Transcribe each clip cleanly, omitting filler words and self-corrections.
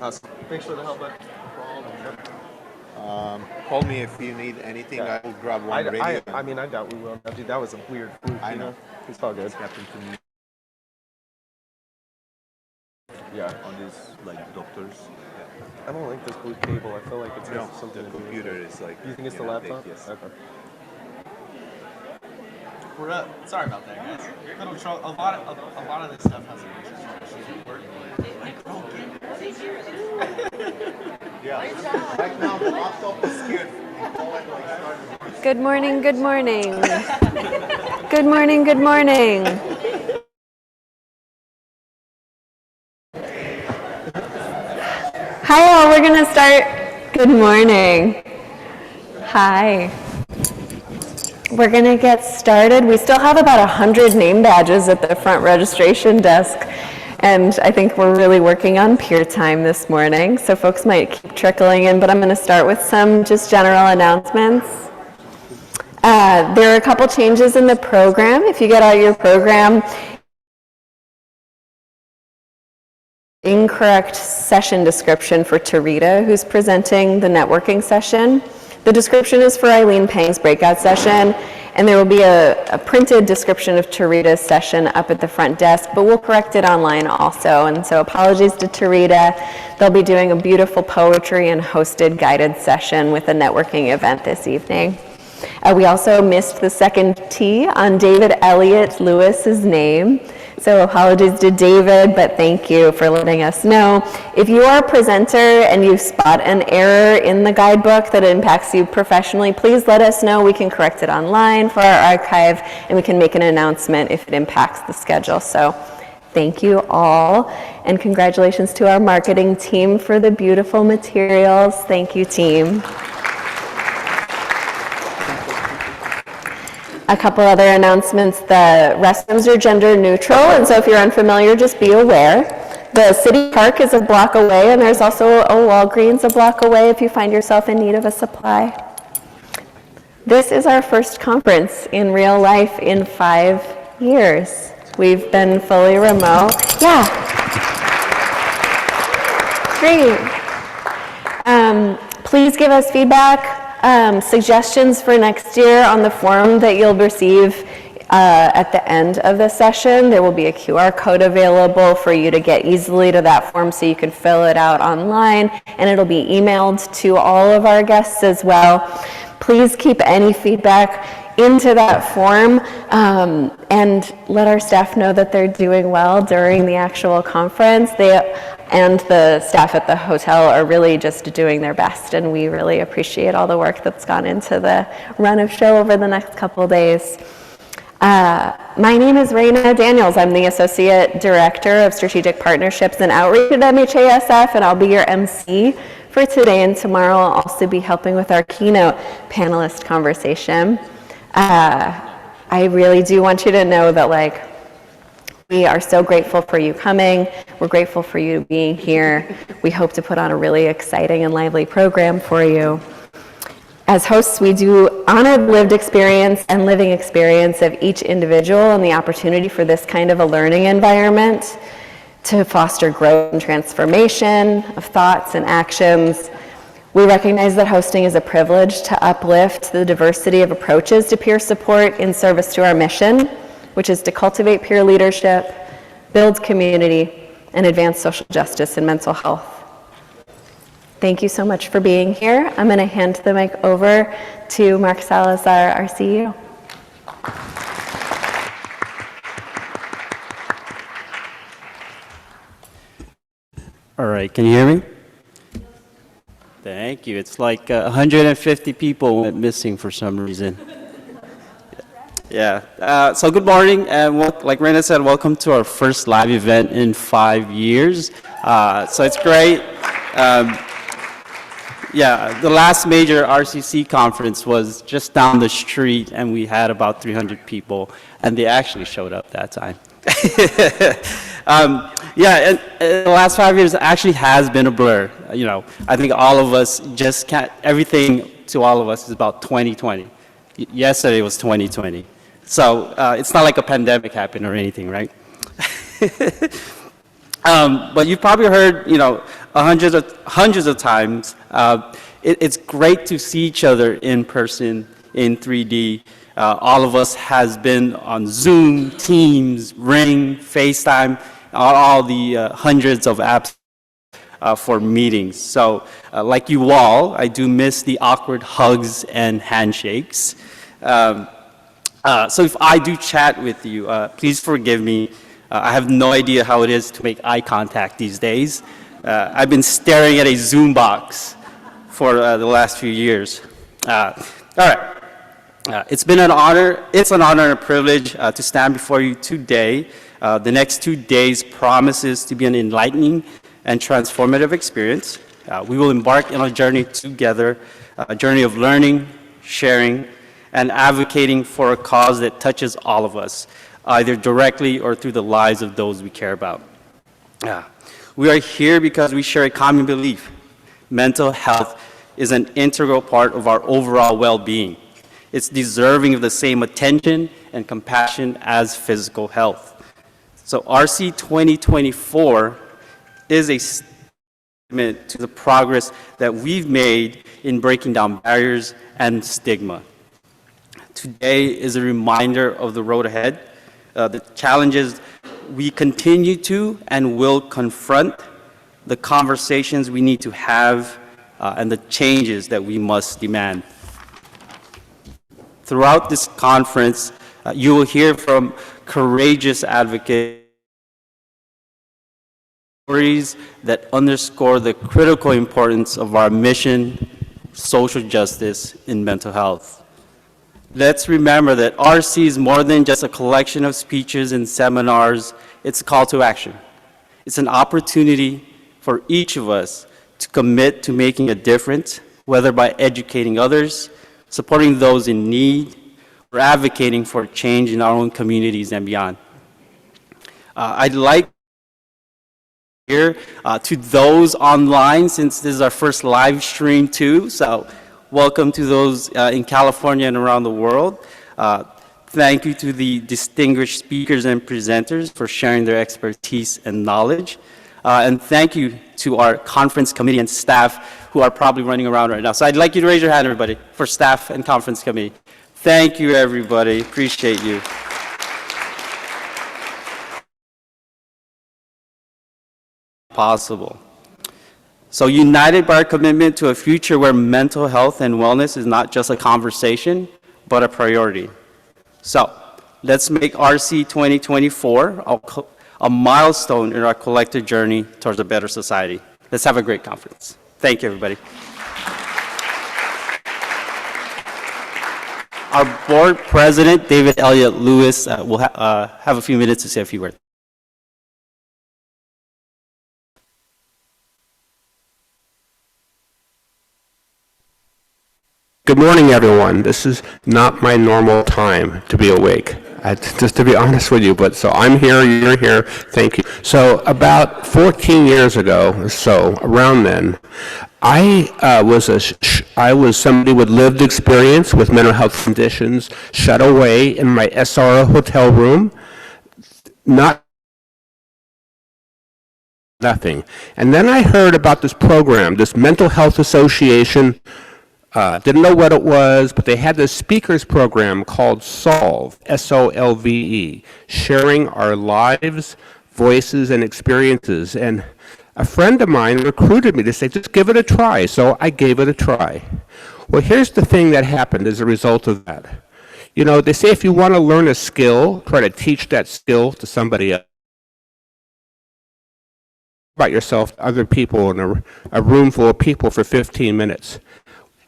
Awesome. Thanks for the help, bud. Call me if you need anything. I will grab one radio. I mean, I doubt we will. Dude, that was a weird fluke, I know. It's all good. It's happened to me. Yeah. On these like doctors. I don't like this blue cable. I feel like it's something The to do with computer it. is like. You think it's the inactive, laptop? Yes. Okay. We're up. Sorry about that, guys. Little trouble. A lot of this stuff has Yeah. Right now the laptop is scared. Good morning, good morning. Good morning, good morning. Hi all, we're gonna start. Good morning. Hi. We're gonna get started. We still have about 100 name badges at the front registration desk. And I think we're really working on peer time this morning, so folks might keep trickling in, but I'm going to start with some just general announcements. There are a couple changes in the program. If you get out your program, incorrect session description for Tarita, who's presenting the networking session. The description is for Eileen Pang's breakout session, and there will be a printed description of Tarita's session up at the front desk, but we'll correct it online also. And so apologies to Tarita. They'll be doing a beautiful poetry and hosted guided session with a networking event this evening. We also missed the second T on David Elliott Lewis's name. So apologies to David, but thank you for letting us know. If you are a presenter and you spot an error in the guidebook that impacts you professionally, please let us know. We can correct it online for our archive, and we can make an announcement if it impacts the schedule. So thank you all, and congratulations to our marketing team for the beautiful materials. Thank you, team. A couple other announcements. The restrooms are gender neutral, and so if you're unfamiliar, just be aware. The city park is a block away, and there's also a Walgreens a block away if you find yourself in need of a supply. This is our first conference in real life in 5 years. We've been fully remote. Yeah. Great. Please give us feedback. Suggestions for next year on the form that you'll receive at the end of the session. There will be a QR code available for you to get easily to that form so you can fill it out online, and it'll be emailed to all of our guests as well. Please keep any feedback into that form and let our staff know that they're doing well during the actual conference. They and the staff at the hotel are really just doing their best, and we really appreciate all the work that's gone into the run of show over the next couple days. My name is Raina Daniels. I'm the Associate Director of Strategic Partnerships and Outreach at MHASF, and I'll be your MC for today and tomorrow. I'll also be helping with our keynote panelist conversation. I really do want you to know that, we are so grateful for you coming. We're grateful for you being here. We hope to put on a really exciting and lively program for you. As hosts, we do honor the lived experience and living experience of each individual and the opportunity for this kind of a learning environment to foster growth and transformation of thoughts and actions. We recognize that hosting is a privilege to uplift the diversity of approaches to peer support in service to our mission, which is to cultivate peer leadership, build community, and advance social justice and mental health. Thank you so much for being here. I'm going to hand the mic over to Mark Salazar, our CEO. All right, can you hear me? Thank you. It's like 150 people went missing for some reason. Yeah, so good morning, and like Raina said, welcome to our first live event in 5 years. So it's great. Yeah, the last major RCC conference was just down the street, and we had about 300 people, and they actually showed up that time. Yeah, and the last 5 years actually has been a blur. I think all of us just can't, everything to all of us is about 2020. Yesterday was 2020. So it's not like a pandemic happened or anything, right? But you've probably heard, hundreds of times, it's great to see each other in person, in 3D. All of us has been on Zoom, Teams, Ring, FaceTime, all the hundreds of apps for meetings. So like you all, I do miss the awkward hugs and handshakes. So if I do chat with you, please forgive me. I have no idea how it is to make eye contact these days. I've been staring at a Zoom box for the last few years. All right. It's an honor and a privilege to stand before you today. The next 2 days promises to be an enlightening and transformative experience. We will embark on a journey together, a journey of learning, sharing, and advocating for a cause that touches all of us, either directly or through the lives of those we care about. We are here because we share a common belief. Mental health is an integral part of our overall well-being. It's deserving of the same attention and compassion as physical health. So RC2024 is a statement to the progress that we've made in breaking down barriers and stigma. Today is a reminder of the road ahead, the challenges we continue to and will confront, the conversations we need to have, and the changes that we must demand. Throughout this conference, you will hear from courageous advocates, stories that underscore the critical importance of our mission, social justice in mental health. Let's remember that RC is more than just a collection of speeches and seminars. It's a call to action. It's an opportunity for each of us to commit to making a difference, whether by educating others, supporting those in need, or advocating for change in our own communities and beyond. I'd like here to those online, since this is our first live stream too, so welcome to those in California and around the world. Thank you to the distinguished speakers and presenters for sharing their expertise and knowledge. And thank you to our conference committee and staff who are probably running around right now. So I'd like you to raise your hand, everybody, for staff and conference committee. Thank you, everybody. Appreciate you. Possible. So united by our commitment to a future where mental health and wellness is not just a conversation, but a priority. So let's make RC 2024 a milestone in our collective journey towards a better society. Let's have a great conference. Thank you, everybody. Our board president, David Elliott Lewis, will have a few minutes to say a few words. Good morning, everyone. This is not my normal time to be awake, just to be honest with you, but so I'm here, you're here, thank you. So about 14 years ago, so around then, I was somebody with lived experience with mental health conditions, shut away in my SRO hotel room, nothing. And then I heard about this program, this mental health association. Didn't know what it was, but they had this speakers program called SOLVE, S-O-L-V-E, Sharing Our Lives, Voices, and Experiences. And a friend of mine recruited me to say, just give it a try. So I gave it a try. Well, here's the thing that happened as a result of that. You know, they say if you want to learn a skill, try to teach that skill to somebody else. About yourself to other people in a room full of people for 15 minutes.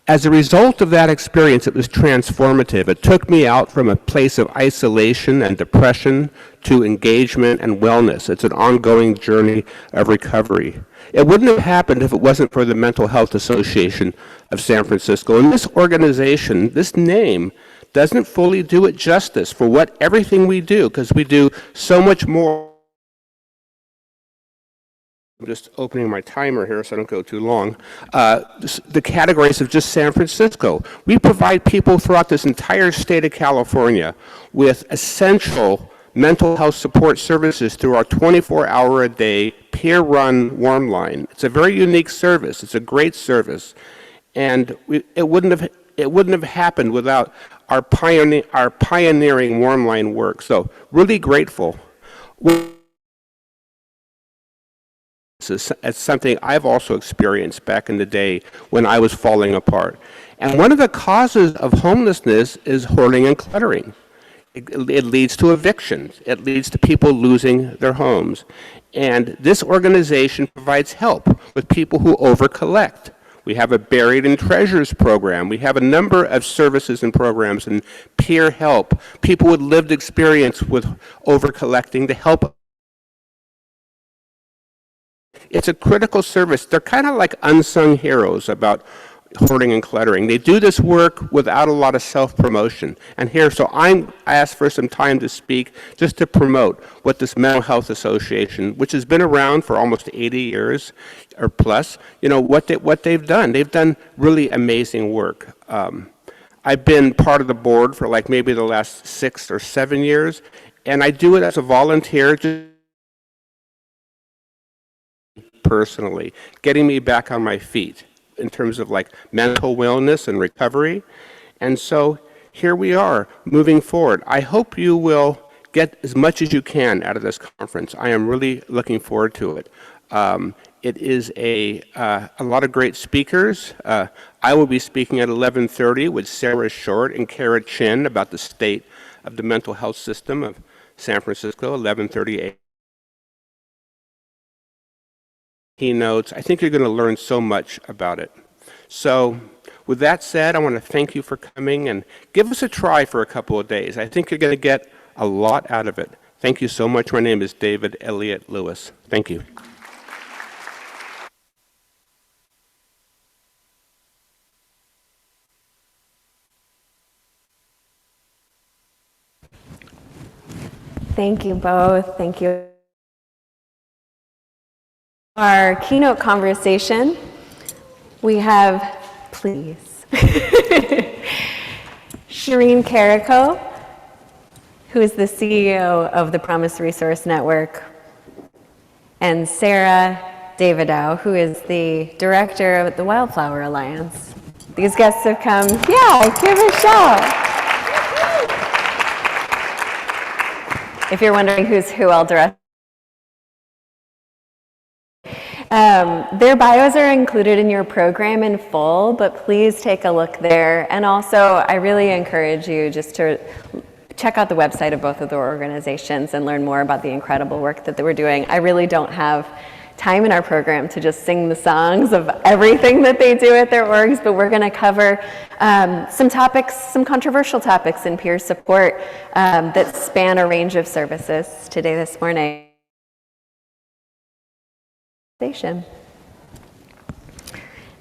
As a result of that experience, it was transformative. It took me out from a place of isolation and depression to engagement and wellness. It's an ongoing journey of recovery. It wouldn't have happened if it wasn't for the Mental Health Association of San Francisco. And this organization, this name, doesn't fully do it justice for everything we do, because we do so much more I'm just opening my timer here so I don't go too long. The categories of just San Francisco. We provide people throughout this entire state of California with essential mental health support services through our 24-hour-a-day peer-run warm line. It's a very unique service. It's a great service, and it wouldn't have happened without our pioneering warm line work. So really grateful. It's something I've also experienced back in the day when I was falling apart. And one of the causes of homelessness is hoarding and cluttering. It leads to evictions. It leads to people losing their homes. And this organization provides help with people who over-collect. We have a Buried in Treasures program. We have a number of services and programs and peer help, people with lived experience with over-collecting to help. It's a critical service. They're kind of like unsung heroes about hoarding and cluttering. They do this work without a lot of self-promotion. And here, so I asked for some time to speak just to promote what this Mental Health Association, which has been around for almost 80 years or plus, what they've done. They've done really amazing work. I've been part of the board for like maybe the last 6 or 7 years, and I do it as a volunteer, just personally, getting me back on my feet in terms of like mental wellness and recovery. And so here we are moving forward. I hope you will get as much as you can out of this conference. I am really looking forward to it. It is a lot of great speakers. I will be speaking at 11:30 with Sarah Short and Kara Chin about the state of the mental health system of San Francisco, 11:30 a.m. Keynotes. I think you're going to learn so much about it. So with that said, I want to thank you for coming and give us a try for a couple of days. I think you're going to get a lot out of it. Thank you so much. My name is David Elliott Lewis. Thank you. Thank you both. Thank you. Our keynote conversation, we have, please, Shireen Carrico, who is the CEO of the Promise Resource Network, and Sarah Davidow, who is the director of the Wildflower Alliance. These guests have come, give a shout. If you're wondering who's who, I'll direct. Their bios are included in your program in full, but please take a look there. And also, I really encourage you just to check out the website of both of the organizations and learn more about the incredible work that they were doing. I really don't have time in our program to just sing the songs of everything that they do at their orgs, but we're going to cover some topics, some controversial topics in peer support that span a range of services today, this morning.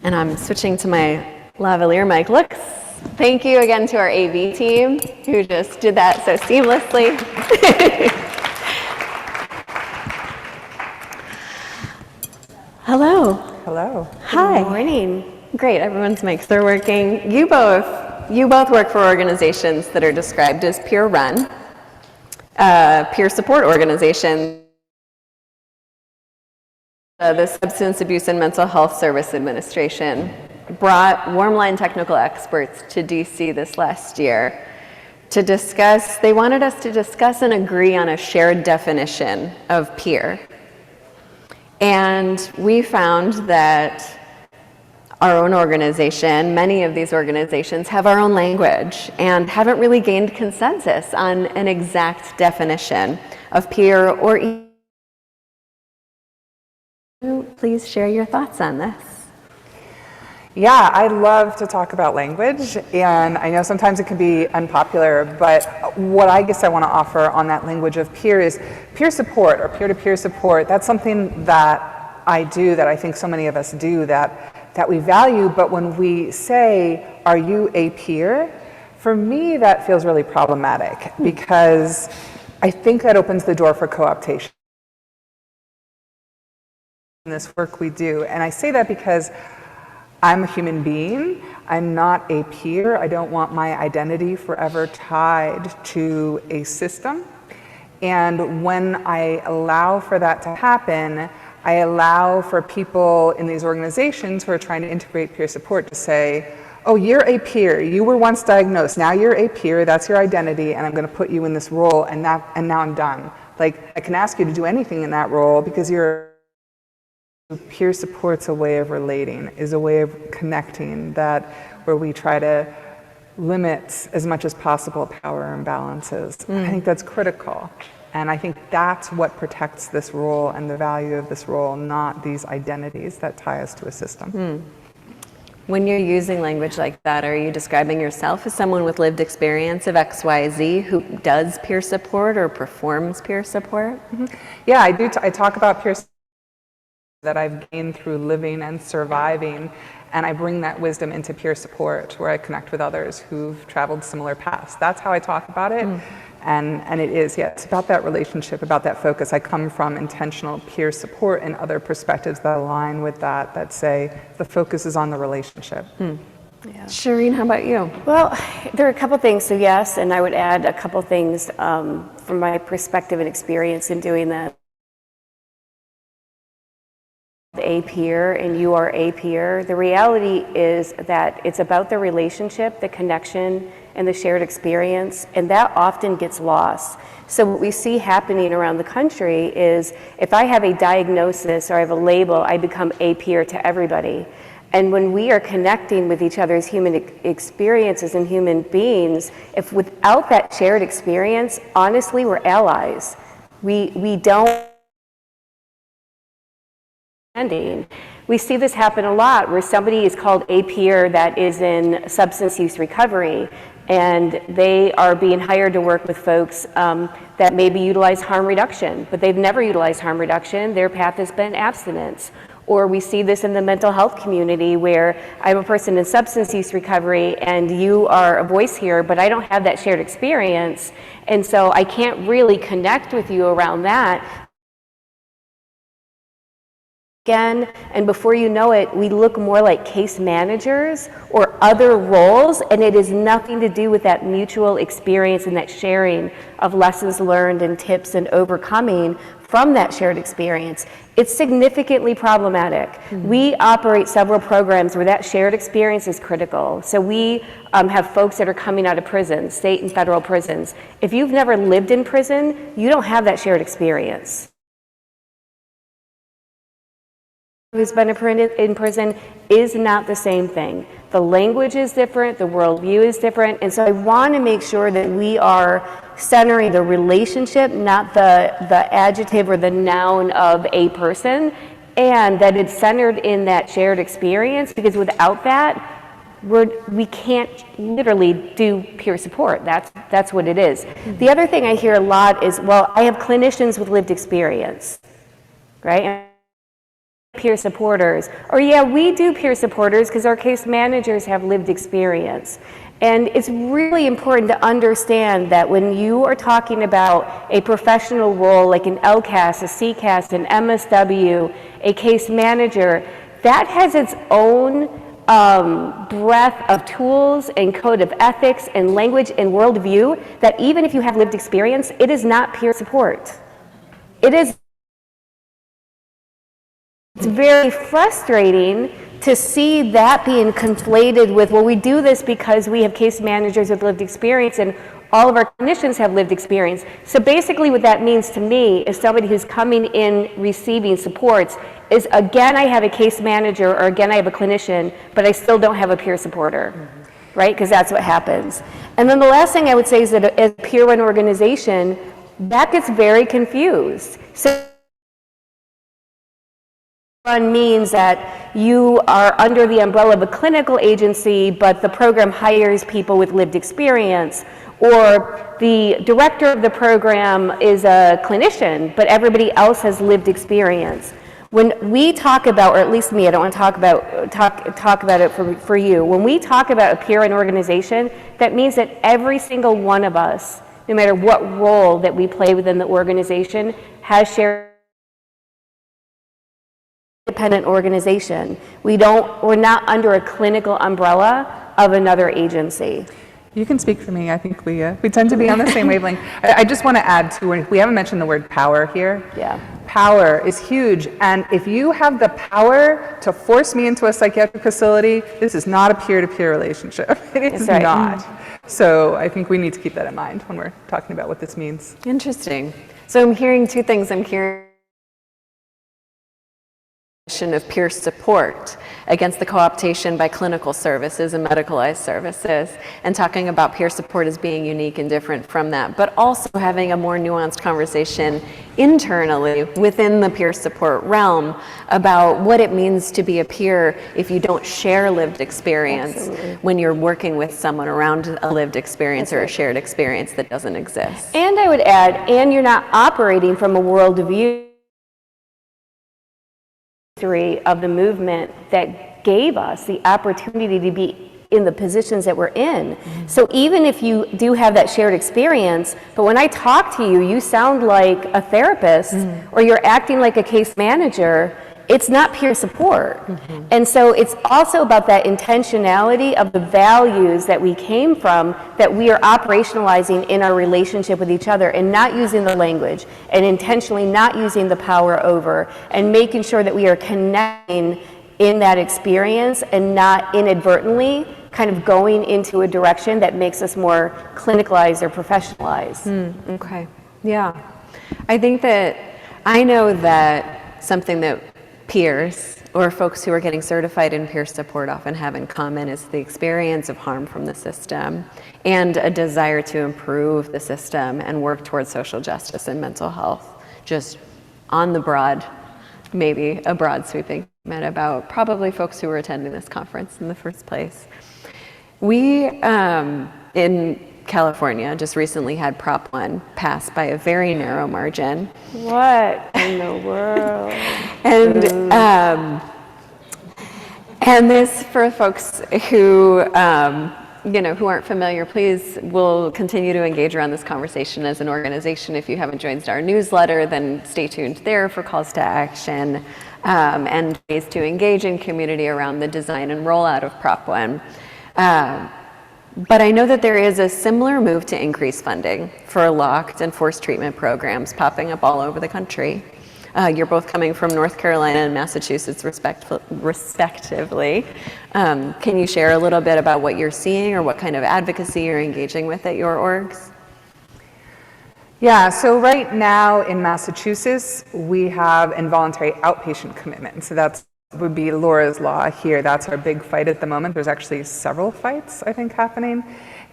And I'm switching to my lavalier mic looks. Thank you again to our AV team who just did that so seamlessly. Hello. Hello. Hi. Good morning. Great, everyone's mics are working. You both work for organizations that are described as peer-run, peer support organizations. The Substance Abuse and Mental Health Service Administration brought Warmline technical experts to DC this last year to discuss, they wanted us to discuss and agree on a shared definition of peer. And we found that our own organization, many of these organizations have our own language and haven't really gained consensus on an exact definition of peer or please share your thoughts on this. Yeah, I love to talk about language, and I know sometimes it can be unpopular, but what I guess I want to offer on that language of peer is peer support or peer-to-peer support. That's something that I do, that I think so many of us do, that we value, but when we say, are you a peer? For me, that feels really problematic because I think that opens the door for co-optation. this work we do. And I say that because I'm a human being. I'm not a peer. I don't want my identity forever tied to a system. And when I allow for that to happen, I allow for people in these organizations who are trying to integrate peer support to say, oh, you're a peer. You were once diagnosed. Now you're a peer. That's your identity. And I'm going to put you in this role. And now I'm done. Like, I can ask you to do anything in that role because peer support's a way of relating, is a way of connecting, that where we try to limit as much as possible power imbalances. I think that's critical. And I think that's what protects this role and the value of this role, not these identities that tie us to a system. When you're using language like that, are you describing yourself as someone with lived experience of XYZ who does peer support or performs peer support? Yeah, I do. I talk about peer support that I've gained through living and surviving, and I bring that wisdom into peer support where I connect with others who've traveled similar paths. That's how I talk about it. And it is, yeah, it's about that relationship, about that focus. I come from intentional peer support and other perspectives that align with that, that say the focus is on the relationship. Yeah. Shireen, how about you? Well, there are a couple things, so yes, and I would add a couple things from my perspective and experience in doing that. A peer and you are a peer. The reality is that it's about the relationship, the connection, and the shared experience, and that often gets lost. So what we see happening around the country is if I have a diagnosis or I have a label, I become a peer to everybody. And when we are connecting with each other's human experiences and human beings, if without that shared experience, honestly, we're allies. We don't. We see this happen a lot where somebody is called a peer that is in substance use recovery, and they are being hired to work with folks that maybe utilize harm reduction, but they've never utilized harm reduction. Their path has been abstinence. Or we see this in the mental health community where I'm a person in substance use recovery and you are a voice here, but I don't have that shared experience, and so I can't really connect with you around that. Again, and before you know it, we look more like case managers or other roles, and it is nothing to do with that mutual experience and that sharing of lessons learned and tips and overcoming from that shared experience. It's significantly problematic. We operate several programs where that shared experience is critical. So we have folks that are coming out of prison, state and federal prisons. If you've never lived in prison, you don't have that shared experience. Who's been in prison is not the same thing. The language is different, the worldview is different, and so I want to make sure that we are centering the relationship, not the adjective or the noun of a person, and that it's centered in that shared experience, because without that, we can't literally do peer support. That's what it is. The other thing I hear a lot is, well, I have clinicians with lived experience, right? Peer supporters, or yeah, we do peer supporters because our case managers have lived experience. And it's really important to understand that when you are talking about a professional role like an LCAS, a CCAS, an MSW, a case manager, that has its own breadth of tools and code of ethics and language and worldview that even if you have lived experience, it is not peer support. It is. It's very frustrating to see that being conflated with, well, we do this because we have case managers with lived experience and all of our clinicians have lived experience. So basically what that means to me is somebody who's coming in receiving supports is, again, I have a case manager or again, I have a clinician, but I still don't have a peer supporter, right? Because that's what happens. And then the last thing I would say is that as a peer-run organization, that gets very confused. So means that you are under the umbrella of a clinical agency, but the program hires people with lived experience, or the director of the program is a clinician, but everybody else has lived experience. When we talk about, or at least me, I don't want to talk about it for you. When we talk about a peer-run organization, that means that every single one of us, no matter what role that we play within the organization, has shared independent organization. We're not under a clinical umbrella of another agency. You can speak for me. I think we tend to be on the same wavelength. I just want to add too, we haven't mentioned the word power here. Yeah. Power is huge. And if you have the power to force me into a psychiatric facility, this is not a peer-to-peer relationship. It is That's right. not. So I think we need to keep that in mind when we're talking about what this means. Interesting. So I'm hearing two things. I'm hearing of peer support against the co-optation by clinical services and medicalized services, and talking about peer support as being unique and different from that, but also having a more nuanced conversation internally within the peer support realm about what it means to be a peer if you don't share lived experience. Absolutely. When you're working with someone around a lived experience or a shared experience that doesn't exist. And I would add, and you're not operating from a worldview of the movement that gave us the opportunity to be in the positions that we're in. So even if you do have that shared experience, but when I talk to you, you sound like a therapist or you're acting like a case manager, it's not peer support. And so it's also about that intentionality of the values that we came from that we are operationalizing in our relationship with each other, and not using the language, and intentionally not using the power over, and making sure that we are connecting in that experience and not inadvertently kind of going into a direction that makes us more clinicalized or professionalized. Okay, yeah. I think that I know that something that peers or folks who are getting certified in peer support often have in common is the experience of harm from the system and a desire to improve the system and work towards social justice and mental health, just on the broad, maybe a broad sweeping statement about probably folks who were attending this conference in the first place. We, in California, just recently had Prop 1 passed by a very narrow margin. What in the world? And this, for folks who, who aren't familiar, please, we'll continue to engage around this conversation as an organization. If you haven't joined our newsletter, then stay tuned there for calls to action and ways to engage in community around the design and rollout of Prop 1. But I know that there is a similar move to increase funding for locked and forced treatment programs popping up all over the country. You're both coming from North Carolina and Massachusetts respectively. Can you share a little bit about what you're seeing or what kind of advocacy you're engaging with at your orgs? Yeah, so right now in Massachusetts, we have involuntary outpatient commitment. So that would be Laura's Law here. That's our big fight at the moment. There's actually several fights, I think, happening.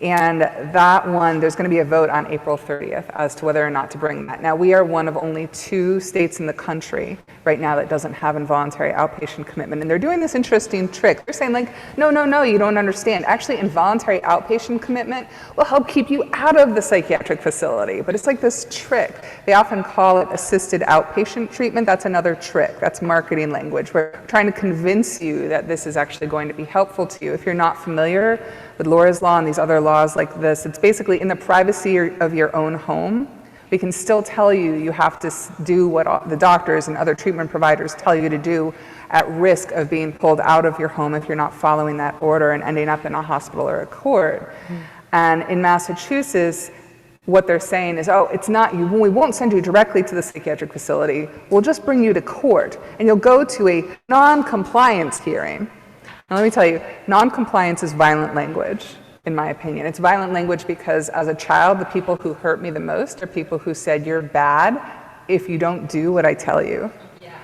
And that one, there's going to be a vote on April 30th as to whether or not to bring that. Now, we are one of only 2 states in the country right now that doesn't have involuntary outpatient commitment. And they're doing this interesting trick. They're saying like, no, you don't understand. Actually, involuntary outpatient commitment will help keep you out of the psychiatric facility. But it's like this trick. They often call it assisted outpatient treatment. That's another trick. That's marketing language. We're trying to convince you that this is actually going to be helpful to you. If you're not familiar with Laura's Law and these other laws like this, it's basically in the privacy of your own home. We can still tell you you have to do what the doctors and other treatment providers tell you to do at risk of being pulled out of your home if you're not following that order and ending up in a hospital or a court. And in Massachusetts, what they're saying is, oh, it's not you. We won't send you directly to the psychiatric facility. We'll just bring you to court, and you'll go to a non-compliance hearing. Now, let me tell you, non-compliance is violent language, in my opinion. It's violent language because as a child, the people who hurt me the most are people who said, you're bad if you don't do what I tell you. Yeah.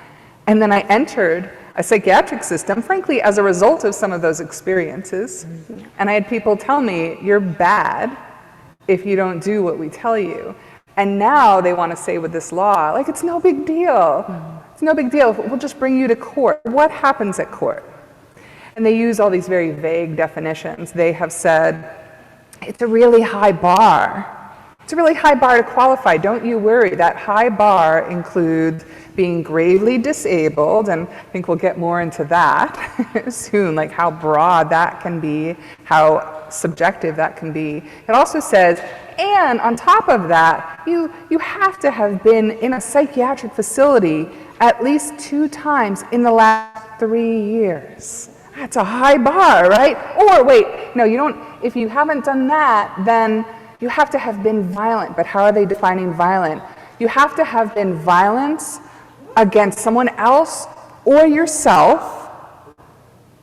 And then I entered a psychiatric system, frankly, as a result of some of those experiences. And I had people tell me, you're bad if you don't do what we tell you. And now they want to say with this law, like, it's no big deal. It's no big deal. We'll just bring you to court. What happens at court? And they use all these very vague definitions. They have said, it's a really high bar. It's a really high bar to qualify. Don't you worry. That high bar includes being gravely disabled, and I think we'll get more into that soon, like how broad that can be, how subjective that can be. It also says, and on top of that, you have to have been in a psychiatric facility at least 2 times in the last 3 years. That's a high bar, right? Or wait, no, you don't, if you haven't done that, then you have to have been violent. But how are they defining violent? You have to have been violence against someone else or yourself,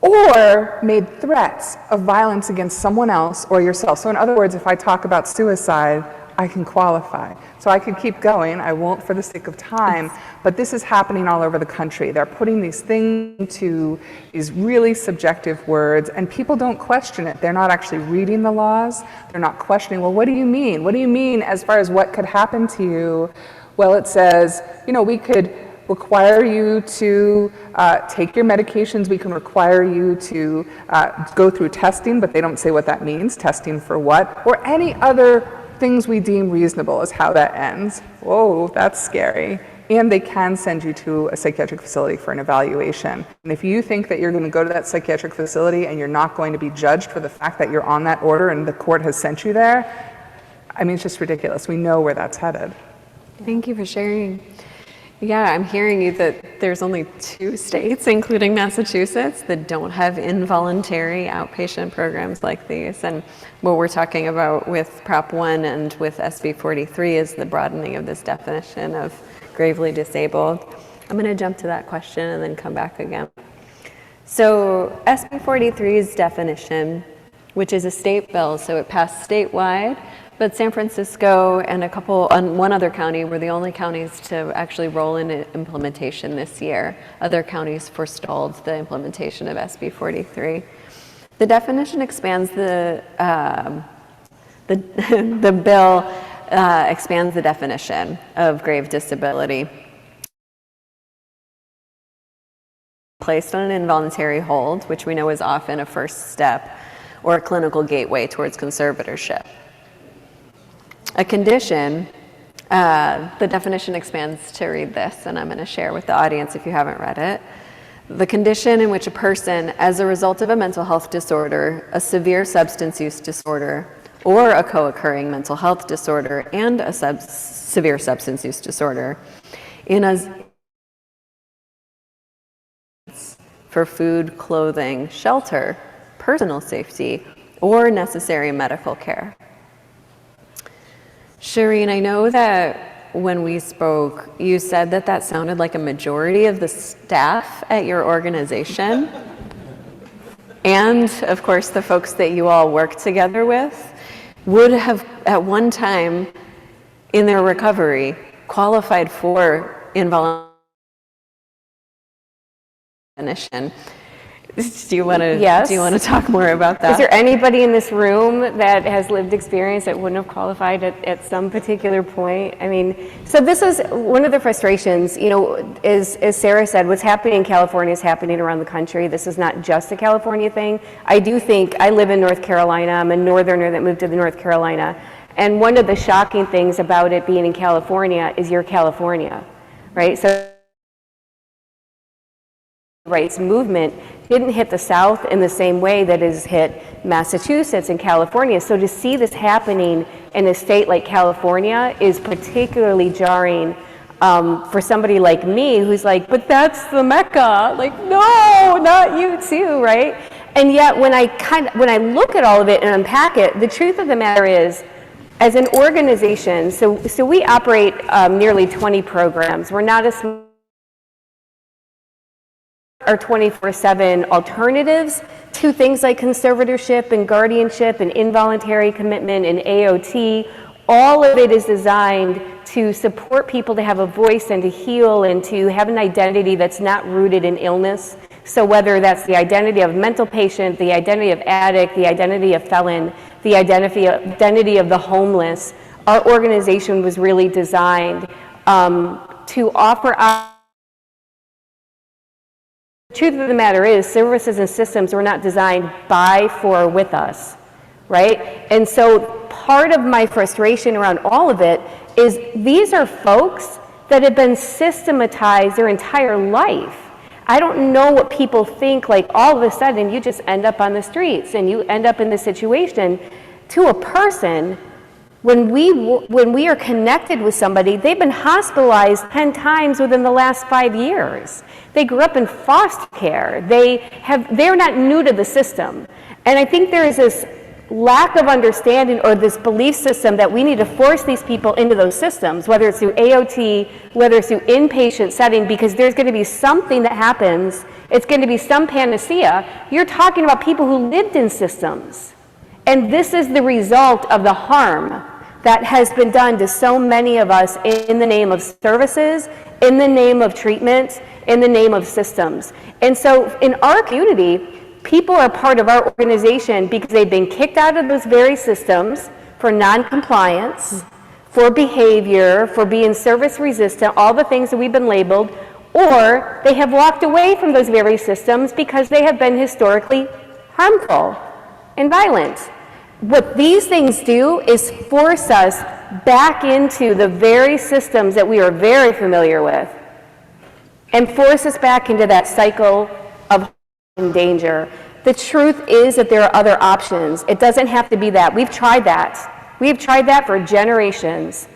or made threats of violence against someone else or yourself. So in other words, if I talk about suicide, I can qualify. So I could keep going, I won't for the sake of time, but this is happening all over the country. They're putting these things into these really subjective words, and people don't question it. They're not actually reading the laws. They're not questioning, well, what do you mean? What do you mean as far as what could happen to you? Well, it says, you know, we could require you to take your medications. We can require you to go through testing, but they don't say what that means. Testing for what? Or any other things we deem reasonable is how that ends. Whoa, that's scary. And they can send you to a psychiatric facility for an evaluation. And if you think that you're going to go to that psychiatric facility and you're not going to be judged for the fact that you're on that order and the court has sent you there, I mean, it's just ridiculous. We know where that's headed. Thank you for sharing. Yeah, I'm hearing you that there's only 2 states, including Massachusetts, that don't have involuntary outpatient programs like these. And what we're talking about with Prop 1 and with SB 43 is the broadening of this definition of gravely disabled. I'm going to jump to that question and then come back again. So SB 43's definition, which is a state bill, so it passed statewide, but San Francisco and one other county were the only counties to actually roll in implementation this year. Other counties forestalled the implementation of SB 43. The definition expands the bill expands the definition of grave disability. Placed on an involuntary hold, which we know is often a first step or a clinical gateway towards conservatorship. A condition, the definition expands to read this, and I'm going to share with the audience if you haven't read it. The condition in which a person, as a result of a mental health disorder, a severe substance use disorder, or a co-occurring mental health disorder and a severe substance use disorder, for food, clothing, shelter, personal safety, or necessary medical care. Shireen, I know that when we spoke, you said that that sounded like a majority of the staff at your organization, and of course the folks that you all work together with, would have at one time in their recovery qualified for involuntary definition. Do you want to? Yes. Do you want to talk more about that? Is there anybody in this room that has lived experience that wouldn't have qualified at some particular point? I mean, so this is one of the frustrations, you know, as Sarah said, what's happening in California is happening around the country. This is not just a California thing. I do think, I live in North Carolina, I'm a northerner that moved to the North Carolina, and one of the shocking things about it being in California is you're California, right? So rights movement didn't hit the South in the same way that it has hit Massachusetts and California. So to see this happening in a state like California is particularly jarring for somebody like me who's like, but that's the Mecca. Like, no, not you too, right? And yet when I look at all of it and unpack it, the truth of the matter is, as an organization, so we operate nearly 20 programs. We're not a small are 24/7 alternatives to things like conservatorship and guardianship and involuntary commitment and AOT. All of it is designed to support people to have a voice and to heal and to have an identity that's not rooted in illness. So whether that's the identity of mental patient, the identity of addict, the identity of felon, the identity of the homeless, our organization was really designed to offer The truth of the matter is, services and systems were not designed by, for, or with us, right? And so part of my frustration around all of it is these are folks that have been systematized their entire life. I don't know what people think, like all of a sudden you just end up on the streets and you end up in this situation. To a person, when we are connected with somebody, they've been hospitalized 10 times within the last 5 years. They grew up in foster care. They're not new to the system. And I think there is this lack of understanding or this belief system that we need to force these people into those systems, whether it's through AOT, whether it's through inpatient setting, because there's going to be something that happens. It's going to be some panacea. You're talking about people who lived in systems. And this is the result of the harm that has been done to so many of us in the name of services, in the name of treatment, in the name of systems. And so in our community, people are part of our organization because they've been kicked out of those very systems for non-compliance, for behavior, for being service resistant, all the things that we've been labeled, or they have walked away from those very systems because they have been historically harmful and violent. What these things do is force us back into the very systems that we are very familiar with and force us back into that cycle of danger. The truth is that there are other options. It doesn't have to be that. We've tried that. We've tried that for generations,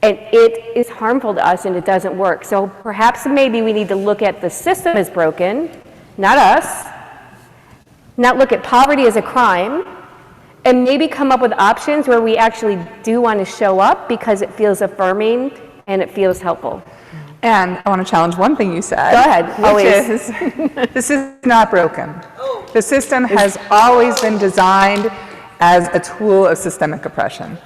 and it is harmful to us and it doesn't work. So perhaps maybe we need to look at the system as broken, not us, not look at poverty as a crime, and maybe come up with options where we actually do want to show up because it feels affirming and it feels helpful. And I want to challenge one thing you said. Go ahead, always. This is not broken. The system has always been designed as a tool of systemic oppression,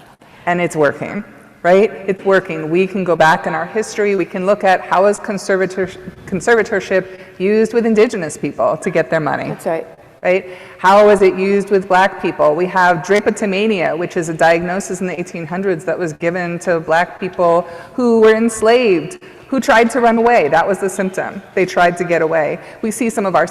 and it's working, right? It's working. We can go back in our history. We can look at how is conservatorship used with indigenous people to get their money. That's right. Right? How was it used with black people? We have drapetomania, which is a diagnosis in the 1800s that was given to black people who were enslaved, who tried to run away. That was the symptom. They tried to get away. We see some of our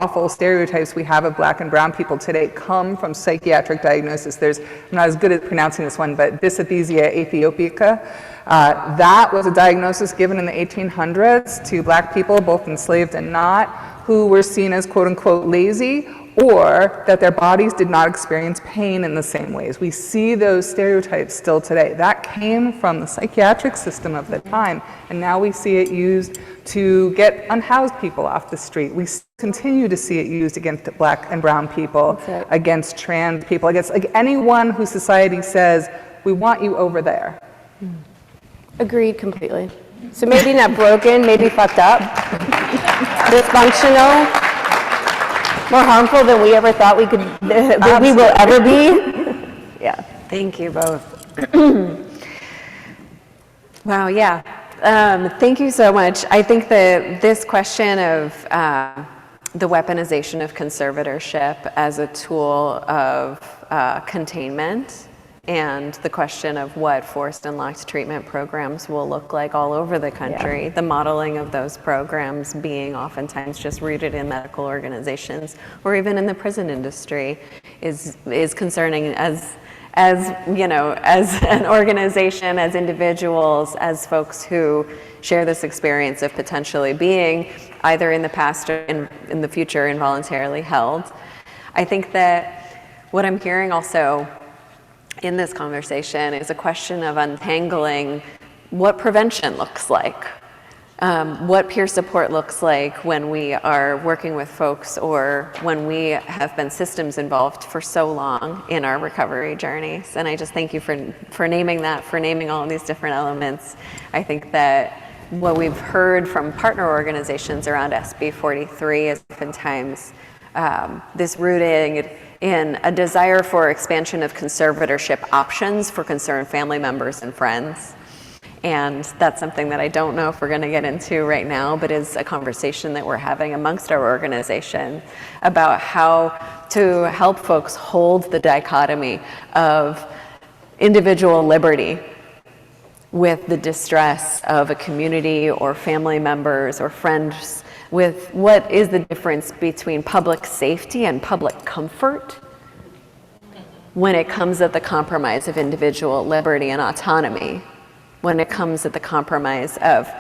awful stereotypes we have of black and brown people today come from psychiatric diagnosis. I'm not as good at pronouncing this one, but dysesthesia ethiopica. That was a diagnosis given in the 1800s to black people, both enslaved and not, who were seen as quote unquote lazy, or that their bodies did not experience pain in the same ways. We see those stereotypes still today. That came from the psychiatric system of the time, and now we see it used to get unhoused people off the street. We continue to see it used against black and brown people, against trans people, against anyone who society says, we want you over there. Agreed completely. So maybe not broken, maybe fucked up, dysfunctional, more harmful than we ever thought we will ever be. Yeah. Thank you both. Wow, yeah. Thank you so much. I think that this question of the weaponization of conservatorship as a tool of containment and the question of what forced and locked treatment programs will look like all over the country, the modeling of those programs being oftentimes just rooted in medical organizations or even in the prison industry is concerning as you know, as an organization, as individuals, as folks who share this experience of potentially being either in the past or in the future involuntarily held. I think that what I'm hearing also in this conversation is a question of untangling what prevention looks like, what peer support looks like when we are working with folks or when we have been systems involved for so long in our recovery journeys. And I just thank you for naming that, for naming all of these different elements. I think that what we've heard from partner organizations around SB 43 is oftentimes this rooting in a desire for expansion of conservatorship options for concerned family members and friends. And that's something that I don't know if we're going to get into right now, but is a conversation that we're having amongst our organization about how to help folks hold the dichotomy of individual liberty with the distress of a community or family members or friends, with what is the difference between public safety and public comfort when it comes at the compromise of individual liberty and autonomy, when it comes at the compromise of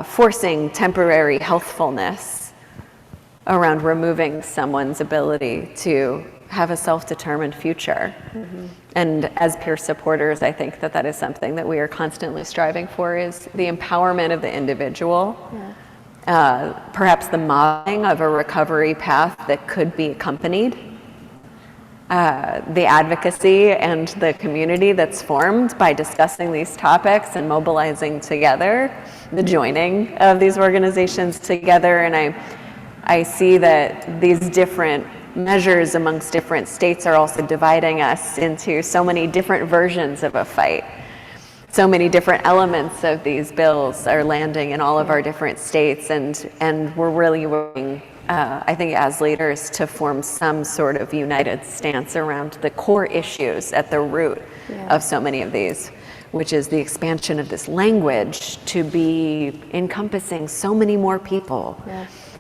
forcing temporary healthfulness around removing someone's ability to have a self-determined future. And as peer supporters, I think that that is something that we are constantly striving for, is the empowerment of the individual. Perhaps the modeling of a recovery path that could be accompanied. The advocacy and the community that's formed by discussing these topics and mobilizing together, the joining of these organizations together. And I see that these different measures amongst different states are also dividing us into so many different versions of a fight. So many different elements of these bills are landing in all of our different states, and we're really working, I think, as leaders to form some sort of united stance around the core issues at the root of so many of these, which is the expansion of this language to be encompassing so many more people.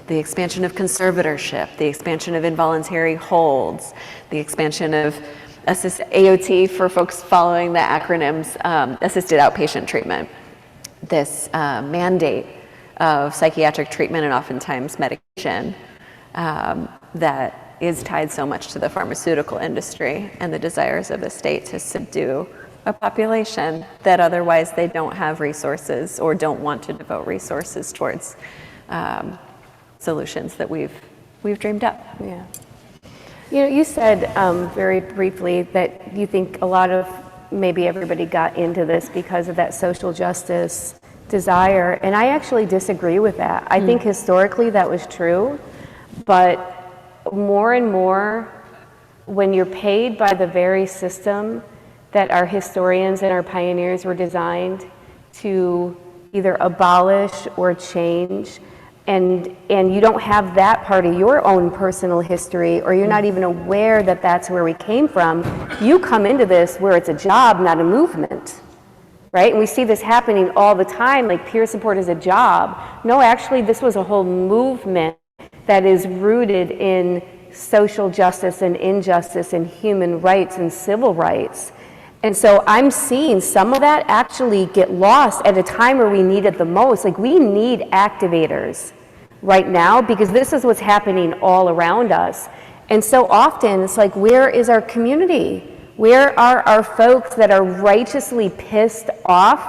The expansion of conservatorship, the expansion of involuntary holds, the expansion of AOT for folks following the acronyms, assisted outpatient treatment, this mandate of psychiatric treatment and oftentimes medication that is tied so much to the pharmaceutical industry and the desires of the state to subdue a population that otherwise they don't have resources or don't want to devote resources towards solutions that we've dreamed up. Yeah. You know, you said very briefly that you think a lot of, maybe everybody got into this because of that social justice desire, and I actually disagree with that. I think historically that was true, but more and more, when you're paid by the very system that our historians and our pioneers were designed to either abolish or change, and you don't have that part of your own personal history, or you're not even aware that that's where we came from, you come into this where it's a job, not a movement, right? And we see this happening all the time, like peer support is a job. No, actually, this was a whole movement that is rooted in social justice and injustice and human rights and civil rights. And so I'm seeing some of that actually get lost at a time where we need it the most. Like, we need activators right now because this is what's happening all around us. And so often it's like, where is our community? Where are our folks that are righteously pissed off,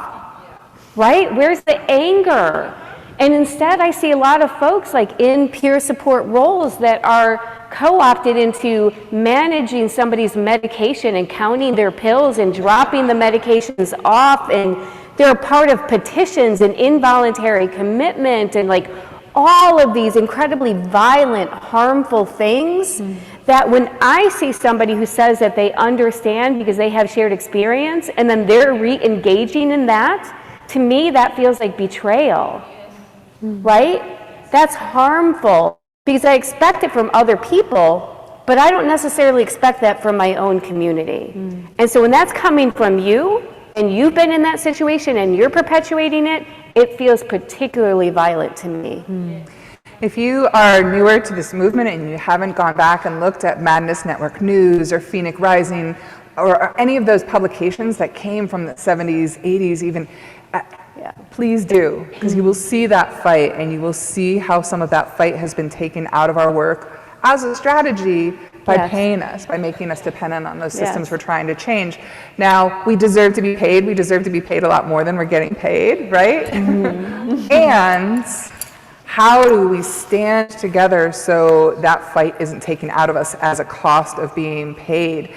right? Where's the anger? And instead I see a lot of folks like in peer support roles that are co-opted into managing somebody's medication and counting their pills and dropping the medications off, and they're a part of petitions and involuntary commitment and like all of these incredibly violent, harmful things that when I see somebody who says that they understand because they have shared experience and then they're re-engaging in that, to me that feels like betrayal, right? That's harmful. Because I expect it from other people, but I don't necessarily expect that from my own community. And so when that's coming from you, and you've been in that situation and you're perpetuating it, it feels particularly violent to me. If you are newer to this movement and you haven't gone back and looked at Madness Network News or Phoenix Rising or any of those publications that came from the 70s, 80s even, please do, because you will see that fight and you will see how some of that fight has been taken out of our work as a strategy by paying us, by making us dependent on those systems we're trying to change. Now, we deserve to be paid. We deserve to be paid a lot more than we're getting paid, right? And how do we stand together so that fight isn't taken out of us as a cost of being paid?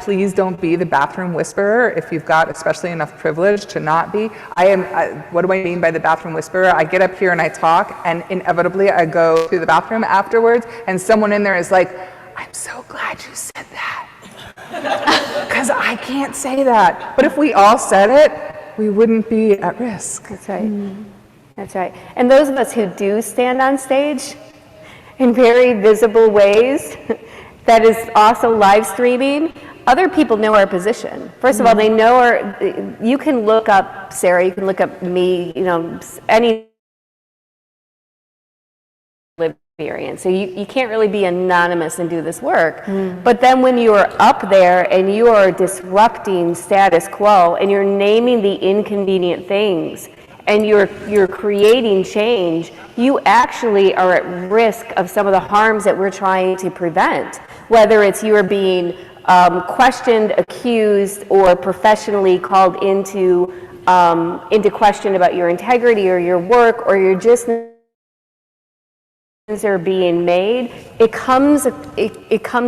Please don't be the bathroom whisperer if you've got especially enough privilege to not be. What do I mean by the bathroom whisperer? I get up here and I talk, and inevitably I go to the bathroom afterwards, and someone in there is like, I'm so glad you said that. Because I can't say that. But if we all said it, we wouldn't be at risk. That's right. That's right. And those of us who do stand on stage in very visible ways, that is also live streaming, other people know our position. First of all, they know you can look up Sarah, you can look up me, you know, any experience. So you can't really be anonymous and do this work. But then when you are up there and you are disrupting status quo and you're naming the inconvenient things, and you're creating change, you actually are at risk of some of the harms that we're trying to prevent. whether it's you are being questioned, accused, or professionally called into question about your integrity or your work, or you're just are being made, it comes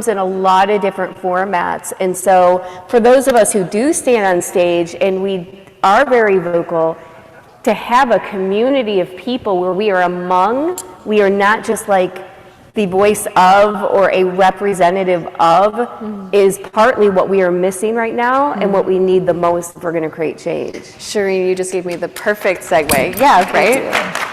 in a lot of different formats. And so for those of us who do stand on stage and we are very vocal, to have a community of people where we are we are not just like the voice of or a representative of, is partly what we are missing right now and what we need the most if we're going to create change. Shireen, you just gave me the perfect segue. Yeah, right?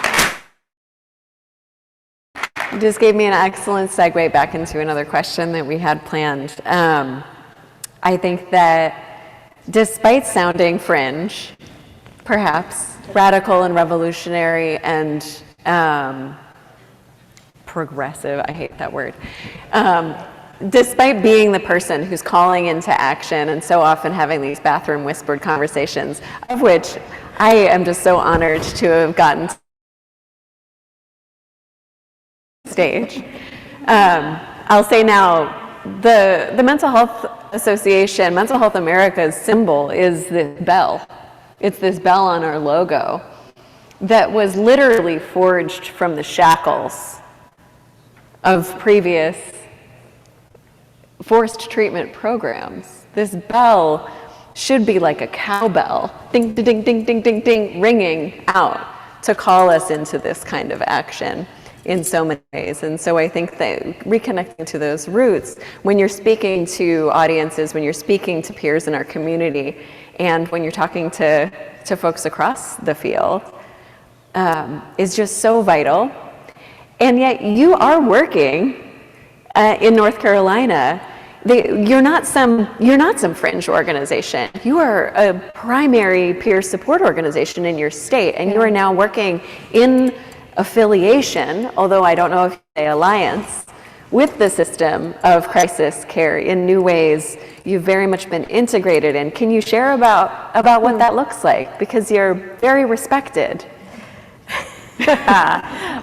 You just gave me an excellent segue back into another question that we had planned. I think that despite sounding fringe, perhaps radical and revolutionary and progressive, I hate that word, despite being the person who's calling into action and so often having these bathroom whispered conversations, of which I am just so honored to have gotten stage. I'll say now, the Mental Health Association, Mental Health America's symbol is this bell. It's this bell on our logo that was literally forged from the shackles of previous forced treatment programs. This bell should be like a cowbell, ding, ding, ding, ding, ding, ding, ding, ringing out to call us into this kind of action in so many ways. And so I think that reconnecting to those roots, when you're speaking to audiences, when you're speaking to peers in our community, and when you're talking to folks across the field, is just so vital. And yet you are working in North Carolina. You're not some fringe organization. You are a primary peer support organization in your state, and you are now working in affiliation, although I don't know if you say alliance, with the system of crisis care in new ways. You've very much been integrated in. Can you share about what that looks like? Because you're very respected.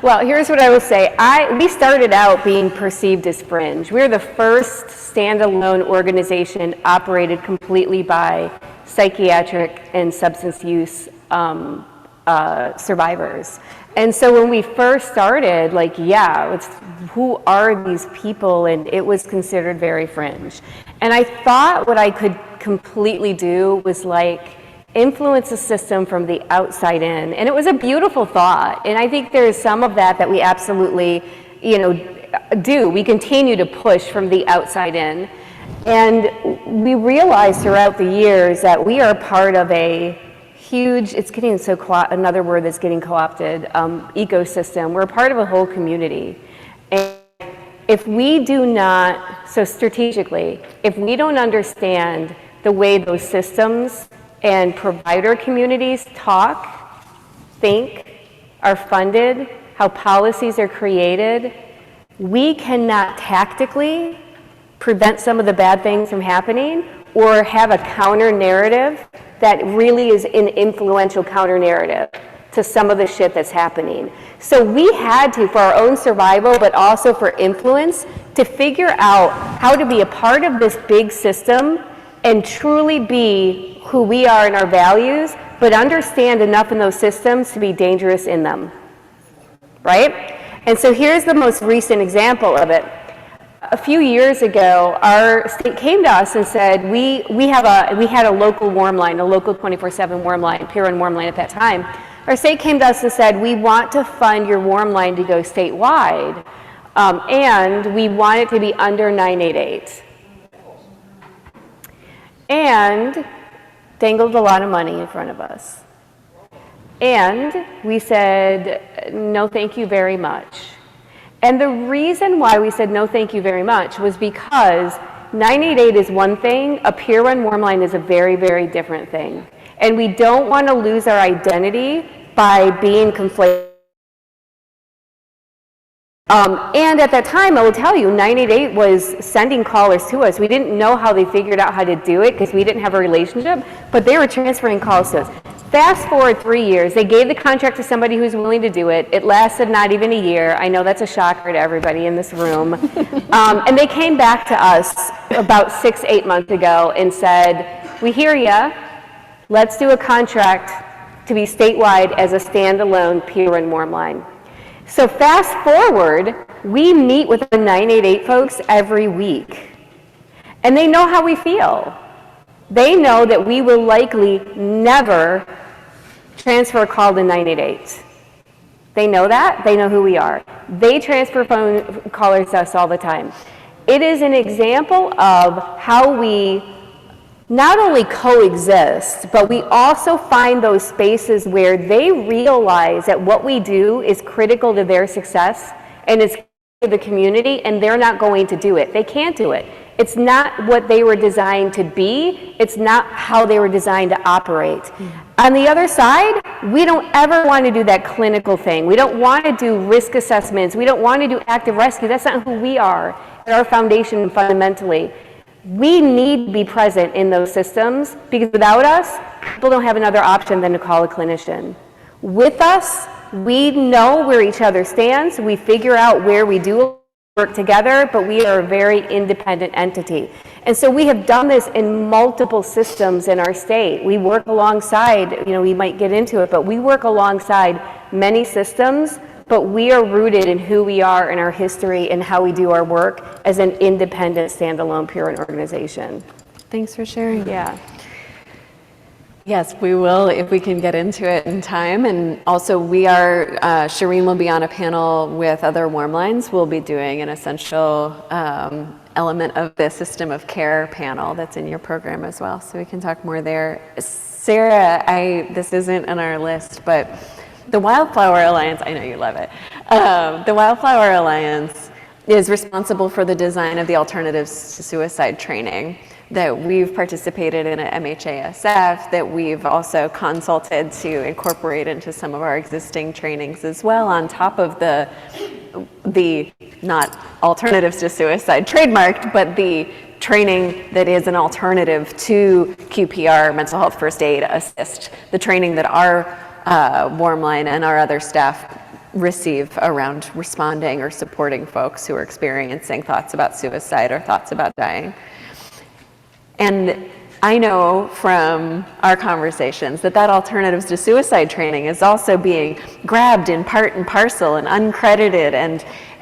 Well, here's what I will say. We started out being perceived as fringe. We're the first standalone organization operated completely by psychiatric and substance use survivors. And so when we first started, who are these people? And it was considered very fringe. And I thought what I could completely do was influence the system from the outside in. And it was a beautiful thought. And I think there is some of that we absolutely, do. We continue to push from the outside in. And we realized throughout the years that we are part of a huge, it's getting so, another word that's getting co-opted, ecosystem. We're part of a whole community. And if we do not, so strategically, if we don't understand the way those systems and provider communities talk, think, are funded, how policies are created, we cannot tactically prevent some of the bad things from happening or have a counter narrative that really is an influential counter narrative to some of the shit that's happening. So we had to, for our own survival, but also for influence, to figure out how to be a part of this big system and truly be who we are in our values, but understand enough in those systems to be dangerous in them, right? And so here's the most recent example of it. A few years ago, our state came to us and said, we had a local warm line, a local 24/7 warm line, peer and warm line at that time. Our state came to us and said, we want to fund your warm line to go statewide, and we want it to be under 988. And dangled a lot of money in front of us. And we said, no, thank you very much. And the reason why we said no thank you very much was because 988 is one thing, a peer-run warm line is a very, very different thing. And we don't want to lose our identity by being conflated. And at that time, I will tell you, 988 was sending callers to us. We didn't know how they figured out how to do it because we didn't have a relationship, but they were transferring calls to us. fast forward 3 years, they gave the contract to somebody who's willing to do it. It lasted not even a year. I know that's a shocker to everybody in this room. And they came back to us about 6-8 months ago and said, we hear ya. Let's do a contract to be statewide as a standalone peer and warm line. So fast forward, we meet with the 988 folks every week. And they know how we feel. They know that we will likely never transfer a call to 988. They know that. They know who we are. They transfer phone callers to us all the time. It is an example of how we not only coexist, but we also find those spaces where they realize that what we do is critical to their success and it's to the community, and they're not going to do it. They can't do it. It's not what they were designed to be. It's not how they were designed to operate. On the other side, we don't ever want to do that clinical thing. We don't want to do risk assessments. We don't want to do active rescue. That's not who we are at our foundation fundamentally. We need to be present in those systems because without us, people don't have another option than to call a clinician. With us, we know where each other stands. We figure out where we do work together, but we are a very independent entity. And so we have done this in multiple systems in our state. We work alongside, we might get into it, but we work alongside many systems, but we are rooted in who we are in our history and how we do our work as an independent, standalone, pure organization. Thanks for sharing. Yeah. Yes, we will if we can get into it in time. And also Shireen will be on a panel with other warm lines. We'll be doing an essential element of the system of care panel that's in your program as well. So we can talk more there. Sarah, this isn't on our list, but the Wildflower Alliance, I know you love it. The Wildflower Alliance is responsible for the design of the alternatives to suicide training that we've participated in at MHASF, that we've also consulted to incorporate into some of our existing trainings as well, on top of the not alternatives to suicide trademarked, but the training that is an alternative to QPR, mental health first aid assist, the training that our warm line and our other staff receive around responding or supporting folks who are experiencing thoughts about suicide or thoughts about dying. And I know from our conversations that alternatives to suicide training is also being grabbed in part and parcel and uncredited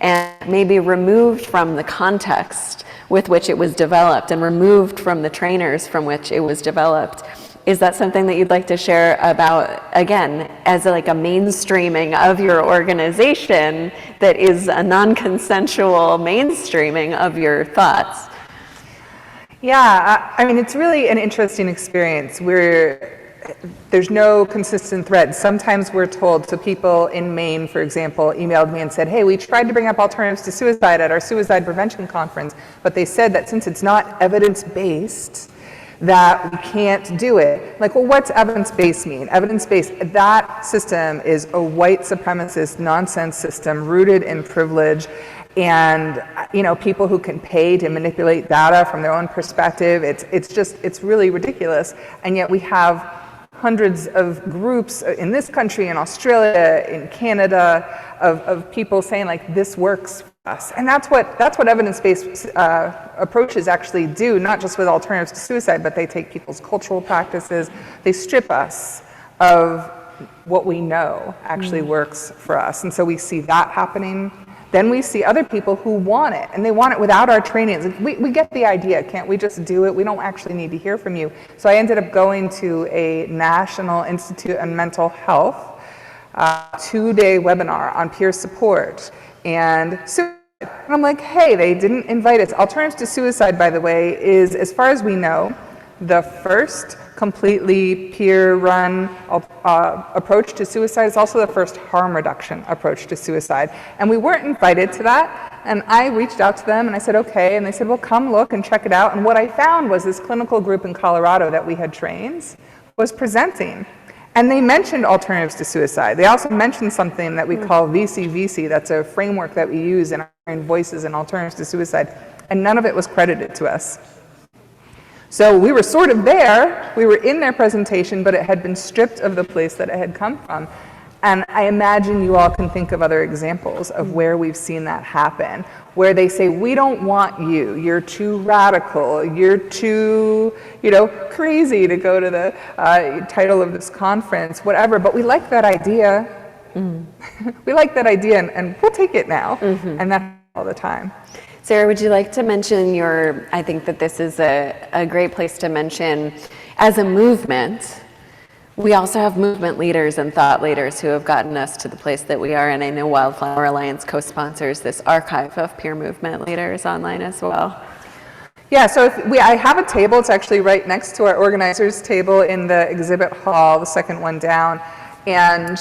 and maybe removed from the context with which it was developed and removed from the trainers from which it was developed. Is that something that you'd like to share about, again, as like a mainstreaming of your organization that is a non-consensual mainstreaming of your thoughts? Yeah, I mean, it's really an interesting experience where there's no consistent thread. Sometimes we're told, so people in Maine, for example, emailed me and said, hey, we tried to bring up alternatives to suicide at our suicide prevention conference, but they said that since it's not evidence-based, that we can't do it. Like, well, what's evidence-based mean? Evidence-based, that system is a white supremacist nonsense system rooted in privilege and people who can pay to manipulate data from their own perspective. It's really ridiculous. And yet we have hundreds of groups in this country, in Australia, in Canada, of people saying like, this works for us. And that's what evidence-based approaches actually do, not just with alternatives to suicide, but they take people's cultural practices, they strip us of what we know actually works for us. And so we see that happening. Then we see other people who want it, and they want it without our trainings. We get the idea, can't we just do it? We don't actually need to hear from you. So I ended up going to a National Institute on Mental Health 2-day webinar on peer support and suicide. And I'm like, hey, they didn't invite us. Alternatives to suicide, by the way, is, as far as we know, the first completely peer-run approach to suicide. Is also the first harm reduction approach to suicide. And we weren't invited to that. And I reached out to them and I said, okay. And they said, well, come look and check it out. And what I found was this clinical group in Colorado that we had trained was presenting. And they mentioned alternatives to suicide. They also mentioned something that we call VCVC. That's a framework that we use in our voices and alternatives to suicide. And none of it was credited to us. So we were sort of there, we were in their presentation, but it had been stripped of the place that it had come from. And I imagine you all can think of other examples of where we've seen that happen, where they say, we don't want you, you're too radical, you're too, crazy to go to the title of this conference, whatever, but we like that idea. We like that idea and we'll take it now. And that's all the time. Sarah, would you like to mention I think that this is a great place to mention, as a movement, we also have movement leaders and thought leaders who have gotten us to the place that we are, and I know Wildflower Alliance co-sponsors this archive of peer movement leaders online as well. Yeah, so I have a table, it's actually right next to our organizers table in the exhibit hall, the second one down, and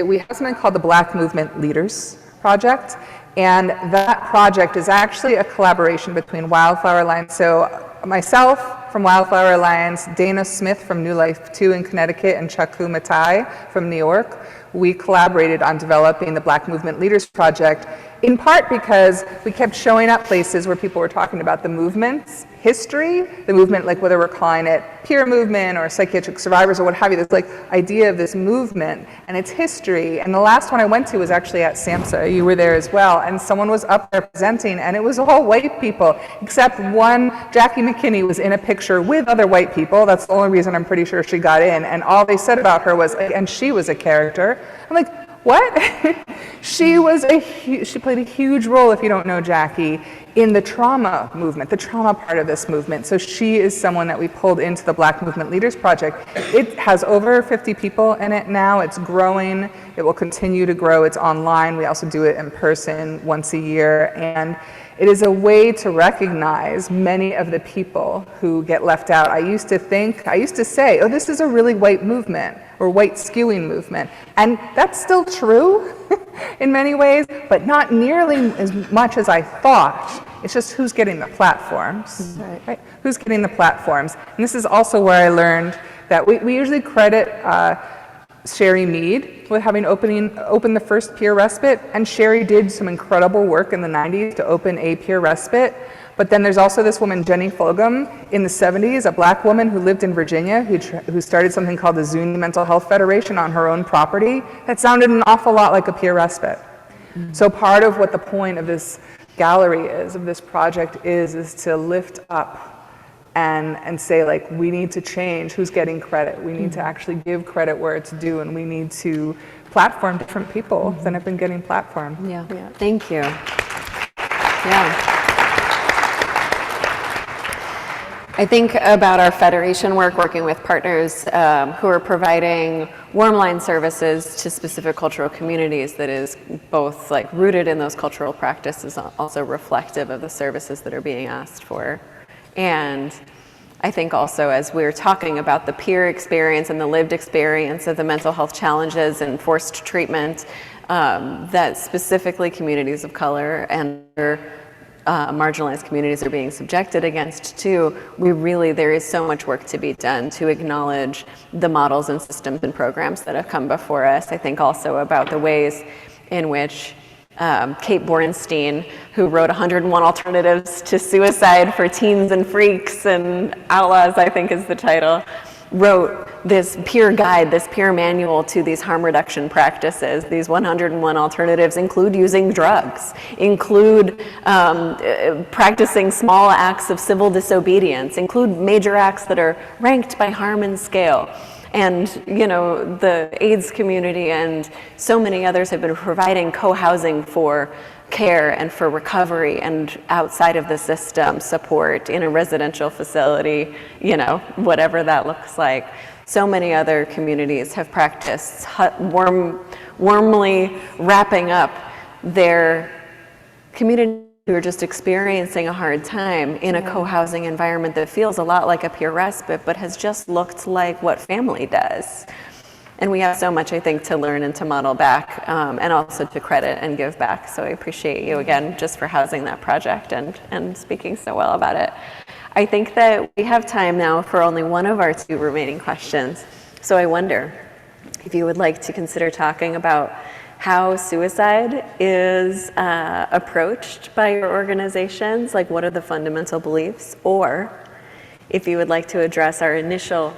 we have something called the Black Movement Leaders Project, and that project is actually a collaboration between Wildflower Alliance, so myself from Wildflower Alliance, Dana Smith from New Life 2 in Connecticut, and Chaku Matai from New York. We collaborated on developing the Black Movement Leaders Project, in part because we kept showing up places where people were talking about the movement's history, the movement, like whether we're calling it peer movement or psychiatric survivors or what have you, this like idea of this movement and its history. And the last one I went to was actually at SAMHSA. You were there as well, and someone was up there presenting, and it was all white people, except one, Jackie McKinney, was in a picture with other white people. That's the only reason I'm pretty sure she got in, and all they said about her was, and she was a character. I'm like, what? She played a huge role, if you don't know Jackie, in the trauma movement, the trauma part of this movement. So she is someone that we pulled into the Black Movement Leaders Project. It has over 50 people in it now. It's growing. It will continue to grow. It's online. We also do it in person once a year. And it is a way to recognize many of the people who get left out. I used to say, oh, this is a really white movement or white skewing movement. And that's still true in many ways, but not nearly as much as I thought. It's just who's getting the platforms, right? Who's getting the platforms? And this is also where I learned that we usually credit Sherry Mead with having opened the first peer respite, and Sherry did some incredible work in the 90s to open a peer respite. But then there's also this woman, Jenny Fulgham, in the 70s, a black woman who lived in Virginia, who started something called the Zuni Mental Health Federation on her own property. That sounded an awful lot like a peer respite. So part of what the point of this gallery is, of this project is to lift up and say, like, we need to change who's getting credit. We need to actually give credit where it's due, and we need to platform different people than have been getting platformed. Yeah. Thank you. Yeah. I think about our federation work, working with partners who are providing warm line services to specific cultural communities that is both like rooted in those cultural practices, also reflective of the services that are being asked for. And I think also, as we're talking about the peer experience and the lived experience of the mental health challenges and forced treatment, that specifically communities of color and marginalized communities are being subjected against too, there is so much work to be done to acknowledge the models and systems and programs that have come before us. I think also about the ways in which Kate Borenstein, who wrote 101 Alternatives to Suicide for Teens and Freaks and Outlaws, I think is the title, wrote this peer guide, this peer manual to these harm reduction practices. These 101 alternatives include using drugs, include practicing small acts of civil disobedience, include major acts that are ranked by harm and scale. And, the AIDS community and so many others have been providing co-housing for care and for recovery and outside of the system support in a residential facility, whatever that looks like. So many other communities have practiced warmly wrapping up their community who are just experiencing a hard time in a co-housing environment that feels a lot like a peer respite, but has just looked like what family does. And we have so much, I think, to learn and to model back, and also to credit and give back. So I appreciate you again just for housing that project and speaking so well about it. I think that we have time now for only one of our two remaining questions. So I wonder if you would like to consider talking about how suicide is approached by your organizations, like what are the fundamental beliefs, or if you would like to address our initial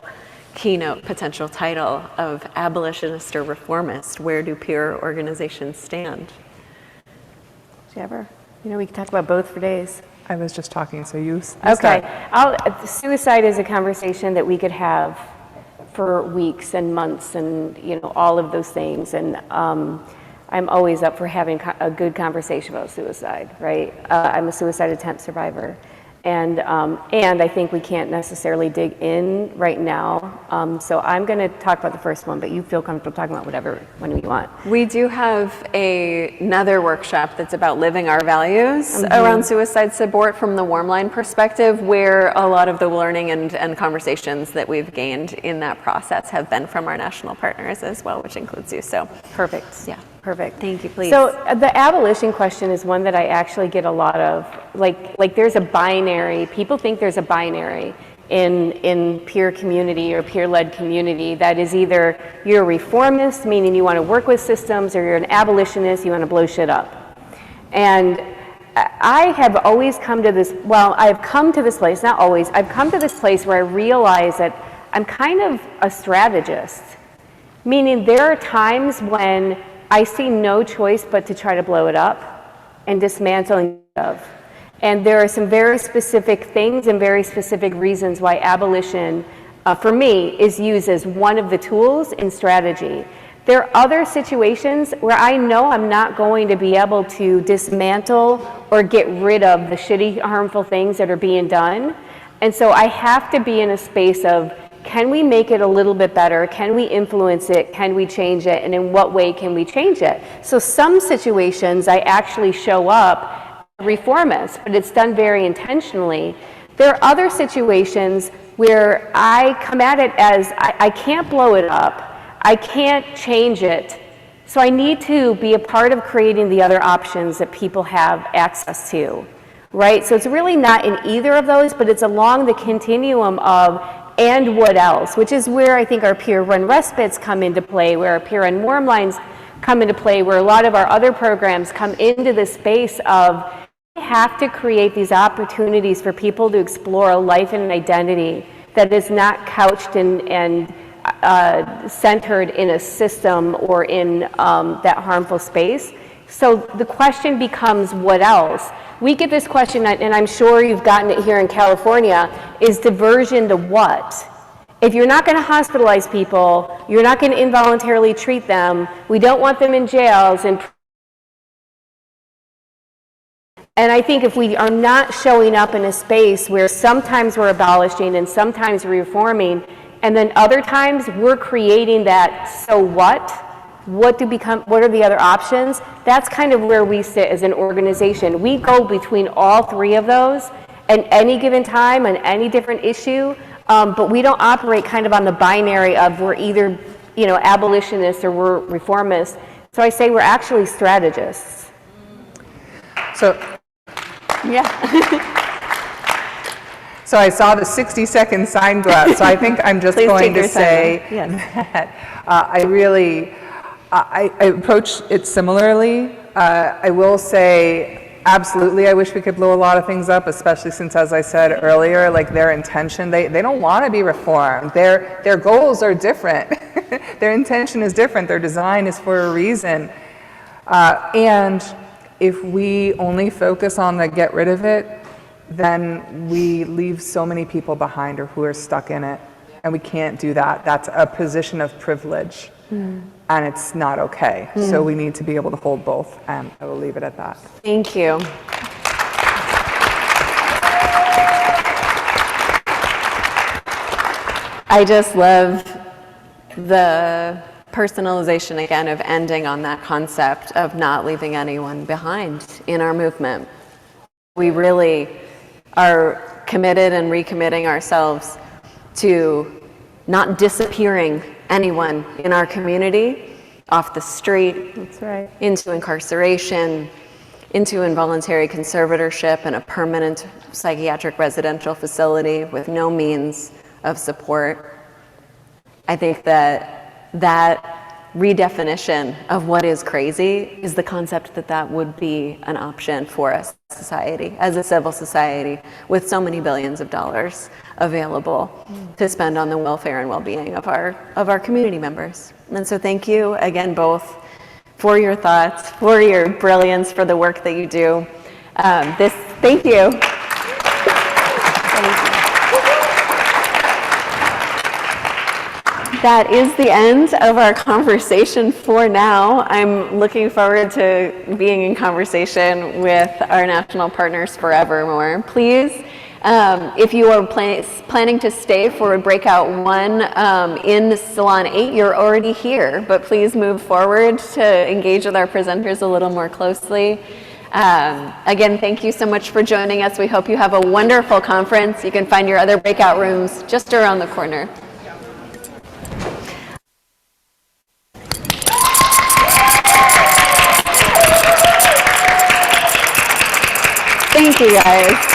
keynote potential title of Abolitionist or Reformist, where do peer organizations stand? Did you ever? We can talk about both for days. I was just talking, so you Okay. start. Suicide is a conversation that we could have for weeks and months and, all of those things. And I'm always up for having a good conversation about suicide, right? I'm a suicide attempt survivor. And I think we can't necessarily dig in right now. So I'm going to talk about the first one, but you feel comfortable talking about whatever one you want. We do have another workshop that's about living our values around suicide support from the warm line perspective, where a lot of the learning and conversations that we've gained in that process have been from our national partners as well, which includes you. So Perfect. yeah. Perfect. Thank you, please. So the abolition question is one that I actually get a lot of. Like there's a binary. People think there's a binary in peer community or peer-led community that is either you're a reformist, meaning you want to work with systems, or you're an abolitionist, you want to blow shit up. And I have always come to this, I've come to this place, not always, I've come to this place where I realize that I'm kind of a strategist. Meaning there are times when I see no choice but to try to blow it up and dismantle of. And there are some very specific things and very specific reasons why abolition, for me, is used as one of the tools in strategy. There are other situations where I know I'm not going to be able to dismantle or get rid of the shitty, harmful things that are being done. And so I have to be in a space of, can we make it a little bit better? Can we influence it? Can we change it? And in what way can we change it? So some situations I actually show up reformist, but it's done very intentionally. There are other situations where I come at it as I can't blow it up. I can't change it. So I need to be a part of creating the other options that people have access to, right? So it's really not in either of those, but it's along the continuum of and what else, which is where I think our peer-run respites come into play, where our peer-run warm lines come into play, where a lot of our other programs come into the space of we have to create these opportunities for people to explore a life and an identity that is not couched and centered in a system or in that harmful space. So the question becomes, what else? We get this question, and I'm sure you've gotten it here in California, is diversion to what? If you're not going to hospitalize people, you're not going to involuntarily treat them, we don't want them in jails, and I think if we are not showing up in a space where sometimes we're abolishing and sometimes we're reforming, and then other times we're creating that so what? What are the other options? That's kind of where we sit as an organization. We go between all three of those at any given time on any different issue, but we don't operate kind of on the binary of we're either abolitionists or we're reformists. So I say we're actually strategists. So, Yeah. so I saw the 60-second sign go out, so I think I'm just Please going take to your say time. Yes. that I approach it similarly. I will say, absolutely, I wish we could blow a lot of things up, especially since, as I said earlier, like their intention, they don't want to be reformed. Their goals are different. Their intention is different. Their design is for a reason. And if we only focus on the get rid of it, then we leave so many people behind or who are stuck in it. And we can't do that. That's a position of privilege. And it's not okay. So we need to be able to hold both. And I will leave it at that. Thank you. I just love the personalization again of ending on that concept of not leaving anyone behind in our movement. We really are committed and recommitting ourselves to not disappearing anyone in our community off the street. That's right. Into incarceration, into involuntary conservatorship and a permanent psychiatric residential facility with no means of support. I think that redefinition of what is crazy is the concept that that would be an option for a society, as a civil society, with so many billions of dollars available to spend on the welfare and well-being of our community members. And so thank you again both for your thoughts, for your brilliance, for the work that you do. Thank you. That is the end of our conversation for now. I'm looking forward to being in conversation with our national partners forevermore. Please, if you are planning to stay for a breakout 1 in Salon 8, you're already here, but please move forward to engage with our presenters a little more closely. Again, thank you so much for joining us. We hope you have a wonderful conference. You can find your other breakout rooms just around the corner. Thank you, guys.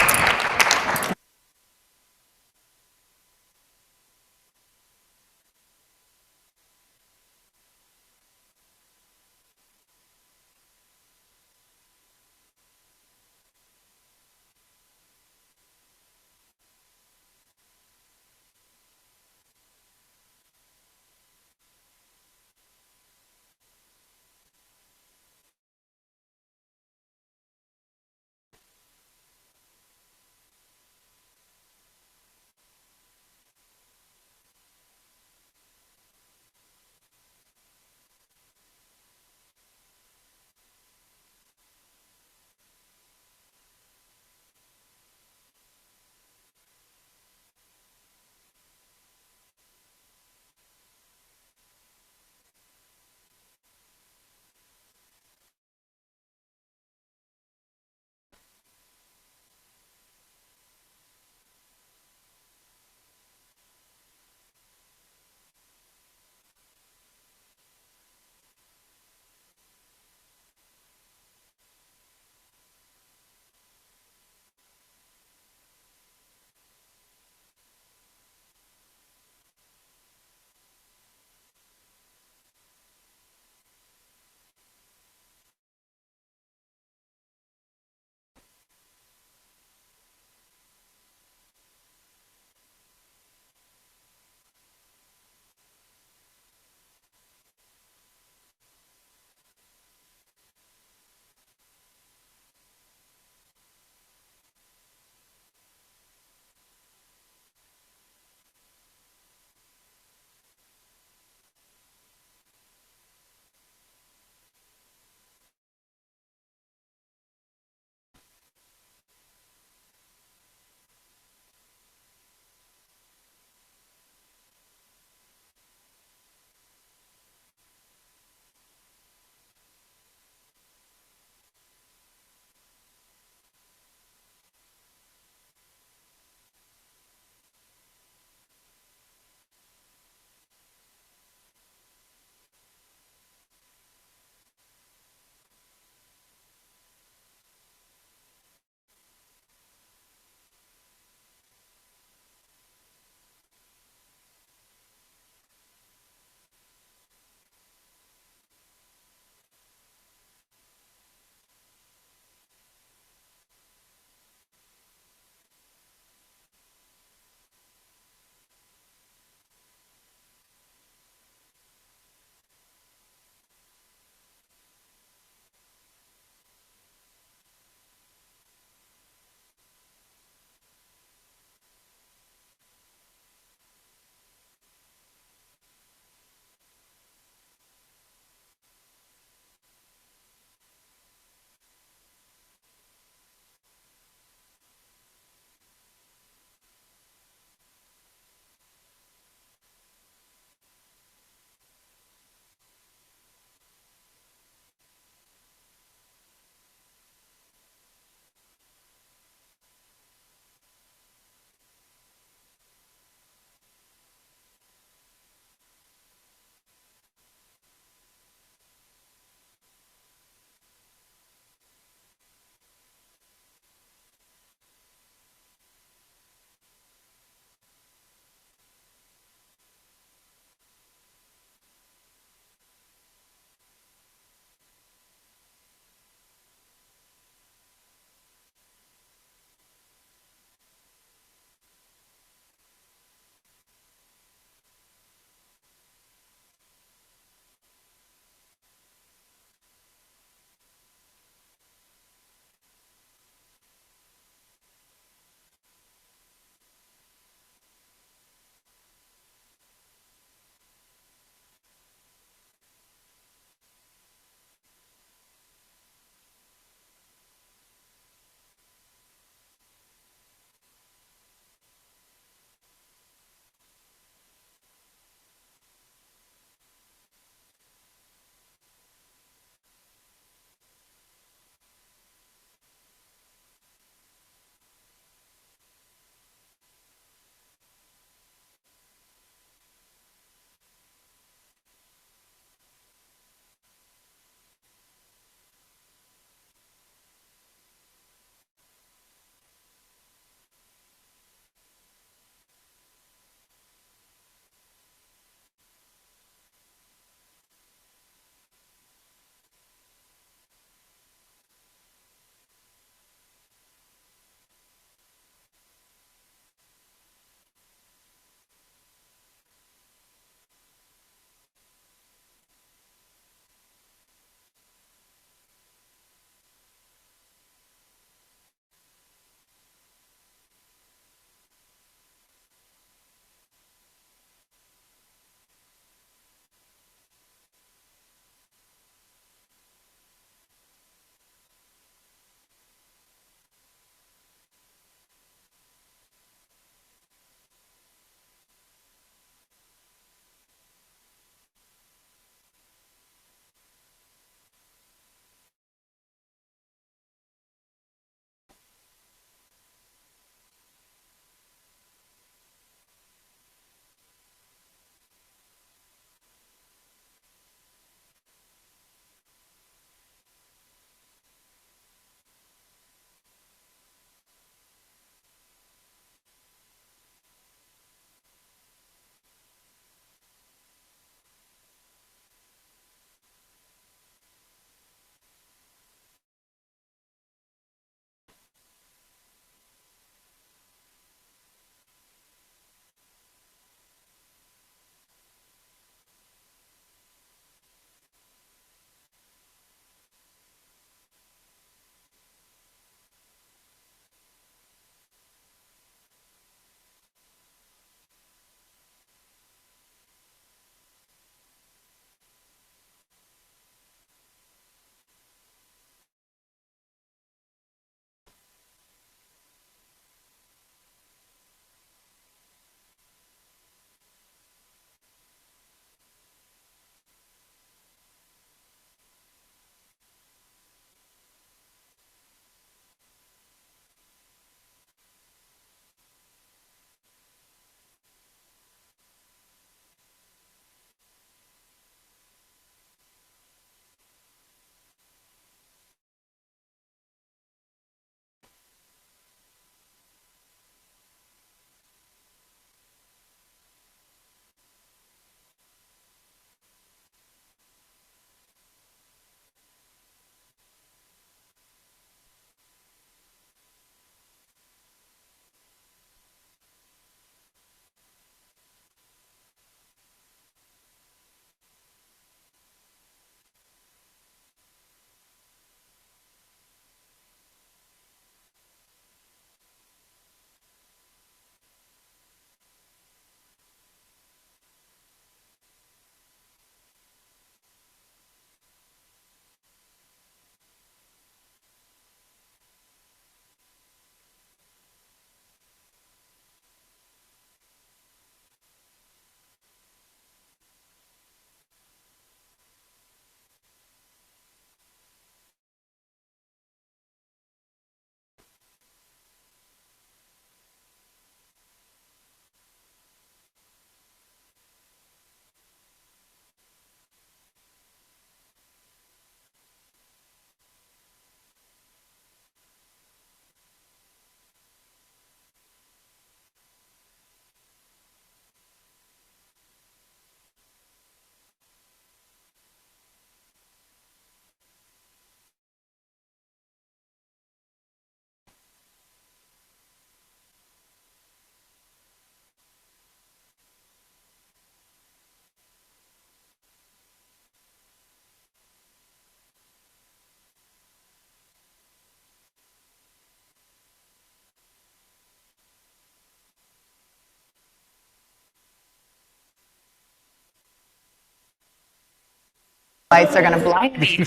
Lights are going to blind me.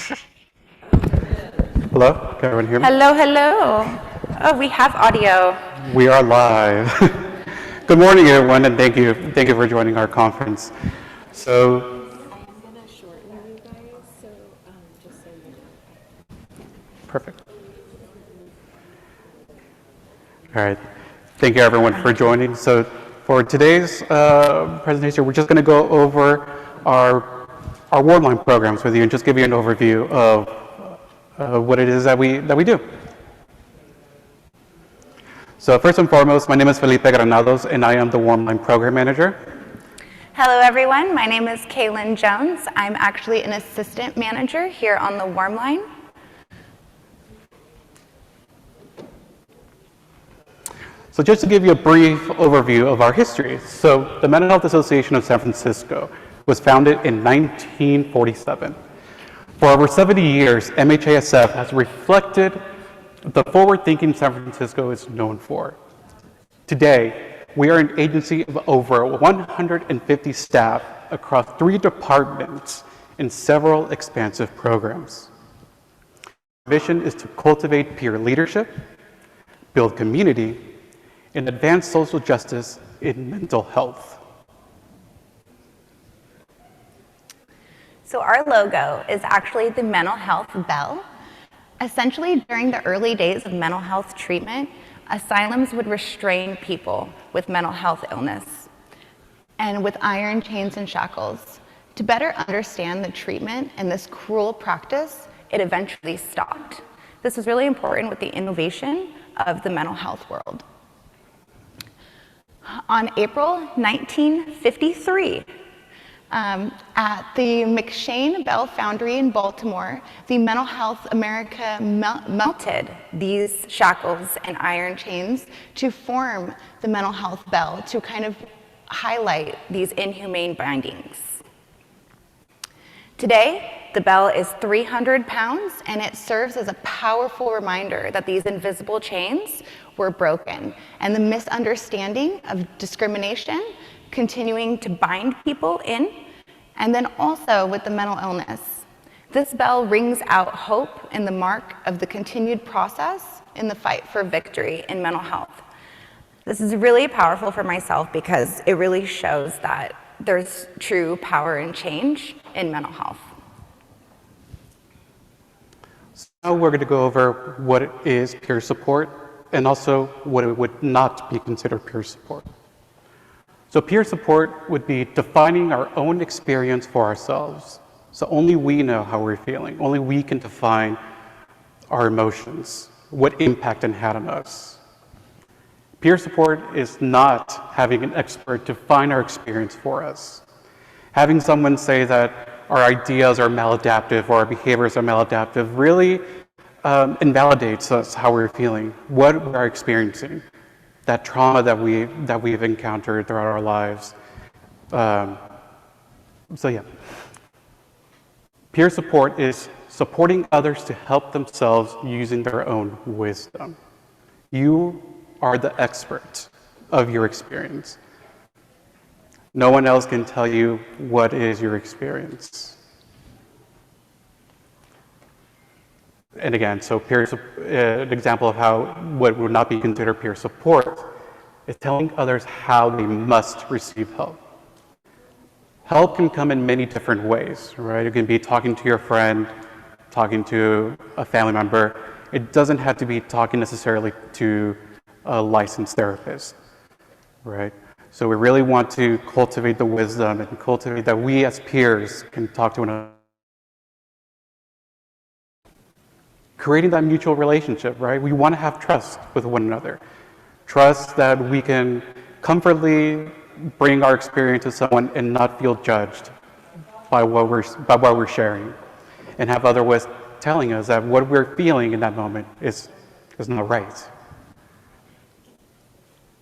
Hello, can everyone hear me? Hello, hello. Oh, we have audio. We are live. Good morning, everyone, and thank you for joining our conference. So, perfect. All right, thank you everyone for joining. So, for today's presentation, we're just going to go over our Wardline programs with you and just give you an overview of what it is that we do. So first and foremost, my name is Felipe Granados, and I am the Wardline Program Manager. Hello, everyone. My name is Kaylin Jones. I'm actually an assistant manager here on the Wardline. So just to give you a brief overview of our history. So the Mental Health Association of San Francisco was founded in 1947. For over 70 years, MHASF has reflected the forward-thinking San Francisco is known for. Today, we are an agency of over 150 staff across 3 departments and several expansive programs. Our mission is to cultivate peer leadership, build community, and advance social justice in mental health. So our logo is actually the mental health bell. Essentially, during the early days of mental health treatment, asylums would restrain people with mental health illness and with iron chains and shackles. To better understand the treatment and this cruel practice, it eventually stopped. This is really important with the innovation of the mental health world. On April 1953, at the McShane Bell Foundry in Baltimore, the Mental Health America melted these shackles and iron chains to form the Mental Health Bell to kind of highlight these inhumane bindings. Today, the bell is 300 pounds, and it serves as a powerful reminder that these invisible chains were broken, and the misunderstanding of discrimination continuing to bind people in, and then also with the mental illness. This bell rings out hope and the mark of the continued process in the fight for victory in mental health. This is really powerful for myself because it really shows that there's true power and change in mental health. So now we're going to go over what is peer support and also what it would not be considered peer support. So peer support would be defining our own experience for ourselves. So only we know how we're feeling. Only we can define our emotions, what impact it had on us. Peer support is not having an expert define our experience for us. Having someone say that our ideas are maladaptive or our behaviors are maladaptive really invalidates us, how we're feeling, what we're experiencing, that trauma that we've encountered throughout our lives. So yeah. Peer support is supporting others to help themselves using their own wisdom. You are the expert of your experience. No one else can tell you what is your experience. And again, so an example of what would not be considered peer support is telling others how they must receive help. Help can come in many different ways, right? It can be talking to your friend, talking to a family member. It doesn't have to be talking necessarily to a licensed therapist, right? So we really want to cultivate the wisdom and cultivate that we as peers can talk to one another. Creating that mutual relationship, right? We want to have trust with one another. Trust that we can comfortably bring our experience to someone and not feel judged by what we're sharing. And have others telling us that what we're feeling in that moment is not right.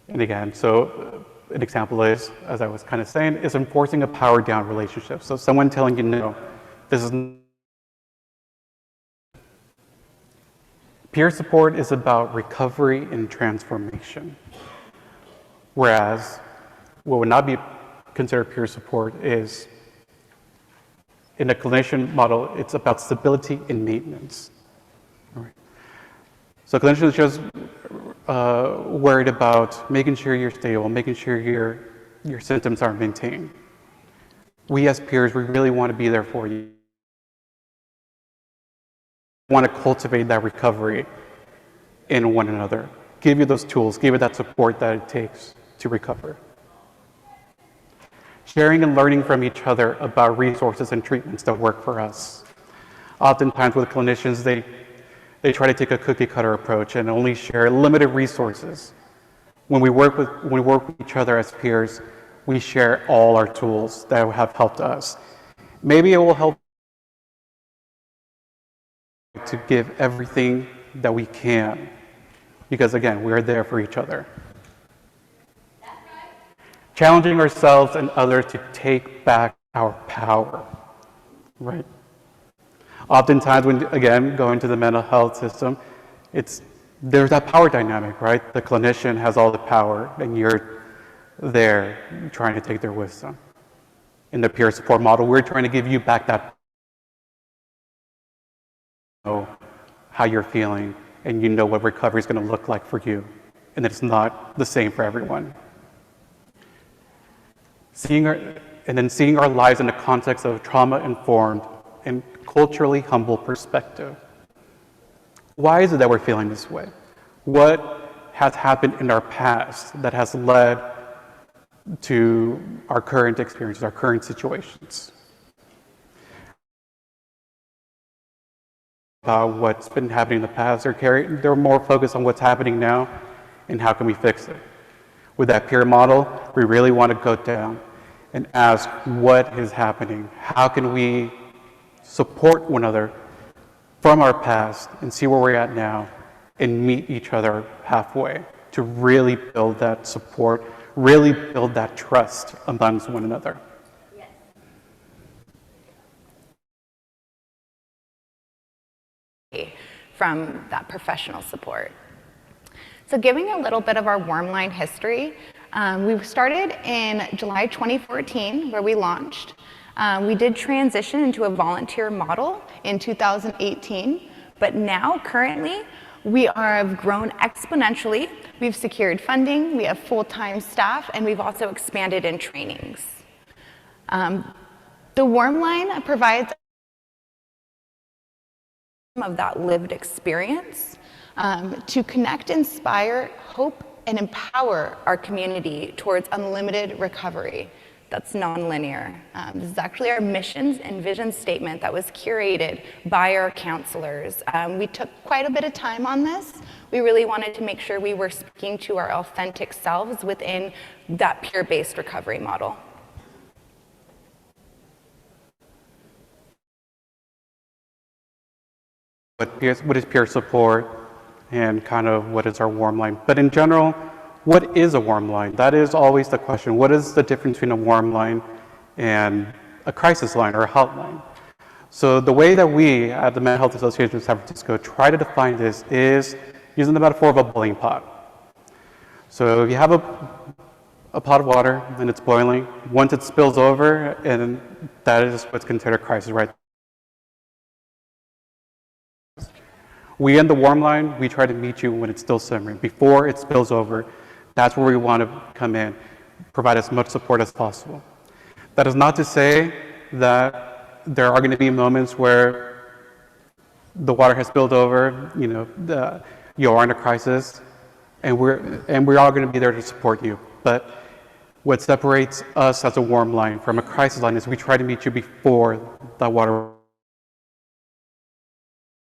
And again, so an example is, as I was kind of saying, is enforcing a power down relationship. So someone telling you, no, this is. Peer support is about recovery and transformation. Whereas what would not be considered peer support is In a clinician model, it's about stability and maintenance. All right. So clinicians are just worried about making sure you're stable, making sure your symptoms are maintained. We as peers, we really want to be there for you. We want to cultivate that recovery in one another. Give you those tools, give you that support that it takes to recover. Sharing and learning from each other about resources and treatments that work for us. Oftentimes with clinicians, they try to take a cookie cutter approach and only share limited resources. When we work with each other as peers, we share all our tools that have helped us. Maybe it will help to give everything that we can, because again, we're there for each other. Challenging ourselves and others to take back our power, right? Oftentimes when, again, going to the mental health system, there's that power dynamic, right? The clinician has all the power and you're there trying to take their wisdom. In the peer support model, we're trying to give you back that, know how you're feeling and you know what recovery is going to look like for you. And it's not the same for everyone. Seeing our lives in the context of a trauma-informed and culturally humble perspective. Why is it that we're feeling this way? What has happened in our past that has led to our current experiences, our current situations? About what's been happening in the past, they're more focused on what's happening now and how can we fix it. With that peer model, we really want to go down and ask what is happening. How can we support one another from our past and see where we're at now and meet each other halfway to really build that support, really build that trust amongst one another. From that professional support. So giving a little bit of our warm line history, we started in July 2014 where we launched. We did transition into a volunteer model in 2018, but now currently we have grown exponentially. We've secured funding, we have full-time staff, and we've also expanded in trainings. The warm line provides of that lived experience to connect, inspire, hope, and empower our community towards unlimited recovery that's nonlinear. This is actually our missions and vision statement that was curated by our counselors. We took quite a bit of time on this. We really wanted to make sure we were speaking to our authentic selves within that peer-based recovery model. What is peer support and kind of what is our warm line? But in general, what is a warm line? That is always the question. What is the difference between a warm line and a crisis line or a hotline? So the way that we at the Mental Health Association of San Francisco try to define this is using the metaphor of a boiling pot. So if you have a pot of water and it's boiling, once it spills over, and that is what's considered a crisis, right? We in the warm line, we try to meet you when it's still simmering. Before it spills over, that's where we want to come in, provide as much support as possible. That is not to say that there are going to be moments where the water has spilled over, you are in a crisis, and we're all going to be there to support you. But what separates us as a warm line from a crisis line is we try to meet you before the water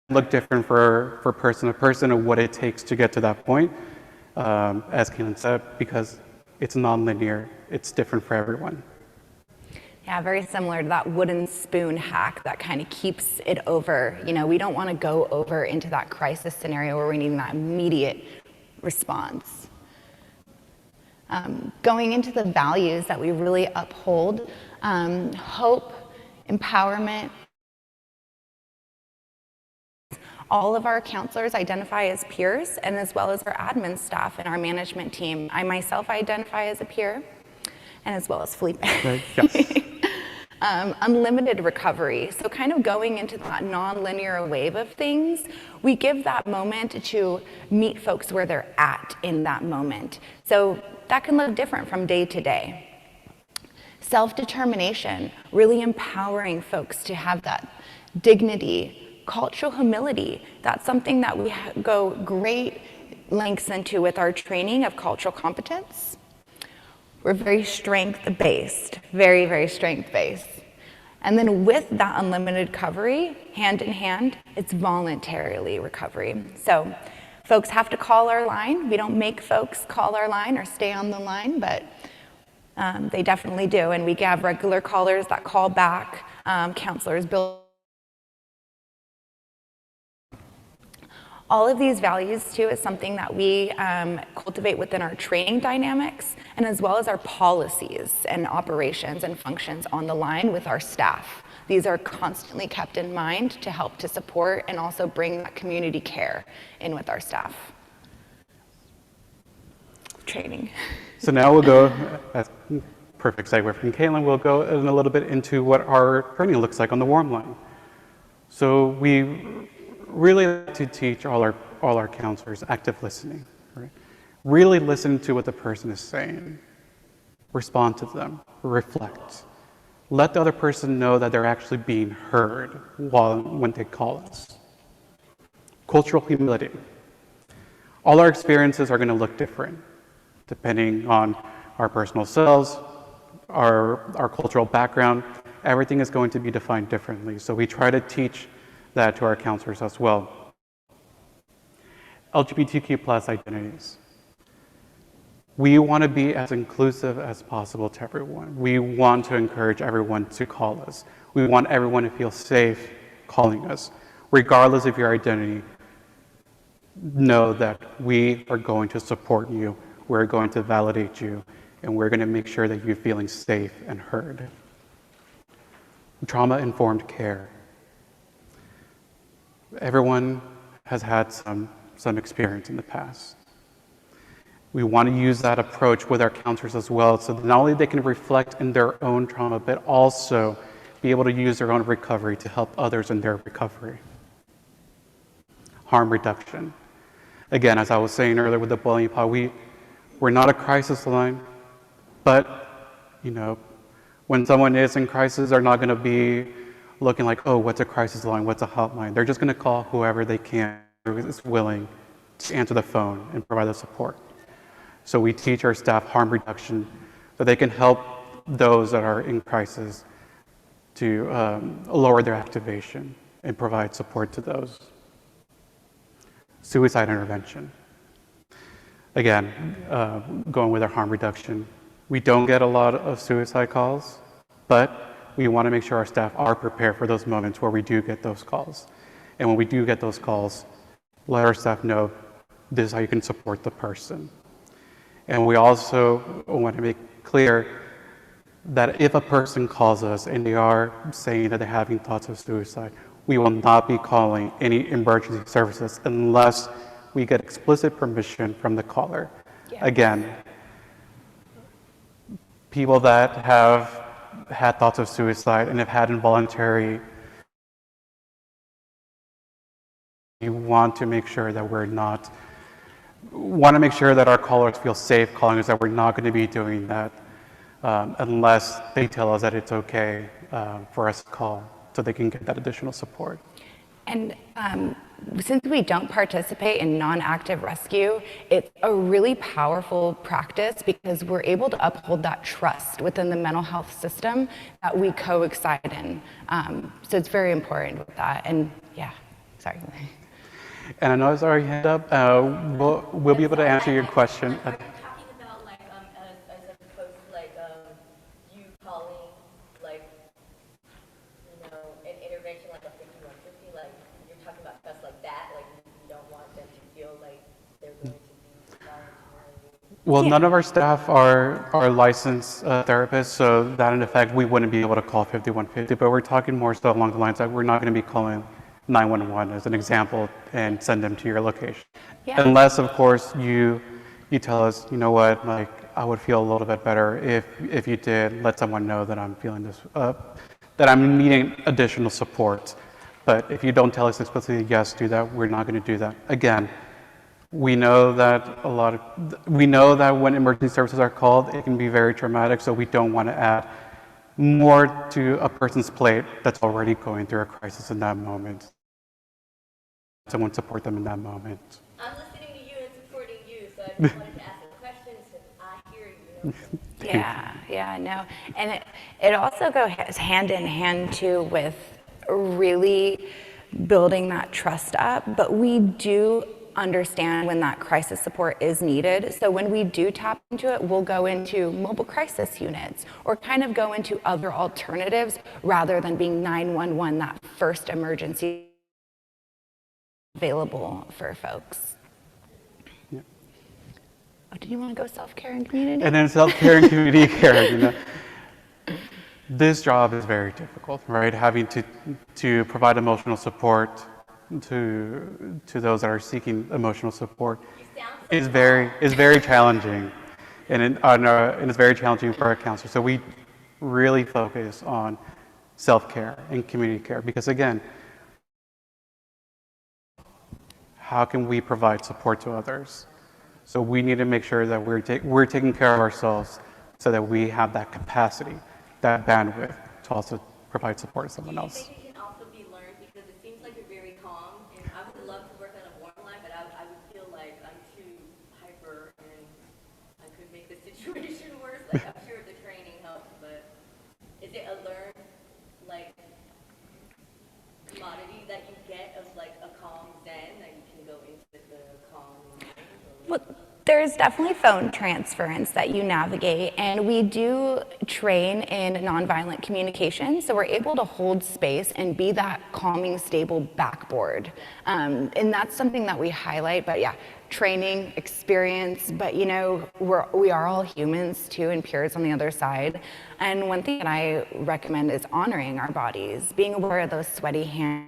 look different for person to person and what it takes to get to that point, as Kaylin said, because it's non-linear, it's different for everyone. Yeah, very similar to that wooden spoon hack that kind of keeps it over. We don't want to go over into that crisis scenario where we need that immediate response. Going into the values that we really uphold, hope, empowerment. All of our counselors identify as peers, and as well as our admin staff and our management team. I myself identify as a peer, and as well as Felipe. Right. Yes. unlimited recovery. So kind of going into that non-linear wave of things, we give that moment to meet folks where they're at in that moment. So that can look different from day to day. Self-determination, really empowering folks to have that dignity, cultural humility. That's something that we go great lengths into with our training of cultural competence. We're very strength-based, very, very strength-based. And then with that unlimited recovery, hand in hand, it's voluntarily recovery. So folks have to call our line. We don't make folks call our line or stay on the line, but they definitely do. And we have regular callers that call back, counselors build. All of these values, too, is something that we cultivate within our training dynamics and as well as our policies and operations and functions on the line with our staff. These are constantly kept in mind to help to support and also bring that community care in with our staff. Training. So now we'll go, that's perfect segue from Caitlin, we'll go in a little bit into what our training looks like on the warm line. So we really like to teach all our counselors active listening, right? Really listen to what the person is saying, respond to them, reflect. Let the other person know that they're actually being heard when they call us. Cultural humility. All our experiences are going to look different depending on our personal selves, our cultural background. Everything is going to be defined differently. So we try to teach that to our counselors as well. LGBTQ plus identities. We want to be as inclusive as possible to everyone. We want to encourage everyone to call us. We want everyone to feel safe calling us. Regardless of your identity, know that we are going to support you, we're going to validate you, and we're going to make sure that you're feeling safe and heard. Trauma-informed care. Everyone has had some experience in the past. We want to use that approach with our counselors as well, so that not only they can reflect in their own trauma, but also be able to use their own recovery to help others in their recovery. Harm reduction. Again, as I was saying earlier with the bullying pod, we're not a crisis line, but when someone is in crisis, they're not going to be looking like, oh, what's a crisis line? What's a hotline? They're just going to call whoever they can who is willing to answer the phone and provide the support. So we teach our staff harm reduction so they can help those that are in crisis to lower their activation and provide support to those. Suicide intervention. Again, going with our harm reduction. We don't get a lot of suicide calls, but we want to make sure our staff are prepared for those moments where we do get those calls. And when we do get those calls, let our staff know this is how you can support the person. And we also want to make clear that if a person calls us and they are saying that they're having thoughts of suicide, we will not be calling any emergency services unless we get explicit permission from the caller. Yes. Again, people that have had thoughts of suicide and have had involuntary, we want to make sure that make sure that our callers feel safe calling us, that we're not going to be doing that unless they tell us that it's okay for us to call so they can get that additional support. And since we don't participate in non-active rescue, it's a really powerful practice because we're able to uphold that trust within the mental health system that we co-excite in. So it's very important with that. And yeah, sorry. And I know it's already hand up. We'll be able to answer your question. Are you talking about like as opposed to like you calling like an intervention like a 5150, like you're talking about stuff like that, like you don't want them to feel like they're going to be voluntarily? Well, none of our staff are licensed therapists, so that in effect we wouldn't be able to call 5150. But we're talking more so along the lines that we're not going to be calling 911 as an example and send them to your location. Yeah. Unless, of course, you tell us, you know what, like I would feel a little bit better if you did let someone know that I'm feeling this that I'm needing additional support. But if you don't tell us explicitly, yes, do that, we're not going to do that. Again, we know that when emergency services are called, it can be very traumatic, so we don't want to add more to a person's plate that's already going through a crisis in that moment. Someone support them in that moment. I'm listening to you and supporting you, so I just wanted to ask a question so I hear you. Yeah, no. And it also goes hand in hand too with really building that trust up, but we do understand when that crisis support is needed. So when we do tap into it, we'll go into mobile crisis units or kind of go into other alternatives rather than being 911, that first emergency available for folks. Yeah. Oh, did you want to go self-care and community? And then self-care and community care, This job is very difficult, right? Having to provide emotional support to those that are seeking emotional support is very challenging, and it's very challenging for our counselors. So we really focus on self-care and community care because, again, how can we provide support to others? So we need to make sure that we're taking care of ourselves so that we have that capacity, that bandwidth to also provide support to someone else. Do you think it can also be learned? Because it seems like you're very calm, and I would love to work on a warm line, but I would feel like I'm too hyper and I could make the situation worse. Like, I'm sure the training helps, but is it a learned, commodity that you get of, a calm zen that you can go into the calm? Well, there's definitely phone transference that you navigate, and we do train in nonviolent communication, so we're able to hold space and be that calming, stable backboard. And that's something that we highlight, but yeah, training, experience, but we are all humans too, and peers on the other side. And one thing that I recommend is honoring our bodies, being aware of those sweaty hands.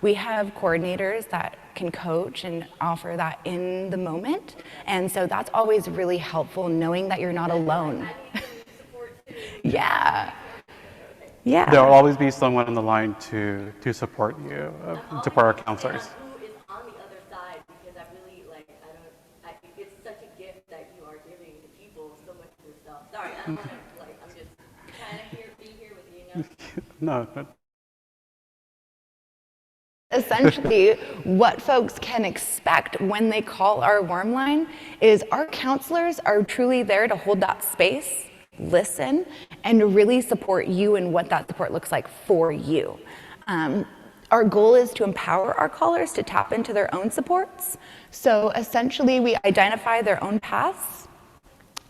We have coordinators that can coach and offer that in the moment. And so that's always really helpful, knowing that you're not alone. Yeah. There'll always be someone on the line to support you, to support our counselors. Who is on the other side? Because I really, it's such a gift that you are giving to people so much of yourself. Sorry, I don't want to, I'm just trying to be here with you, No. Essentially, what folks can expect when they call our warm line is our counselors are truly there to hold that space, listen, and really support you in what that support looks like for you. Our goal is to empower our callers to tap into their own supports. So essentially, we identify their own paths,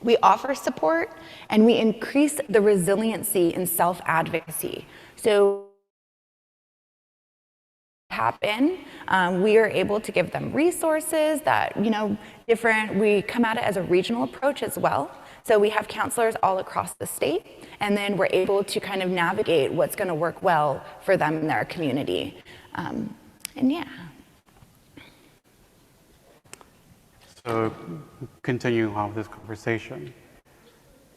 we offer support, and we increase the resiliency and self-advocacy. So tap in, we are able to give them resources that, we come at it as a regional approach as well. So we have counselors all across the state, and then we're able to kind of navigate what's going to work well for them in their community. And yeah. So continuing on with this conversation,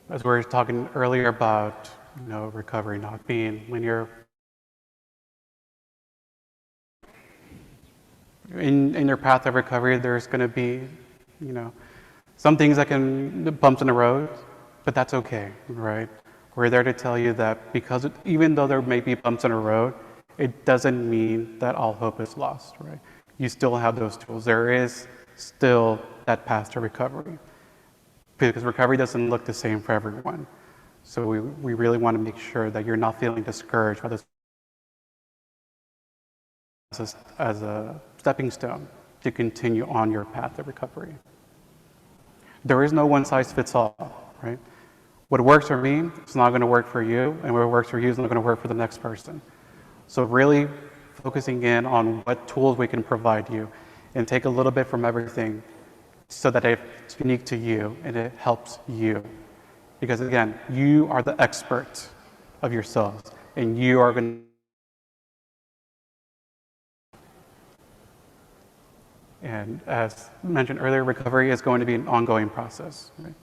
as we were talking earlier about, recovery not being linear, in your path of recovery, there's going to be, some things that can bumps in the road, but that's okay, right? We're there to tell you that even though there may be bumps in the road, it doesn't mean that all hope is lost, right? You still have those tools. There is still that path to recovery, because recovery doesn't look the same for everyone. So we really want to make sure that you're not feeling discouraged by this as a stepping stone to continue on your path of recovery. There is no one size fits all, right? What works for me is not going to work for you, and what works for you is not going to work for the next person. So really focusing in on what tools we can provide you and take a little bit from everything so that it's unique to you and it helps you. Because again, you are the expert of yourselves, and you are going to. And as mentioned earlier, recovery is going to be an ongoing process. Right?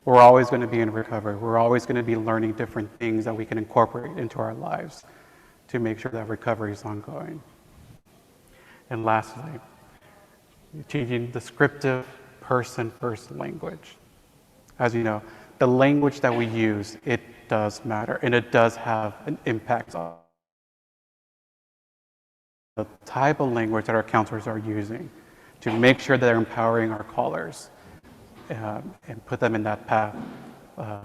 We're always going to be in recovery. We're always going to be learning different things that we can incorporate into our lives to make sure that recovery is ongoing. And lastly, teaching descriptive person-first language. As you know, the language that we use, it does matter, and it does have an impact on the type of language that our counselors are using to make sure that they're empowering our callers and put them in that path of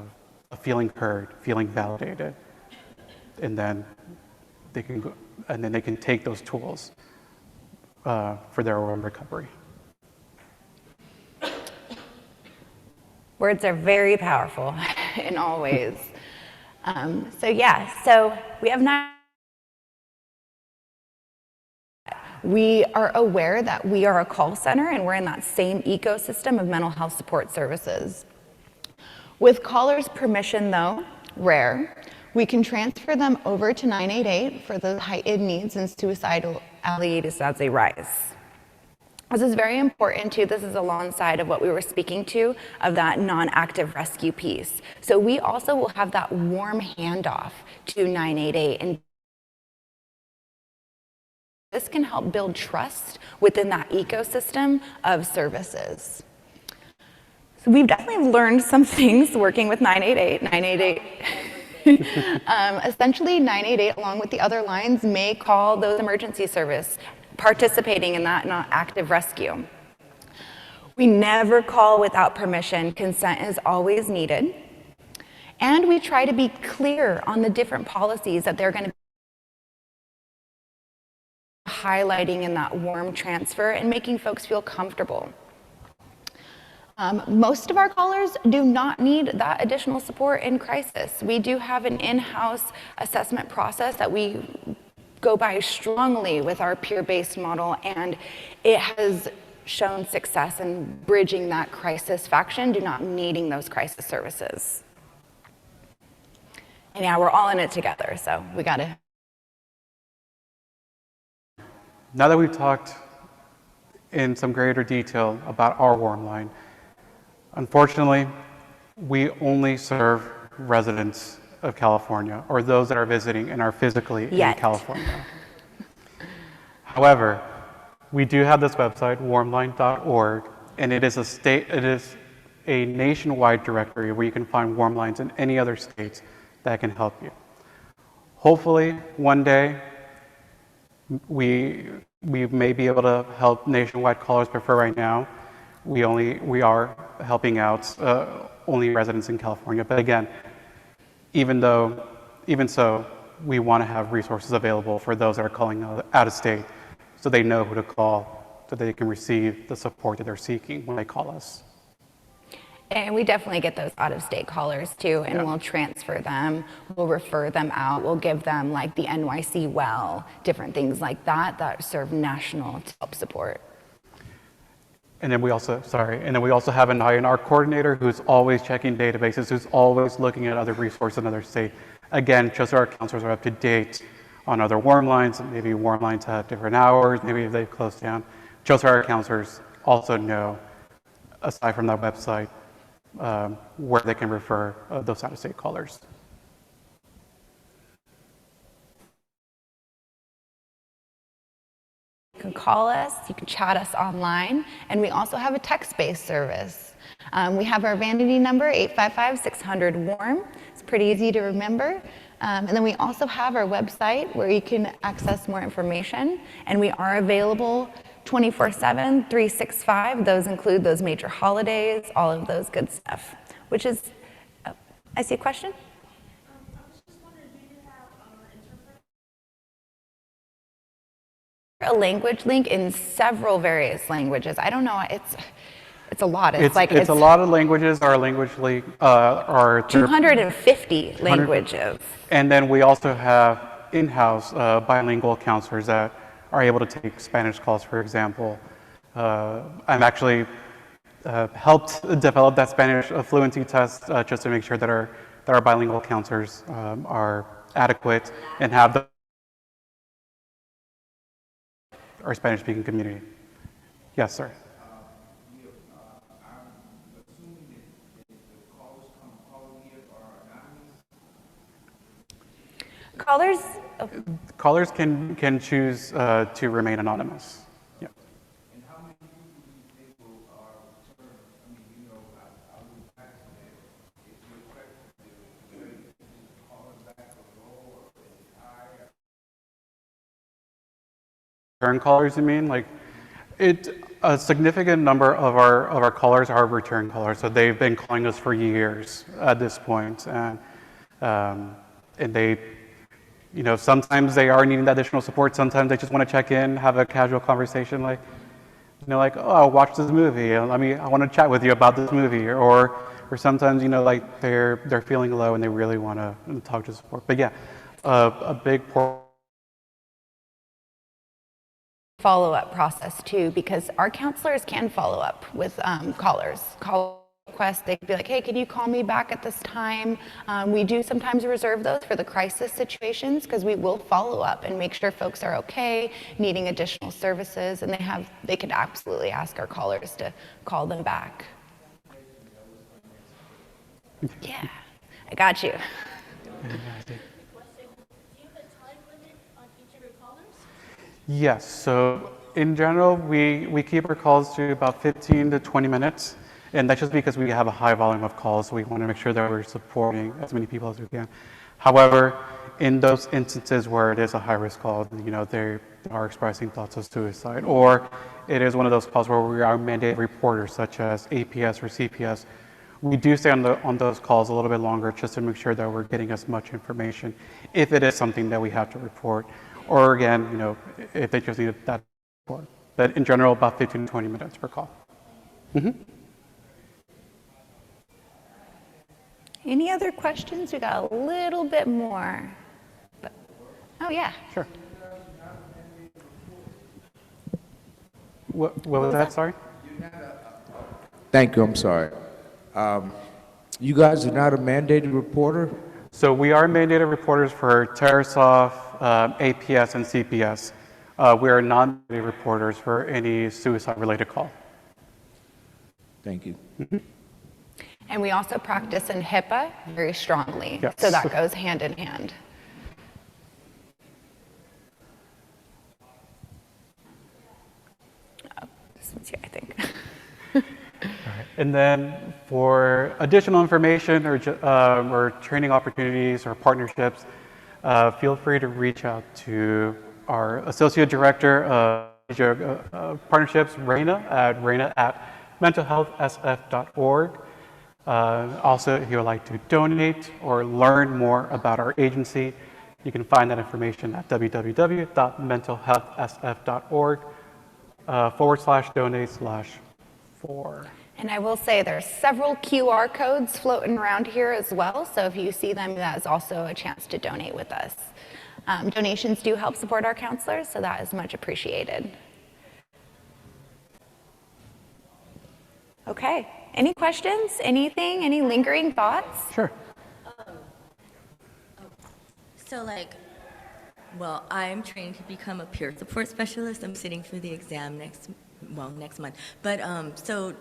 feeling heard, feeling validated, and then they can go, and then they can take those tools for their own recovery. Words are very powerful in all ways. So we have not. We are aware that we are a call center and we're in that same ecosystem of mental health support services. With callers' permission, though, rare, we can transfer them over to 988 for the heightened needs and suicidal allegations as they rise. This is very important too. This is alongside of what we were speaking to of that non-active rescue piece. So we also will have that warm handoff to 988, and this can help build trust within that ecosystem of services. So we've definitely learned some things working with 988. Essentially, 988, along with the other lines, may call those emergency service participating in that not active rescue. We never call without permission. Consent is always needed. And we try to be clear on the different policies that they're going to be highlighting in that warm transfer and making folks feel comfortable. Most of our callers do not need that additional support in crisis. We do have an in-house assessment process that we go by strongly with our peer-based model, and it has shown success in bridging that crisis faction to not needing those crisis services. And yeah, we're all in it together, so we gotta. Now that we've talked in some greater detail about our warm line, unfortunately, we only serve residents of California or those that are visiting and are physically in California. However, we do have this website, warmline.org, and it is a nationwide directory where you can find warm lines in any other states that can help you. Hopefully, one day, we may be able to help nationwide callers, but for right now, we are helping out only residents in California. But again, even so, we want to have resources available for those that are calling out of state, so they know who to call, so they can receive the support that they're seeking when they call us. And we definitely get those out-of-state callers too, and we'll transfer them, we'll refer them out, we'll give them like the NYC well, different things like that that serve national to help support. And then we also have an INR coordinator who's always checking databases, who's always looking at other resources in other states. Again, just so our counselors are up to date on other warm lines, maybe warm lines have different hours, maybe they've closed down. Just so our counselors also know, aside from that website, where they can refer those out-of-state callers. You can call us, you can chat us online, and we also have a text-based service. We have our vanity number, 855-600-WARM. It's pretty easy to remember. And then we also have our website where you can access more information, and we are available 24/7, 365. Those include those major holidays, all of those good stuff, which is, I see a question? A language link in several various languages. I don't know, it's a lot. It's a lot of languages. Our language link are 250 languages. And then we also have in-house bilingual counselors that are able to take Spanish calls, for example. I've actually helped develop that Spanish fluency test just to make sure that our bilingual counselors are adequate and have our Spanish-speaking community. Yes, sir. I'm assuming that the callers Callers, oh, Callers can choose to remain anonymous. Yeah. Return callers, you mean? Like, a significant number of our callers are return callers, so they've been calling us for years at this point, and they, you know, sometimes they are needing that additional support. Sometimes they just want to check in, have a casual conversation, like, you know, like, oh, I watched this movie. I want to chat with you about this movie, or sometimes, you know, like they're feeling low and they really want to talk to support. But yeah, a big portion. follow-up process too, because our counselors can follow up with callers. Call requests, they could be like, hey, can you call me back at this time? We do sometimes reserve those for the crisis situations because we will follow up and make sure folks are okay, needing additional services, and they could absolutely ask our callers to call them back. Yeah, I got you. Yes, so in general, we keep our calls to about 15 to 20 minutes, and that's just because we have a high volume of calls, so we want to make sure that we're supporting as many people as we can. However, in those instances where it is a high-risk call, you know, they are expressing thoughts of suicide, or it is one of those calls where we are mandated reporters, such as APS or CPS, we do stay on those calls a little bit longer just to make sure that we're getting as much information if it is something that we have to report. Or again, you know, if they just need that support. But in general, about 15 to 20 minutes per call. Any other questions? We got a little bit more. But, oh yeah. Sure. What was that? Sorry? Thank you, I'm sorry. You guys are not a mandated reporter? So we are mandated reporters for TerraSoft, APS, and CPS. We are not mandated reporters for any suicide-related call. Thank you. And we also practice in HIPAA very strongly, yes. So that goes hand in hand. Oh, this one's here, I think. And then for additional information or training opportunities or partnerships, feel free to reach out to our Associate Director of Partnerships, Raina at mentalhealthsf.org. Also, if you would like to donate or learn more about our agency, you can find that information at www.mentalhealthsf.org/donate/4. And I will say there's several QR codes floating around here as well, so if you see them, that is also a chance to donate with us. Donations do help support our counselors, so that is much appreciated. Okay, any questions, anything, any lingering thoughts? Sure. So well, I'm trained to become a peer support specialist. I'm sitting for the exam next month. But so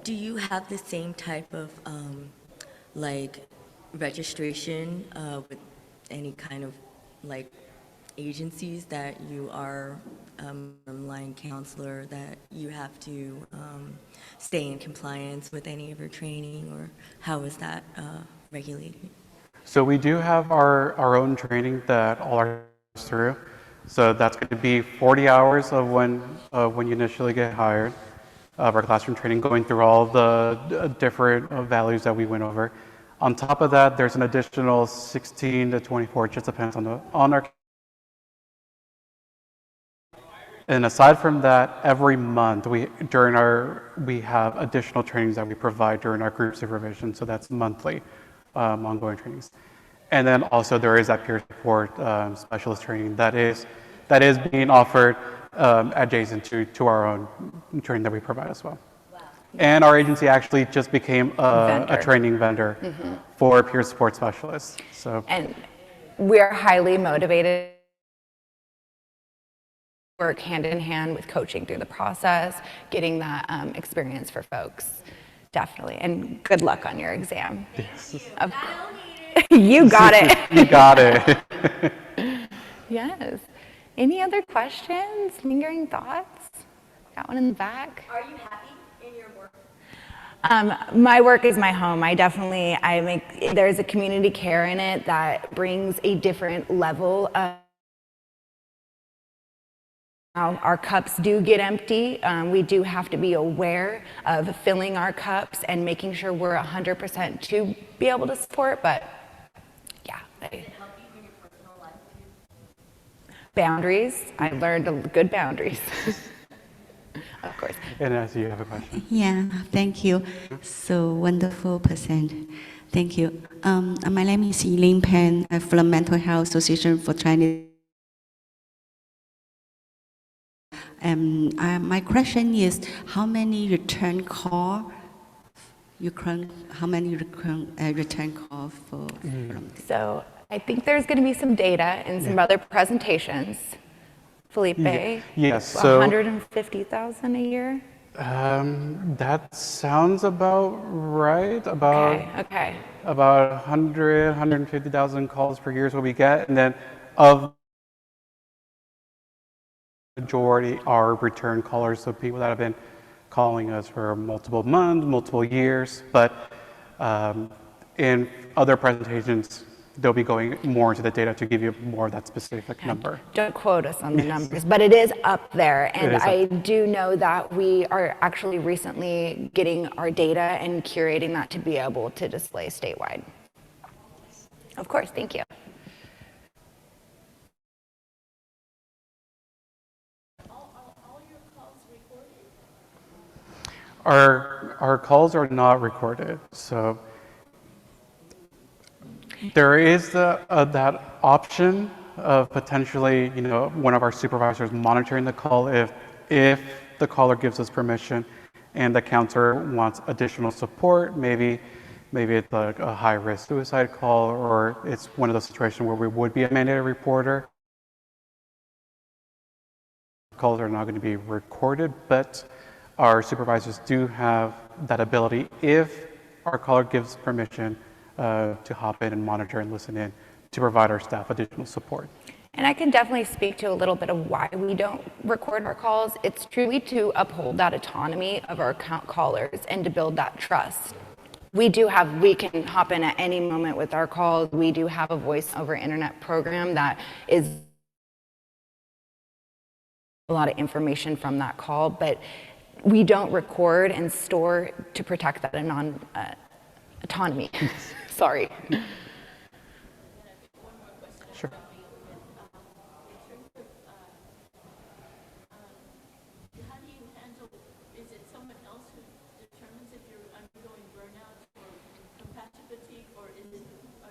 do you have the same type of registration with any kind of agencies that you are online counselor, that you have to stay in compliance with any of your training, or how is that regulated? So we do have our own training that all our through. So that's going to be 40 hours of when you initially get hired, of our classroom training, going through all the different values that we went over. On top of that, there's an additional 16 to 24, it just depends on our. And aside from that, every month we have additional trainings that we provide during our group supervision. So that's monthly, ongoing trainings. And then also there is that peer support specialist training that is being offered adjacent to our own training that we provide as well. Wow. And our agency actually just became a training vendor for peer support specialists. So. And we're highly motivated. Work hand in hand with coaching through the process, getting that experience for folks, definitely. And good luck on your exam. Yes. You got it. You got it. Yes. Any other questions? Lingering thoughts? Got one in the back. Are you happy in your work? My work is my home. There's a community care in it that brings a different level of. Our cups do get empty. We do have to be aware of filling our cups and making sure we're 100% to be able to support, but yeah. Boundaries. I learned good boundaries. Of course. And as you have a question. Yeah, thank you. So wonderful present. Thank you. My name is Eileen Pan. I'm from Mental Health Association for Chinese. My question is, how many return call return call for? So I think there's going to be some data in some other presentations. Felipe, yes, so 150,000 a year? That sounds about right. Okay. About 150,000 calls per year is what we get, and then of majority are return callers, so people that have been calling us for multiple months, multiple years. But in other presentations, they'll be going more into the data to give you more of that specific number. Don't quote us on the numbers, but it is up there. And I do know that we are actually recently getting our data and curating that to be able to display statewide. Of course, thank you. Our calls are not recorded, so there is that option of potentially, one of our supervisors monitoring the call if the caller gives us permission and the counselor wants additional support. Maybe it's like a high-risk suicide call, or it's one of those situations where we would be a mandated reporter. Calls are not going to be recorded, but our supervisors do have that ability, if our caller gives permission, to hop in and monitor and listen in to provide our staff additional support. And I can definitely speak to a little bit of why we don't record our calls. It's truly to uphold that autonomy of our callers and to build that trust. We can hop in at any moment with our calls. We do have a voice over internet program that is a lot of information from that call, but we don't record and store to protect that autonomy. Sorry. Sure. How do you handle, is it someone else who determines if you're undergoing burnout or compassion fatigue, or is it the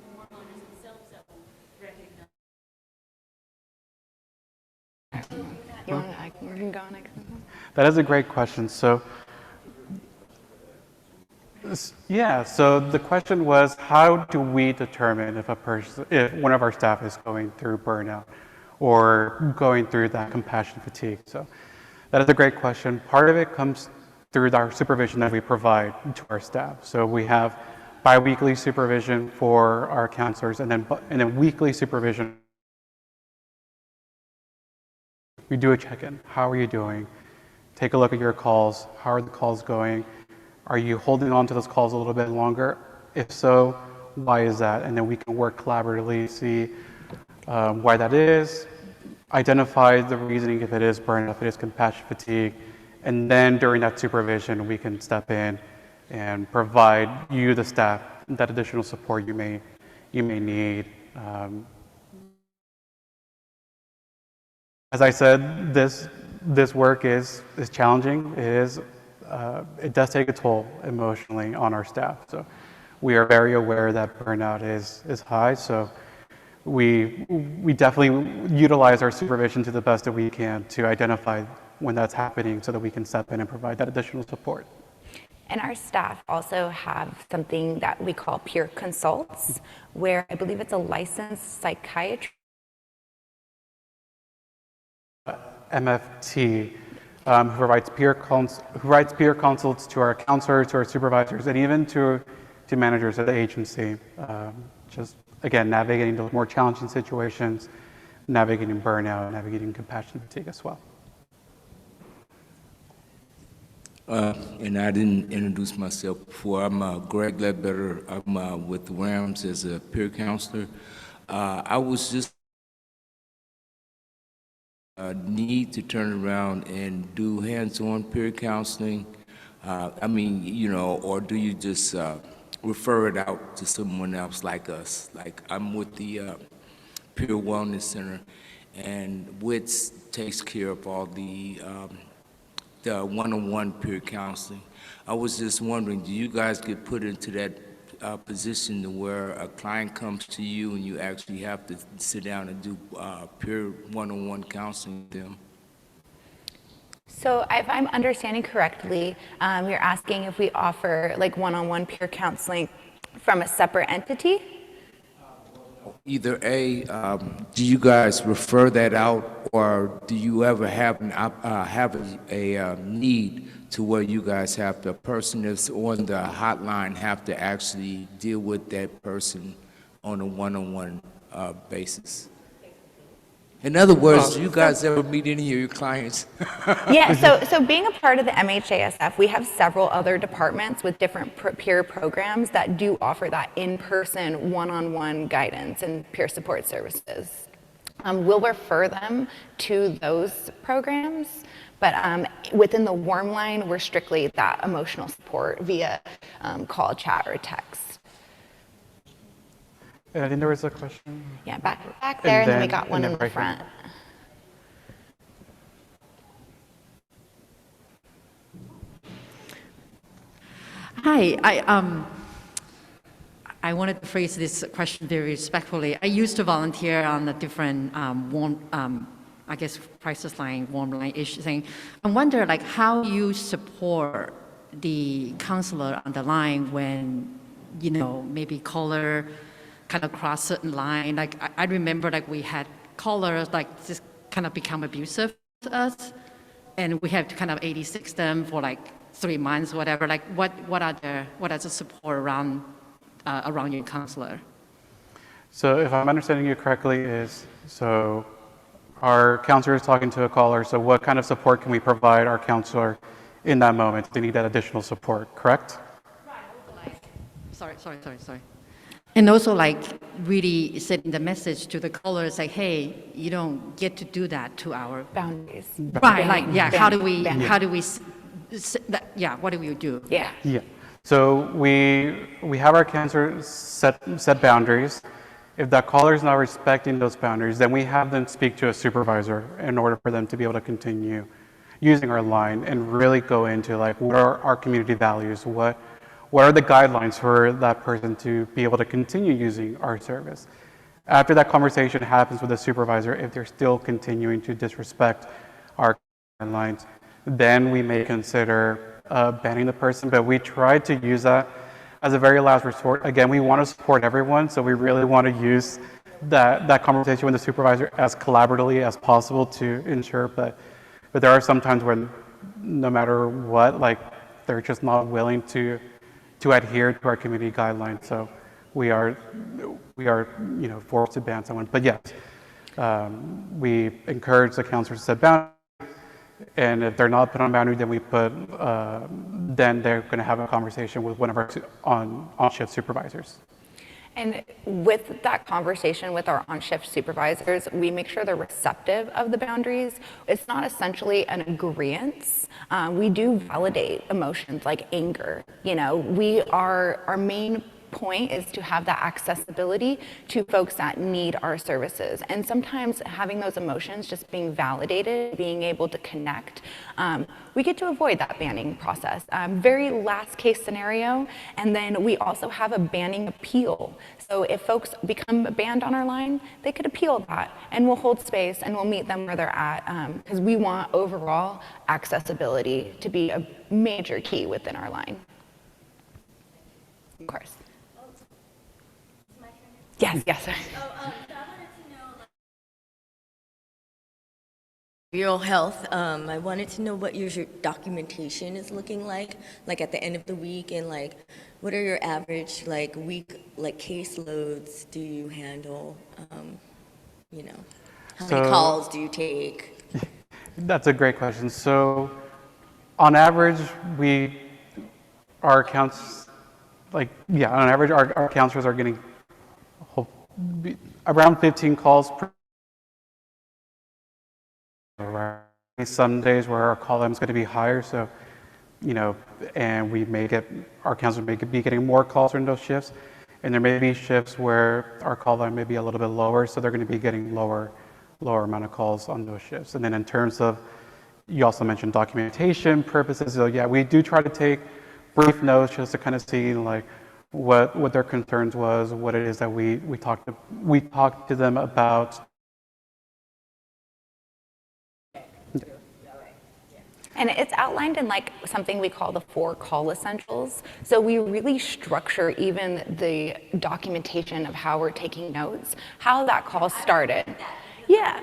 homeowners themselves that will recognize? I can go next. That is a great question. So the question was, how do we determine if one of our staff is going through burnout or going through that compassion fatigue? So that is a great question. Part of it comes through our supervision that we provide to our staff. So we have biweekly supervision for our counselors, and then weekly supervision. We do a check-in. How are you doing? Take a look at your calls. How are the calls going? Are you holding on to those calls a little bit longer? If so, why is that? And then we can work collaboratively, see why that is, identify the reasoning, if it is burnout, if it is compassion fatigue, and then during that supervision, we can step in and provide you, the staff, that additional support you may need. As I said, this work is challenging. It does take a toll emotionally on our staff. So we are very aware that burnout is high. So we definitely utilize our supervision to the best that we can to identify when that's happening, so that we can step in and provide that additional support. And our staff also have something that we call peer consults, where I believe it's a licensed psychiatrist. MFT, who writes peer consults to our counselors, to our supervisors, and even to to managers at the agency. Just, again, navigating those more challenging situations, navigating burnout, navigating compassion fatigue as well. And I didn't introduce myself before. I'm Greg Ledbetter. I'm with RAMS as a peer counselor. I was just need to turn around and do hands-on peer counseling. I mean, you know, or do you just refer it out to someone else like us? Like I'm with the Peer Wellness Center, and WITS takes care of all the one-on-one peer counseling. I was just wondering, do you guys get put into that position to where a client comes to you and you actually have to sit down and do peer one-on-one counseling with them? So if I'm understanding correctly, you're asking if we offer like one-on-one peer counseling from a separate entity? Either A, do you guys refer that out, or do you ever have a need to where you guys have the person that's on the hotline have to actually deal with that person on a one-on-one basis? In other words, do you guys ever meet any of your clients? Yeah, so being a part of the MHASF, we have several other departments with different peer programs that do offer that in-person, one-on-one guidance and peer support services. We'll refer them to those programs, but within the warm line, we're strictly that emotional support via call, chat, or text. And I think there was a question. Yeah, back there, and then we got one in the front. Hi, I wanted to phrase this question very respectfully. I used to volunteer on a different I guess crisis line, warm line issue thing. I wonder like how you support the counselor on the line when, you know, maybe caller kind of cross certain line. Like I remember like we had callers like just kind of become abusive to us, and we have to kind of 86 them for like 3 months, whatever. Like what are the support around your counselor? So if I'm understanding you correctly, is so our counselor is talking to a caller. So what kind of support can we provide our counselor in that moment? They need that additional support, correct? Right. Sorry. And also like really sending the message to the caller, say, hey, you don't get to do that to our boundaries. Right, like, yeah, how do we, what do we do? Yeah. Yeah. So we have our counselor set boundaries. If that caller is not respecting those boundaries, then we have them speak to a supervisor in order for them to be able to continue using our line and really go into like what are our community values, what are the guidelines for that person to be able to continue using our service. After that conversation happens with the supervisor, if they're still continuing to disrespect our guidelines, then we may consider banning the person, but we try to use that as a very last resort. Again, we want to support everyone, so we really want to use that conversation with the supervisor as collaboratively as possible to ensure, but there are some times when no matter what, like they're just not willing to adhere to our community guidelines. So we are forced to ban someone. But yes, we encourage the counselors to set boundaries. And if they're not put on boundary, then then they're going to have a conversation with one of our on-shift supervisors. And with that conversation with our on-shift supervisors, we make sure they're receptive of the boundaries. It's not essentially an agreeance. We do validate emotions like anger. You know, our main point is to have that accessibility to folks that need our services. And sometimes having those emotions just being validated, being able to connect, we get to avoid that banning process. Very last case scenario, and then we also have a banning appeal. So if folks become banned on our line, they could appeal that, and we'll hold space and we'll meet them where they're at, because we want overall accessibility to be a major key within our line. Of course. Yes. So I wanted to know, behavioral health. I wanted to know what your documentation is looking like at the end of the week, and like what are your average like caseloads do you handle? You know, how many calls do you take? That's a great question. So on average, our accounts, on average, our counselors are getting around 15 calls per. Some days where our call volume is going to be higher, so, and our counselors may be getting more calls during those shifts, and there may be shifts where our call volume may be a little bit lower, so they're going to be getting lower amount of calls on those shifts. And then in terms of, you also mentioned documentation purposes, so yeah, we do try to take brief notes just to kind of see like what their concerns was, what it is that we talked to them about. And it's outlined in like something we call the 4 call essentials. So we really structure even the documentation of how we're taking notes, how that call started. Yeah.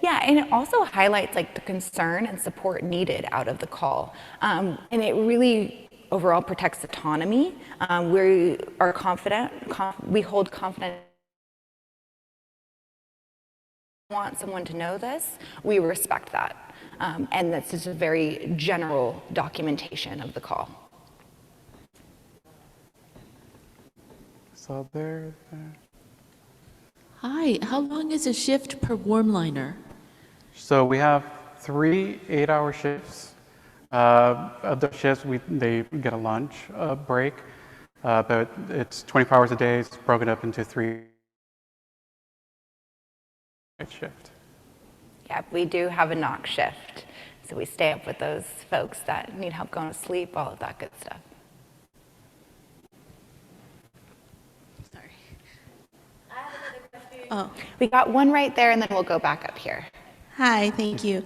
Yeah, and it also highlights like the concern and support needed out of the call. And it really overall protects autonomy. We are confident, we hold confident. Want someone to know this, we respect that. And that's just a very general documentation of the call. So there. Hi, how long is a shift per warm liner? So we have 3 8-hour shifts. Other shifts, they get a lunch break, but it's 24 hours a day. It's broken up into 3 shift. Yeah, we do have a knock shift. So we stay up with those folks that need help going to sleep, all of that good stuff. Sorry. I have another question. Oh. We got one right there, and then we'll go back up here. Hi, thank you.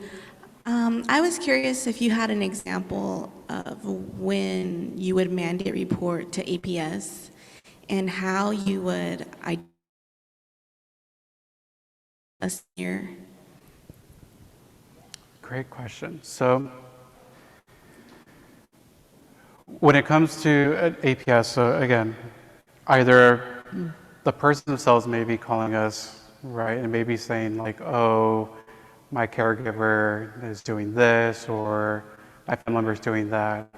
I was curious if you had an example of when you would mandate report to APS and how you would a senior. Great question. So when it comes to APS, so again, either the person themselves may be calling us, right, and maybe saying like, oh, my caregiver is doing this, or my family member is doing that.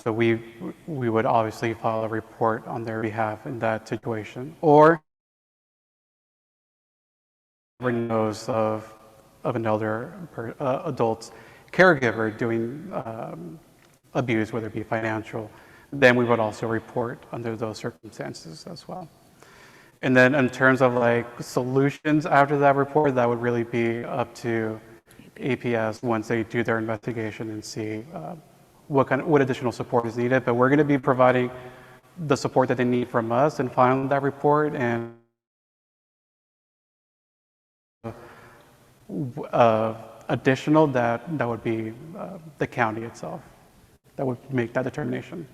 So we would obviously file a report on their behalf in that situation. Or knows of an elder adult's caregiver doing abuse, whether it be financial, then we would also report under those circumstances as well. And then in terms of like solutions after that report, that would really be up to APS once they do their investigation and see what additional support is needed. But we're going to be providing the support that they need from us and filing that report, and additional that would be the county itself that would make that determination.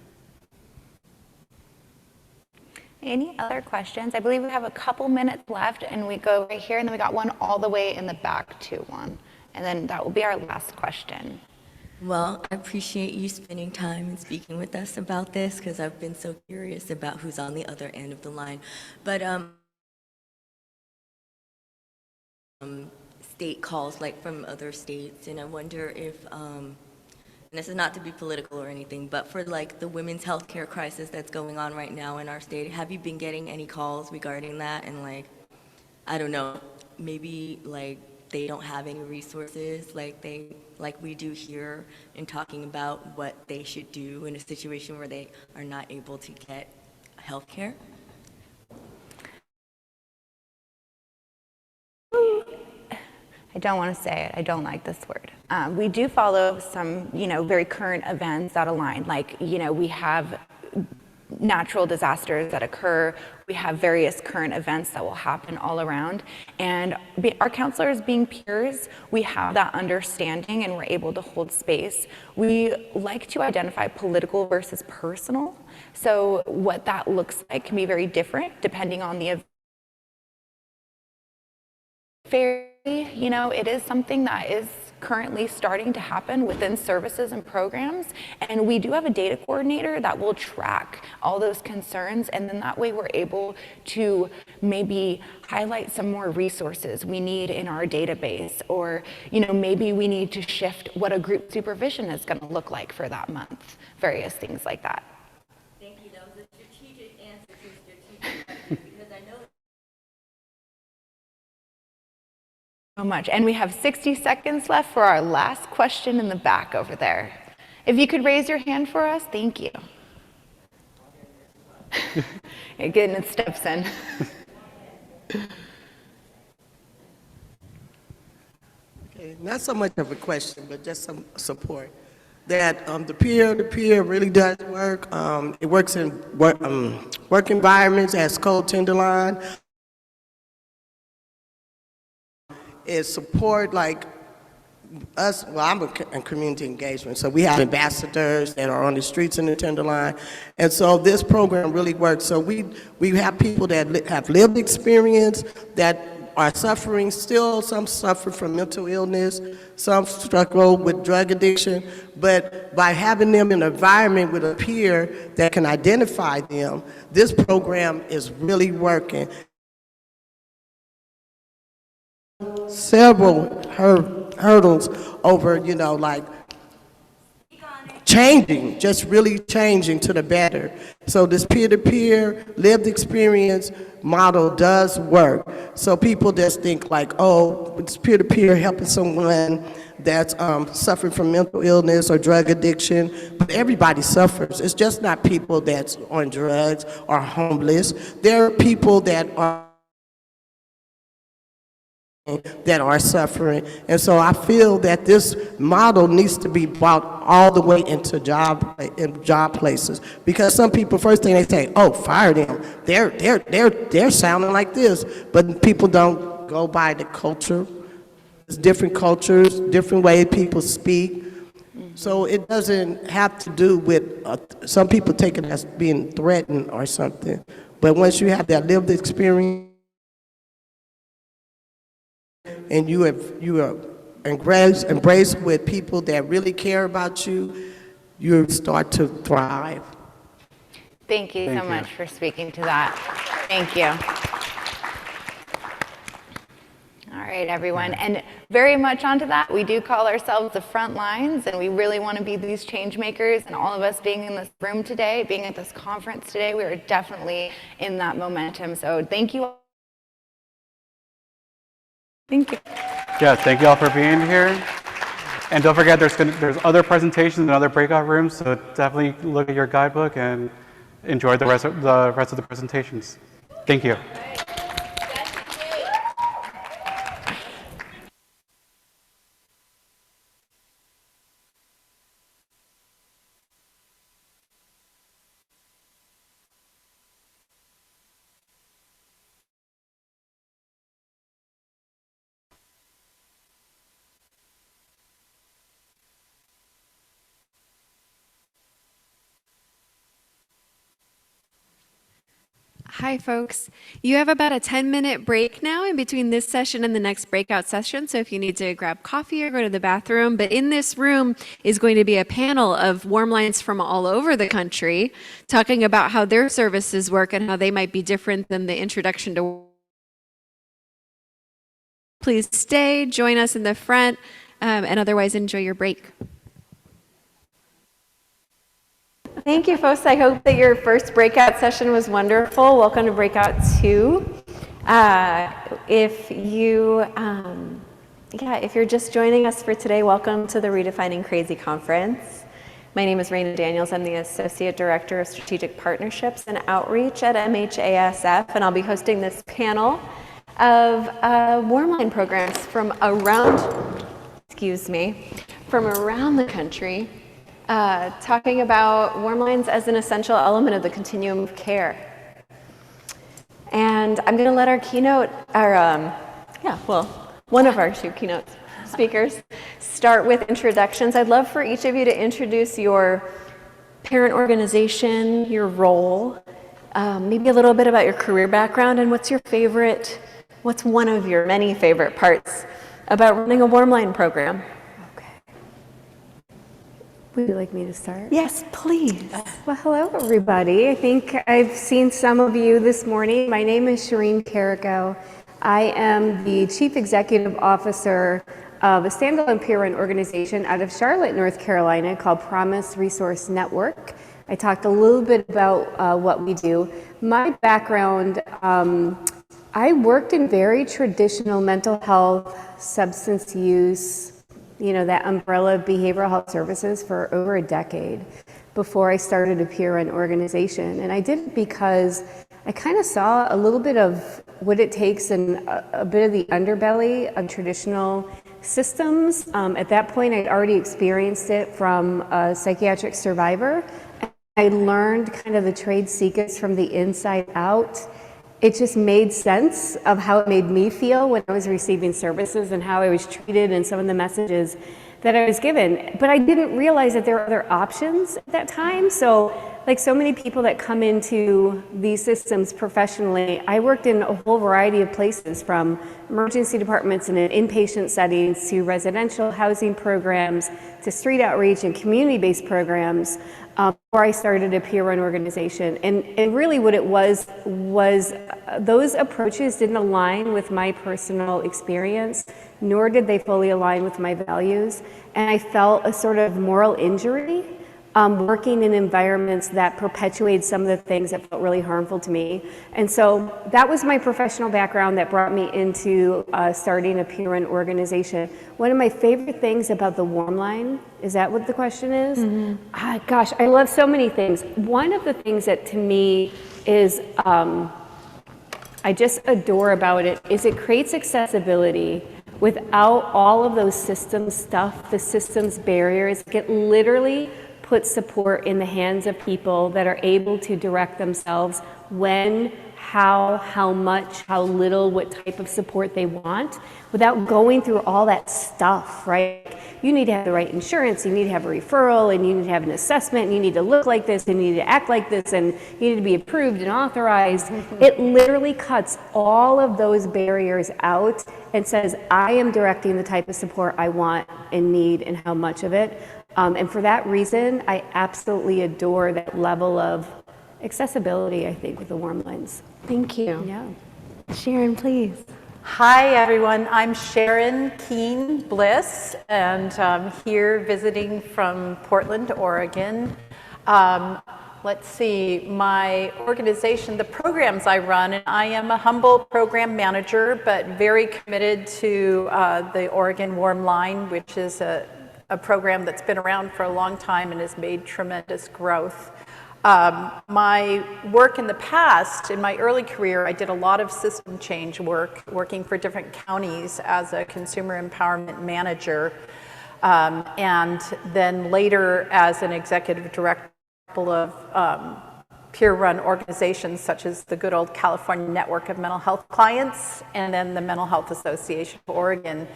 Any other questions? I believe we have a couple minutes left, and we go right here, and then we got one all the way in the back to one. And then that will be our last question. Well, I appreciate you spending time and speaking with us about this, because I've been so curious about who's on the other end of the line. But state calls, like from other states, and I wonder if, and this is not to be political or anything, but for like the women's healthcare crisis that's going on right now in our state, have you been getting any calls regarding that? And like, I don't know, maybe like they don't have any resources like we do here in talking about what they should do in a situation where they are not able to get healthcare? I don't want to say it. I don't like this word. We do follow some, very current events that align. Like, we have natural disasters that occur. We have various current events that will happen all around. And our counselors being peers, we have that understanding and we're able to hold space. We like to identify political versus personal. So what that looks like can be very different depending on the event. It is something that is currently starting to happen within services and programs. And we do have a data coordinator that will track all those concerns, and then that way we're able to maybe highlight some more resources we need in our database, or maybe we need to shift what a group supervision is going to look like for that month, various things like that. Thank you. That was a strategic answer to a strategic question, because I know So much. And we have 60 seconds left for our last question in the back over there. If you could raise your hand for us, thank you. You're getting its steps in. Okay, not so much of a question, but just some support. That the peer-to-peer really does work. It works in work environments as Code Tenderline. It support like us, well, I'm in community engagement, so we have ambassadors that are on the streets in the Tenderline, and so this program really works. So we have people that have lived experience, that are suffering still, some suffer from mental illness, some struggle with drug addiction, but by having them in an environment with a peer that can identify them, this program is really working. Several hurdles over, like changing, just really changing to the better. So this peer-to-peer lived experience model does work. So people just think like, oh, it's peer-to-peer helping someone that's suffering from mental illness or drug addiction, but everybody suffers. It's just not people that's on drugs or homeless. There are people that are suffering. And so I feel that this model needs to be brought all the way into job places, because some people, first thing they say, oh, fire them. They're sounding like this, but people don't go by the culture. It's different cultures, different ways people speak. So it doesn't have to do with, some people take it as being threatened or something. But once you have that lived experience, and you are embraced with people that really care about you, you start to thrive. Thank you so much for speaking to that. Thank you. All right, everyone. And very much onto that, we do call ourselves the front lines, and we really want to be these change makers. And all of us being in this room today, being at this conference today, we are definitely in that momentum. So thank you all. Thank you. Yeah, thank you all for being here. And don't forget, there's other presentations in other breakout rooms, so definitely look at your guidebook and enjoy the rest of the presentations. Thank you. Hi, folks. You have about a 10-minute break now in between this session and the next breakout session, so if you need to grab coffee or go to the bathroom. But in this room is going to be a panel of warm lines from all over the country talking about how their services work and how they might be different than the introduction to. Please stay, join us in the front, and otherwise enjoy your break. Thank you, folks. I hope that your first breakout session was wonderful. Welcome to breakout 2. If you're just joining us for today, welcome to the Redefining Crazy Conference. My name is Raina Daniels. I'm the Associate Director of Strategic Partnerships and Outreach at MHASF, and I'll be hosting this panel of warm line programs from around the country. Talking about warm lines as an essential element of the continuum of care. And I'm going to let one of our 2 keynote speakers start with introductions. I'd love for each of you to introduce your parent organization, your role, maybe a little bit about your career background, and what's one of your many favorite parts about running a warm line program. Would you like me to start? Yes, please. Well, hello, everybody. I think I've seen some of you this morning. My name is Shireen Carrico. I am the Chief Executive Officer of a standalone peer-run organization out of Charlotte, North Carolina called Promise Resource Network. I talked a little bit about what we do. My background, I worked in very traditional mental health, substance use, that umbrella of behavioral health services for over a decade before I started a peer-run organization. And I did it because I kind of saw a little bit of what it takes and a bit of the underbelly of traditional systems. At that point, I'd already experienced it from a psychiatric survivor. I learned kind of the trade secrets from the inside out. It just made sense of how it made me feel when I was receiving services and how I was treated and some of the messages that I was given. But I didn't realize that there were other options at that time. So like so many people that come into these systems professionally, I worked in a whole variety of places, from emergency departments and in inpatient settings to residential housing programs to street outreach and community-based programs before I started a peer-run organization. And really what it was those approaches didn't align with my personal experience, nor did they fully align with my values. And I felt a sort of moral injury working in environments that perpetuated some of the things that felt really harmful to me. And so that was my professional background that brought me into starting a peer-run organization. One of my favorite things about the Warm Line, is that what the question is? Mm-hmm. Gosh, I love so many things. One of the things that to me is, I just adore about it, is it creates accessibility without all of those systems stuff, the systems barriers. It literally put support in the hands of people that are able to direct themselves when, how much, how little, what type of support they want without going through all that stuff, right? You need to have the right insurance, you need to have a referral, and you need to have an assessment, and you need to look like this, and you need to act like this, and you need to be approved and authorized. It literally cuts all of those barriers out and says, I am directing the type of support I want and need and how much of it. And for that reason, I absolutely adore that level of accessibility, I think, with the Warm Lines. Thank you. Yeah. Sharon, please. Hi, everyone. I'm Sharon Keene Bliss, and I'm here visiting from Portland, Oregon. Let's see, my organization, the programs I run, and I am a humble program manager, but very committed to the Oregon Warm Line, which is a program that's been around for a long time and has made tremendous growth. My work in the past, in my early career, I did a lot of system change work, working for different counties as a consumer empowerment manager, and then later as an executive director of peer-run organizations such as the good old California Network of Mental Health Clients and then the Mental Health Association of Oregon.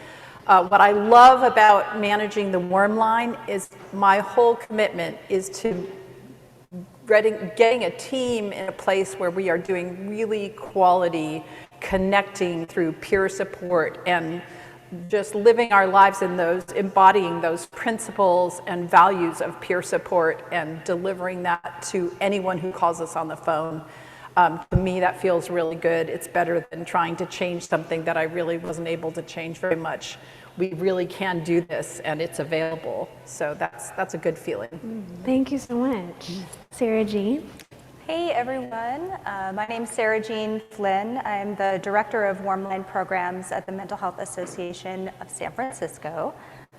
What I love about managing the Warm Line is my whole commitment is to getting a team in a place where we are doing really quality connecting through peer support and just living our lives in those, embodying those principles and values of peer support and delivering that to anyone who calls us on the phone. To me, that feels really good. It's better than trying to change something that I really wasn't able to change very much. We really can do this, and it's available. So that's a good feeling. Thank you so much. Sarah Jean. Hey everyone, my name's Sarah Jean Flynn. I'm the Director of Warm Line Programs at the Mental Health Association of San Francisco.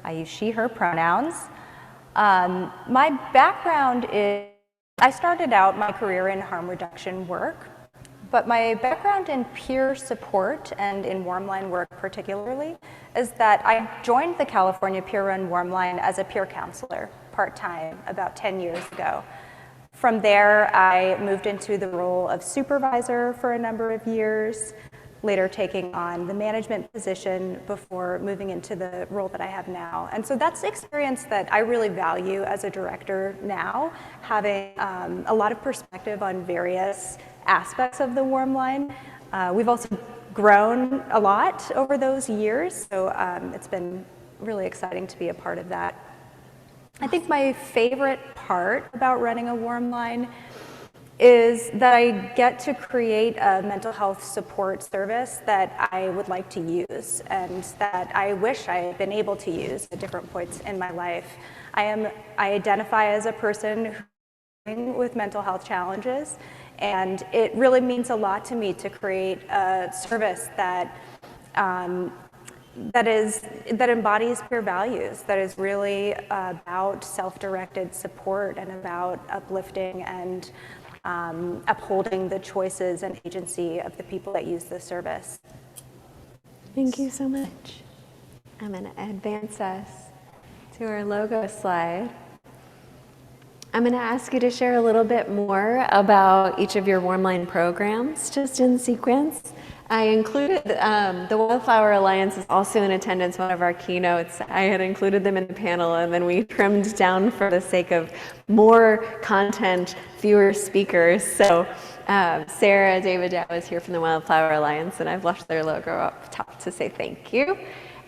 I use she, her pronouns. My background is, I started out my career in harm reduction work, but my background in peer support and in Warm Line work particularly is that I joined the California Peer Run Warm Line as a peer counselor part-time about 10 years ago. From there, I moved into the role of supervisor for a number of years, later taking on the management position before moving into the role that I have now. And so that's the experience that I really value as a director now, having a lot of perspective on various aspects of the Warm Line. We've also grown a lot over those years, so it's been really exciting to be a part of that. I think my favorite part about running a warm line is that I get to create a mental health support service that I would like to use and that I wish I had been able to use at different points in my life. I identify as a person with mental health challenges, and it really means a lot to me to create a service that that embodies peer values, that is really about self-directed support and about uplifting and upholding the choices and agency of the people that use the service. Thank you so much. I'm going to advance us to our logo slide. I'm going to ask you to share a little bit more about each of your Warmline programs, just in sequence. I included, the Wildflower Alliance is also in attendance, one of our keynotes. I had included them in the panel, and then we trimmed down for the sake of more content, fewer speakers. So Sarah David Dow is here from the Wildflower Alliance, and I've left their logo up top to say thank you.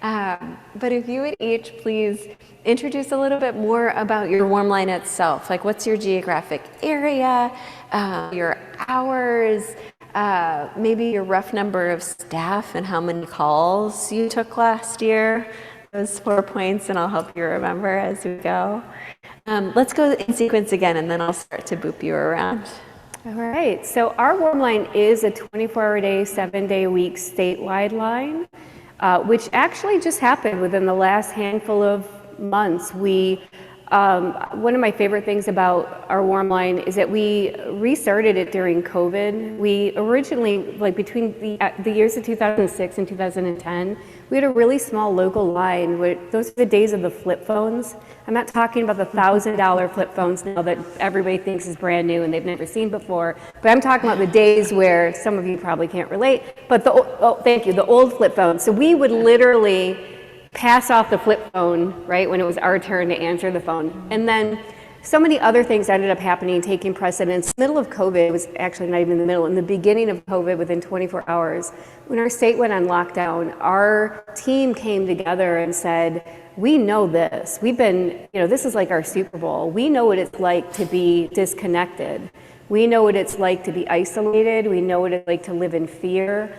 But if you would each please introduce a little bit more about your Warmline itself, like what's your geographic area, your hours, maybe your rough number of staff and how many calls you took last year. Those 4 points, and I'll help you remember as we go. Let's go in sequence again, and then I'll start to boop you around. All right, so our Warmline is a 24-hour-a-day, 7-day-a-week statewide line, which actually just happened within the last handful of months. One of my favorite things about our Warmline is that we restarted it during COVID. We originally, like between the years of 2006 and 2010, we had a really small local line. Those are the days of the flip phones. I'm not talking about the $1,000 flip phones now that everybody thinks is brand new and they've never seen before, but I'm talking about the days where some of you probably can't relate, but the old flip phones. So we would literally pass off the flip phone, right, when it was our turn to answer the phone. And then so many other things ended up happening, taking precedence. In the middle of COVID, it was actually not even in the middle, in the beginning of COVID, within 24 hours, when our state went on lockdown, our team came together and said, we know this. We've been, this is like our Super Bowl. We know what it's like to be disconnected. We know what it's like to be isolated. We know what it's like to live in fear.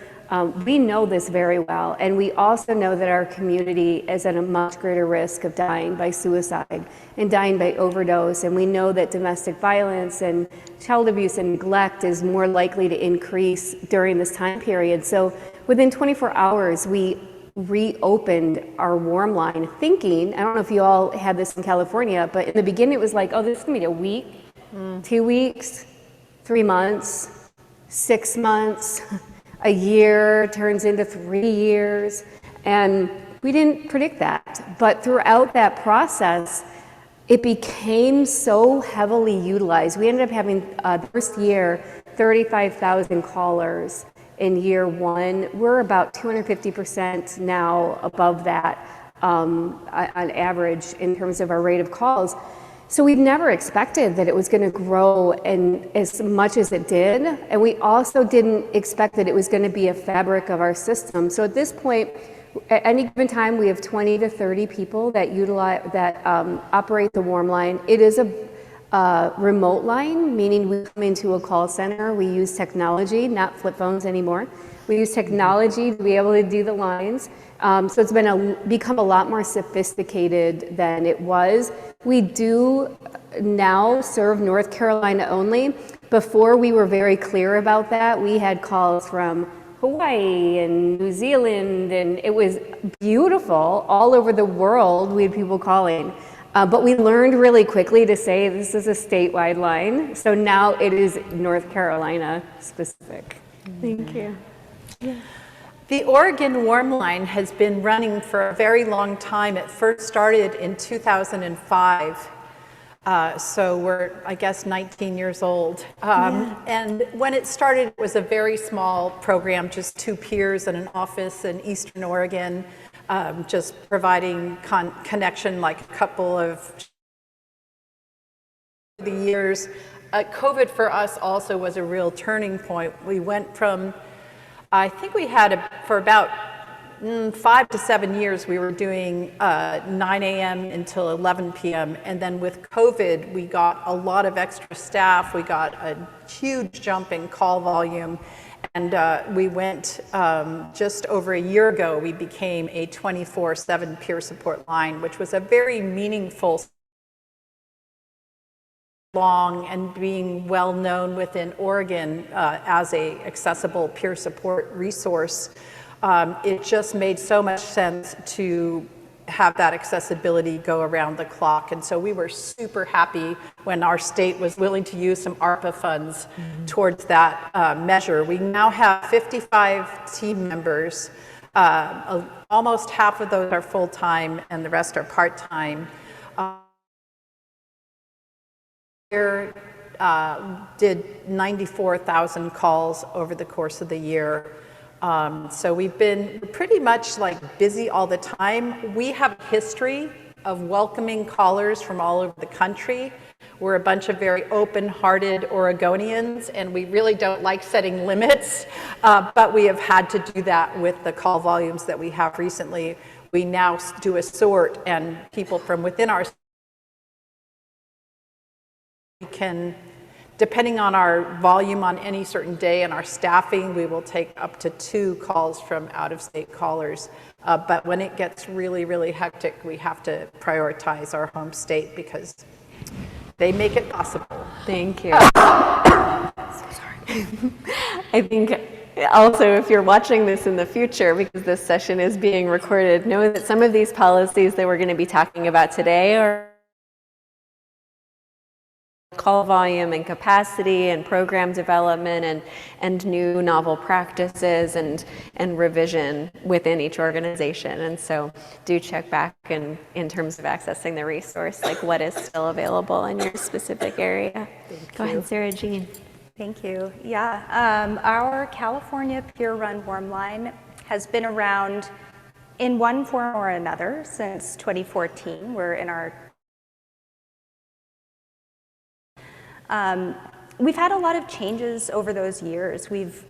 We know this very well, and we also know that our community is at a much greater risk of dying by suicide and dying by overdose, and we know that domestic violence and child abuse and neglect is more likely to increase during this time period. So within 24 hours, we reopened our Warmline thinking, I don't know if you all had this in California, but in the beginning it was like, oh, this is gonna be a week, 2 weeks, 3 months, 6 months, a year turns into 3 years, and we didn't predict that. But throughout that process, it became so heavily utilized. We ended up having, the first year, 35,000 callers in year one. We're about 250% now above that on average in terms of our rate of calls. So we never expected that it was going to grow and as much as it did, and we also didn't expect that it was going to be a fabric of our system. So at this point, at any given time, we have 20 to 30 people that operate the Warmline. It is a remote line, meaning we come into a call center. We use technology, not flip phones anymore. We use technology to be able to do the lines. So it's become a lot more sophisticated than it was. We do now serve North Carolina only. Before we were very clear about that, we had calls from Hawaii and New Zealand, and it was beautiful. All over the world, we had people calling. But we learned really quickly to say this is a statewide line. So now it is North Carolina specific. Thank you. Yeah. The Oregon Warmline has been running for a very long time. It first started in 2005. So we're, I guess, 19 years old. And when it started, it was a very small program, just 2 peers in an office in Eastern Oregon, just providing connection like a couple of the years. COVID for us also was a real turning point. We went from, I think we had for about 5 to 7 years, we were doing 9 a.m. until 11 p.m. And then with COVID, we got a lot of extra staff. We got a huge jump in call volume. And we went, just over a year ago, we became a 24/7 peer support line, which was a very meaningful, long, and being well known within Oregon as a accessible peer support resource. It just made so much sense to have that accessibility go around the clock. And so we were super happy when our state was willing to use some ARPA funds towards that measure. We now have 55 team members. Almost half of those are full-time and the rest are part-time. Did 94,000 calls over the course of the year. So we've been pretty much like busy all the time. We have a history of welcoming callers from all over the country. We're a bunch of very open-hearted Oregonians, and we really don't like setting limits, but we have had to do that with the call volumes that we have recently. We now do a sort, and people from within our can, depending on our volume on any certain day and our staffing, we will take up to 2 calls from out-of-state callers. But when it gets really, really hectic, we have to prioritize our home state because they make it possible. Thank you. So sorry. I think also, if you're watching this in the future, because this session is being recorded, know that some of these policies that we're going to be talking about today are call volume and capacity and program development and new novel practices and revision within each organization. And so do check back in terms of accessing the resource, like what is still available in your specific area. Go ahead, Sarah Jean. Thank you. Yeah, our California Peer Run Warm Line has been around in one form or another since 2014. We're in our we've had a lot of changes over those years. We've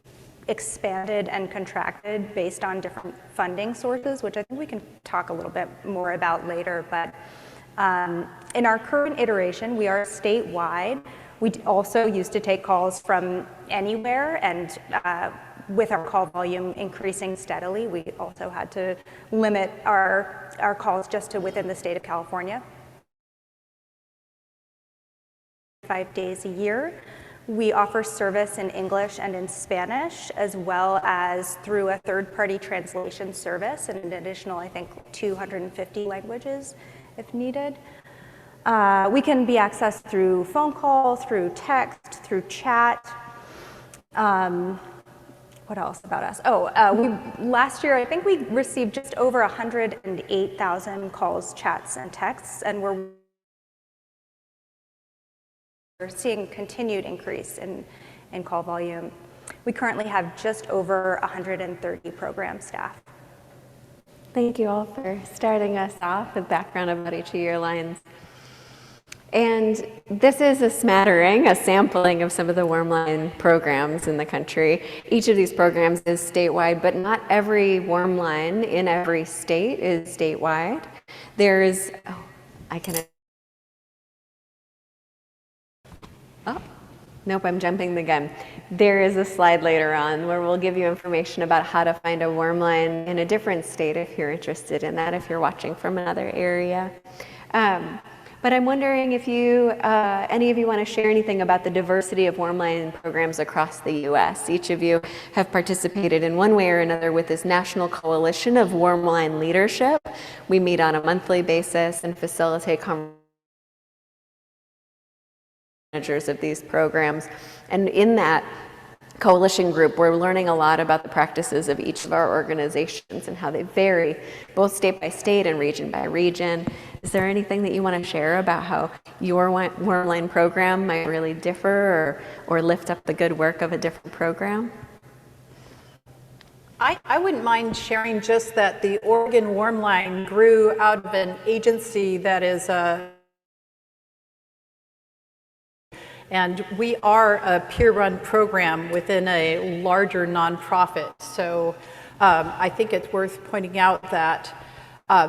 expanded and contracted based on different funding sources, which I think we can talk a little bit more about later. But in our current iteration, we are statewide. We also used to take calls from anywhere, and with our call volume increasing steadily, we also had to limit our calls just to within the state of California. 5 days a year. We offer service in English and in Spanish, as well as through a third-party translation service in an additional, I think, 250 languages if needed. We can be accessed through phone call, through text, through chat. What else about us? Last year, I think we received just over 108,000 calls, chats, and texts, and we're seeing continued increase in call volume. We currently have just over 130 program staff. Thank you all for starting us off with background about each of your lines. And this is a smattering, a sampling of some of the warm line programs in the country. Each of these programs is statewide, but not every warm line in every state is statewide. There's, nope, I'm jumping the gun. There is a slide later on where we'll give you information about how to find a warm line in a different state if you're interested in that, if you're watching from another area. But I'm wondering if any of you want to share anything about the diversity of warm line programs across the U.S. Each of you have participated in one way or another with this National Coalition of Warm Line Leadership. We meet on a monthly basis and facilitate managers of these programs. And in that coalition group, we're learning a lot about the practices of each of our organizations and how they vary, both state by state and region by region. Is there anything that you want to share about how your warm line program might really differ or lift up the good work of a different program? I wouldn't mind sharing just that the Oregon Warm Line grew out of an agency that is and we are a peer-run program within a larger nonprofit. So I think it's worth pointing out that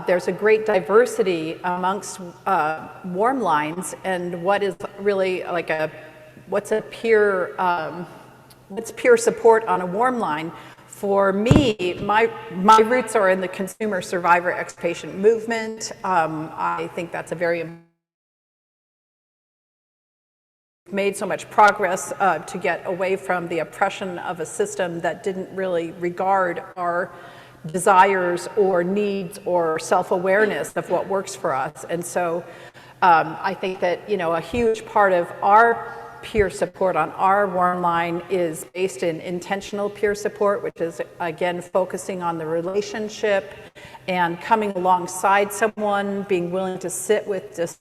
there's a great diversity amongst warm lines, and what is really like what's peer support on a warm line. For me, my roots are in the consumer survivor ex-patient movement. I think that's a very made so much progress to get away from the oppression of a system that didn't really regard our desires or needs or self-awareness of what works for us. And so I think that, a huge part of our peer support on our warm line is based in intentional peer support, which is, again, focusing on the relationship and coming alongside someone, being willing to sit with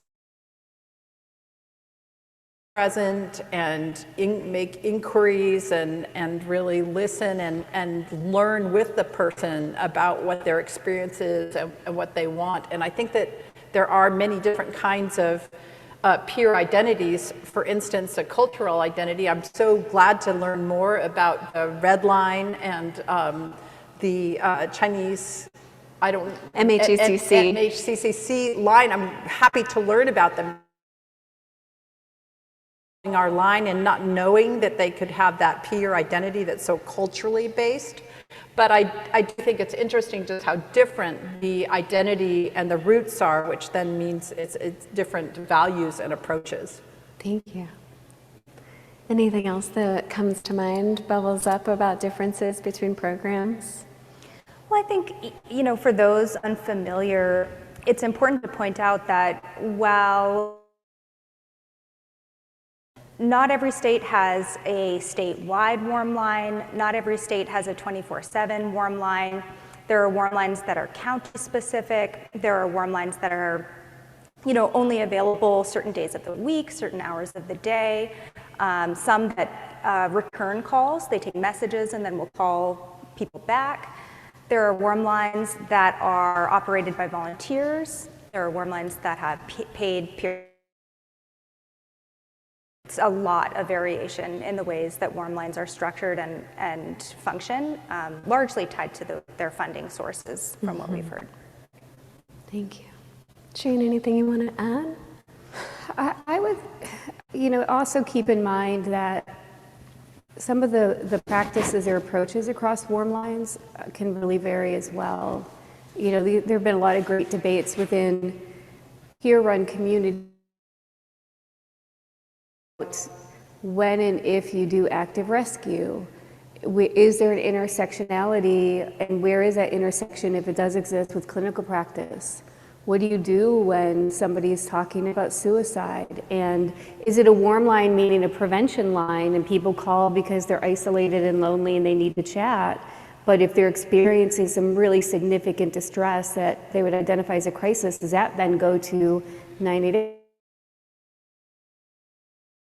present and make inquiries and really listen and learn with the person about what their experience is and what they want. And I think that there are many different kinds of peer identities. For instance, a cultural identity. I'm so glad to learn more about the Red Line and the Chinese, MHASF line. I'm happy to learn about them. Our line and not knowing that they could have that peer identity that's so culturally based. But I do think it's interesting just how different the identity and the roots are, which then means it's different values and approaches. Thank you. Anything else that comes to mind, bubbles up about differences between programs? Well, I think, for those unfamiliar, it's important to point out that while not every state has a statewide warm line. Not every state has a 24/7 warm line. There are warm lines that are county specific. There are warm lines that are, only available certain days of the week, certain hours of the day. Some that return calls. They take messages and then will call people back. There are warm lines that are operated by volunteers. There are warm lines that have paid peer. It's a lot of variation in the ways that warm lines are structured and function, largely tied to their funding sources from what we've heard. Thank you. Shane, anything you want to add? I would, also keep in mind that some of the practices or approaches across warm lines can really vary as well. There have been a lot of great debates within peer-run communities when and if you do active rescue. Is there an intersectionality, and where is that intersection if it does exist with clinical practice? What do you do when somebody's talking about suicide? And is it a warm line, meaning a prevention line, and people call because they're isolated and lonely and they need to chat? But if they're experiencing some really significant distress that they would identify as a crisis, does that then go to 90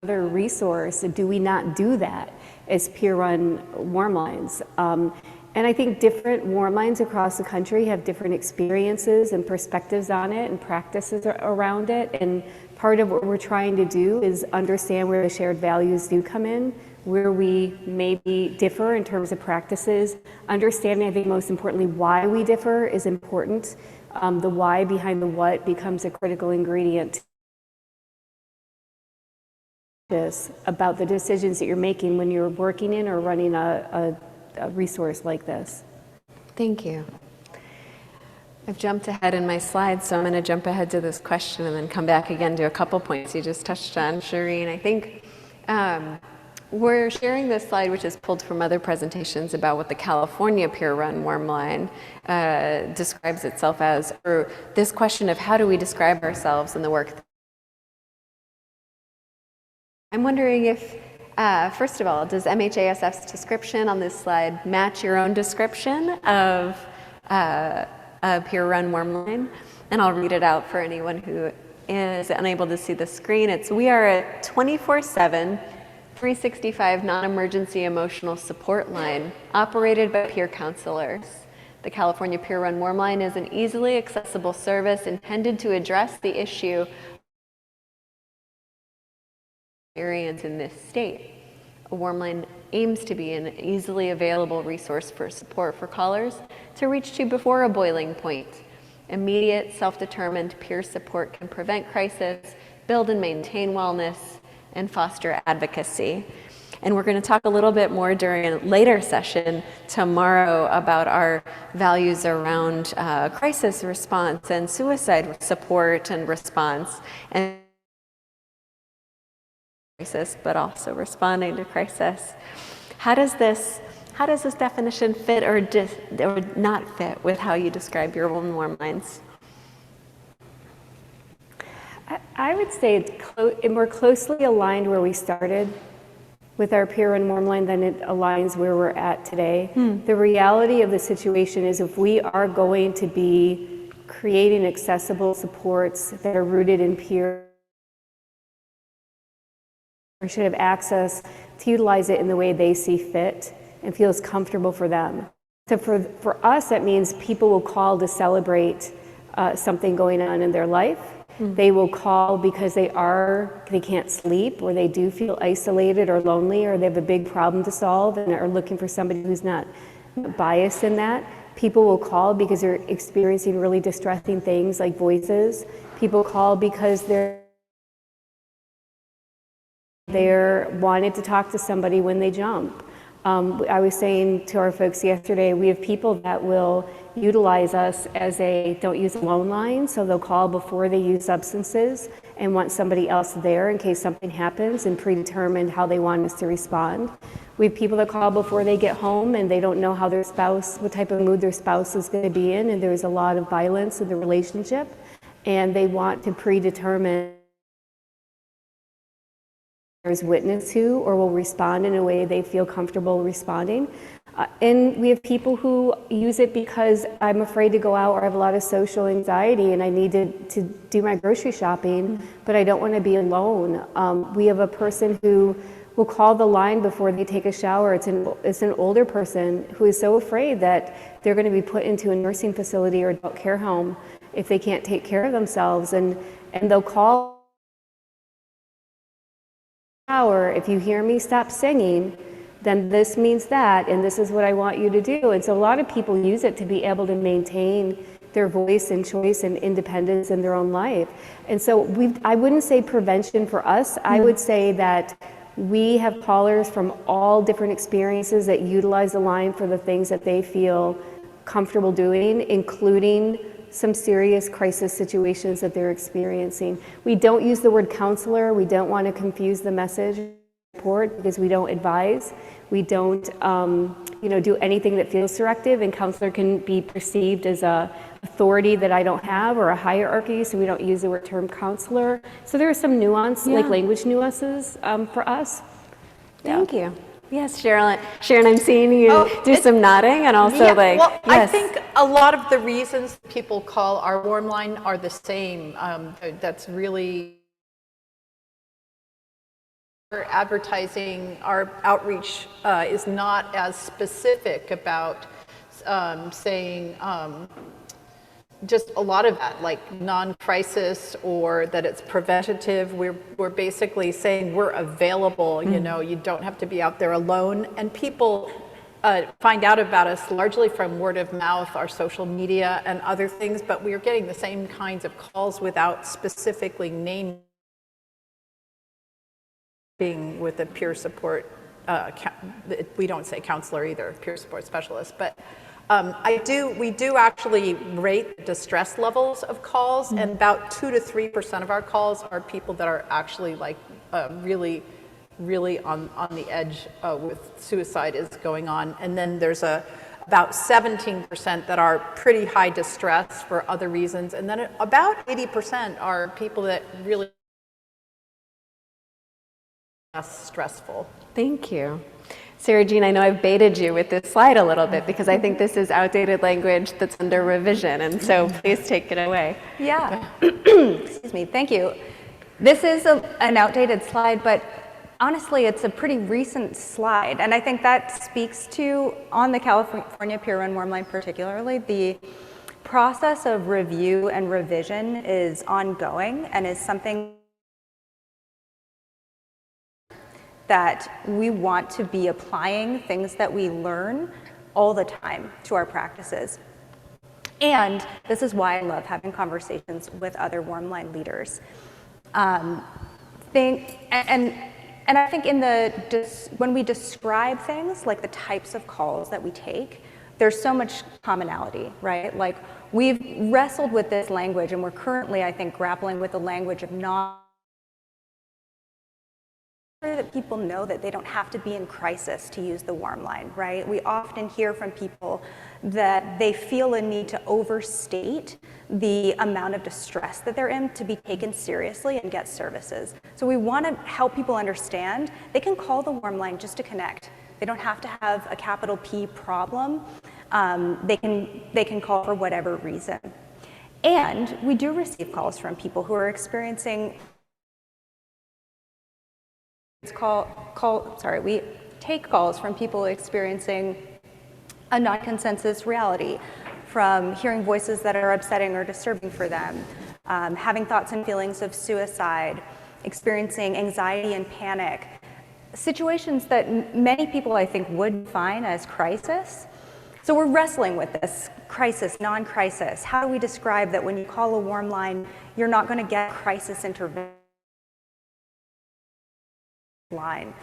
other resource? Do we not do that as peer-run warm lines? And I think different warm lines across the country have different experiences and perspectives on it and practices around it. And part of what we're trying to do is understand where the shared values do come in, where we maybe differ in terms of practices. Understanding, I think most importantly, why we differ is important. The why behind the what becomes a critical ingredient about the decisions that you're making when you're working in or running a resource like this. Thank you. I've jumped ahead in my slides, so I'm going to jump ahead to this question and then come back again to a couple points you just touched on, Shireen. I think we're sharing this slide, which is pulled from other presentations about what the California peer-run warm line describes itself as, or this question of how do we describe ourselves in the work. I'm wondering if, first of all, does MHASF's description on this slide match your own description of a peer-run warm line? And I'll read it out for anyone who is unable to see the screen. We are a 24/7, 365 non-emergency emotional support line operated by peer counselors. The California peer-run warm line is an easily accessible service intended to address the issue experience in this state. A warm line aims to be an easily available resource for support for callers to reach to before a boiling point. Immediate, self-determined peer support can prevent crisis, build and maintain wellness, and foster advocacy. And we're going to talk a little bit more during a later session tomorrow about our values around crisis response and suicide support and response, and crisis, but also responding to crisis. How does this definition fit or not fit with how you describe your own warm lines? I would say it's more closely aligned where we started with our peer and warm line than it aligns where we're at today. The reality of the situation is if we are going to be creating accessible supports that are rooted in peer, or should have access to utilize it in the way they see fit and feels comfortable for them. So for us, that means people will call to celebrate something going on in their life. They will call because they can't sleep, or they do feel isolated or lonely, or they have a big problem to solve and are looking for somebody who's not biased in that. People will call because they're experiencing really distressing things like voices. People call because they're wanting to talk to somebody when they jump. I was saying to our folks yesterday, we have people that will utilize us as don't use a phone line, so they'll call before they use substances and want somebody else there in case something happens and predetermined how they want us to respond. We have people that call before they get home and they don't know how what type of mood their spouse is going to be in, and there's a lot of violence in the relationship, and they want to predetermine there's witness to or will respond in a way they feel comfortable responding. And we have people who use it because I'm afraid to go out or I have a lot of social anxiety and I need to do my grocery shopping, but I don't want to be alone. We have a person who will call the line before they take a shower. It's an older person who is so afraid that they're going to be put into a nursing facility or adult care home if they can't take care of themselves. And they'll call, if you hear me stop singing, then this means that, and this is what I want you to do. And so a lot of people use it to be able to maintain their voice and choice and independence in their own life. And so I wouldn't say prevention for us. I would say that we have callers from all different experiences that utilize the line for the things that they feel comfortable doing, including some serious crisis situations that they're experiencing. We don't use the word counselor. We don't want to confuse the message report because we don't advise. We don't do anything that feels directive, and counselor can be perceived as a authority that I don't have or a hierarchy, so we don't use the word term counselor. So there are some nuance, like language nuances for us. Thank you. Yes, Sharon, I'm seeing you do some nodding and also yes. I think a lot of the reasons people call our warm line are the same. That's really our advertising, our outreach is not as specific about saying just a lot of that, like non-crisis or that it's preventative. We're basically saying we're available, you don't have to be out there alone. And people find out about us largely from word of mouth, our social media and other things, but we're getting the same kinds of calls without specifically naming with a peer support, we don't say counselor either, peer support specialist, but we do actually rate the distress levels of calls, and about 2 to 3% of our calls are people that are actually really, really on the edge with suicide is going on. And then there's about 17% that are pretty high distress for other reasons. And then about 80% are people that really less stressful. Thank you. Sarah Jean, I know I've baited you with this slide a little bit because I think this is outdated language that's under revision, and so please take it away. Yeah, excuse me, thank you. This is an outdated slide, but honestly, it's a pretty recent slide, and I think that speaks to, on the California Peer Run Warm Line particularly, the process of review and revision is ongoing and is something that we want to be applying things that we learn all the time to our practices. And this is why I love having conversations with other warm line leaders. And I think when we describe things like the types of calls that we take, there's so much commonality, right? Like we've wrestled with this language and we're currently, I think, grappling with the language of not that people know that they don't have to be in crisis to use the warm line, right? We often hear from people that they feel a need to overstate the amount of distress that they're in to be taken seriously and get services. So we want to help people understand they can call the warm line just to connect. They don't have to have a capital P problem. They can call for whatever reason. And we do receive calls from people who are experiencing we take calls from people experiencing a non-consensus reality, from hearing voices that are upsetting or disturbing for them, having thoughts and feelings of suicide, experiencing anxiety and panic, situations that many people, I think, would define as crisis. So we're wrestling with this crisis, non-crisis. How do we describe that when you call a warm line, you're not going to get crisis intervention line?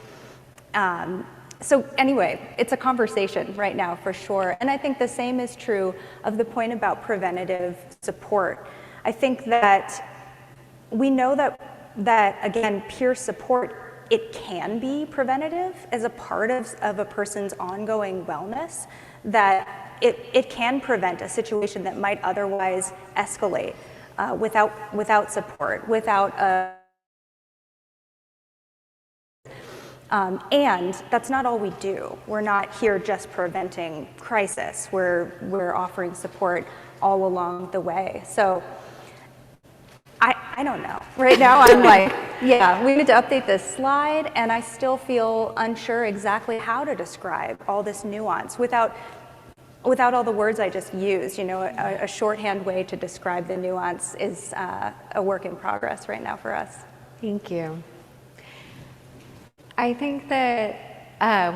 So anyway, it's a conversation right now for sure. And I think the same is true of the point about preventative support. I think that we know that again, peer support, it can be preventative as a part of a person's ongoing wellness, that it can prevent a situation that might otherwise escalate without support, without a and that's not all we do. We're not here just preventing crisis. We're offering support all along the way. So I don't know. Right now I'm like, yeah, we need to update this slide, and I still feel unsure exactly how to describe all this nuance without all the words I just used. You know, a shorthand way to describe the nuance is a work in progress right now for us. Thank you. I think that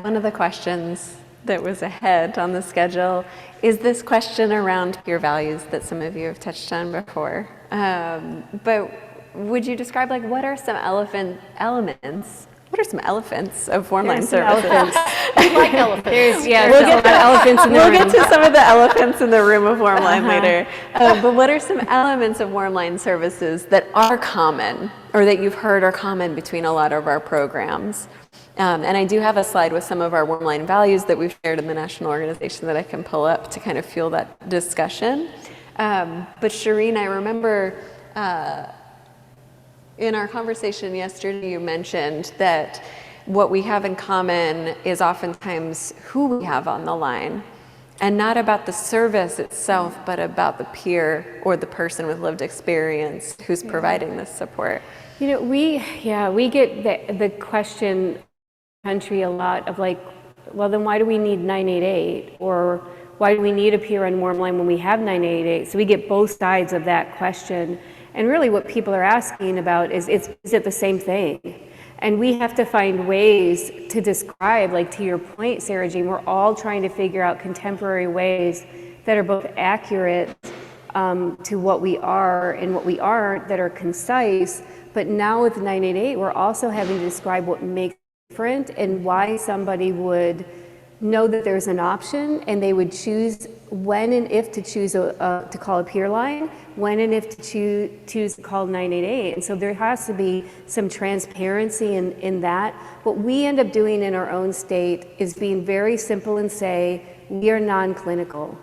one of the questions that was ahead on the schedule is this question around peer values that some of you have touched on before. But would you describe, like, what are some elephants of warm line services? We like elephants. We'll get to some of the elephants in the room of warm line later. But what are some elements of warm line services that are common, or that you've heard are common between a lot of our programs? And I do have a slide with some of our warm line values that we've shared in the national organization that I can pull up to kind of fuel that discussion. But Shireen, I remember in our conversation yesterday, you mentioned that what we have in common is oftentimes who we have on the line, and not about the service itself, but about the peer or the person with lived experience who's providing this support. You know, we get the question country a lot of like, well, then why do we need 988? Or why do we need a peer on warm line when we have 988? So we get both sides of that question. And really what people are asking about is it the same thing? And we have to find ways to describe, like to your point, Sarah Jean, we're all trying to figure out contemporary ways that are both accurate to what we are and what we aren't, that are concise. But now with 988, we're also having to describe what makes it different and why somebody would know that there's an option and they would choose when and if to choose to call a peer line, when and if to choose to call 988. And so there has to be some transparency in that. What we end up doing in our own state is being very simple and say, we are non-clinical.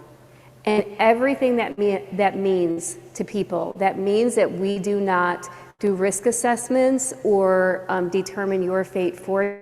And everything that means to people, that means that we do not do risk assessments or determine your fate for you.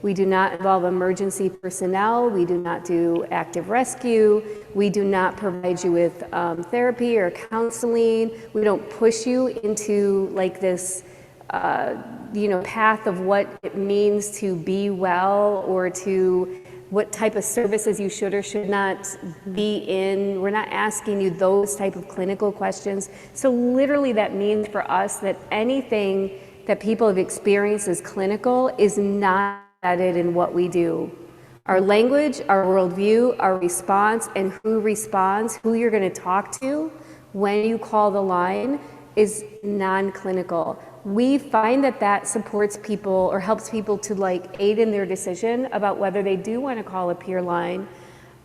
We do not involve emergency personnel. We do not do active rescue. We do not provide you with therapy or counseling. We don't push you into like this, path of what it means to be well or to what type of services you should or should not be in. We're not asking you those type of clinical questions. So literally that means for us that anything that people have experienced as clinical is not embedded in what we do. Our language, our worldview, our response, and who responds, who you're going to talk to when you call the line is non-clinical. We find that that supports people or helps people to like aid in their decision about whether they do want to call a peer line.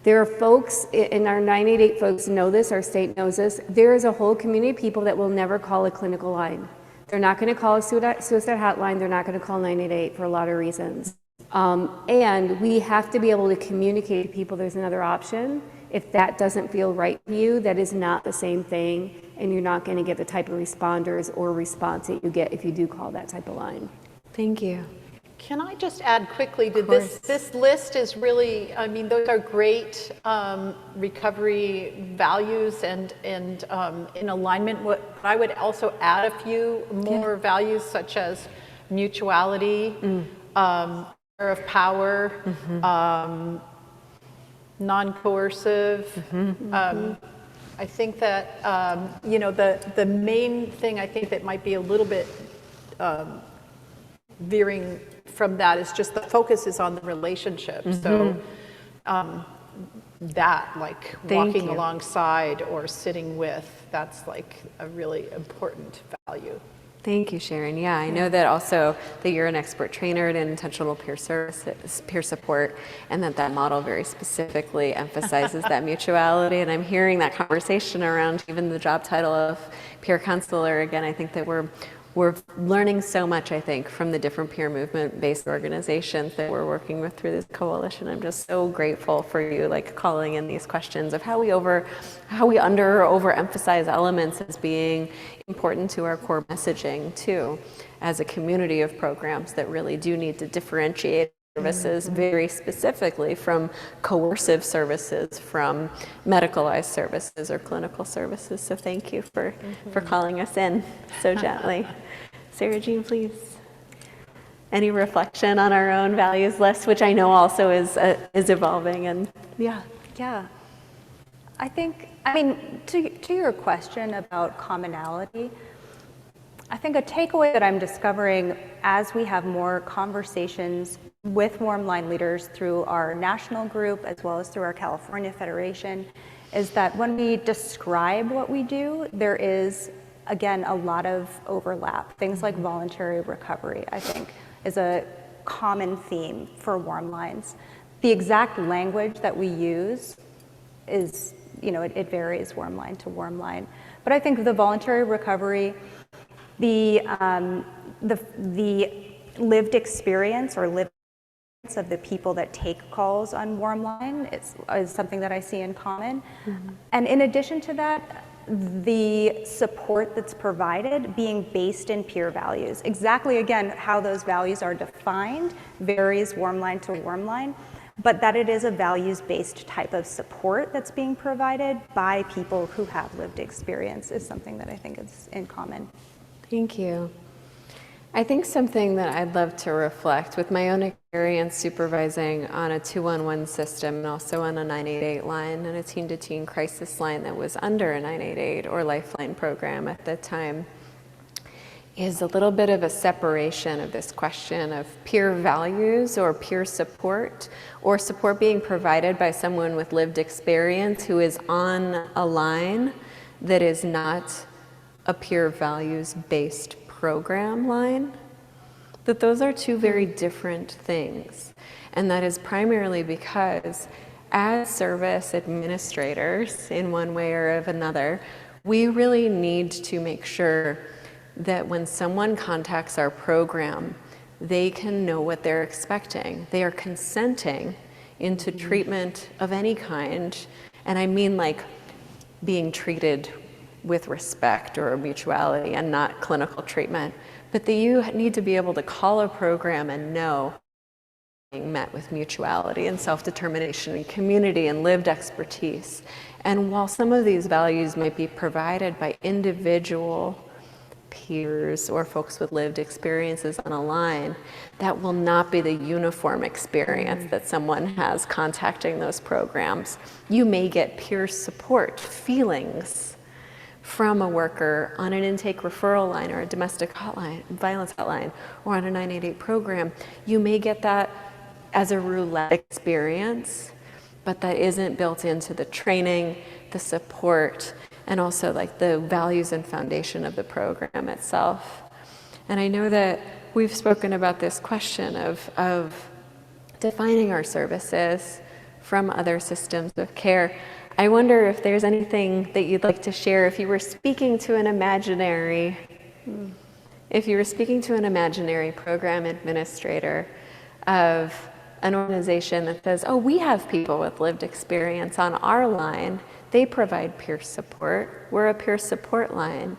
There are folks, and our 988 folks know this, our state knows this, there is a whole community of people that will never call a clinical line. They're not going to call a suicide hotline, they're not going to call 988 for a lot of reasons. And we have to be able to communicate to people there's another option. If that doesn't feel right to you, that is not the same thing, and you're not going to get the type of responders or response that you get if you do call that type of line. Thank you. Can I just add quickly to this list is really, I mean, those are great recovery values and in alignment. What I would also add a few more values such as mutuality, of power, non-coercive. I think that, you know, the main thing I think that might be a little bit veering from that is just the focus is on the relationship. So that, like walking alongside or sitting with, that's like a really important value. Thank you, Sharon. Yeah, I know that also that you're an expert trainer in intentional peer services, peer support, and that model very specifically emphasizes that mutuality. And I'm hearing that conversation around even the job title of peer counselor. Again, I think that we're learning so much, I think, from the different peer movement-based organizations that we're working with through this coalition. I'm just so grateful for you, like, calling in these questions of how we under or overemphasize elements as being important to our core messaging, too, as a community of programs that really do need to differentiate services very specifically from coercive services, from medicalized services or clinical services. So thank you for calling us in so gently. Sarah Jean, please. Any reflection on our own values list, which I know also is evolving, and Yeah. I think, I mean, to your question about commonality, I think a takeaway that I'm discovering as we have more conversations with warm line leaders through our national group as well as through our California Federation is that when we describe what we do, there is, again, a lot of overlap. Things like voluntary recovery, I think, is a common theme for warm lines. The exact language that we use is, you know, it varies warm line to warm line. But I think the voluntary recovery, the lived experience or lived of the people that take calls on warm line is something that I see in common. And in addition to that, the support that's provided being based in peer values. Exactly, again, how those values are defined varies warm line to warm line, but that it is a values-based type of support that's being provided by people who have lived experience is something that I think is in common. Thank you. I think something that I'd love to reflect with my own experience supervising on a 211 system and also on a 988 line and a teen-to-teen crisis line that was under a 988 or Lifeline program at the time is a little bit of a separation of this question of peer values or peer support or support being provided by someone with lived experience who is on a line that is not a peer values-based program line, that those are two very different things. And that is primarily because as service administrators, in one way or of another, we really need to make sure that when someone contacts our program, they can know what they're expecting. They are consenting into treatment of any kind. And I mean like being treated with respect or mutuality and not clinical treatment, but that you need to be able to call a program and know being met with mutuality and self-determination and community and lived expertise. And while some of these values might be provided by individual peers or folks with lived experiences on a line, that will not be the uniform experience that someone has contacting those programs. You may get peer support feelings from a worker on an intake referral line or a domestic hotline, violence hotline, or on a 988 program. You may get that as a roulette experience, but that isn't built into the training, the support, and also like the values and foundation of the program itself. And I know that we've spoken about this question of defining our services from other systems of care. I wonder if there's anything that you'd like to share if you were speaking to an imaginary program administrator of an organization that says, oh, we have people with lived experience on our line. They provide peer support. We're a peer support line,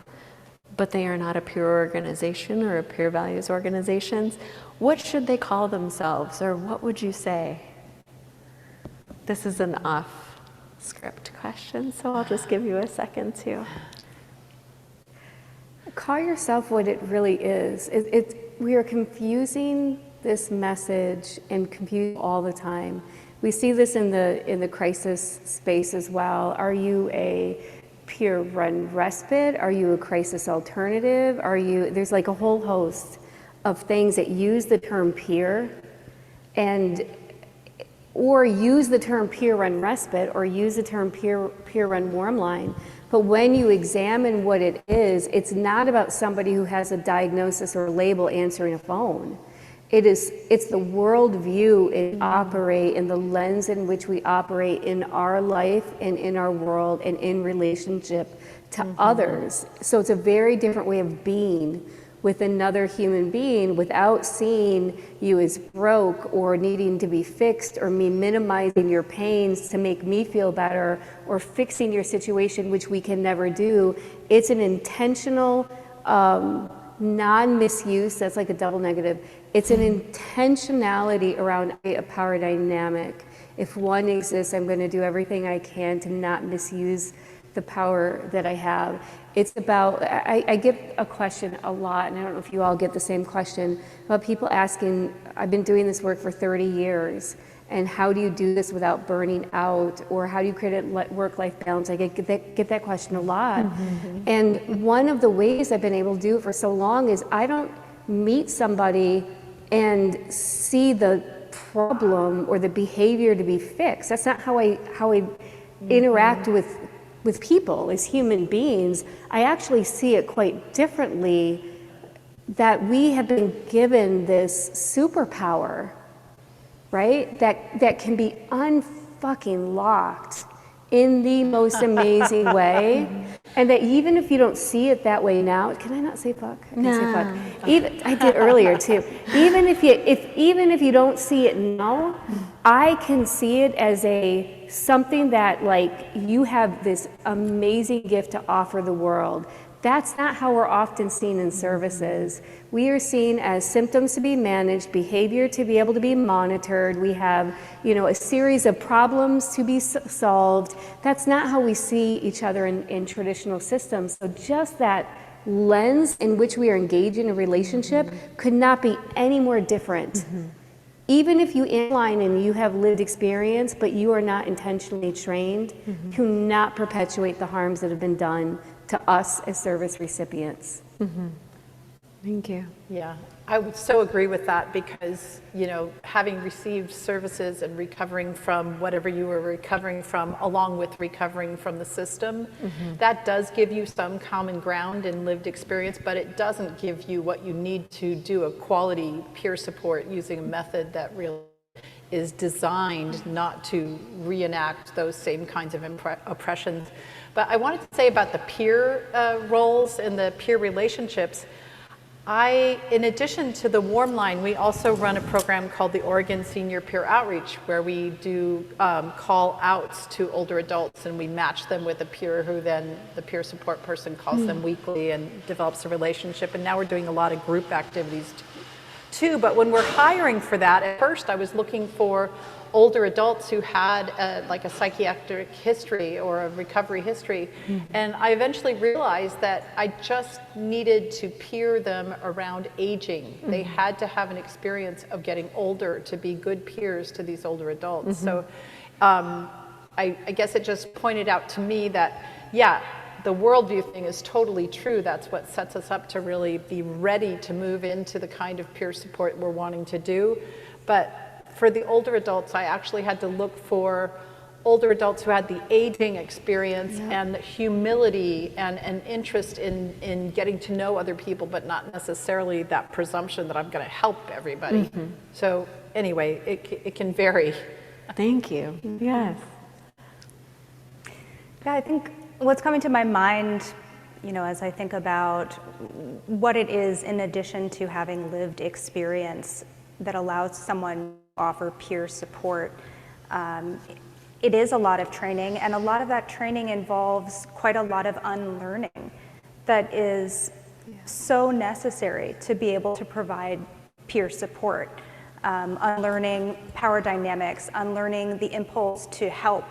but they are not a peer organization or a peer values organizations. What should they call themselves, or what would you say? This is an off-script question, so I'll just give you a second to. Call yourself what it really is. We are confusing this message and confuse all the time. We see this in the crisis space as well. Are you a peer run respite? Are you a crisis alternative? There's like a whole host of things that use the term peer or use the term peer run respite or use the term peer run warm line. But when you examine what it is, it's not about somebody who has a diagnosis or a label answering a phone. It's the worldview and operate in the lens in which we operate in our life and in our world and in relationship to others. So it's a very different way of being with another human being without seeing you as broke or needing to be fixed or me minimizing your pains to make me feel better or fixing your situation, which we can never do. It's an intentional non-misuse. That's like a double negative. It's an intentionality around a power dynamic. If one exists, I'm going to do everything I can to not misuse the power that I have. It's about, I get a question a lot, and I don't know if you all get the same question, about people asking, I've been doing this work for 30 years, and how do you do this without burning out? Or how do you create a work-life balance? I get that question a lot. And one of the ways I've been able to do it for so long is I don't meet somebody and see the problem or the behavior to be fixed. That's not how I interact with people as human beings. I actually see it quite differently, that we have been given this superpower, right? That can be unfucking locked in the most amazing way. And that even if you don't see it that way now, can I not say fuck? I can say fuck. Even, I did earlier too. Even if you don't see it now, I can see it as something that like you have this amazing gift to offer the world. That's not how we're often seen in services. We are seen as symptoms to be managed, behavior to be able to be monitored. We have, a series of problems to be solved. That's not how we see each other in traditional systems. So just that lens in which we are engaged in a relationship could not be any more different. Even if you inline and you have lived experience, but you are not intentionally trained, to not perpetuate the harms that have been done to us as service recipients. Thank you. Yeah, I would so agree with that because, having received services and recovering from whatever you were recovering from, along with recovering from the system, that does give you some common ground in lived experience, but it doesn't give you what you need to do a quality peer support using a method that really is designed not to reenact those same kinds of oppressions. But I wanted to say about the peer roles and the peer relationships. In addition to the Warm Line, we also run a program called the Oregon Senior Peer Outreach, where we do call outs to older adults, and we match them with a peer who then the peer support person calls them weekly and develops a relationship. And now we're doing a lot of group activities too. But when we're hiring for that, at first I was looking for older adults who had like a psychiatric history or a recovery history. And I eventually realized that I just needed to peer them around aging. They had to have an experience of getting older to be good peers to these older adults. So I guess it just pointed out to me that, yeah, the worldview thing is totally true. That's what sets us up to really be ready to move into the kind of peer support we're wanting to do. But for the older adults, I actually had to look for older adults who had the aging experience and the humility and an interest in getting to know other people, but not necessarily that presumption that I'm going to help everybody. So anyway, it can vary. Thank you. Yes. Yeah, I think what's coming to my mind, as I think about what it is in addition to having lived experience that allows someone to offer peer support, it is a lot of training, and a lot of that training involves quite a lot of unlearning that is so necessary to be able to provide peer support. Unlearning power dynamics, unlearning the impulse to help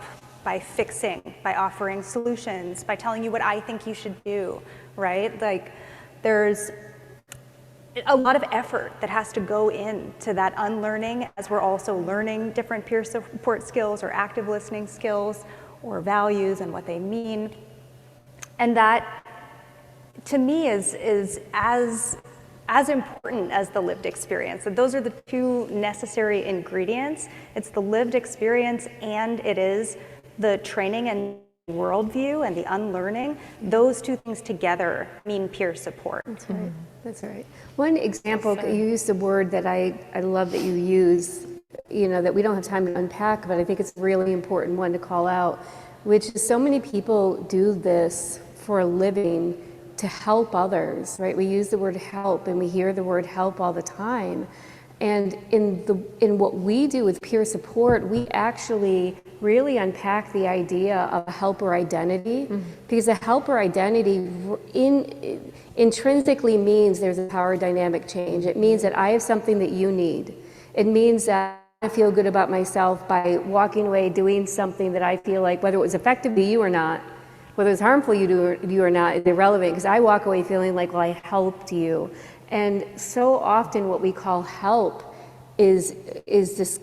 by fixing, by offering solutions, by telling you what I think you should do, right? Like, there's a lot of effort that has to go into that unlearning as we're also learning different peer support skills or active listening skills or values and what they mean. And that, to me, is as important as the lived experience. And those are the two necessary ingredients. It's the lived experience and it is the training and worldview and the unlearning. Those two things together mean peer support. That's right. That's right. One example, you used a word that I love that you use, that we don't have time to unpack, but I think it's a really important one to call out, which is so many people do this for a living to help others, right? We use the word help and we hear the word help all the time. And in what we do with peer support, we actually really unpack the idea of a helper identity, because a helper identity intrinsically means there's a power dynamic change. It means that I have something that you need. It means that I feel good about myself by walking away doing something that I feel like, whether it was effective to you or not, whether it's harmful to you or not, is irrelevant, because I walk away feeling like, well, I helped you. And so often what we call help is this,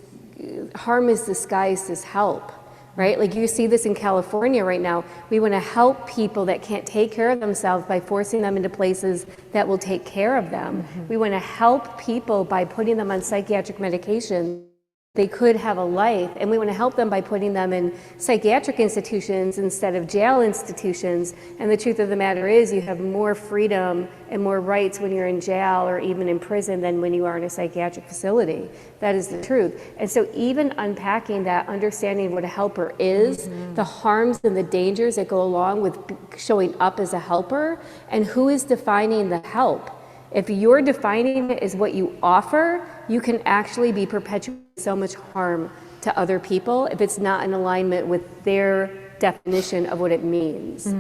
harm is disguised as help, right? Like you see this in California right now. We want to help people that can't take care of themselves by forcing them into places that will take care of them. We want to help people by putting them on psychiatric medication. They could have a life, and we want to help them by putting them in psychiatric institutions instead of jail institutions. And the truth of the matter is you have more freedom and more rights when you're in jail or even in prison than when you are in a psychiatric facility. That is the truth. And so even unpacking that, understanding what a helper is, the harms and the dangers that go along with showing up as a helper, and who is defining the help. If you're defining it as what you offer, you can actually be perpetuating so much harm to other people if it's not in alignment with their definition of what it means.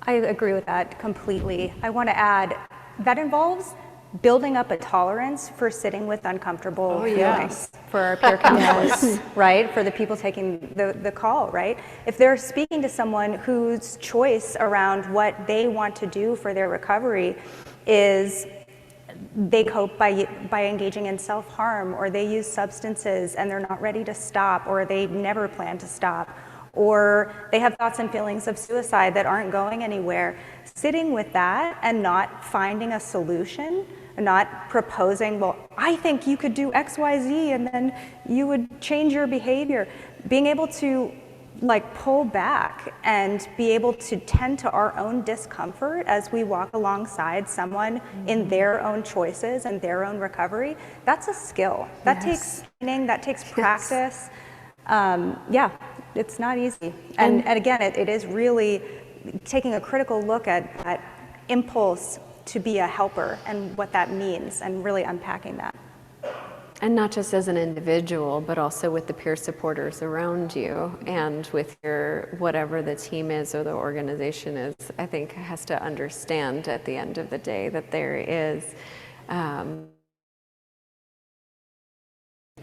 I agree with that completely. I want to add, that involves building up a tolerance for sitting with uncomfortable feelings for our peer counselors, right? For the people taking the call, right? If they're speaking to someone whose choice around what they want to do for their recovery is they cope by engaging in self-harm, or they use substances and they're not ready to stop, or they never plan to stop, or they have thoughts and feelings of suicide that aren't going anywhere. Sitting with that and not finding a solution, not proposing, well, I think you could do X, Y, Z, and then you would change your behavior. Being able to pull back and be able to tend to our own discomfort as we walk alongside someone in their own choices and their own recovery, that's a skill. That takes training, that takes practice. It's not easy. And again, it is really taking a critical look at impulse to be a helper and what that means, and really unpacking that. And not just as an individual, but also with the peer supporters around you and with your, whatever the team is or the organization is, I think has to understand at the end of the day that there is,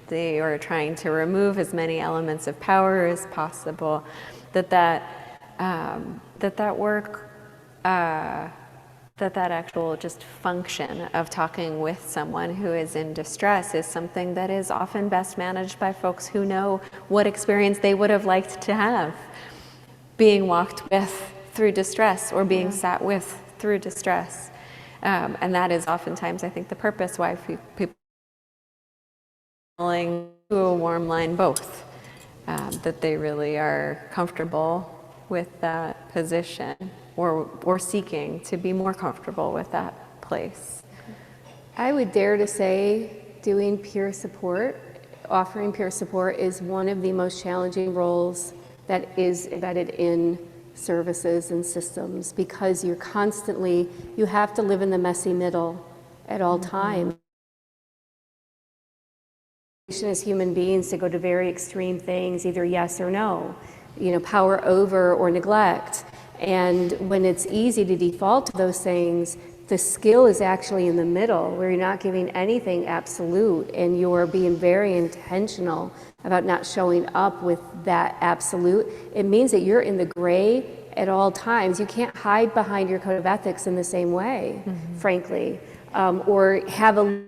they are trying to remove as many elements of power as possible, that work, that actual just function of talking with someone who is in distress is something that is often best managed by folks who know what experience they would have liked to have, being walked with through distress or being sat with through distress. And that is oftentimes, I think, the purpose why people to a warm line both, that they really are comfortable with that position or seeking to be more comfortable with that place. I would dare to say doing peer support, offering peer support is one of the most challenging roles that is embedded in services and systems, because you have to live in the messy middle at all times. As human beings to go to very extreme things, either yes or no, power over or neglect. And when it's easy to default to those things, the skill is actually in the middle, where you're not giving anything absolute and you're being very intentional about not showing up with that absolute. It means that you're in the gray at all times. You can't hide behind your code of ethics in the same way, frankly, or have a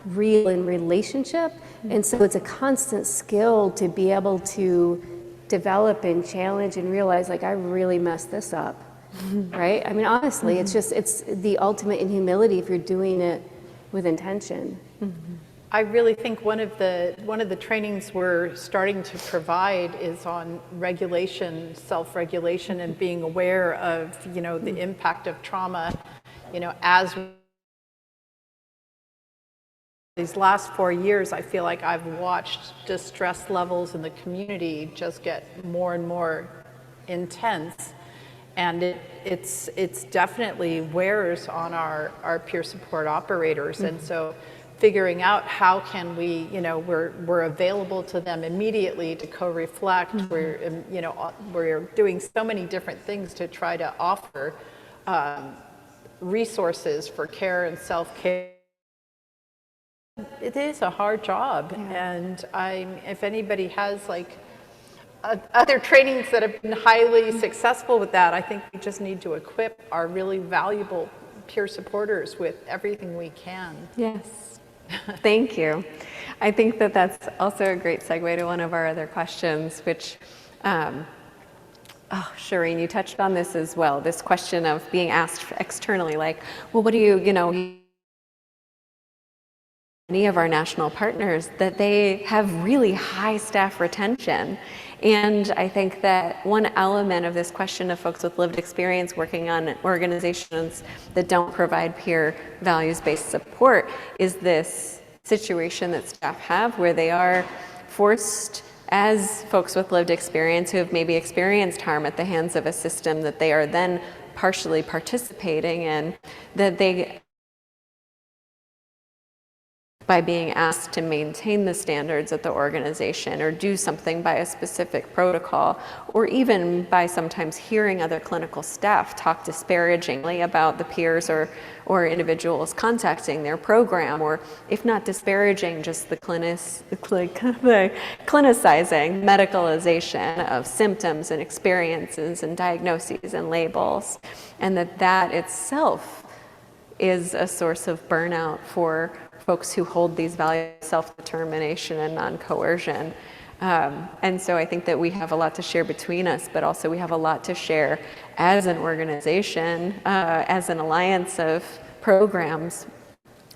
real in relationship. And so it's a constant skill to be able to develop and challenge and realize, like, I really messed this up. Right? I mean, honestly, it's the ultimate in humility if you're doing it with intention. I really think one of the trainings we're starting to provide is on regulation, self-regulation, and being aware of, the impact of trauma, as these last 4 years, I feel like I've watched distress levels in the community just get more and more intense. And it's definitely wears on our peer support operators. And so figuring out how can we, we're available to them immediately to co-reflect. We're doing so many different things to try to offer resources for care and self-care. It is a hard job. And if anybody has other trainings that have been highly successful with that, I think we just need to equip our really valuable peer supporters with everything we can. Yes, thank you. I think that that's also a great segue to one of our other questions, which, Shireen, you touched on this as well, this question of being asked externally, like, well, what do many of our national partners, that they have really high staff retention. And I think that one element of this question of folks with lived experience working on organizations that don't provide peer values-based support is this situation that staff have where they are forced, as folks with lived experience who have maybe experienced harm at the hands of a system that they are then partially participating in, that they, by being asked to maintain the standards at the organization or do something by a specific protocol, or even by sometimes hearing other clinical staff talk disparagingly about the peers or individuals contacting their program, or if not disparaging, just the clinicizing, medicalization of symptoms and experiences and diagnoses and labels, and that itself is a source of burnout for folks who hold these values of self-determination and non-coercion. And so I think that we have a lot to share between us, but also we have a lot to share as an organization, as an alliance of programs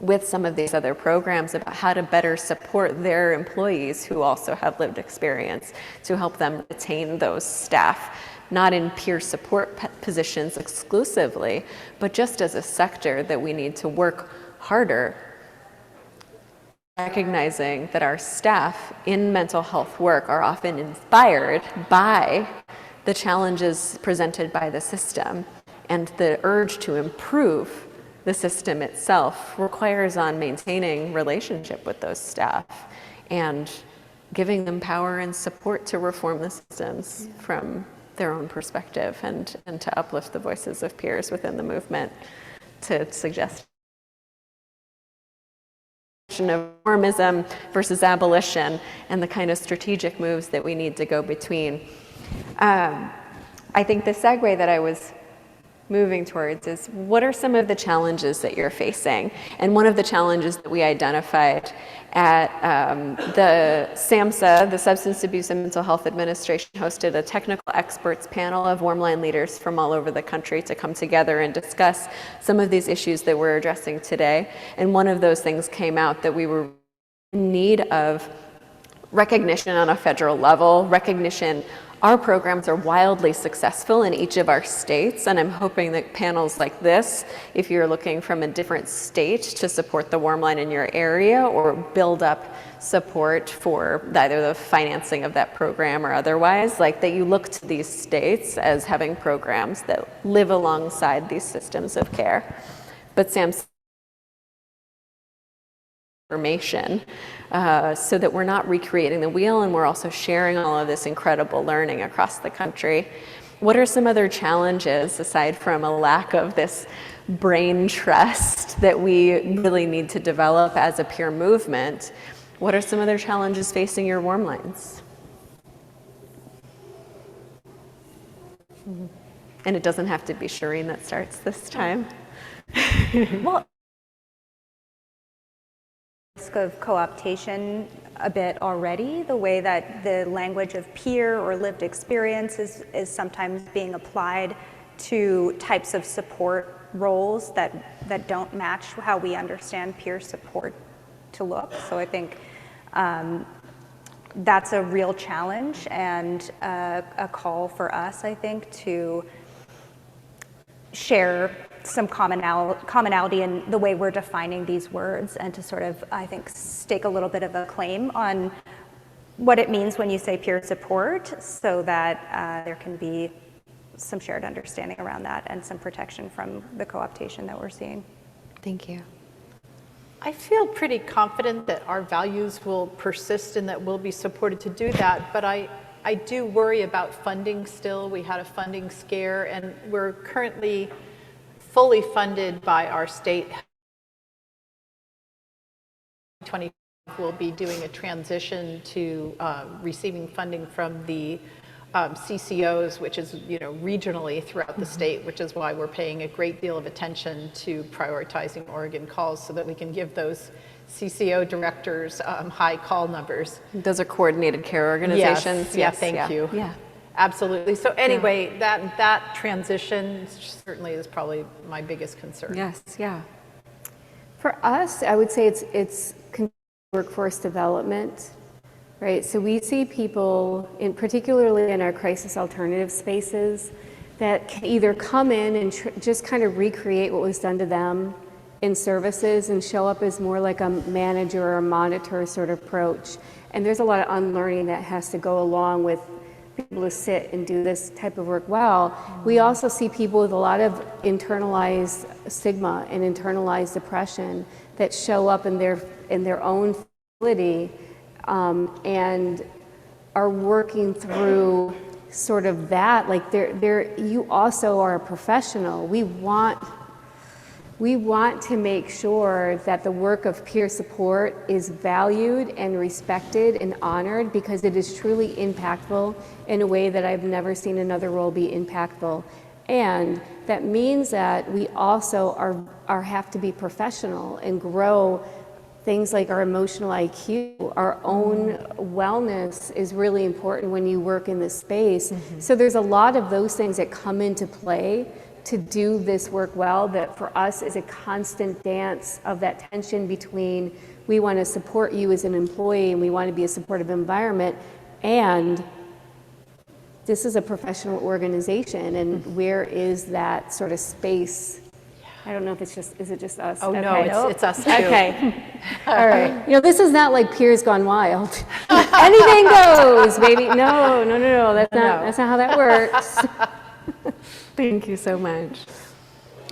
with some of these other programs about how to better support their employees who also have lived experience, to help them retain those staff, not in peer support positions exclusively, but just as a sector that we need to work harder, recognizing that our staff in mental health work are often inspired by the challenges presented by the system, and the urge to improve the system itself requires on maintaining relationship with those staff and giving them power and support to reform the systems from their own perspective, and to uplift the voices of peers within the movement to suggest of reformism versus abolition and the kind of strategic moves that we need to go between. I think the segue that I was moving towards is, what are some of the challenges that you're facing? And one of the challenges that we identified at the SAMHSA, the Substance Abuse and Mental Health Administration, hosted a technical experts panel of warmline leaders from all over the country to come together and discuss some of these issues that we're addressing today. And one of those things came out that we were in need of recognition on a federal level, recognition. Our programs are wildly successful in each of our states, and I'm hoping that panels like this, if you're looking from a different state to support the warm line in your area or build up support for either the financing of that program or otherwise, like that you look to these states as having programs that live alongside these systems of care. But Sam's information so that we're not recreating the wheel, and we're also sharing all of this incredible learning across the country. What are some other challenges aside from a lack of this brain trust that we really need to develop as a peer movement? What are some other challenges facing your warm lines? And it doesn't have to be Shireen that starts this time. Well, risk of co-optation a bit already, the way that the language of peer or lived experience is sometimes being applied to types of support roles that don't match how we understand peer support to look. So I think that's a real challenge and a call for us, I think, to share some commonality in the way we're defining these words, and to sort of, I think, stake a little bit of a claim on what it means when you say peer support, so that there can be some shared understanding around that and some protection from the co-optation that we're seeing. Thank you. I feel pretty confident that our values will persist and that we'll be supported to do that, but I do worry about funding still. We had a funding scare, and we're currently fully funded by our state. 2020 will be doing a transition to receiving funding from the CCOs, which is, regionally throughout the state, which is why we're paying a great deal of attention to prioritizing Oregon calls so that we can give those CCO directors high call numbers. Those are coordinated care organizations. Yes, thank you. Yeah. Absolutely. So anyway, that transition certainly is probably my biggest concern. Yes, yeah. For us, I would say it's workforce development, right? So we see people, particularly in our crisis alternative spaces, that can either come in and just kind of recreate what was done to them in services and show up as more like a manager or a monitor sort of approach. And there's a lot of unlearning that has to go along with being able to sit and do this type of work well. We also see people with a lot of internalized stigma and internalized depression that show up in their own facility and are working through sort of that. Like you also are a professional. We want to make sure that the work of peer support is valued and respected and honored, because it is truly impactful in a way that I've never seen another role be impactful. And that means that we also have to be professional and grow things like our emotional IQ. Our own wellness is really important when you work in this space. Mm-hmm. So there's a lot of those things that come into play to do this work well, that for us is a constant dance of that tension between we want to support you as an employee and we want to be a supportive environment, and this is a professional organization, and where is that sort of space? I don't know if is it just us? Oh, okay. no, it's us too. Okay. All right. This is not like Peers Gone Wild. Anything goes, baby. No. That's not how that works. Thank you so much.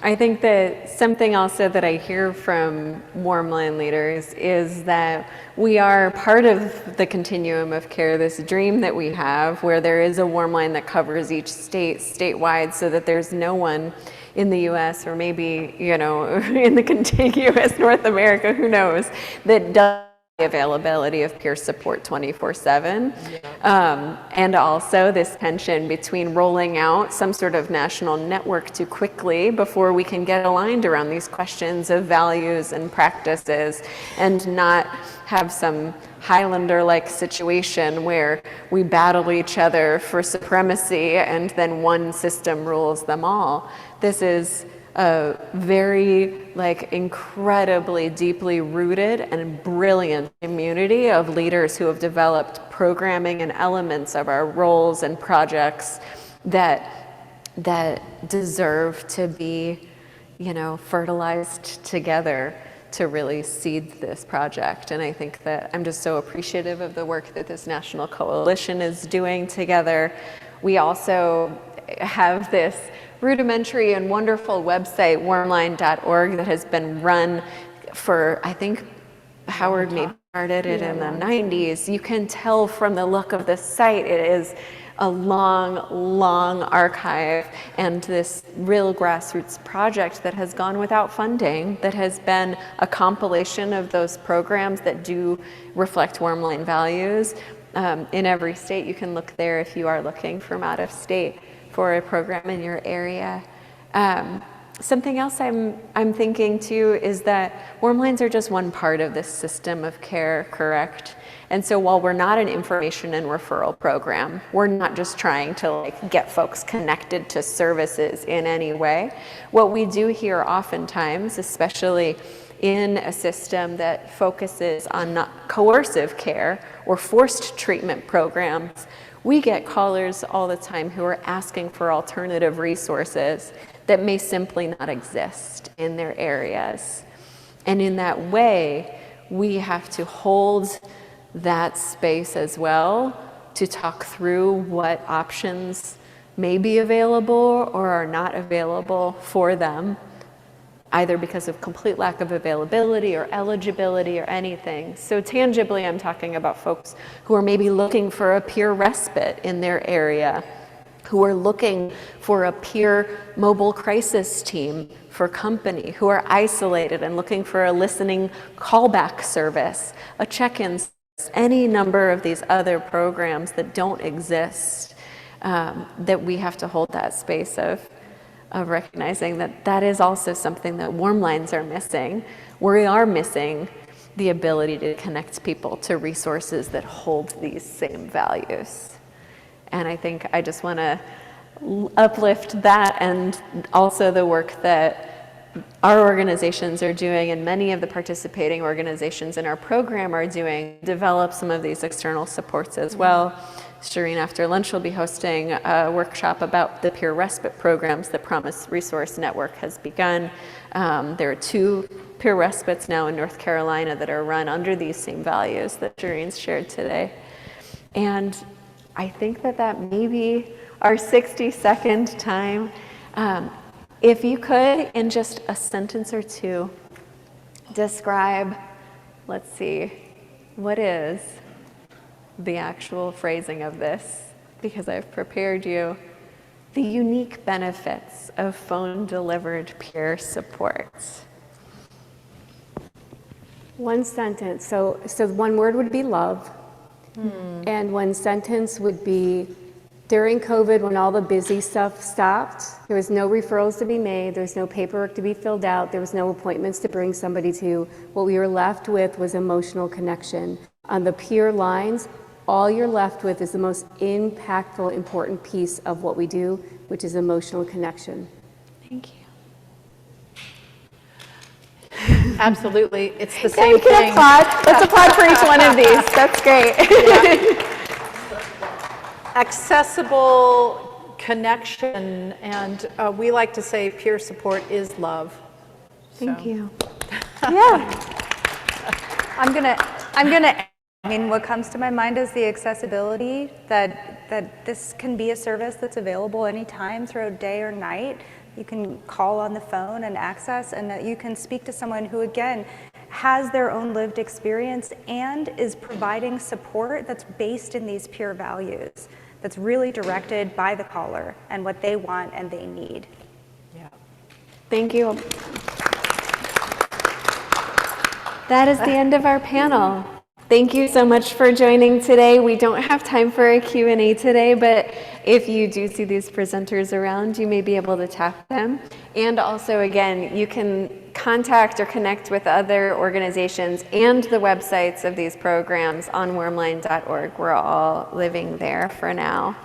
I think that something also that I hear from warm line leaders is that we are part of the continuum of care, this dream that we have where there is a warm line that covers each statewide, so that there's no one in the US or maybe, in the contiguous North America, who knows, that does the availability of peer support 24/7. And also this tension between rolling out some sort of national network too quickly before we can get aligned around these questions of values and practices, and not have some Highlander-like situation where we battle each other for supremacy and then one system rules them all. This is a very incredibly deeply rooted and brilliant community of leaders who have developed programming and elements of our roles and projects that deserve to be, fertilized together to really seed this project. And I think that I'm just so appreciative of the work that this national coalition is doing together. We also have this rudimentary and wonderful website, warmline.org, that has been run for, I think, Howard maybe started it in the 90s. You can tell from the look of the site, it is a long, long archive and this real grassroots project that has gone without funding, that has been a compilation of those programs that do reflect Warmline values. In every state, you can look there if you are looking from out of state for a program in your area. Something else I'm thinking too is that Warmlines are just one part of this system of care, correct? And so while we're not an information and referral program, we're not just trying to get folks connected to services in any way. What we do here oftentimes, especially in a system that focuses on not coercive care or forced treatment programs, we get callers all the time who are asking for alternative resources that may simply not exist in their areas. And in that way, we have to hold that space as well to talk through what options may be available or are not available for them, either because of complete lack of availability or eligibility or anything. So tangibly, I'm talking about folks who are maybe looking for a peer respite in their area, who are looking for a peer mobile crisis team for company, who are isolated and looking for a listening callback service, a check-in, any number of these other programs that don't exist, that we have to hold that space of recognizing that that is also something that Warmlines are missing. We are missing the ability to connect people to resources that hold these same values. And I think I just want to uplift that, and also the work that our organizations are doing and many of the participating organizations in our program are doing, develop some of these external supports as well. Shireen, after lunch, will be hosting a workshop about the peer respite programs that Promise Resource Network has begun. There are 2 peer respites now in North Carolina that are run under these same values that Shireen's shared today. And I think that may be our 60-second time. If you could, in just a sentence or 2, describe, let's see, what is the actual phrasing of this, because I've prepared you, the unique benefits of phone-delivered peer support. One sentence. So one word would be love. And one sentence would be, during COVID, when all the busy stuff stopped, there was no referrals to be made, there was no paperwork to be filled out, there was no appointments to bring somebody to. What we were left with was emotional connection. On the peer lines, all you're left with is the most impactful, important piece of what we do, which is emotional connection. Thank you. Absolutely. It's the Yeah, same we can thing. applaud. Let's applaud for each one of these. That's great. Accessible connection, and we like to say peer support is love. Thank you. I'm gonna. I mean, what comes to my mind is the accessibility, that this can be a service that's available anytime throughout day or night. You can call on the phone and access, and that you can speak to someone who, again, has their own lived experience and is providing support that's based in these peer values, that's really directed by the caller and what they want and they need. Yeah. Thank you. That is the end of our panel. Thank you so much for joining today. We don't have time for a Q&A today, but if you do see these presenters around, you may be able to tap them. And also, again, you can contact or connect with other organizations and the websites of these programs on warmline.org. We're all living there for now.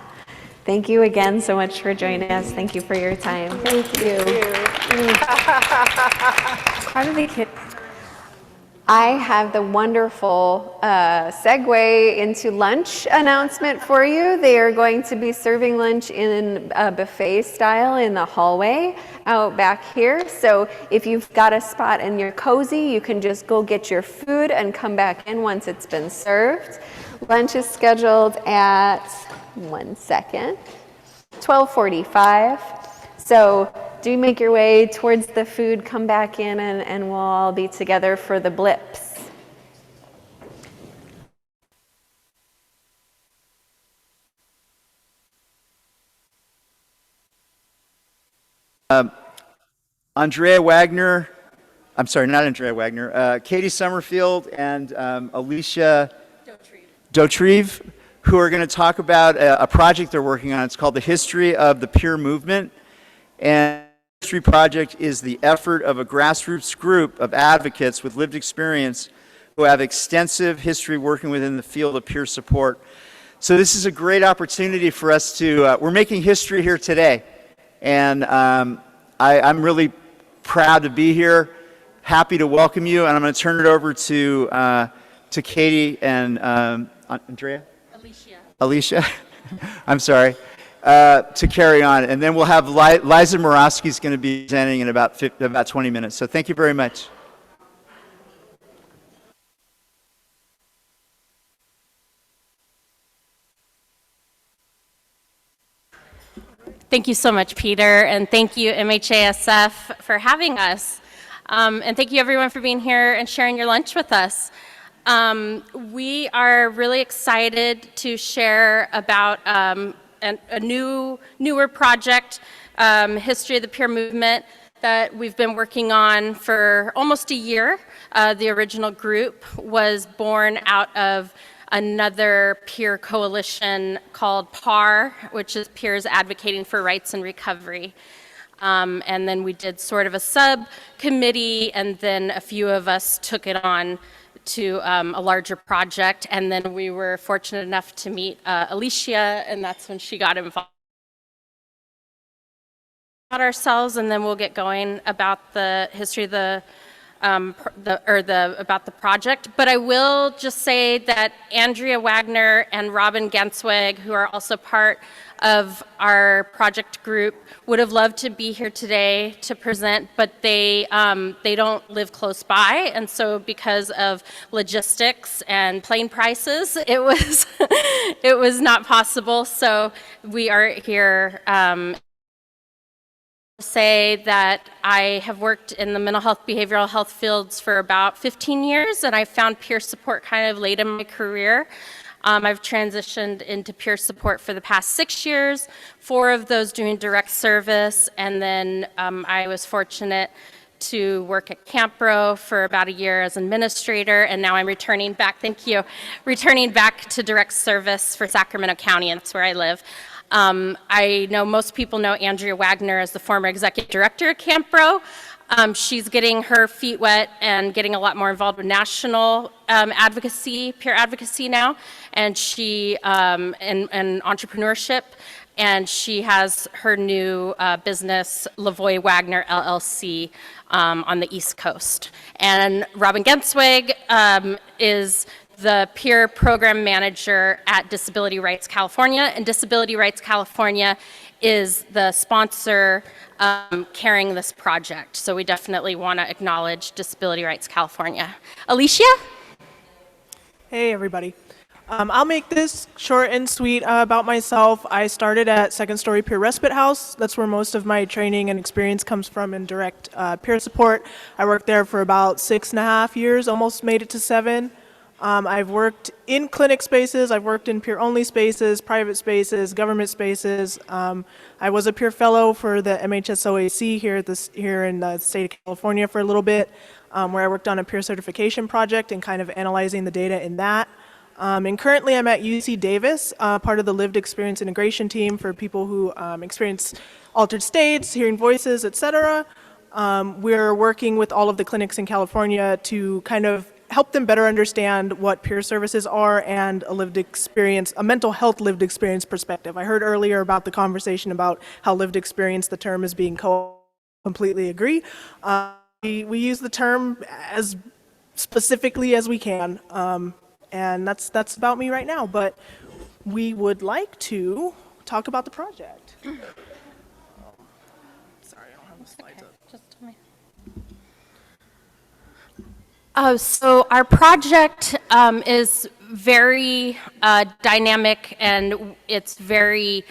Thank you again so much for joining us. Thank you for your time. Thank you. How do the kids? I have the wonderful segue into lunch announcement for you. They are going to be serving lunch in a buffet style in the hallway out back here. So if you've got a spot and you're cozy, you can just go get your food and come back in once it's been served. Lunch is scheduled at, 12:45. So do make your way towards the food, come back in, and we'll all be together for the blips. Andrea Wagner, I'm sorry, not Andrea Wagner, Katie Summerfield and Alicia Dautrieve, who are going to talk about a project they're working on. It's called The History of the Peer Movement. And the History Project is the effort of a grassroots group of advocates with lived experience who have extensive history working within the field of peer support. So this is a great opportunity for us to, we're making history here today. And I'm really proud to be here, happy to welcome you, and I'm going to turn it over to Katie and Andrea? Alicia, I'm sorry, to carry on. And then we'll have Liza Morawski's going to be presenting in about 20 minutes. So thank you very much. Thank you so much, Peter, and thank you, MHASF, for having us. And thank you, everyone, for being here and sharing your lunch with us. We are really excited to share about a newer project, History of the Peer Movement, that we've been working on for almost a year. The original group was born out of another peer coalition called PAR, which is Peers Advocating for Rights and Recovery. And then we did sort of a subcommittee, and then a few of us took it on to a larger project, and then we were fortunate enough to meet Alicia, and that's when she got involved ourselves, and then we'll get going about the history of about the project. But I will just say that Andrea Wagner and Robin Gensweg, who are also part of our project group, would have loved to be here today to present, but they don't live close by, and so because of logistics and plane prices, it was it was not possible. So we are here. Say that I have worked in the mental health, behavioral health fields for about 15 years, and I found peer support kind of late in my career. I've transitioned into peer support for the past 6 years, 4 of those doing direct service, and then I was fortunate to work at Campro for about a year as administrator, and now I'm returning back, returning back to direct service for Sacramento County, and that's where I live. I know most people know Andrea Wagner as the former executive director at Campro. She's getting her feet wet and getting a lot more involved with national advocacy, peer advocacy now, and she and entrepreneurship. And she has her new business, Lavoie Wagner LLC, on the East Coast. And Robin Gensweg is the peer program manager at Disability Rights California, and Disability Rights California is the sponsor carrying this project. So we definitely want to acknowledge Disability Rights California. Alicia? Hey, everybody. I'll make this short and sweet about myself. I started at Second Story Peer Respite House. That's where most of my training and experience comes from in direct peer support. I worked there for about 6.5 years, almost made it to 7. I've worked in clinic spaces, I've worked in peer-only spaces, private spaces, government spaces. I was a peer fellow for the MHSOAC here in the state of California for a little bit, where I worked on a peer certification project and kind of analyzing the data in that. And currently I'm at UC Davis, part of the lived experience integration team for people who experience altered states, hearing voices, etc. We're working with all of the clinics in California to kind of help them better understand what peer services are and a lived experience, a mental health lived experience perspective. I heard earlier about the conversation about how lived experience, the term is being completely agree. We use the term as specifically as we can, and that's about me right now, but we would like to talk about the project. Sorry, I don't have the slides up. Just tell me. So our project is very dynamic, and it's very,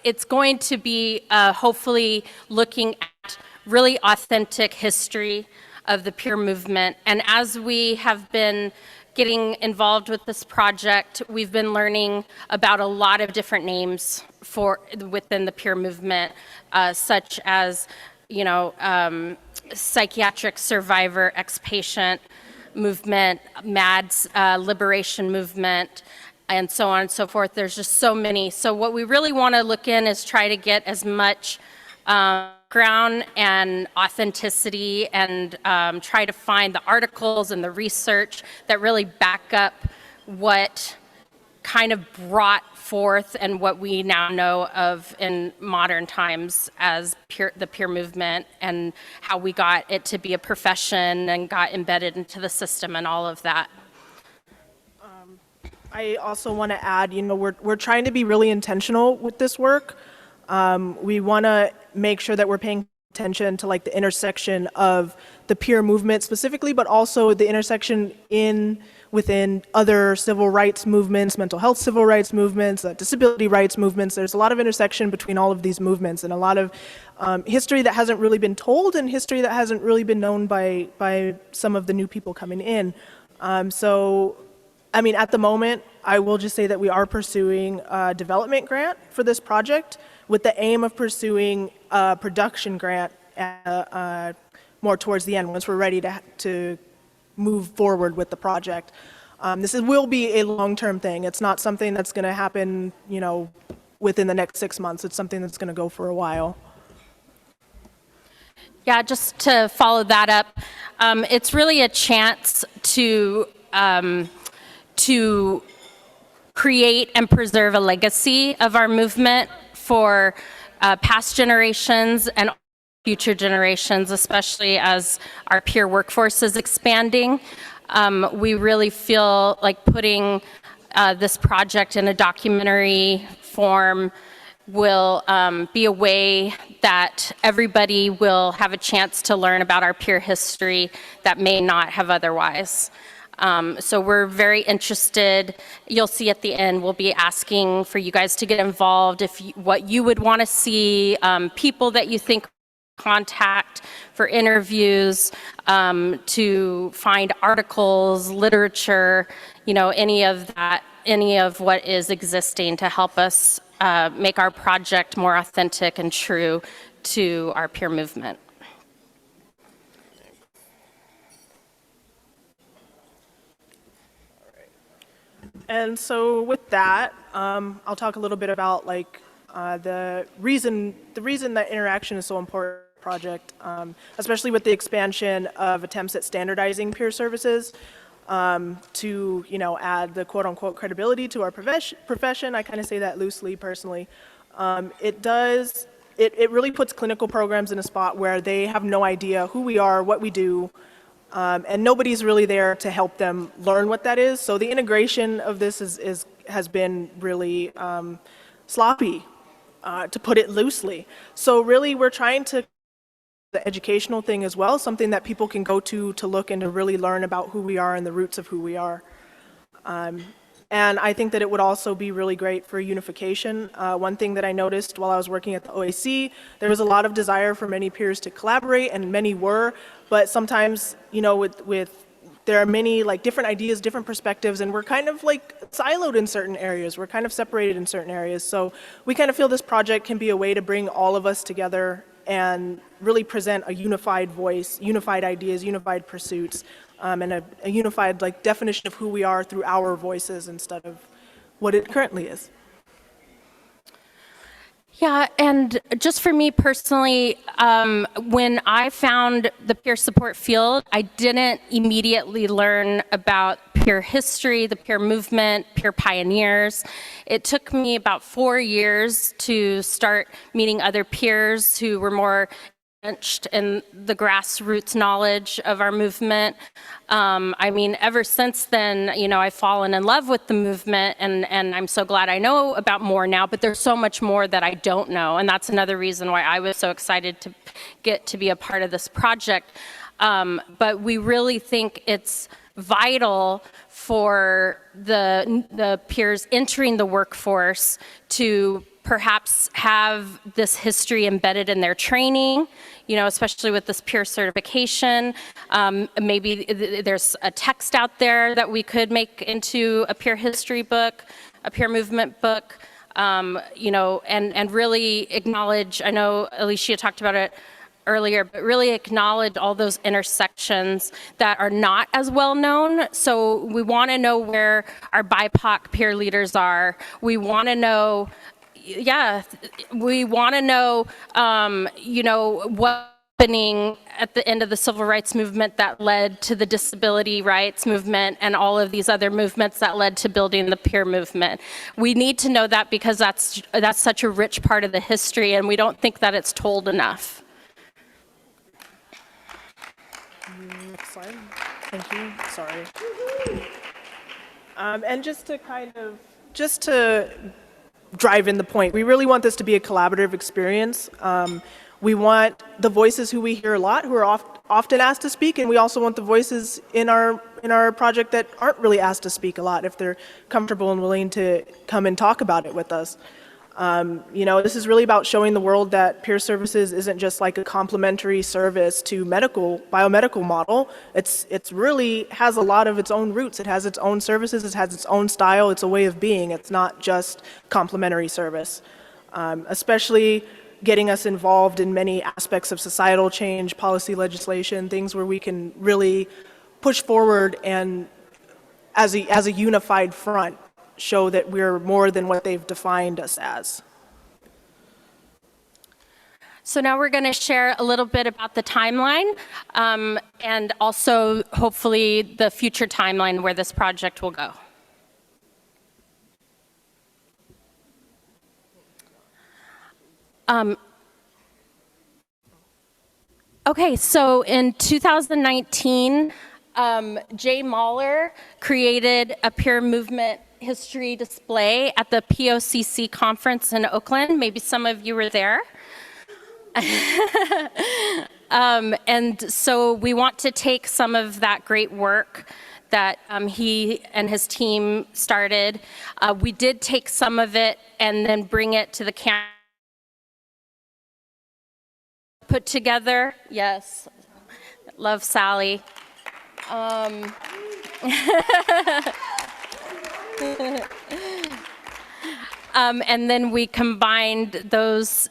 it's going to be hopefully looking at really authentic history of the peer movement. And as we have been getting involved with this project, we've been learning about a lot of different names within the peer movement, such as, you know, psychiatric survivor ex-patient movement, MADS liberation movement, and so on and so forth. There's just so many. So what we really want to look in is try to get as much background and authenticity, and try to find the articles and the research that really back up what kind of brought forth and what we now know of in modern times as the peer movement, and how we got it to be a profession and got embedded into the system and all of that. I also want to add, you know, we're trying to be really intentional with this work. We want to make sure that we're paying attention to like the intersection of the peer movement specifically, but also the intersection within other civil rights movements, mental health civil rights movements, disability rights movements. There's a lot of intersection between all of these movements, and a lot of history that hasn't really been told, and history that hasn't really been known by some of the new people coming in. So, I mean, at the moment, I will just say that we are pursuing a development grant for this project with the aim of pursuing a production grant more towards the end, once we're ready to move forward with the project. Will be a long-term thing. It's not something that's going to happen, you know, within the next 6 months. It's something that's going to go for a while. Yeah, just to follow that up, it's really a chance to create and preserve a legacy of our movement for past generations and future generations, especially as our peer workforce is expanding. We really feel like putting this project in a documentary form will be a way that everybody will have a chance to learn about our peer history that may not have otherwise. So we're very interested. You'll see at the end, we'll be asking for you guys to get involved, what you would want to see, people that you think contact for interviews, to find articles, literature, you know, any of that, any of what is existing to help us make our project more authentic and true to our peer movement. And so with that, I'll talk a little bit about like the reason that interaction is so important for the project, especially with the expansion of attempts at standardizing peer services to, you know, add the quote unquote credibility to our profession. I kind of say that loosely personally. It really puts clinical programs in a spot where they have no idea who we are, what we do, and nobody's really there to help them learn what that is. So the integration of this has been really sloppy, to put it loosely. So really we're trying to the educational thing as well, something that people can go to look and to really learn about who we are and the roots of who we are. And I think that it would also be really great for unification. One thing that I noticed while I was working at the OAC, there was a lot of desire for many peers to collaborate, and many were, but sometimes, you know, there are many like different ideas, different perspectives, and we're kind of like siloed in certain areas. We're kind of separated in certain areas. So we kind of feel this project can be a way to bring all of us together and really present a unified voice, unified ideas, unified pursuits, and a unified like definition of who we are through our voices instead of what it currently is. Yeah, and just for me personally, when I found the peer support field, I didn't immediately learn about peer history, the peer movement, peer pioneers. It took me about 4 years to start meeting other peers who were more entrenched in the grassroots knowledge of our movement. I mean, ever since then, you know, I've fallen in love with the movement, and I'm so glad I know about more now, but there's so much more that I don't know, and that's another reason why I was so excited to get to be a part of this project. But we really think it's vital for the peers entering the workforce to perhaps have this history embedded in their training, you know, especially with this peer certification. Maybe there's a text out there that we could make into a peer history book, a peer movement book, you know, and really acknowledge, I know Alicia talked about it earlier, but really acknowledge all those intersections that are not as well known. So we want to know where our BIPOC peer leaders are. We want to know, yeah, we want to know, you know, what's happening at the end of the civil rights movement that led to the disability rights movement and all of these other movements that led to building the peer movement. We need to know that because that's such a rich part of the history, and we don't think that it's told enough. Next slide. Thank you. Sorry. And just to drive in the point, we really want this to be a collaborative experience. We want the voices who we hear a lot, who are often asked to speak, and we also want the voices in our project that aren't really asked to speak a lot, if they're comfortable and willing to come and talk about it with us. You know, this is really about showing the world that peer services isn't just like a complementary service to biomedical model. It's really has a lot of its own roots. It has its own services. It has its own style. It's a way of being. It's not just complementary service. Especially getting us involved in many aspects of societal change, policy legislation, things where we can really push forward and as a unified front, show that we're more than what they've defined us as. So now we're going to share a little bit about the timeline and also hopefully the future timeline where this project will go. Okay, so in 2019, Jay Mahler created a peer movement history display at the POCC conference in Oakland. Maybe some of you were there. And so we want to take some of that great work that he and his team started. We did take some of it and then bring it to the camp. Put together, yes, love Sally. And then we combined those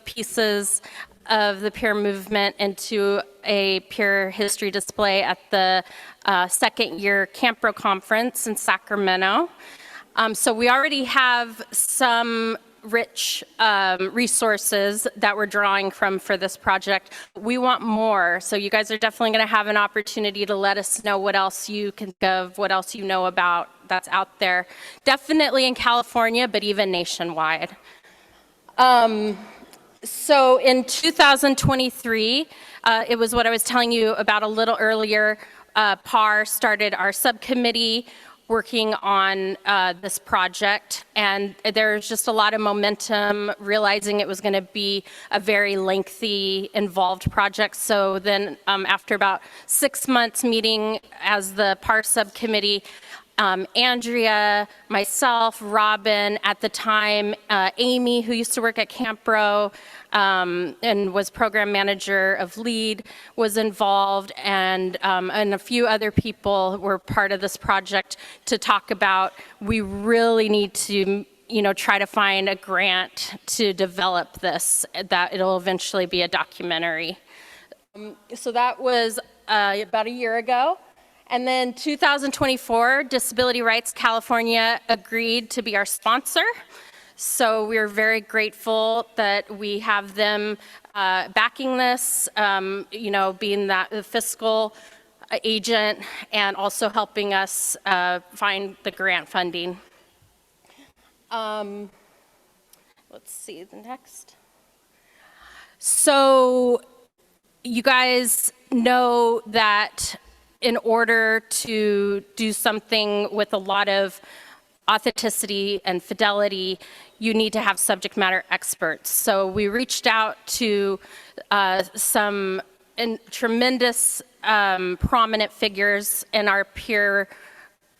pieces of the peer movement into a peer history display at the second year Campro conference in Sacramento. So we already have some rich resources that we're drawing from for this project. We want more, so you guys are definitely going to have an opportunity to let us know what else you can think of, what else you know about that's out there. Definitely in California, but even nationwide. So in 2023, it was what I was telling you about a little earlier. PAR started our subcommittee working on this project, and there's just a lot of momentum, realizing it was going to be a very lengthy, involved project. So then after about 6 months meeting as the PAR subcommittee, Andrea, myself, Robin, at the time, Amy, who used to work at Campro and was program manager of LEAD, was involved, and a few other people were part of this project to talk about, we really need to try to find a grant to develop this, that it'll eventually be a documentary. So that was about a year ago. And then 2024, Disability Rights California agreed to be our sponsor. So we're very grateful that we have them backing this, being the fiscal agent and also helping us find the grant funding. Let's see the next. So you guys know that in order to do something with a lot of authenticity and fidelity, you need to have subject matter experts. So we reached out to some tremendous prominent figures in our peer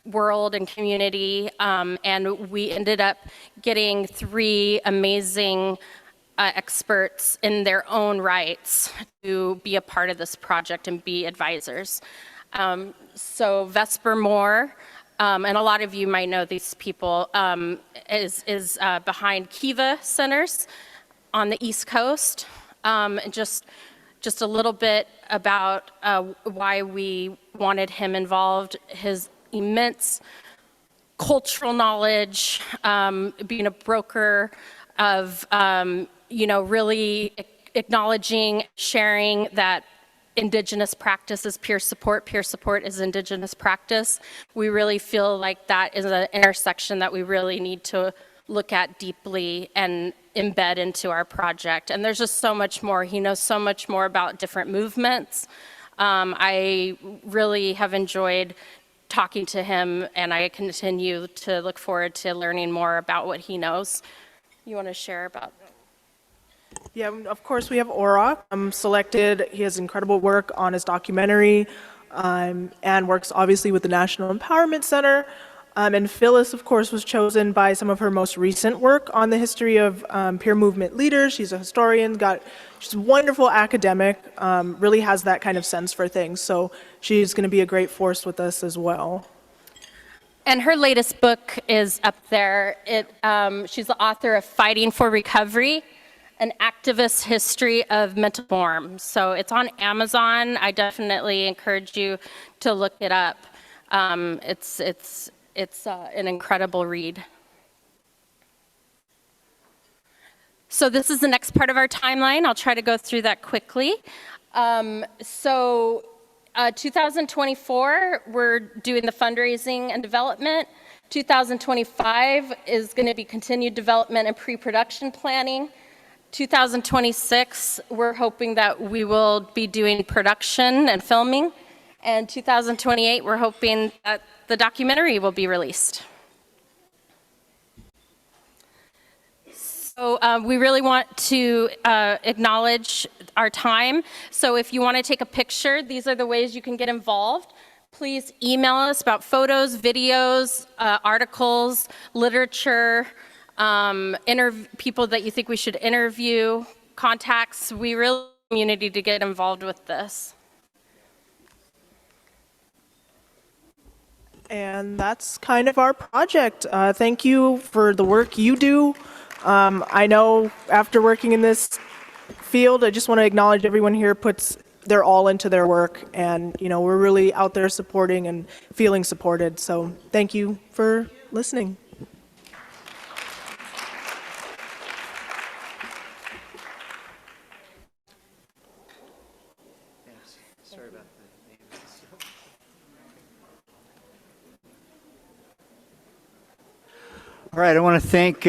world and community, and we ended up getting 3 amazing experts in their own rights to be a part of this project and be advisors. So Vesper Moore, and a lot of you might know these people, is behind Kiva Centers on the East Coast. And just a little bit about why we wanted him involved. His immense cultural knowledge, being a broker of, really acknowledging, sharing that Indigenous practice is peer support is Indigenous practice. We really feel like that is an intersection that we really need to look at deeply and embed into our project. And there's just so much more. He knows so much more about different movements. I really have enjoyed talking to him, and I continue to look forward to learning more about what he knows. You want to share about? Yeah, of course, we have Aura selected. He has incredible work on his documentary and works obviously with the National Empowerment Center. And Phyllis, of course, was chosen by some of her most recent work on the history of peer movement leaders. She's a historian, she's a wonderful academic, really has that kind of sense for things. So she's going to be a great force with us as well. And her latest book is up there. She's the author of Fighting for Recovery, an activist history of mental form. So it's on Amazon. I definitely encourage you to look it up. It's an incredible read. So this is the next part of our timeline. I'll try to go through that quickly. 2024, we're doing the fundraising and development. 2025 is going to be continued development and pre-production planning. 2026, we're hoping that we will be doing production and filming. And 2028, we're hoping that the documentary will be released. So we really want to acknowledge our time. So if you want to take a picture, these are the ways you can get involved. Please email us about photos, videos, articles, literature, people that you think we should interview, contacts. We really want the community to get involved with this. And that's kind of our project. Thank you for the work you do. I know after working in this field, I just want to acknowledge everyone here puts their all into their work, and we're really out there supporting and feeling supported. So thank you for listening. Sorry about the names. All right, I want to thank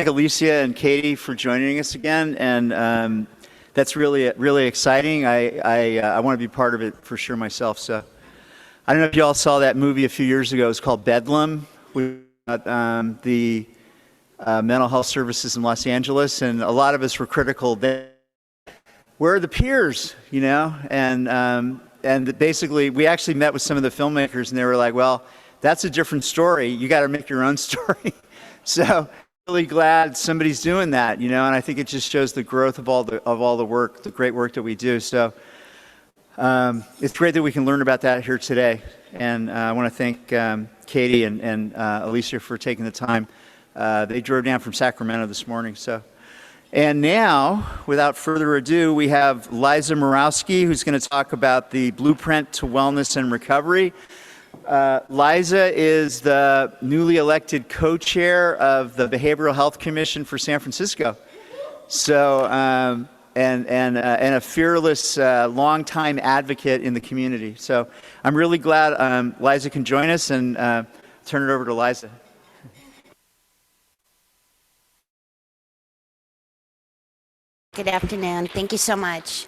Alicia and Katie for joining us again, and that's really exciting. I want to be part of it for sure myself. So I don't know if you all saw that movie a few years ago. It was called Bedlam, with the mental health services in Los Angeles, and a lot of us were critical. Where are the peers, And basically, we actually met with some of the filmmakers, and they were like, "Well, that's a different story. You got to make your own story." So, really glad somebody's doing that, and I think it just shows the growth of all the work, the great work that we do. So, it's great that we can learn about that here today. And I want to thank Katie and Alicia for taking the time. They drove down from Sacramento this morning. And now, without further ado, we have Liza Morawski, who's going to talk about the Blueprint to Wellness and Recovery. Liza is the newly elected co-chair of the Behavioral Health Commission for San Francisco. So, and a fearless, longtime advocate in the community. So I'm really glad Liza can join us, and turn it over to Liza. Good afternoon. Thank you so much.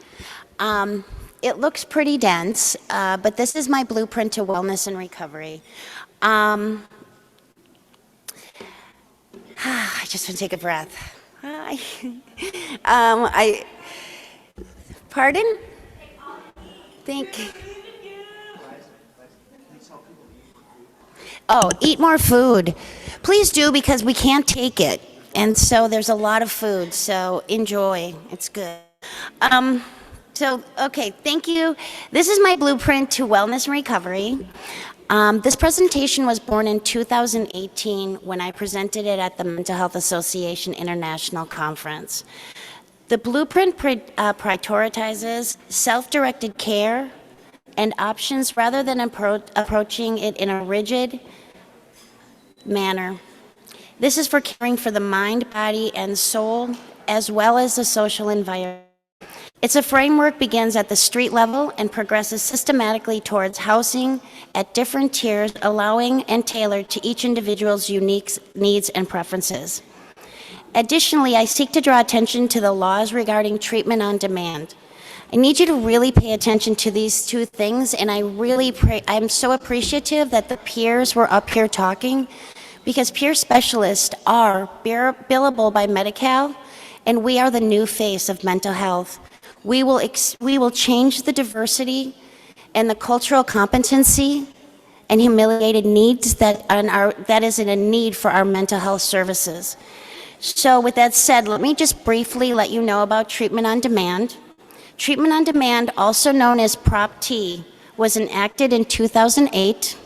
It looks pretty dense, but this is my blueprint to wellness and recovery. I just want to take a breath. Pardon? Thank you. Oh, eat more food. Please do, because we can't take it. And so there's a lot of food, so enjoy. It's good. Okay, thank you. This is my blueprint to wellness and recovery. This presentation was born in 2018 when I presented it at the Mental Health Association International Conference. The blueprint prioritizes self-directed care and options rather than approaching it in a rigid manner. This is for caring for the mind, body, and soul, as well as the social environment. Its a framework begins at the street level and progresses systematically towards housing at different tiers, allowing and tailored to each individual's unique needs and preferences. Additionally, I seek to draw attention to the laws regarding treatment on demand. I need you to really pay attention to these two things, and I'm so appreciative that the peers were up here talking, because peer specialists are billable by Medi-Cal, and we are the new face of mental health. We will change the diversity and the cultural competency and humiliated needs that is in a need for our mental health services. So with that said, let me just briefly let you know about treatment on demand. Treatment on demand, also known as Prop T, was enacted in 2008.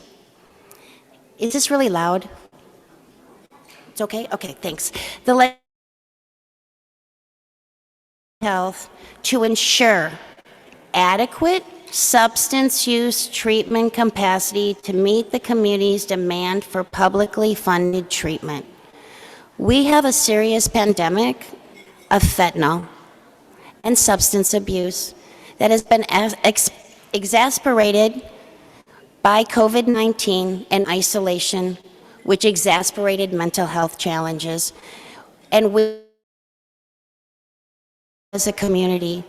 Is this really loud? It's okay? Okay, thanks. The health to ensure adequate substance use treatment capacity to meet the community's demand for publicly funded treatment. We have a serious pandemic of fentanyl and substance abuse that has been exacerbated by COVID-19 and isolation, which exacerbated mental health challenges. And we as a community.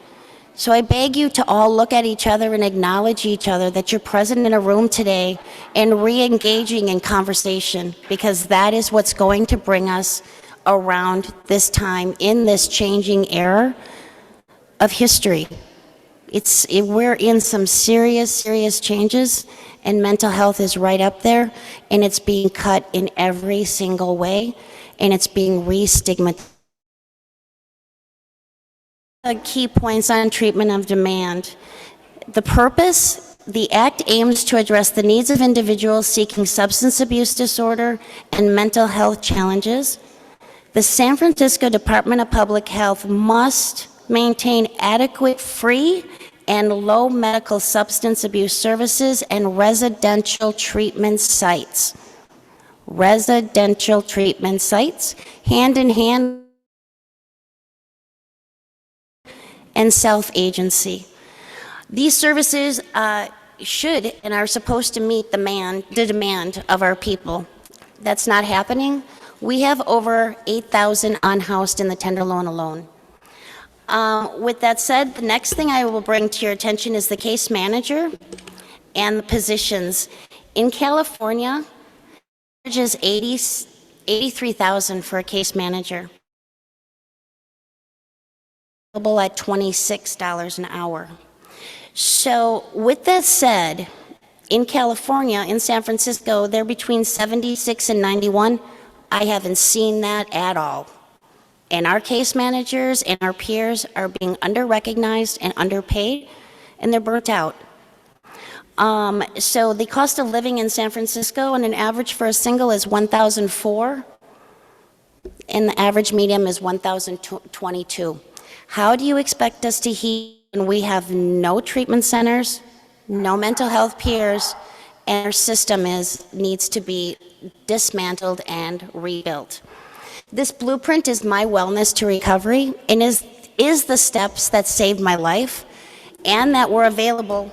So I beg you to all look at each other and acknowledge each other that you're present in a room today and re-engaging in conversation, because that is what's going to bring us around this time in this changing era of history. We're in some serious changes, and mental health is right up there, and it's being cut in every single way, and it's being re-stigmatized. Key points on treatment of demand. The purpose, the Act aims to address the needs of individuals seeking substance abuse disorder and mental health challenges. The San Francisco Department of Public Health must maintain adequate free and low medical substance abuse services and residential treatment sites. Residential treatment sites, hand in hand, and self-agency. These services should and are supposed to meet the demand of our people. That's not happening. We have over 8,000 unhoused in the Tenderloin alone. With that said, the next thing I will bring to your attention is the case manager and the positions. In California, average is $83,000 for a case manager, at $26 an hour. So with that said, in California, in San Francisco, they're between 76 and 91. I haven't seen that at all. And our case managers and our peers are being under-recognized and underpaid, and they're burnt out. So the cost of living in San Francisco on an average for a single is $1,004, and the average medium is $1,022. How do you expect us to heal when we have no treatment centers, no mental health peers, and our system needs to be dismantled and rebuilt. This blueprint is my wellness to recovery and is the steps that saved my life and that were available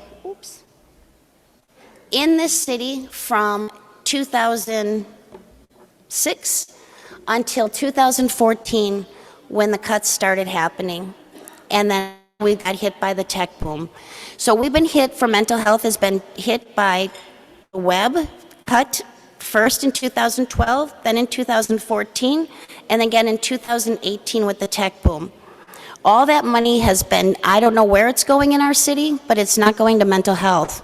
in this city from 2006 until 2014 when the cuts started happening. And then we got hit by the tech boom. So we've been hit for mental health, has been hit by the web cut first in 2012, then in 2014, and again in 2018 with the tech boom. All that money has been, I don't know where it's going in our city, but it's not going to mental health.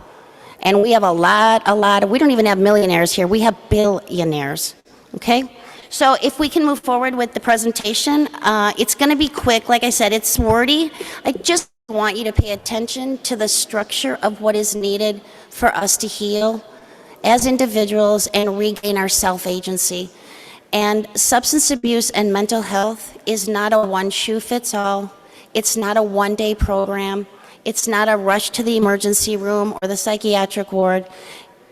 And we have a lot of, we don't even have millionaires here, we have billionaires, okay? So if we can move forward with the presentation, it's gonna be quick. Like I said, it's wordy. I just want you to pay attention to the structure of what is needed for us to heal as individuals and regain our self-agency. And substance abuse and mental health is not a one-shoe-fits-all. It's not a one-day program. It's not a rush to the emergency room or the psychiatric ward.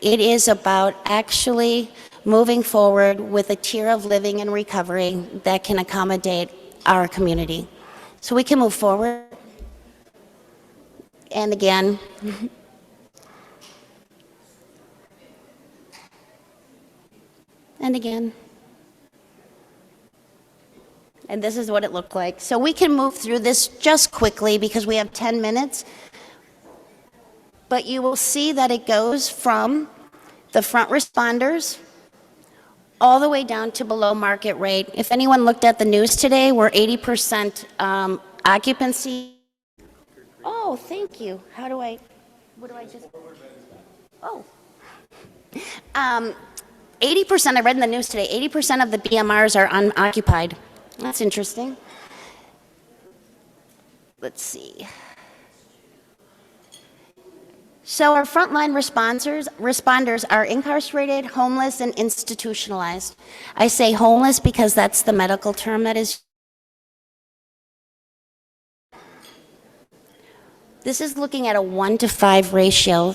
It is about actually moving forward with a tier of living and recovery that can accommodate our community. So we can move forward. And again, and again. And this is what it looked like. So we can move through this just quickly because we have 10 minutes. But you will see that it goes from the front responders all the way down to below market rate. If anyone looked at the news today, we're 80% occupancy. Oh, thank you. How do I, what do I just, oh. 80%, I read in the news today, 80% of the BMRs are unoccupied. That's interesting. Let's see. So our frontline responders are incarcerated, homeless, and institutionalized. I say homeless because that's the medical term that is. This is looking at a 1-to-5 ratio.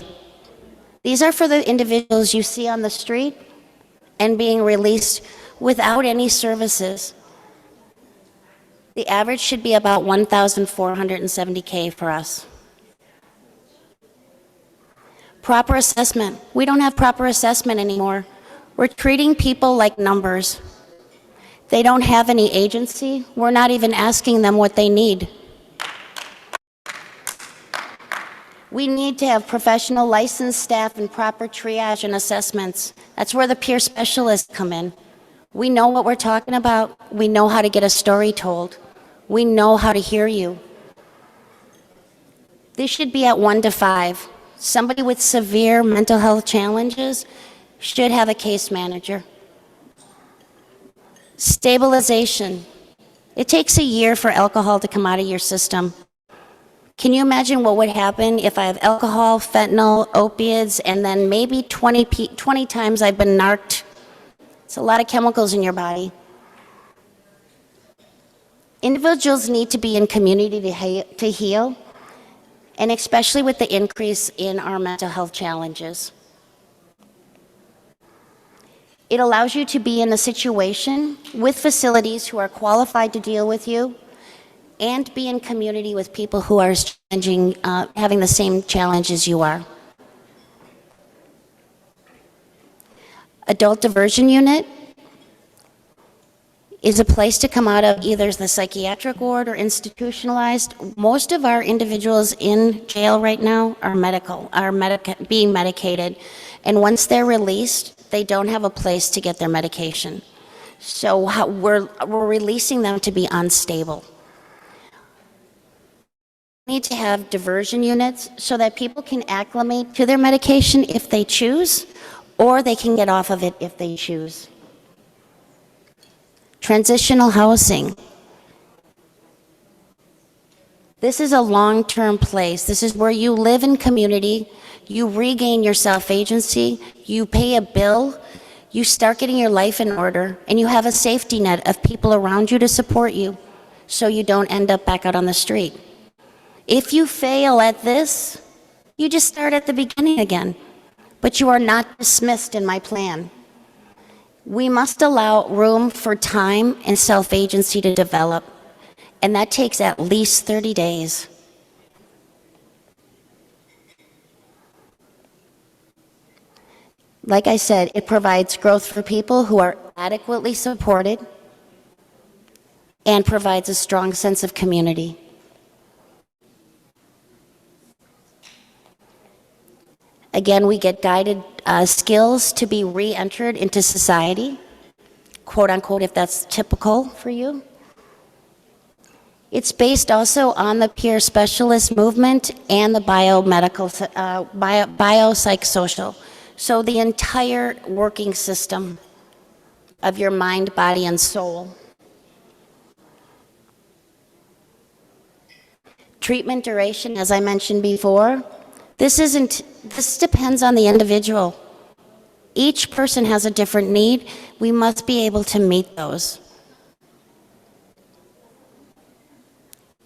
These are for the individuals you see on the street and being released without any services. The average should be about 1,470K for us. Proper assessment. We don't have proper assessment anymore. We're treating people like numbers. They don't have any agency. We're not even asking them what they need. We need to have professional licensed staff and proper triage and assessments. That's where the peer specialists come in. We know what we're talking about. We know how to get a story told. We know how to hear you. This should be at 1-to-5. Somebody with severe mental health challenges should have a case manager. Stabilization. It takes a year for alcohol to come out of your system. Can you imagine what would happen if I have alcohol, fentanyl, opiates, and then maybe 20 times I've been narked? It's a lot of chemicals in your body. Individuals need to be in community to heal, and especially with the increase in our mental health challenges. It allows you to be in a situation with facilities who are qualified to deal with you and be in community with people who are having the same challenges you are. Adult diversion unit is a place to come out of either the psychiatric ward or institutionalized. Most of our individuals in jail right now are being medicated, and once they're released, they don't have a place to get their medication. So we're releasing them to be unstable. We need to have diversion units so that people can acclimate to their medication if they choose, or they can get off of it if they choose. Transitional housing. This is a long-term place. This is where you live in community, you regain your self-agency, you pay a bill, you start getting your life in order, and you have a safety net of people around you to support you so you don't end up back out on the street. If you fail at this, you just start at the beginning again. but you are not dismissed in my plan. We must allow room for time and self-agency to develop, and that takes at least 30 days. Like I said, it provides growth for people who are adequately supported and provides a strong sense of community. Again, we get guided skills to be re-entered into society, quote unquote, if that's typical for you. It's based also on the peer specialist movement and the biopsychosocial. So the entire working system of your mind, body, and soul. Treatment duration, as I mentioned before, this depends on the individual. Each person has a different need. We must be able to meet those.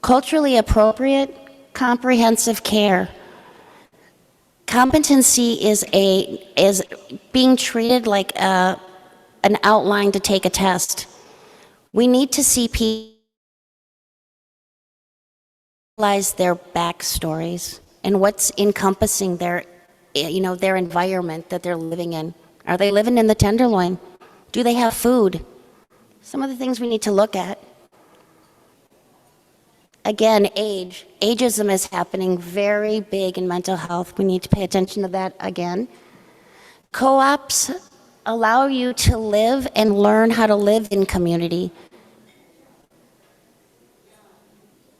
Culturally appropriate, comprehensive care. Competency is being treated like an outline to take a test. We need to see people realize their backstories and what's encompassing their environment that they're living in. Are they living in the Tenderloin? Do they have food? Some of the things we need to look at. Again, ageism is happening very big in mental health. We need to pay attention to that again. Co-ops allow you to live and learn how to live in community.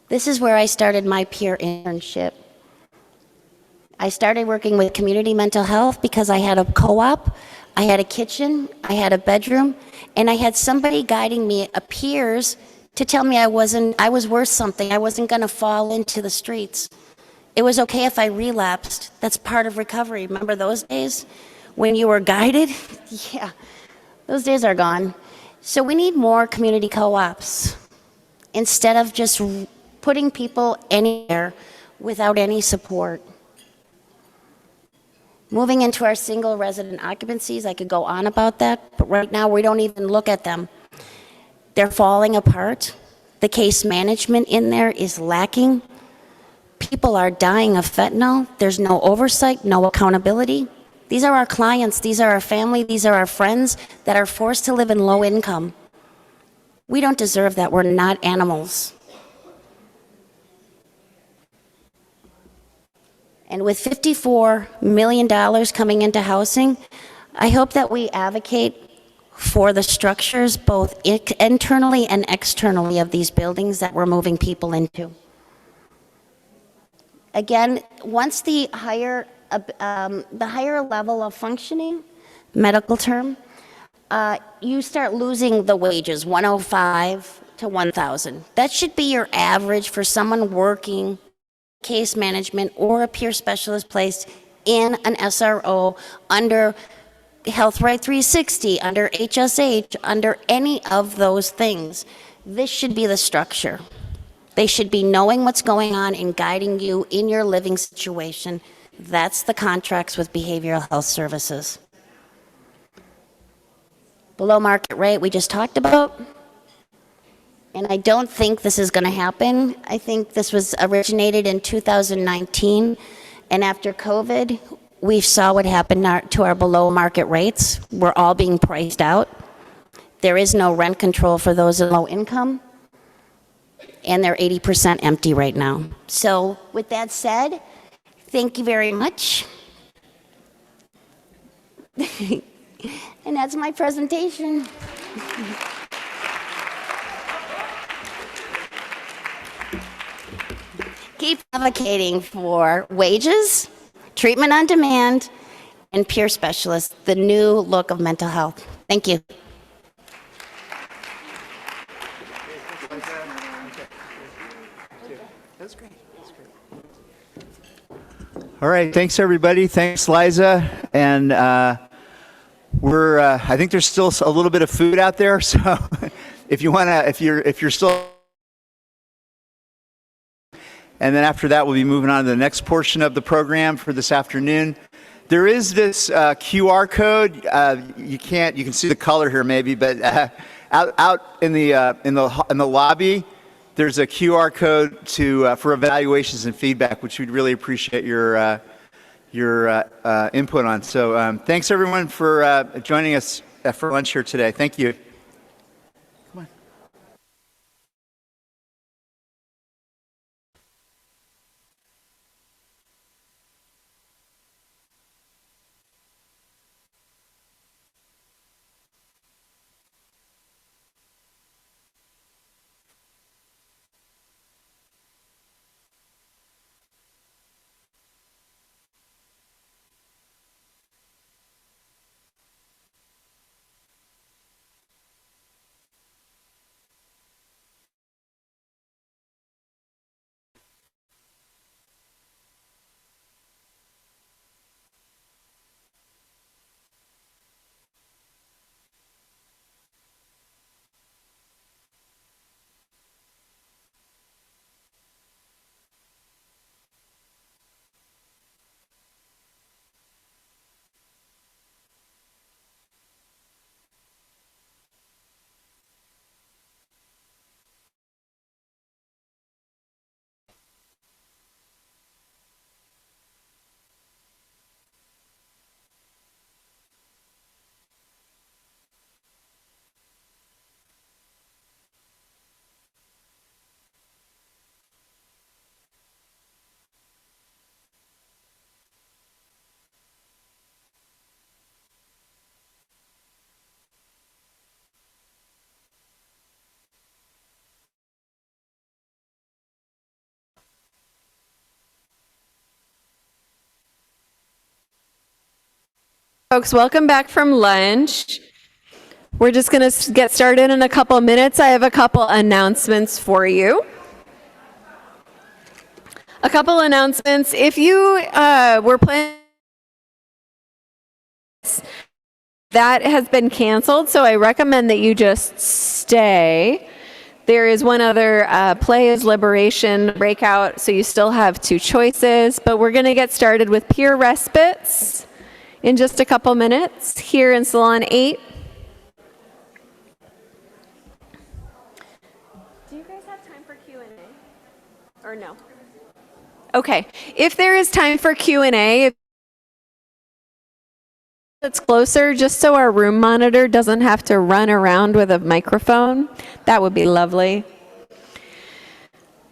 This is where I started my peer internship. I started working with community mental health because I had a co-op, I had a kitchen, I had a bedroom, and I had somebody guiding me, peers, to tell me I was worth something. I wasn't going to fall into the streets. It was okay if I relapsed. That's part of recovery. Remember those days when you were guided? Yeah, those days are gone. So we need more community co-ops instead of just putting people anywhere without any support. Moving into our single resident occupancies, I could go on about that, but right now we don't even look at them. They're falling apart. The case management in there is lacking. People are dying of fentanyl. There's no oversight, no accountability. These are our clients, these are our family, these are our friends that are forced to live in low income. We don't deserve that. We're not animals. And with $54 million coming into housing, I hope that we advocate for the structures, both internally and externally, of these buildings that we're moving people into. Again, once the higher level of functioning, medical term, you start losing the wages, 105 to 1,000. That should be your average for someone working case management or a peer specialist placed in an SRO under Health Right 360, under HSH, under any of those things. This should be the structure. They should be knowing what's going on and guiding you in your living situation. That's the contracts with behavioral health services. Below market rate, we just talked about. And I don't think this is going to happen. I think this was originated in 2019. And after COVID, we saw what happened to our below market rates. We're all being priced out. There is no rent control for those in low income. And they're 80% empty right now. So with that said, thank you very much. And that's my presentation. Keep advocating for wages, treatment on demand, and peer specialists, the new look of mental health. Thank you. That's great. All right, thanks everybody. Thanks, Liza. And I think there's still a little bit of food out there. So if you wanna, if you're still. And then after that, we'll be moving on to the next portion of the program for this afternoon. There is this QR code. You can see the color here maybe, but out in the lobby, there's a QR code for evaluations and feedback, which we'd really appreciate your input on. So thanks everyone for joining us for lunch here today. Thank you. Folks, welcome back from lunch. We're just going to get started in a couple minutes. I have a couple announcements for you. A couple announcements. If you were planning, that has been canceled, so I recommend that you just stay. There is one other Play is Liberation breakout, so you still have two choices, but we're going to get started with peer respites in just a couple minutes here in Salon 8. Do you guys have time for Q&A? Or no? Okay. If there is time for Q&A, it's closer, just so our room monitor doesn't have to run around with a microphone, that would be lovely.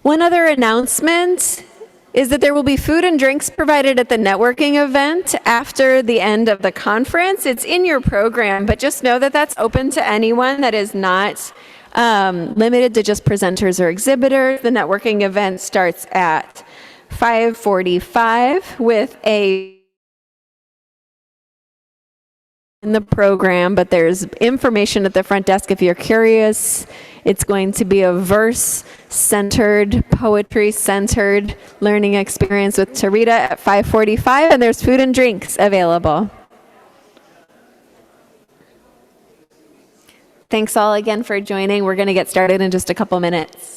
One other announcement is that there will be food and drinks provided at the networking event after the end of the conference. It's in your program, but just know that that's open to anyone. That is not limited to just presenters or exhibitors. The networking event starts at 5:45 with in the program, but there's information at the front desk if you're curious. It's going to be a verse-centered, poetry-centered learning experience with Tarita at 5:45, and there's food and drinks available. Thanks all again for joining. We're going to get started in just a couple minutes.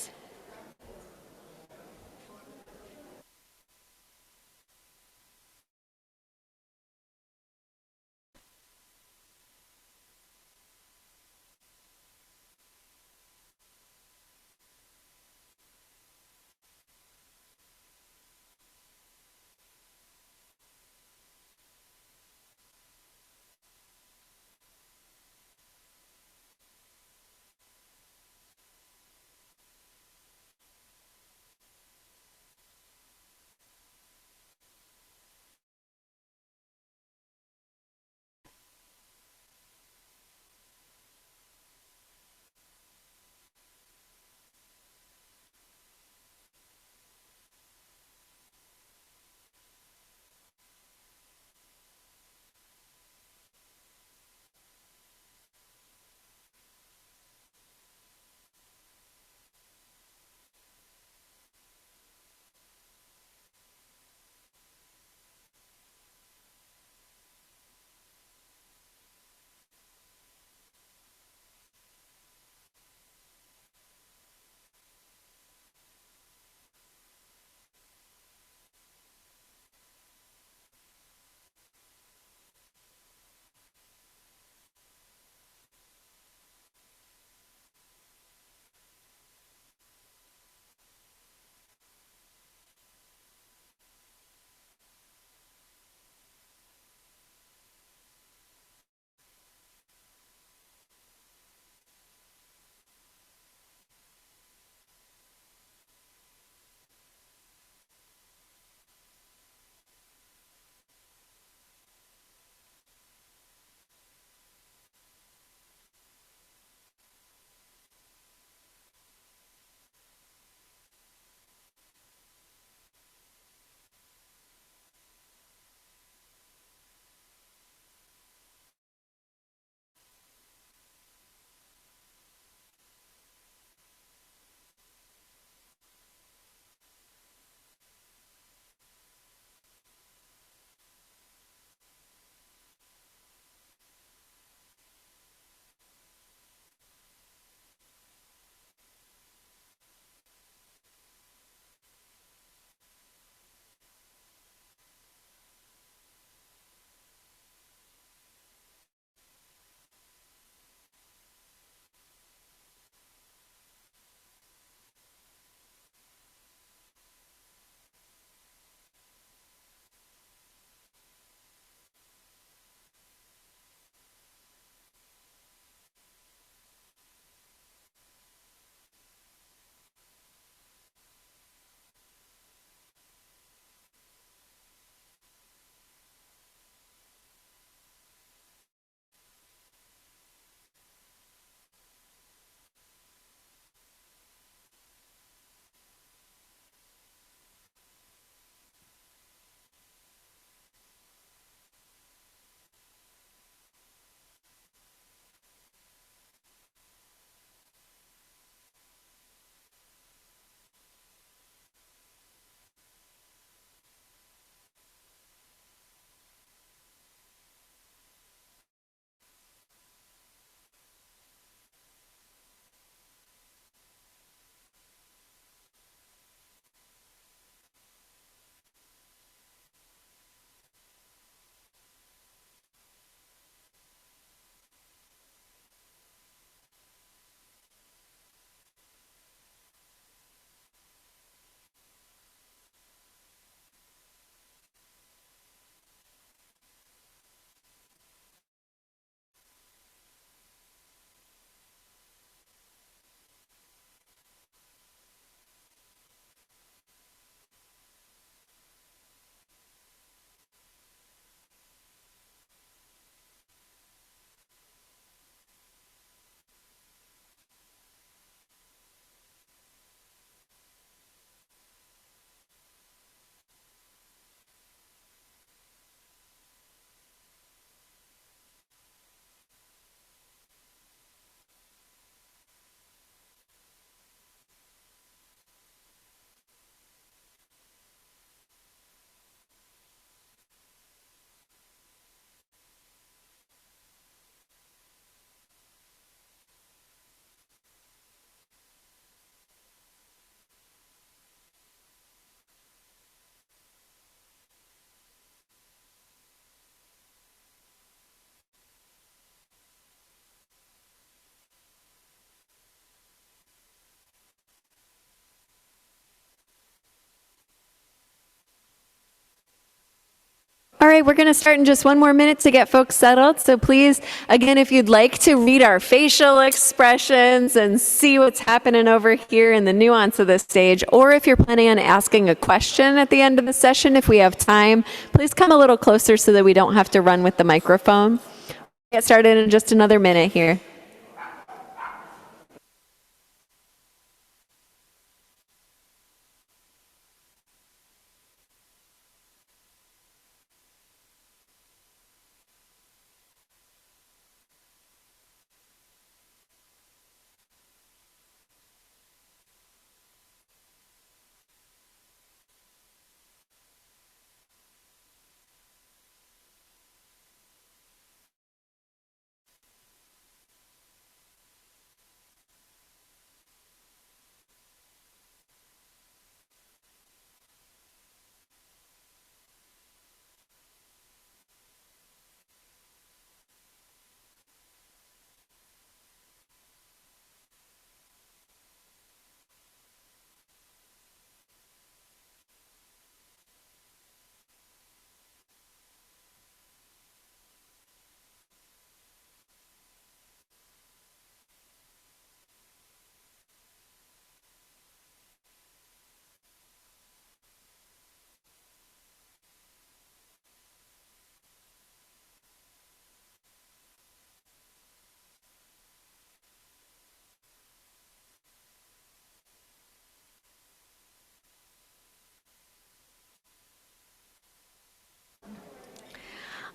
All right, we're going to start in just one more minute to get folks settled. So please, again, if you'd like to read our facial expressions and see what's happening over here in the nuance of the stage, or if you're planning on asking a question at the end of the session, if we have time, please come a little closer so that we don't have to run with the microphone. We'll get started in just another minute here.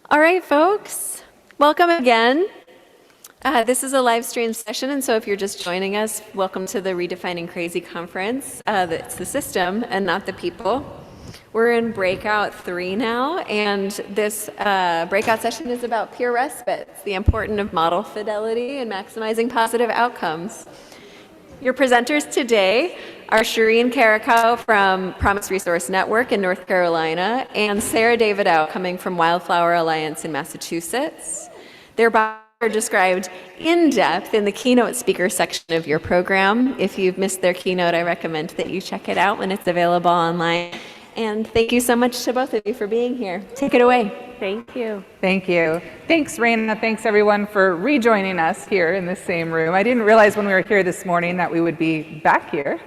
All right, folks, welcome again. This is a live stream session, and so if you're just joining us, welcome to the Redefining Crazy Conference. It's the system and not the people. We're in breakout 3 now, and this breakout session is about peer respite, the importance of model fidelity and maximizing positive outcomes. Your presenters today are Shireen Carico from Promise Resource Network in North Carolina and Sarah Davidow coming from Wildflower Alliance in Massachusetts. Their bios are described in depth in the keynote speaker section of your program. If you've missed their keynote, I recommend that you check it out when it's available online. And thank you so much to both of you for being here. Take it away. Thank you. Thank you. Thanks, Raina. Thanks, everyone, for rejoining us here in the same room. I didn't realize when we were here this morning that we would be back here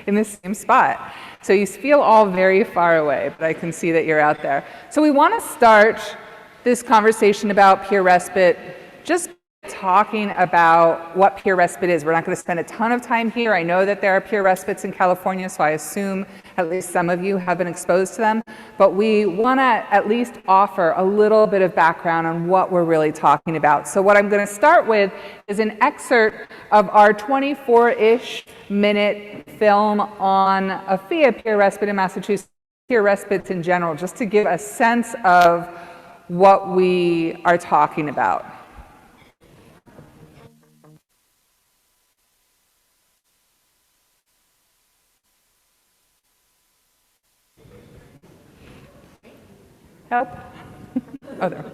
in the same spot. So you feel all very far away, but I can see that you're out there. So we want to start this conversation about peer respite just talking about what peer respite is. We're not going to spend a ton of time here. I know that there are peer respites in California, so I assume at least some of you have been exposed to them. But we want to at least offer a little bit of background on what we're really talking about. So what I'm going to start with is an excerpt of our 24-ish minute film on AFIA peer respite in Massachusetts, peer respites in general, just to give a sense of what we are talking about. Help? Oh, there.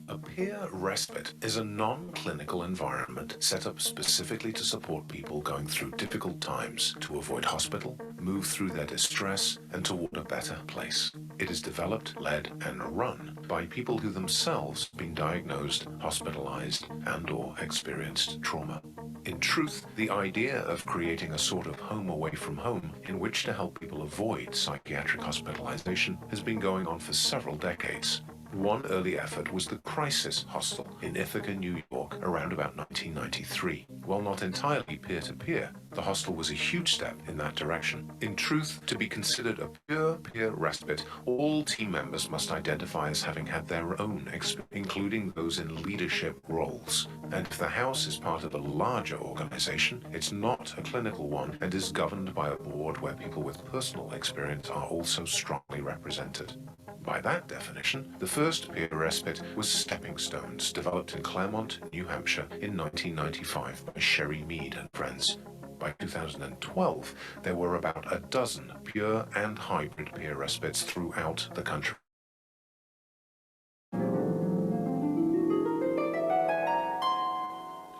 A peer respite is a non-clinical environment set up specifically to support people going through difficult times to avoid hospital, move through their distress, and toward a better place. It is developed, led, and run by people who themselves have been diagnosed, hospitalized, and/or experienced trauma. In truth, the idea of creating a sort of home away from home in which to help people avoid psychiatric hospitalization has been going on for several decades. One early effort was the Crisis Hostel in Ithaca, New York, around about 1993. While not entirely peer-to-peer, the hostel was a huge step in that direction. In truth, to be considered a pure peer respite, all team members must identify as having had their own experience, including those in leadership roles. And if the house is part of a larger organization, it's not a clinical one and is governed by a board where people with personal experience are also strongly represented. By that definition, the first peer respite was Stepping Stones, developed in Claremont, New Hampshire in 1995 by Sherry Mead and friends. By 2012, there were about a dozen pure and hybrid peer respites throughout the country.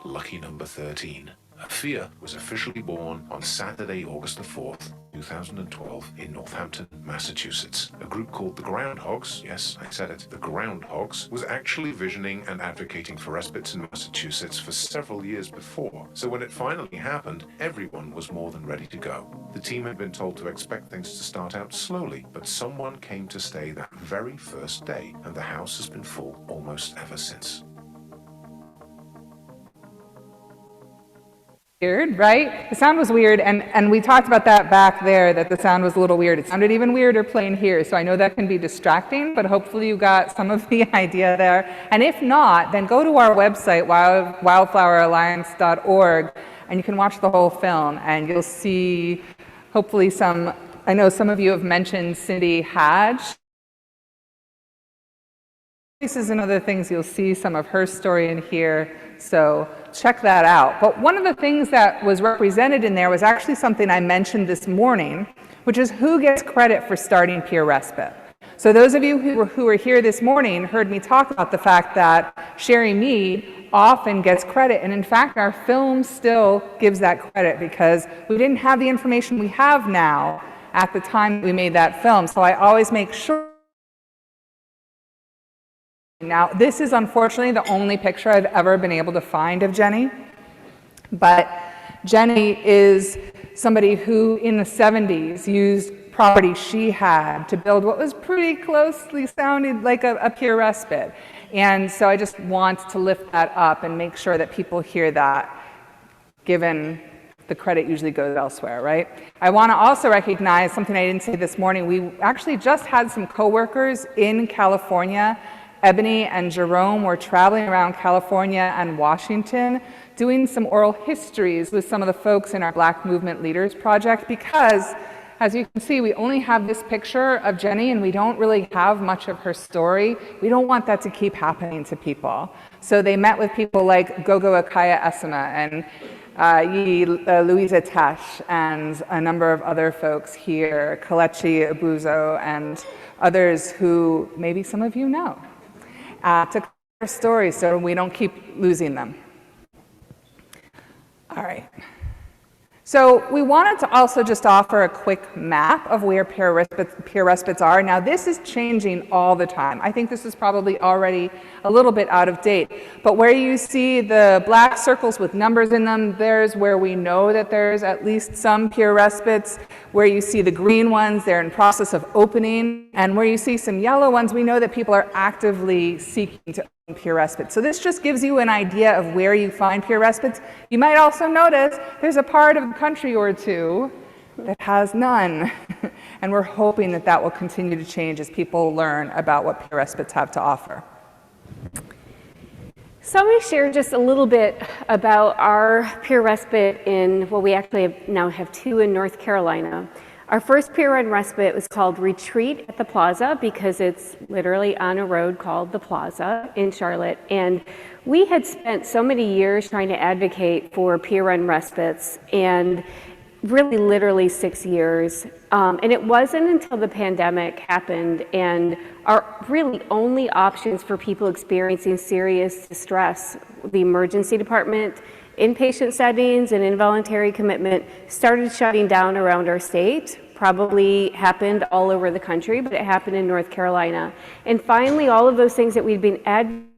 Lucky number 13. AFIA was officially born on Saturday, August the 4th, 2012 in Northampton, Massachusetts. A group called the Groundhogs, yes, I said it, the Groundhogs, was actually visioning and advocating for respites in Massachusetts for several years before. So when it finally happened, everyone was more than ready to go. The team had been told to expect things to start out slowly, but someone came to stay that very first day, and the house has been full almost ever since. Weird, right? The sound was weird, and we talked about that back there, that the sound was a little weird. It sounded even weirder playing here, so I know that can be distracting, but hopefully you got some of the idea there. And if not, then go to our website, wildfloweralliance.org, and you can watch the whole film, and you'll see hopefully some, I know some of you have mentioned Cindy Hatch. Places and other things, you'll see some of her story in here, so check that out. But one of the things that was represented in there was actually something I mentioned this morning, which is who gets credit for starting peer respite. So those of you who were here this morning heard me talk about the fact that Sherry Mead often gets credit, and in fact our film still gives that credit because we didn't have the information we have now at the time we made that film. So I always make sure. Now, this is unfortunately the only picture I've ever been able to find of Jenny, but Jenny is somebody who in the 70s used property she had to build what was pretty closely sounded like a peer respite. And so I just want to lift that up and make sure that people hear that, given the credit usually goes elsewhere, right? I want to also recognize something I didn't say this morning. We actually just had some coworkers in California. Ebony and Jerome were traveling around California and Washington doing some oral histories with some of the folks in our Black Movement Leaders Project because, as you can see, we only have this picture of Jenny and we don't really have much of her story. We don't want that to keep happening to people. So they met with people like Gogo Akaya Esima and Louisa Tesh and a number of other folks here, Kalechi Abuzo and others who maybe some of you know. To cover their stories so we don't keep losing them. All right. So we wanted to also just offer a quick map of where peer respites are. Now this is changing all the time. I think this is probably already a little bit out of date. But where you see the black circles with numbers in them, there's where we know that there's at least some peer respites. Where you see the green ones, they're in process of opening. And where you see some yellow ones, we know that people are actively seeking to open peer respite. So this just gives you an idea of where you find peer respites. You might also notice there's a part of the country or two that has none. And we're hoping that that will continue to change as people learn about what peer respites have to offer. So I'm going to share just a little bit about our peer respite in, well, we actually now have two in North Carolina. Our first peer run respite was called Retreat at the Plaza because it's literally on a road called the Plaza in Charlotte. And we had spent so many years trying to advocate for peer run respites and really literally 6 years. And it wasn't until the pandemic happened and our really only options for people experiencing serious distress, the emergency department, inpatient settings, and involuntary commitment started shutting down around our state. Probably happened all over the country, but it happened in North Carolina. And finally, all of those things that we'd been advocating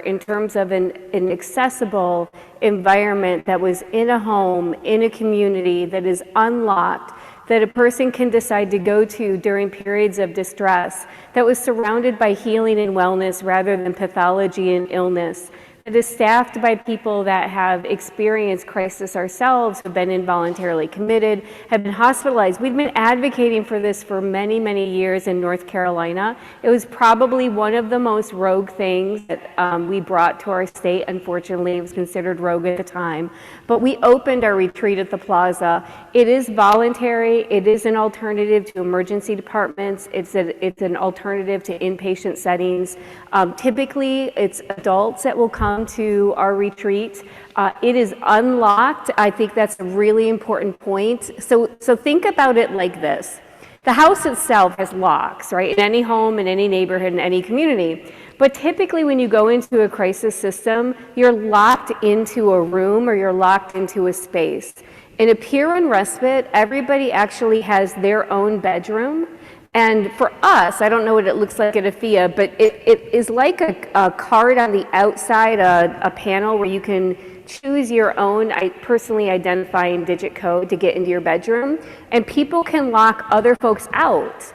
in terms of an accessible environment that was in a home, in a community that is unlocked, that a person can decide to go to during periods of distress, that was surrounded by healing and wellness rather than pathology and illness, that is staffed by people that have experienced crisis ourselves, have been involuntarily committed, have been hospitalized. We've been advocating for this for many, many years in North Carolina. It was probably one of the most rogue things that we brought to our state. Unfortunately, it was considered rogue at the time. But we opened our Retreat at the Plaza. It is voluntary. It is an alternative to emergency departments. It's an alternative to inpatient settings. Typically, it's adults that will come to our retreat. It is unlocked. I think that's a really important point. So think about it like this. The house itself has locks, right? In any home, in any neighborhood, in any community. But typically when you go into a crisis system, you're locked into a room or you're locked into a space. In a peer-run respite, everybody actually has their own bedroom. And for us, I don't know what it looks like at AFIA, but it is like a card on the outside, a panel where you can choose your own personally identifying digit code to get into your bedroom, and people can lock other folks out.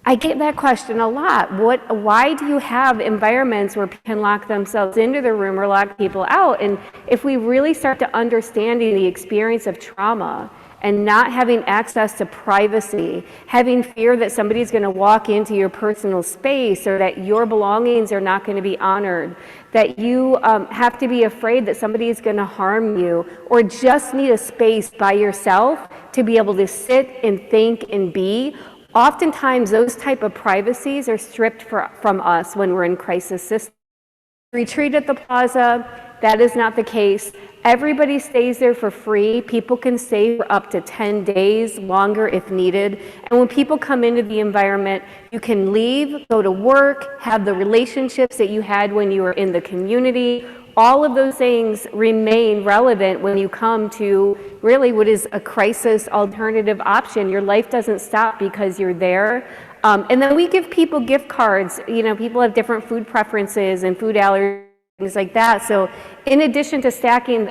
I get that question a lot. Why do you have environments where people can lock themselves into the room or lock people out? And if we really start to understanding the experience of trauma and not having access to privacy, having fear that somebody's going to walk into your personal space or that your belongings are not going to be honored, that you have to be afraid that somebody is going to harm you, or just need a space by yourself to be able to sit and think and be, oftentimes those type of privacies are stripped from us when we're in crisis systems. Retreat at the plaza, that is not the case. Everybody stays there for free. People can stay for up to 10 days, longer if needed. And when people come into the environment, you can leave, go to work, have the relationships that you had when you were in the community. All of those things remain relevant when you come to really what is a crisis alternative option. Your life doesn't stop because you're there. And then we give people gift cards. You know, people have different food preferences and food allergies, things like that. So in addition to stocking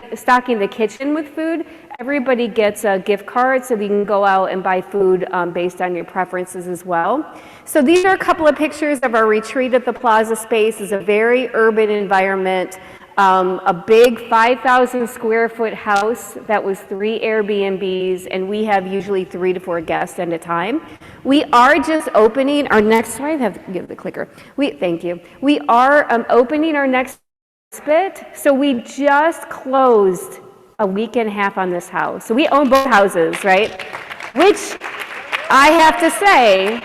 the kitchen with food, everybody gets a gift card so they can go out and buy food based on your preferences as well. So these are a couple of pictures of our retreat at the plaza space. It's a very urban environment. A big 5,000 square foot house that was 3 Airbnbs, and we have usually 3 to 4 guests at a time. We are just opening our next, sorry, I have to give the clicker. Thank you. We are opening our next respite. So we just closed a week and a half on this house. So we own both houses, right? Which I have to say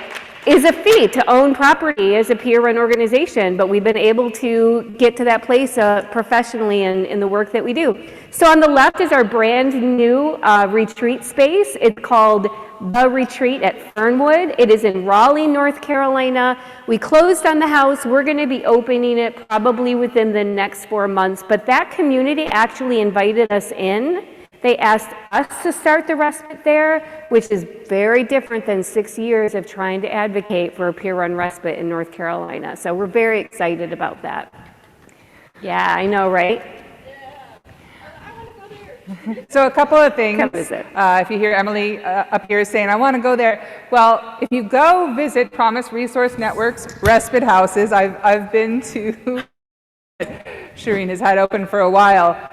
is a feat to own property as a peer-run organization, but we've been able to get to that place professionally in the work that we do. So on the left is our brand new retreat space. It's called The Retreat at Fernwood. It is in Raleigh, North Carolina. We closed on the house. We're going to be opening it probably within the next 4 months, but that community actually invited us in. They asked us to start the respite there, which is very different than 6 years of trying to advocate for a peer-run respite in North Carolina. So we're very excited about that. Yeah, I know, right? So a couple of things. If you hear Emily up here saying, I want to go there. Well, if you go visit Promise Resource Network's respite houses, I've been to, Shireen has had open for a while.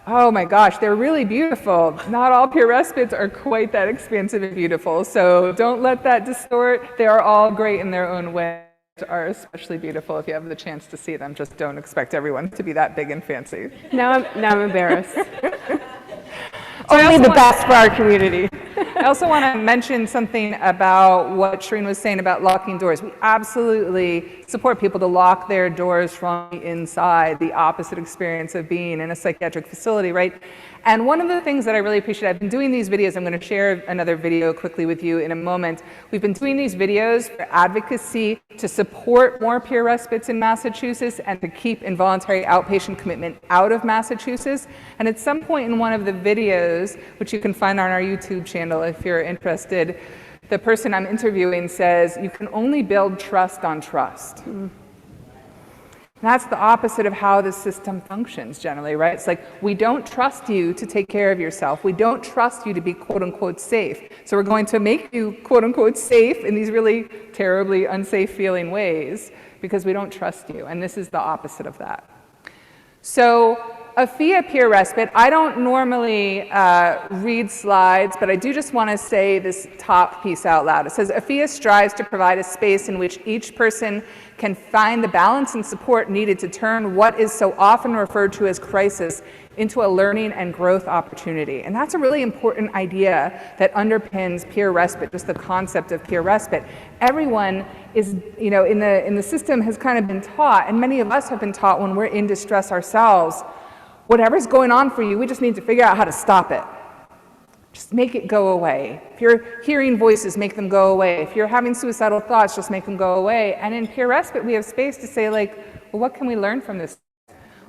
Oh my gosh, they're really beautiful. Not all peer respites are quite that expansive and beautiful, so don't let that distort. They are all great in their own way. Are especially beautiful if you have the chance to see them. Just don't expect everyone to be that big and fancy. Now I'm embarrassed. Only the best for our community. I also want to mention something about what Shireen was saying about locking doors. We absolutely support people to lock their doors from the inside, the opposite experience of being in a psychiatric facility, right? And one of the things that I really appreciate, I've been doing these videos, I'm going to share another video quickly with you in a moment. We've been doing these videos for advocacy to support more peer respites in Massachusetts and to keep involuntary outpatient commitment out of Massachusetts. And at some point in one of the videos, which you can find on our YouTube channel if you're interested, the person I'm interviewing says, you can only build trust on trust. That's the opposite of how the system functions generally, right? It's like, we don't trust you to take care of yourself. We don't trust you to be quote unquote safe. So we're going to make you quote unquote safe in these really terribly unsafe feeling ways because we don't trust you. And this is the opposite of that. So AFIA peer respite, I don't normally read slides, but I do just want to say this top piece out loud. It says, AFIA strives to provide a space in which each person can find the balance and support needed to turn what is so often referred to as crisis into a learning and growth opportunity. And that's a really important idea that underpins peer respite, just the concept of peer respite. Everyone is, you know, in the system has kind of been taught, and many of us have been taught when we're in distress ourselves, whatever's going on for you, we just need to figure out how to stop it. just make it go away. If you're hearing voices, make them go away. If you're having suicidal thoughts, just make them go away. And in peer respite, we have space to say, like, well, what can we learn from this?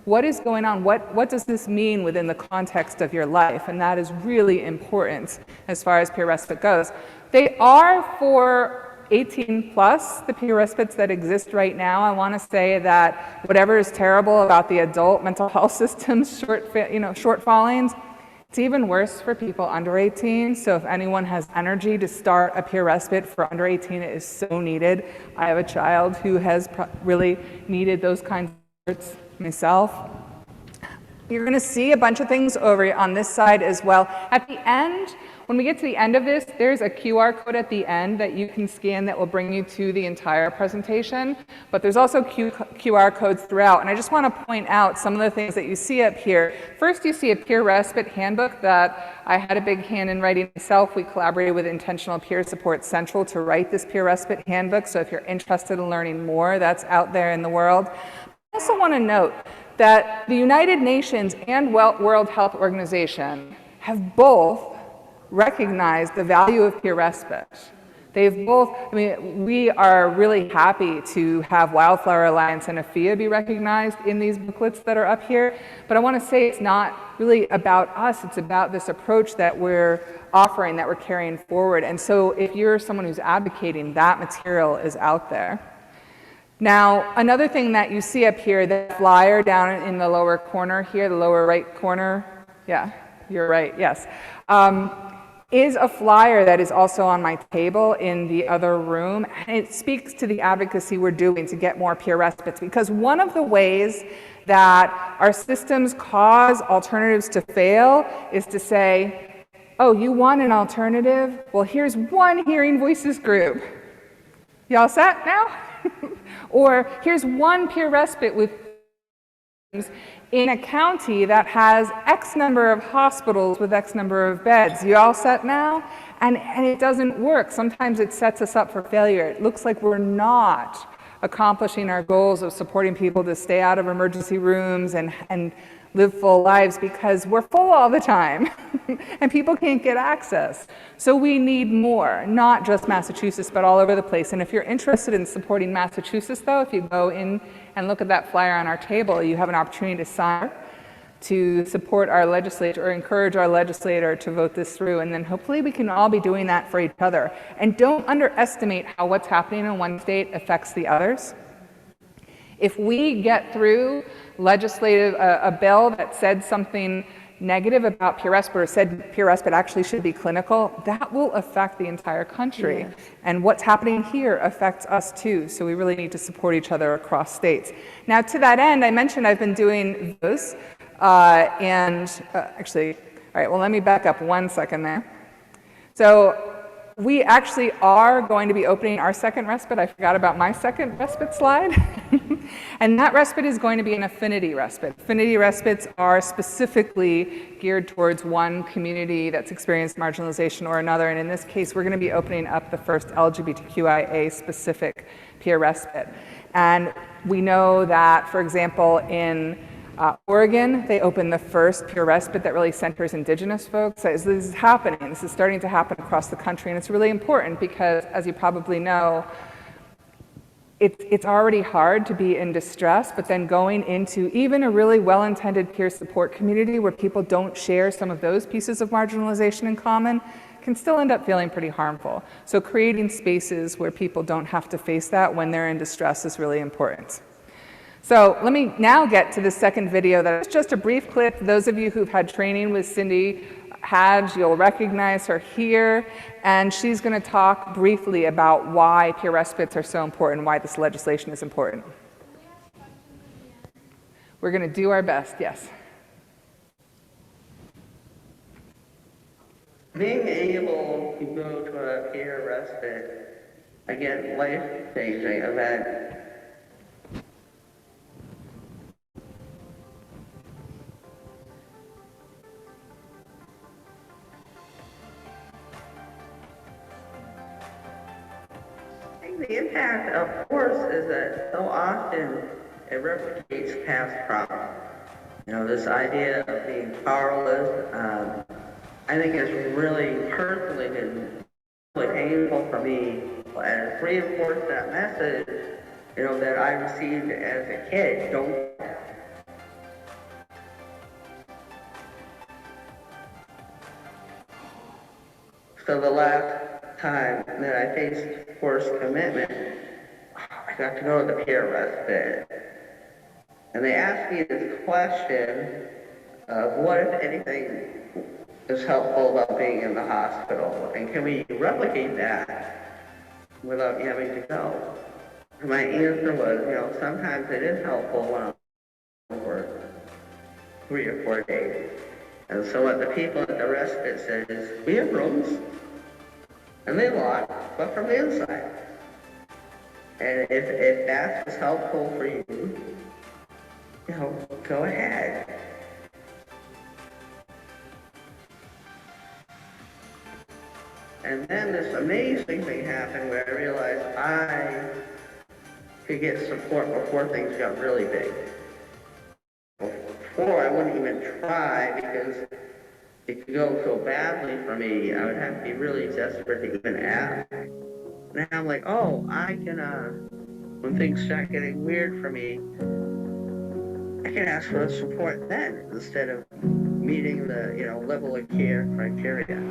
What is going on? What does this mean within the context of your life? And that is really important as far as peer respite goes. They are for 18 plus, the peer respites that exist right now. I want to say that whatever is terrible about the adult mental health system's shortfallings, it's even worse for people under 18. So if anyone has energy to start a peer respite for under 18, it is so needed. I have a child who has really needed those kinds of efforts myself. You're going to see a bunch of things over on this side as well. At the end, when we get to the end of this, there's a QR code at the end that you can scan that will bring you to the entire presentation. But there's also QR codes throughout. And I just want to point out some of the things that you see up here. First, you see a peer respite handbook that I had a big hand in writing myself. We collaborated with Intentional Peer Support Central to write this peer respite handbook. So if you're interested in learning more, that's out there in the world. I also want to note that the United Nations and World Health Organization have both recognized the value of peer respite. They've both, we are really happy to have Wildflower Alliance and AFIA be recognized in these booklets that are up here, but I want to say it's not really about us, it's about this approach that we're offering, that we're carrying forward. And so if you're someone who's advocating, that material is out there. Now, another thing that you see up here, the flyer down in the lower corner here, the lower right corner, yeah, you're right, yes, is a flyer that is also on my table in the other room. And it speaks to the advocacy we're doing to get more peer respites, because one of the ways that our systems cause alternatives to fail is to say, oh, you want an alternative? Well, here's one Hearing Voices group. Y'all set now? Or here's one peer respite with in a county that has X number of hospitals with X number of beds. You all set now? And it doesn't work. Sometimes it sets us up for failure. It looks like we're not accomplishing our goals of supporting people to stay out of emergency rooms and live full lives because we're full all the time and people can't get access. So we need more, not just Massachusetts, but all over the place. And if you're interested in supporting Massachusetts, though, if you go in and look at that flyer on our table, you have an opportunity to sign to support our legislature or encourage our legislator to vote this through. And then hopefully we can all be doing that for each other. And don't underestimate how what's happening in one state affects the others. If we get through a bill that said something negative about peer respite or said peer respite actually should be clinical, that will affect the entire country. Yes. And what's happening here affects us too. So we really need to support each other across states. Now to that end, I mentioned I've been doing those actually, all right, well let me back up 1 second there. So we actually are going to be opening our second respite. I forgot about my second respite slide. And that respite is going to be an affinity respite. Affinity respites are specifically geared towards one community that's experienced marginalization or another. And in this case, we're going to be opening up the first LGBTQIA specific peer respite. And we know that, for example, in Oregon, they opened the first peer respite that really centers Indigenous folks. So this is happening. This is starting to happen across the country, and it's really important because, as you probably know, it's already hard to be in distress, but then going into even a really well-intended peer support community where people don't share some of those pieces of marginalization in common can still end up feeling pretty harmful. So creating spaces where people don't have to face that when they're in distress is really important. So let me now get to the second video. That's just a brief clip. Those of you who've had training with Cindy Hadge, you'll recognize her here. And she's going to talk briefly about why peer respites are so important, why this legislation is important. We're going to do our best, yes. Being able to go to a peer respite, again, life-changing event. The impact, of course, is that so often it replicates past problems. You know, this idea of being powerless, I think it's really personally been really painful for me, and it's reinforced that message, you know, that I received as a kid. Don't. So the last time that I faced forced commitment, I got to go to the peer respite. And they asked me this question of what, if anything, is helpful about being in the hospital, and can we replicate that without having to go? And my answer was, you know, sometimes it is helpful when I'm for 3 or 4 days. And so what the people at the respite said is, we have rooms, and they lock, but from the inside. And if that's helpful for you, you know, go ahead. And then this amazing thing happened where I realized I could get support before things got really big. Before, I wouldn't even try because it could go so badly for me, I would have to be really desperate to even ask. Now I'm like, oh, I can, when things start getting weird for me, I can ask for support then instead of meeting the, you know, level of care criteria.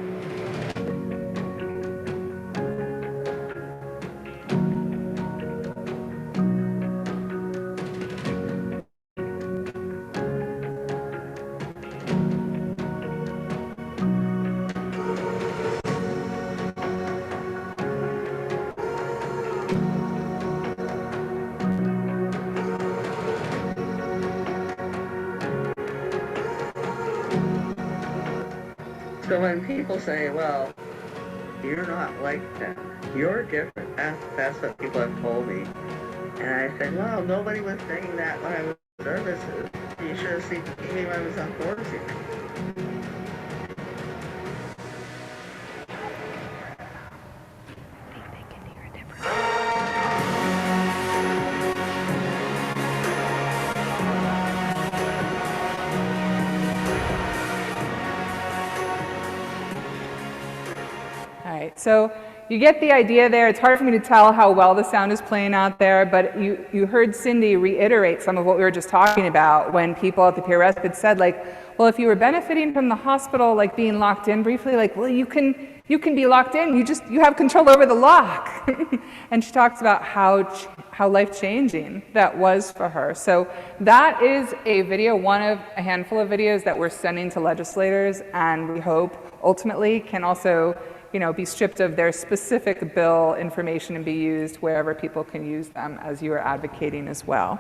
So when people say, well, you're not like them, you're different, that's what people have told me. And I said, well, nobody was saying that when I was in services. You should have seen me when I was on board. All right, so you get the idea there. It's hard for me to tell how well the sound is playing out there, but you heard Cindy reiterate some of what we were just talking about when people at the peer respite said, like, well, if you were benefiting from the hospital, like being locked in briefly, like, well, you can be locked in. You have control over the lock. And she talks about how life-changing that was for her. So that is a video, one of a handful of videos that we're sending to legislators, and we hope ultimately can also, you know, be stripped of their specific bill information and be used wherever people can use them, as you are advocating as well.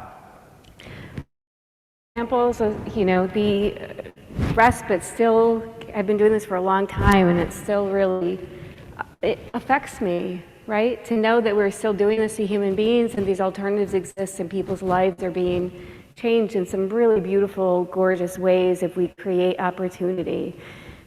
Examples of, you know, the respite still, I've been doing this for a long time, and it still really, it affects me, right? To know that we're still doing this to human beings, and these alternatives exist, and people's lives are being changed in some really beautiful, gorgeous ways if we create opportunity.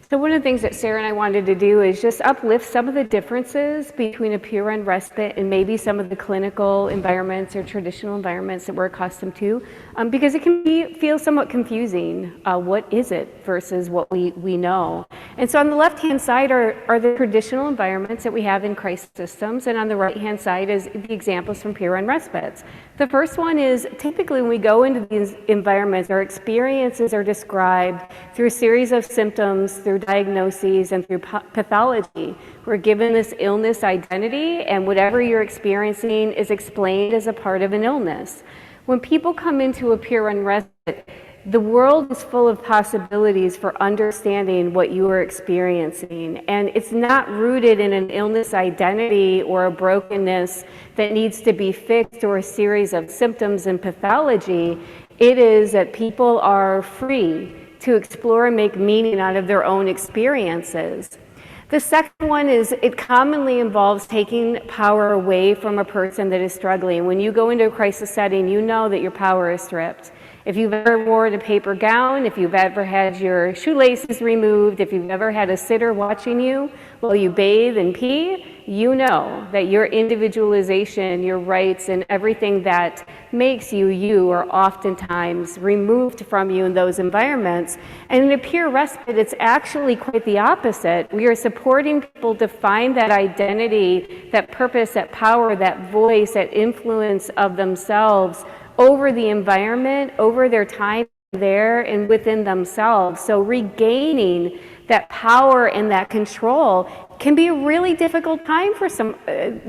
So one of the things that Sarah and I wanted to do is just uplift some of the differences between a peer-run respite and maybe some of the clinical environments or traditional environments that we're accustomed to, because it can feel somewhat confusing. What is it versus what we know? And so on the left-hand side are the traditional environments that we have in crisis systems, and on the right-hand side is the examples from peer-run respites. The first one is typically when we go into these environments, our experiences are described through a series of symptoms, through diagnoses, and through pathology. We're given this illness identity, and whatever you're experiencing is explained as a part of an illness. When people come into a peer-run respite, the world is full of possibilities for understanding what you are experiencing, and it's not rooted in an illness identity or a brokenness that needs to be fixed or a series of symptoms and pathology. It is that people are free to explore and make meaning out of their own experiences. The second one is it commonly involves taking power away from a person that is struggling. When you go into a crisis setting, you know that your power is stripped. If you've ever worn a paper gown, if you've ever had your shoelaces removed, if you've ever had a sitter watching you while you bathe and pee, you know that your individualization, your rights, and everything that makes you you are oftentimes removed from you in those environments. And in a peer respite, it's actually quite the opposite. We are supporting people to find that identity, that purpose, that power, that voice, that influence of themselves over the environment, over their time there and within themselves. So regaining that power and that control can be a really difficult time for some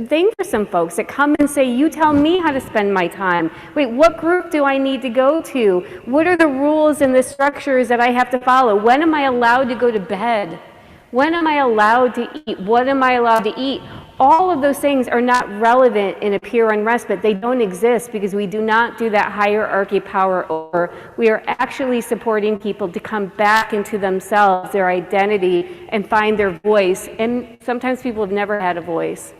thing for some folks that come and say, you tell me how to spend my time. Wait, what group do I need to go to? What are the rules and the structures that I have to follow? When am I allowed to go to bed? When am I allowed to eat? What am I allowed to eat? All of those things are not relevant in a peer run respite. They don't exist because we do not do that hierarchy power over. We are actually supporting people to come back into themselves, their identity, and find their voice. And sometimes people have never had a voice.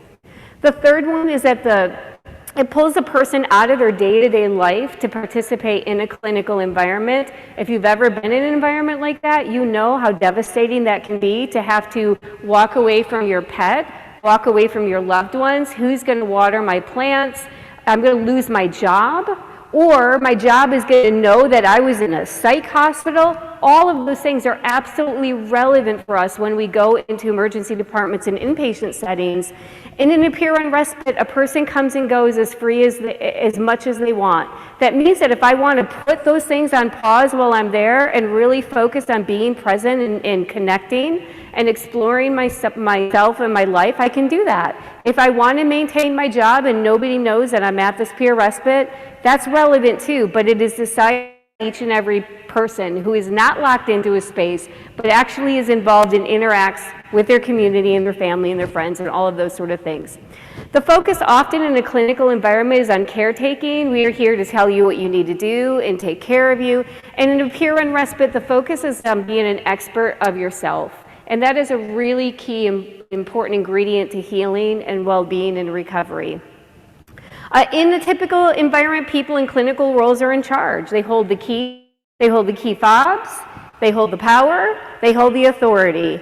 The third one is that it pulls a person out of their day-to-day life to participate in a clinical environment. If you've ever been in an environment like that, you know how devastating that can be to have to walk away from your pet, walk away from your loved ones. Who's going to water my plants? I'm going to lose my job. Or my job is going to know that I was in a psych hospital. All of those things are absolutely relevant for us when we go into emergency departments and inpatient settings. And in a peer run respite, a person comes and goes as free as much as they want. That means that if I want to put those things on pause while I'm there and really focus on being present and connecting and exploring myself and my life, I can do that. If I want to maintain my job and nobody knows that I'm at this peer respite, that's relevant too, but it is decided by each and every person who is not locked into a space, but actually is involved and interacts with their community and their family and their friends and all of those sort of things. The focus often in a clinical environment is on caretaking. We are here to tell you what you need to do and take care of you. And in a peer run respite, the focus is on being an expert of yourself. And that is a really key and important ingredient to healing and well-being and recovery. In the typical environment, people in clinical roles are in charge. They hold the key fobs, they hold the power, they hold the authority.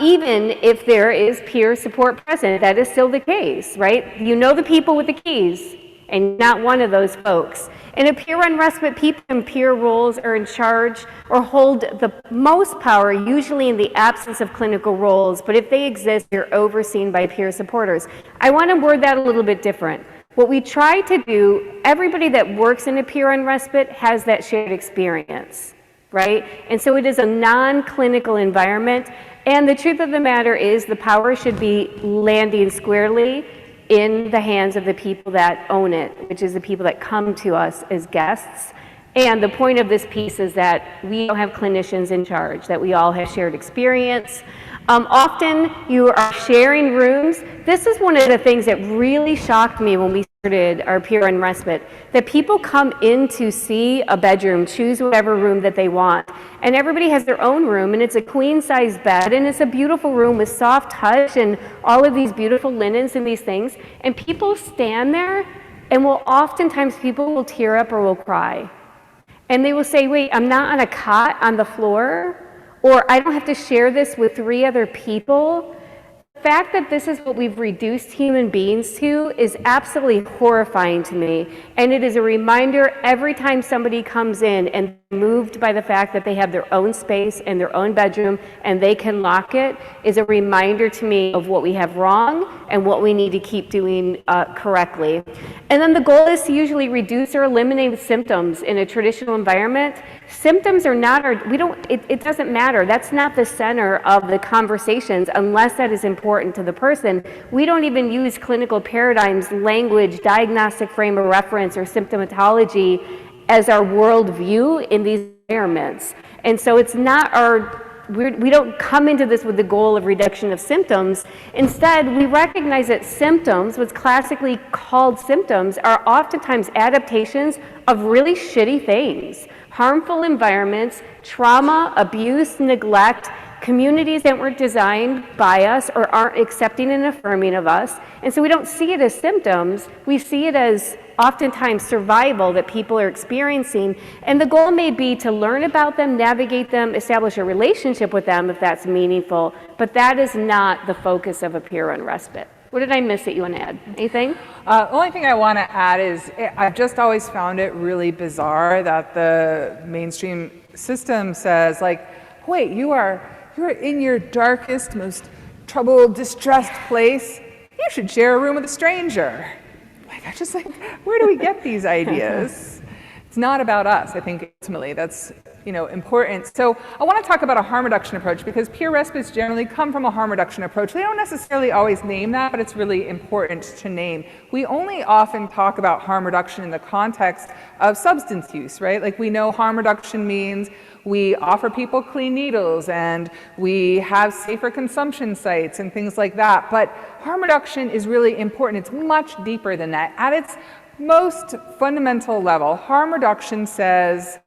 Even if there is peer support present, that is still the case, right? You know the people with the keys, and not one of those folks. In a peer run respite, people in peer roles are in charge or hold the most power, usually in the absence of clinical roles, but if they exist, they're overseen by peer supporters. I want to word that a little bit different. What we try to do, everybody that works in a peer run respite has that shared experience, right? And so it is a non-clinical environment, and the truth of the matter is the power should be landing squarely in the hands of the people that own it, which is the people that come to us as guests. And the point of this piece is that we don't have clinicians in charge, that we all have shared experience. Often you are sharing rooms. This is one of the things that really shocked me when we started our peer run respite, that people come in to see a bedroom, choose whatever room that they want, and everybody has their own room, and it's a queen-size bed, and it's a beautiful room with soft touch and all of these beautiful linens and these things, and people stand there, and oftentimes people will tear up or will cry. And they will say, wait, I'm not on a cot on the floor, or I don't have to share this with 3 other people. The fact that this is what we've reduced human beings to is absolutely horrifying to me. And it is a reminder every time somebody comes in and moved by the fact that they have their own space and their own bedroom and they can lock it, is a reminder to me of what we have wrong and what we need to keep doing correctly. And then the goal is to usually reduce or eliminate symptoms in a traditional environment. Symptoms are not it doesn't matter. That's not the center of the conversations unless that is important to the person. We don't even use clinical paradigms, language, diagnostic frame of reference, or symptomatology as our worldview in these environments. And so it's not we don't come into this with the goal of reduction of symptoms. Instead, we recognize that symptoms, what's classically called symptoms, are oftentimes adaptations of really shitty things. Harmful environments, trauma, abuse, neglect, communities that weren't designed by us or aren't accepting and affirming of us. And so we don't see it as symptoms, we see it as oftentimes survival that people are experiencing, and the goal may be to learn about them, navigate them, establish a relationship with them if that's meaningful, but that is not the focus of a peer-run respite. What did I miss that you want to add? Anything? The only thing I want to add is I've just always found it really bizarre that the mainstream system says, like, wait, you're in your darkest, most troubled, distressed place. You should share a room with a stranger. Like, I just like, where do we get these ideas? It's not about us. I think ultimately that's, important. So I want to talk about a harm reduction approach, because peer respites generally come from a harm reduction approach. They don't necessarily always name that, but it's really important to name. We only often talk about harm reduction in the context of substance use, right? Like, we know harm reduction means we offer people clean needles and we have safer consumption sites and things like that. But harm reduction is really important. It's much deeper than that. At its most fundamental level, harm reduction says,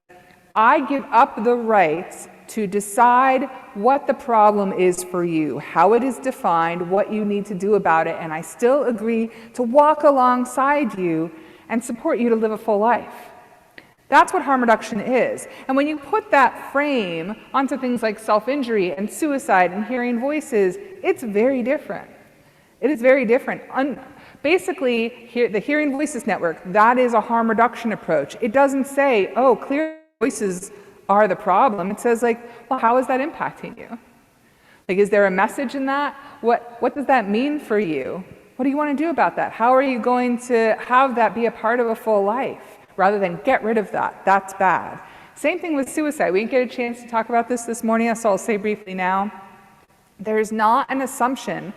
I give up the right to decide what the problem is for you, how it is defined, what you need to do about it, and I still agree to walk alongside you and support you to live a full life. That's what harm reduction is. And when you put that frame onto things like self-injury and suicide and hearing voices, it's very different. It is very different. Basically, the Hearing Voices Network, that is a harm reduction approach. It doesn't say, oh, clear voices are the problem. It says, like, well, how is that impacting you? Like, is there a message in that? What does that mean for you? What do you want to do about that? How are you going to have that be a part of a full life? Rather than get rid of that. That's bad. Same thing with suicide. We didn't get a chance to talk about this morning, so I'll say briefly now. There's not an assumption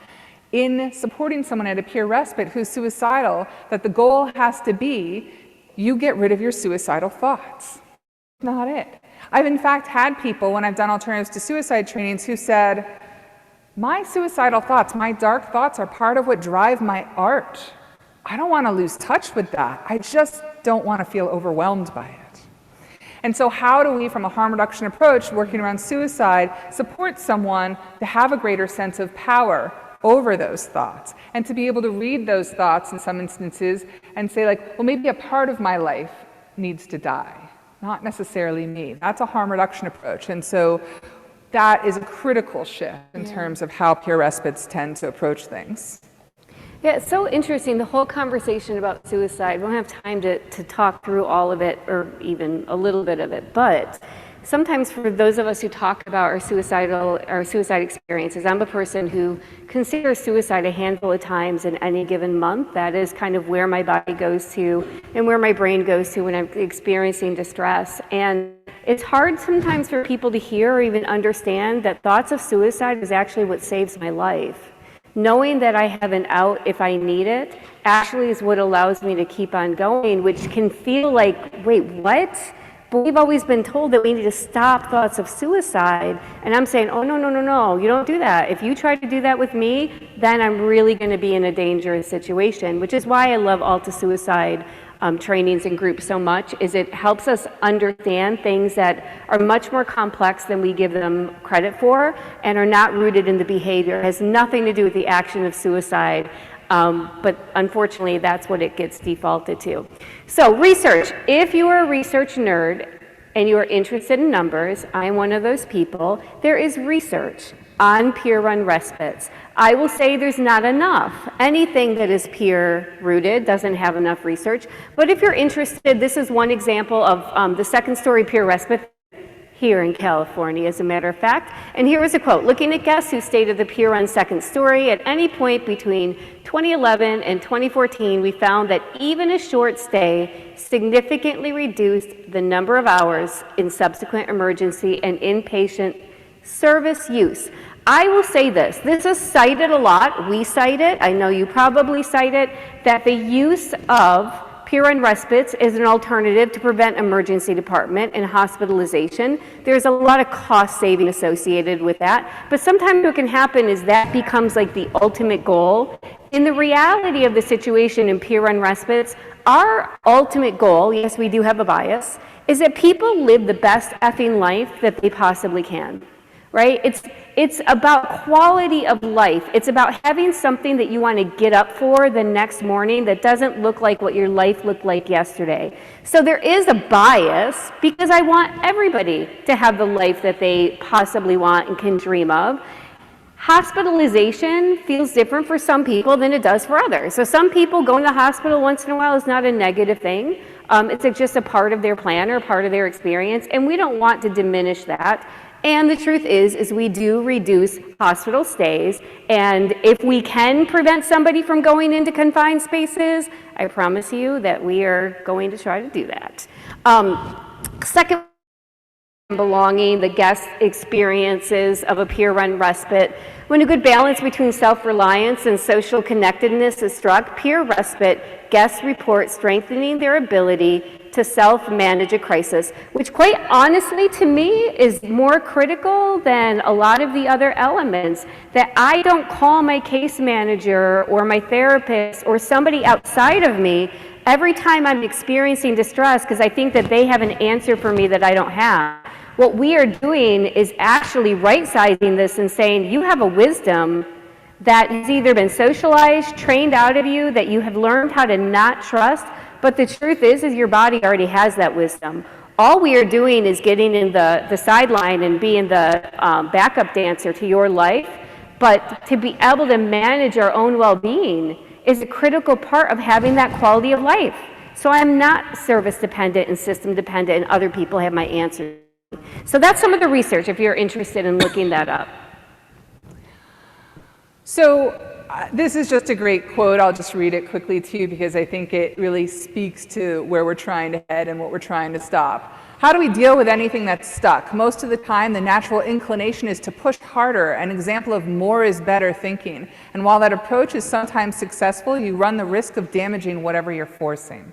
in supporting someone at a peer respite who's suicidal that the goal has to be you get rid of your suicidal thoughts. Not it. I've in fact had people, when I've done alternatives to suicide trainings, who said, my suicidal thoughts, my dark thoughts are part of what drive my art. I don't want to lose touch with that. I just don't want to feel overwhelmed by it. And so how do we, from a harm reduction approach, working around suicide, support someone to have a greater sense of power over those thoughts, and to be able to read those thoughts in some instances and say, like, well, maybe a part of my life needs to die, not necessarily me. That's a harm reduction approach. And so that is a critical shift in terms of how peer respites tend to approach things. Yeah, it's so interesting, the whole conversation about suicide. We don't have time to talk through all of it, or even a little bit of it, but sometimes for those of us who talk about our suicide experiences, I'm a person who considers suicide a handful of times in any given month. That is kind of where my body goes to and where my brain goes to when I'm experiencing distress. And it's hard sometimes for people to hear or even understand that thoughts of suicide is actually what saves my life. Knowing that I have an out if I need it actually is what allows me to keep on going, which can feel like, wait, what? But we've always been told that we need to stop thoughts of suicide. And I'm saying, oh, no, you don't do that. If you try to do that with me, then I'm really going to be in a dangerous situation, which is why I love Alta Suicide trainings and groups so much, is it helps us understand things that are much more complex than we give them credit for and are not rooted in the behavior. It has nothing to do with the action of suicide. But unfortunately, that's what it gets defaulted to. So research. If you are a research nerd and you are interested in numbers, I'm one of those people. There is research on peer-run respites. I will say there's not enough. Anything that is peer-rooted doesn't have enough research. But if you're interested, this is one example of the second story peer respite here in California, as a matter of fact. And here is a quote. Looking at guests who stayed at the peer-run second story at any point between 2011 and 2014, we found that even a short stay significantly reduced the number of hours in subsequent emergency and inpatient service use. I will say this is cited a lot. We cite it. I know you probably cite it, that the use of peer-run respites is an alternative to prevent emergency department and hospitalization. There's a lot of cost saving associated with that, but sometimes what can happen is that becomes like the ultimate goal. In the reality of the situation in peer-run respites, our ultimate goal, yes, we do have a bias, is that people live the best effing life that they possibly can. Right? It's about quality of life. It's about having something that you want to get up for the next morning that doesn't look like what your life looked like yesterday. So there is a bias because I want everybody to have the life that they possibly want and can dream of. Hospitalization feels different for some people than it does for others. So some people going to the hospital once in a while is not a negative thing. It's just a part of their plan or part of their experience, and we don't want to diminish that. And the truth is we do reduce hospital stays, and if we can prevent somebody from going into confined spaces, I promise you that we are going to try to do that. Second, belonging, the guest experiences of a peer-run respite. When a good balance between self-reliance and social connectedness is struck, peer respite guests report strengthening their ability to self-manage a crisis, which quite honestly to me is more critical than a lot of the other elements, that I don't call my case manager or my therapist or somebody outside of me every time I'm experiencing distress because I think that they have an answer for me that I don't have. What we are doing is actually right-sizing this and saying, you have a wisdom that has either been socialized, trained out of you, that you have learned how to not trust, but the truth is your body already has that wisdom. All we are doing is getting in the sideline and being the backup dancer to your life, but to be able to manage our own well-being is a critical part of having that quality of life. So I'm not service dependent and system dependent and other people have my answers. So that's some of the research if you're interested in looking that up. So this is just a great quote. I'll just read it quickly to you because I think it really speaks to where we're trying to head and what we're trying to stop. How do we deal with anything that's stuck? Most of the time, the natural inclination is to push harder, an example of more is better thinking. And while that approach is sometimes successful, you run the risk of damaging whatever you're forcing.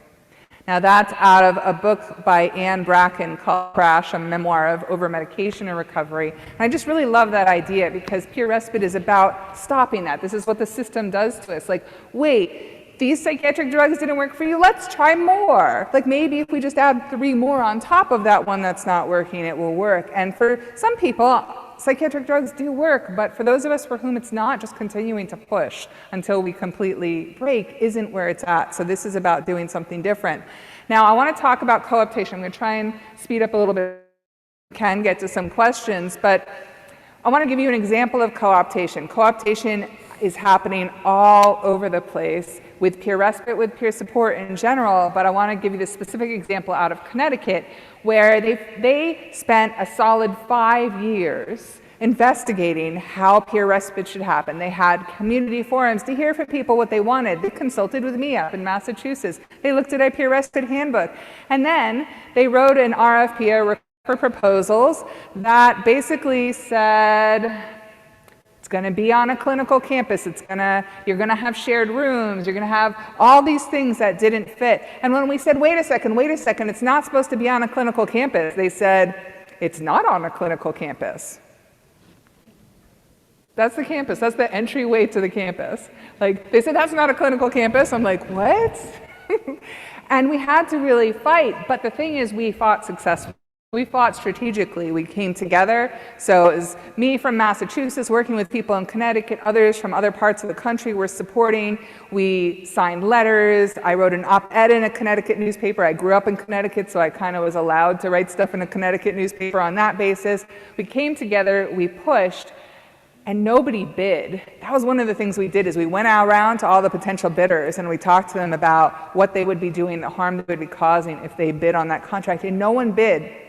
Now that's out of a book by Anne Bracken called Crash, a memoir of over-medication and recovery. And I just really love that idea because peer respite is about stopping that. This is what the system does to us. Like, wait, these psychiatric drugs didn't work for you, let's try more. Like maybe if we just add 3 more on top of that one that's not working, it will work. And for some people, psychiatric drugs do work, but for those of us for whom it's not, just continuing to push until we completely break isn't where it's at. So this is about doing something different. Now I want to talk about co-optation. I'm going to try and speed up a little bit. Can get to some questions, but I want to give you an example of co-optation. Co-optation is happening all over the place with peer respite, with peer support in general, but I want to give you the specific example out of Connecticut where they spent a solid 5 years investigating how peer respite should happen. They had community forums to hear from people what they wanted. They consulted with me up in Massachusetts. They looked at a peer respite handbook. And then they wrote an RFP for proposals that basically said, it's going to be on a clinical campus. You're going to have shared rooms. You're going to have all these things that didn't fit. And when we said, wait a second, it's not supposed to be on a clinical campus, they said, it's not on a clinical campus. That's the campus. That's the entryway to the campus. Like, they said, that's not a clinical campus. I'm like, what? And we had to really fight. But the thing is, we fought successfully. We fought strategically. We came together. So it was me from Massachusetts working with people in Connecticut, others from other parts of the country were supporting. We signed letters. I wrote an op-ed in a Connecticut newspaper. I grew up in Connecticut, so I kind of was allowed to write stuff in a Connecticut newspaper on that basis. We came together, we pushed, and nobody bid. That was one of the things we did is we went around to all the potential bidders and we talked to them about what they would be doing, the harm they would be causing if they bid on that contract, and no one bid.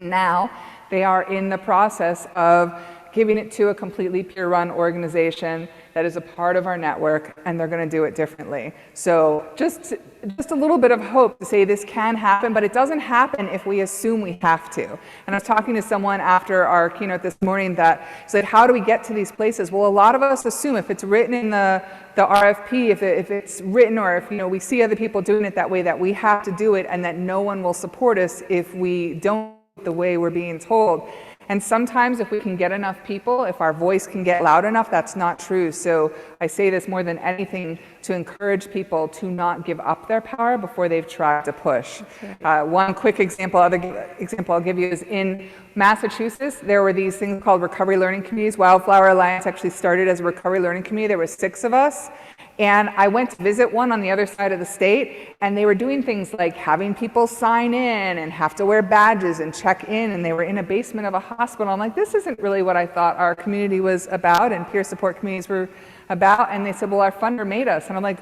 Now, they are in the process of giving it to a completely peer-run organization that is a part of our network, and they're going to do it differently. So just a little bit of hope to say this can happen, but it doesn't happen if we assume we have to. And I was talking to someone after our keynote this morning that said, how do we get to these places? Well, a lot of us assume if it's written in the RFP, if it's written or if we see other people doing it that way, that we have to do it and that no one will support us if we don't the way we're being told. And sometimes if we can get enough people, if our voice can get loud enough, that's not true. So I say this more than anything to encourage people to not give up their power before they've tried to push. One quick example I'll give you is in Massachusetts, there were these things called recovery learning committees. Wildflower Alliance actually started as a recovery learning committee. There were 6 of us. And I went to visit one on the other side of the state, and they were doing things like having people sign in and have to wear badges and check in, and they were in a basement of a hospital. I'm like, this isn't really what I thought our community was about and peer support communities were about. And they said, well, our funder made us. And I'm like,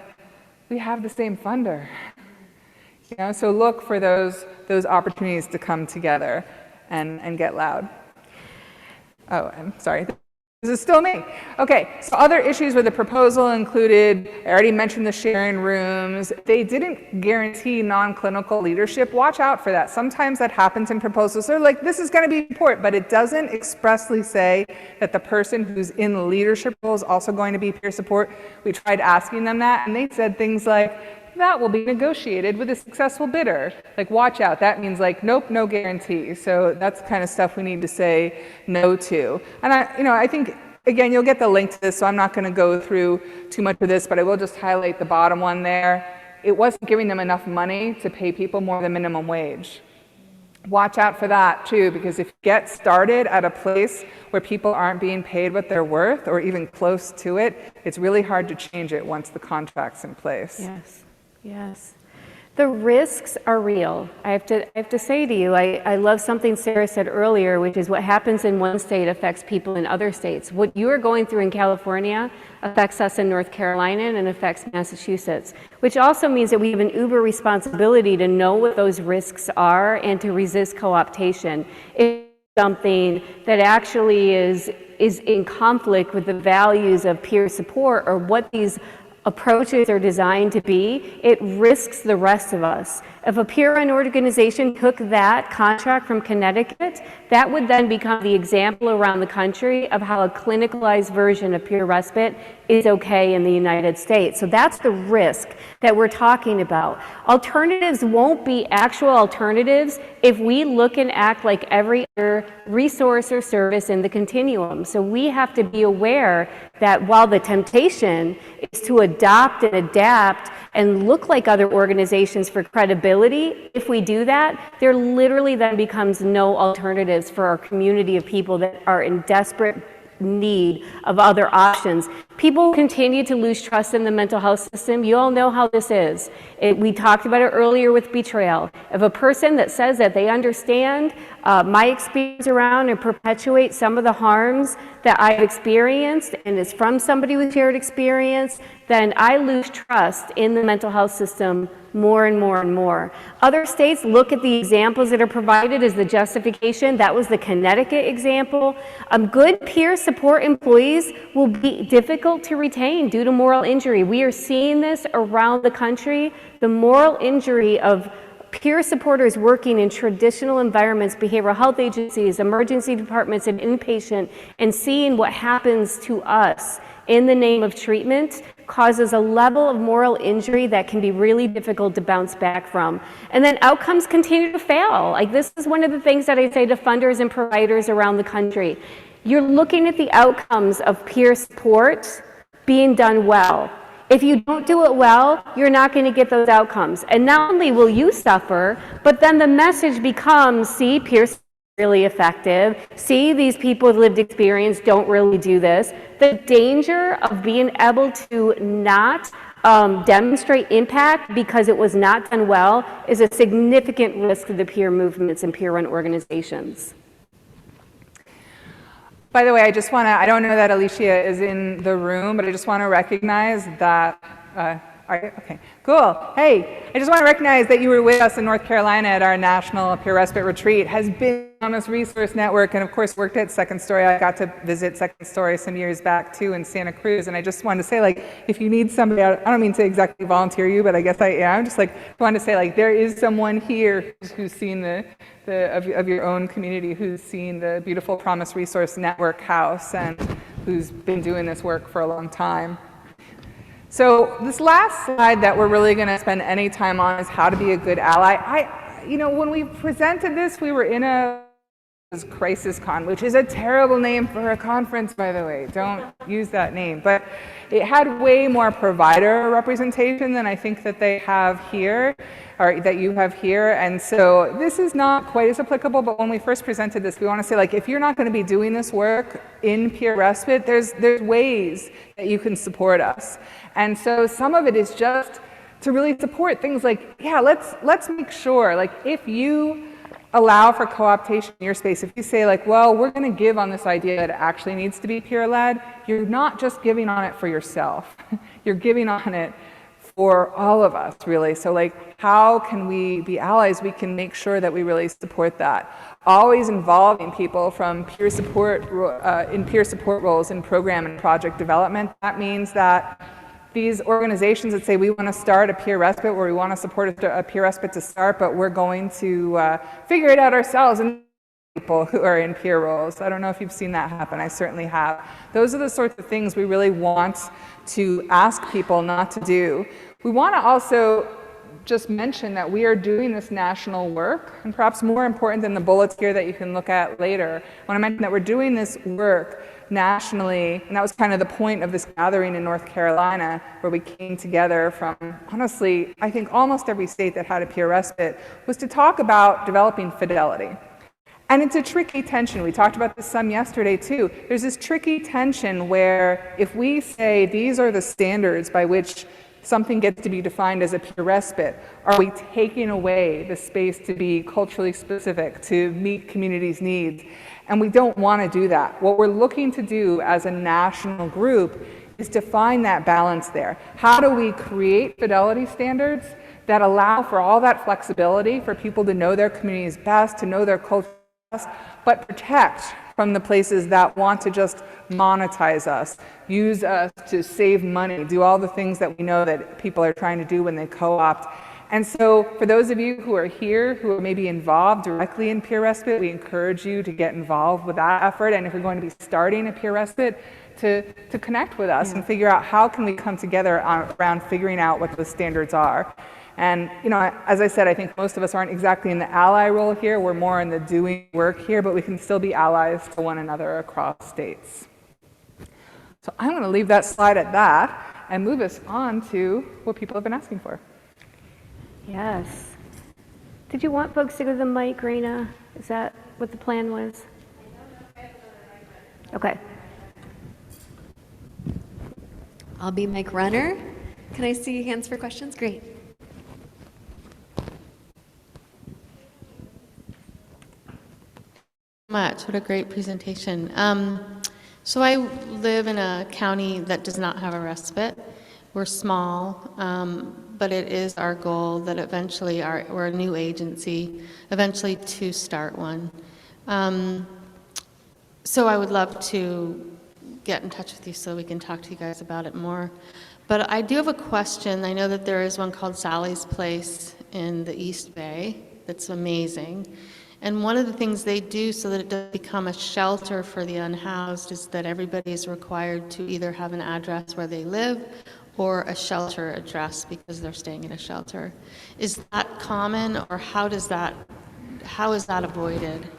we have the same funder. You know, so look for those opportunities to come together and get loud. Oh, I'm sorry. This is still me. Okay, so other issues with the proposal included, I already mentioned the sharing rooms. They didn't guarantee non-clinical leadership. Watch out for that. Sometimes that happens in proposals. They're like, this is going to be important, but it doesn't expressly say that the person who's in the leadership role is also going to be peer support. We tried asking them that, and they said things like, that will be negotiated with a successful bidder. Like, watch out. That means like, nope, no guarantee. So that's the kind of stuff we need to say no to. And I think, again, you'll get the link to this, so I'm not going to go through too much of this, but I will just highlight the bottom one there. It wasn't giving them enough money to pay people more than minimum wage. Watch out for that too, because if you get started at a place where people aren't being paid what they're worth or even close to it, it's really hard to change it once the contract's in place. Yes. Yes. The risks are real. I have to say to you, I love something Sarah said earlier, which is what happens in one state affects people in other states. What you are going through in California affects us in North Carolina and affects Massachusetts, which also means that we have an uber responsibility to know what those risks are and to resist co-optation. It's something that actually is in conflict with the values of peer support or what these approaches are designed to be, it risks the rest of us. If a peer-run organization took that contract from Connecticut, that would then become the example around the country of how a clinicalized version of peer respite is okay in the United States. So that's the risk that we're talking about. Alternatives won't be actual alternatives if we look and act like every other resource or service in the continuum. So we have to be aware that while the temptation is to adopt and adapt and look like other organizations for credibility, if we do that, there literally then becomes no alternatives for our community of people that are in desperate need of other options. People continue to lose trust in the mental health system. You all know how this is. We talked about it earlier with betrayal. If a person that says that they understand my experience around and perpetuate some of the harms that I've experienced and is from somebody with shared experience, then I lose trust in the mental health system more and more and more. Other states look at the examples that are provided as the justification. That was the Connecticut example. Good peer support employees will be difficult to retain due to moral injury. We are seeing this around the country. The moral injury of peer supporters working in traditional environments, behavioral health agencies, emergency departments, and inpatient, and seeing what happens to us in the name of treatment causes a level of moral injury that can be really difficult to bounce back from. And then outcomes continue to fail. Like, this is one of the things that I say to funders and providers around the country. You're looking at the outcomes of peer support being done well. If you don't do it well, you're not going to get those outcomes. And not only will you suffer, but then the message becomes, see, peer support is really effective. See, these people with lived experience don't really do this. The danger of being able to not demonstrate impact because it was not done well is a significant risk to the peer movements and peer-run organizations. By the way, I don't know that Alicia is in the room, but I just want to recognize that, okay, cool. Hey, I just want to recognize that you were with us in North Carolina at our National Peer Respite Retreat, has been on this resource network, and of course worked at Second Story. I got to visit Second Story some years back too in Santa Cruz, and I just wanted to say, like, if you need somebody, I don't mean to exactly volunteer you, but I guess I am, just like, wanted to say, like, there is someone here who's seen of your own community who's seen the beautiful Promise Resource Network house and who's been doing this work for a long time. So this last slide that we're really going to spend any time on is how to be a good ally. When we presented this, we were in a Crisis Con, which is a terrible name for a conference, by the way. Don't use that name. But it had way more provider representation than I think that they have here, or that you have here. And so this is not quite as applicable, but when we first presented this, we want to say, like, if you're not going to be doing this work in peer respite, there's ways that you can support us. And so some of it is just to really support things like, yeah, let's make sure, like, if you allow for co-optation in your space, if you say, like, well, we're going to give on this idea that it actually needs to be peer-led, you're not just giving on it for yourself. You're giving on it for all of us, really. So, like, how can we be allies? We can make sure that we really support that. Always involving people from peer support, in peer support roles in program and project development. That means that these organizations that say we want to start a peer respite, or we want to support a peer respite to start, but we're going to figure it out ourselves, and people who are in peer roles. I don't know if you've seen that happen. I certainly have. Those are the sorts of things we really want to ask people not to do. We want to also just mention that we are doing this national work, and perhaps more important than the bullets here that you can look at later, I want to mention that we're doing this work nationally, and that was kind of the point of this gathering in North Carolina, where we came together from, honestly, I think almost every state that had a peer respite, was to talk about developing fidelity. And it's a tricky tension. We talked about this some yesterday too. There's this tricky tension where if we say these are the standards by which something gets to be defined as a peer respite, are we taking away the space to be culturally specific, to meet communities' needs? And we don't want to do that. What we're looking to do as a national group is to find that balance there. How do we create fidelity standards that allow for all that flexibility for people to know their communities best, to know their culture best, but protect from the places that want to just monetize us, use us to save money, do all the things that we know that people are trying to do when they co-opt. And so for those of you who are here, who are maybe involved directly in peer respite, we encourage you to get involved with that effort. And if you're going to be starting a peer respite, to connect with us and figure out how can we come together around figuring out what those standards are. And, you know, as I said, I think most of us aren't exactly in the ally role here. We're more in the doing work here, but we can still be allies to one another across states. So I'm going to leave that slide at that and move us on to what people have been asking for. Yes. Did you want folks to go to the mic, Raina? Is that what the plan was? Okay. I'll be mic runner. Can I see hands for questions? Great. Much. What a great presentation. So I live in a county that does not have a respite. We're small, but it is our goal that eventually we're a new agency, eventually to start one. So I would love to get in touch with you so we can talk to you guys about it more. But I do have a question. I know that there is one called Sally's Place in the East Bay that's amazing. And one of the things they do so that it doesn't become a shelter for the unhoused is that everybody is required to either have an address where they live or a shelter address because they're staying in a shelter. Is that common, or how is that avoided?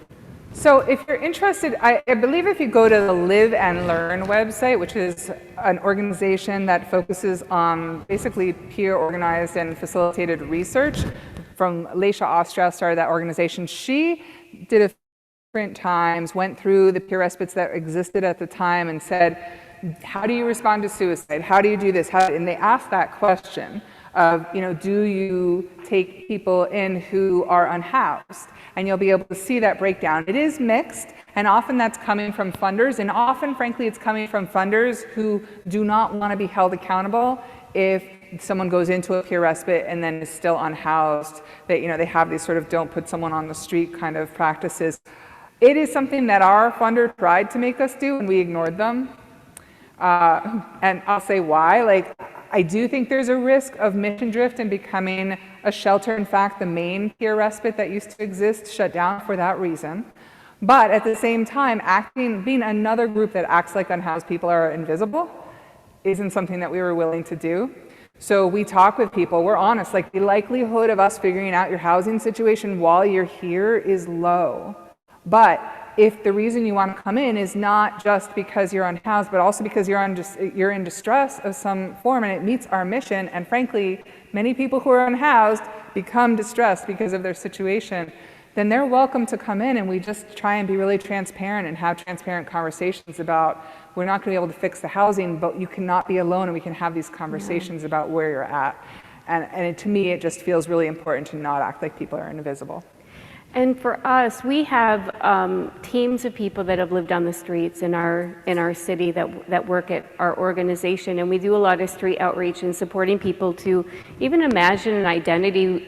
So if you're interested, I believe if you go to the Live and Learn website, which is an organization that focuses on basically peer organized and facilitated research, from Leisha Ostrow started that organization. She did a different times, went through the peer respites that existed at the time and said, how do you respond to suicide? How do you do this? And they asked that question of, you know, do you take people in who are unhoused? And you'll be able to see that breakdown. It is mixed, and often that's coming from funders, and often, frankly, it's coming from funders who do not want to be held accountable if someone goes into a peer respite and then is still unhoused. That, you know, they have these sort of don't put someone on the street kind of practices. It is something that our funder tried to make us do, and we ignored them. And I'll say why. Like, I do think there's a risk of mission drift and becoming a shelter. In fact, the main peer respite that used to exist shut down for that reason. But at the same time, being another group that acts like unhoused people are invisible isn't something that we were willing to do. So we talk with people, we're honest, like the likelihood of us figuring out your housing situation while you're here is low. But if the reason you want to come in is not just because you're unhoused, but also because you're in distress of some form and it meets our mission, and frankly, many people who are unhoused become distressed because of their situation, then they're welcome to come in, and we just try and be really transparent and have transparent conversations about, we're not going to be able to fix the housing, but you cannot be alone, and we can have these conversations about where you're at. And to me, it just feels really important to not act like people are invisible. And for us, we have teams of people that have lived on the streets in our city that work at our organization, and we do a lot of street outreach and supporting people to even imagine an identity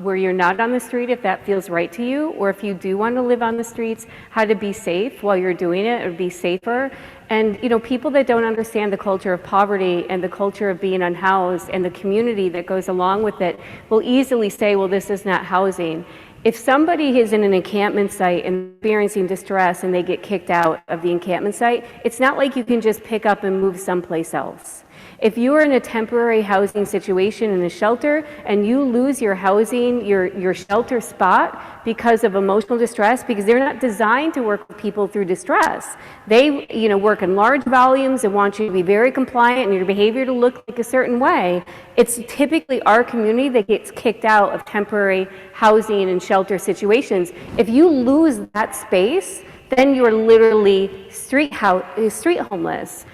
where you're not on the street, if that feels right to you, or if you do want to live on the streets, how to be safe while you're doing it, or be safer. And people that don't understand the culture of poverty and the culture of being unhoused and the community that goes along with it will easily say, well, this is not housing. If somebody is in an encampment site and experiencing distress and they get kicked out of the encampment site, it's not like you can just pick up and move someplace else. If you are in a temporary housing situation in a shelter and you lose your housing, your shelter spot because of emotional distress, because they're not designed to work with people through distress. They work in large volumes and want you to be very compliant and your behavior to look like a certain way. It's typically our community that gets kicked out of temporary housing and shelter situations. If you lose that space, then you're literally street homeless.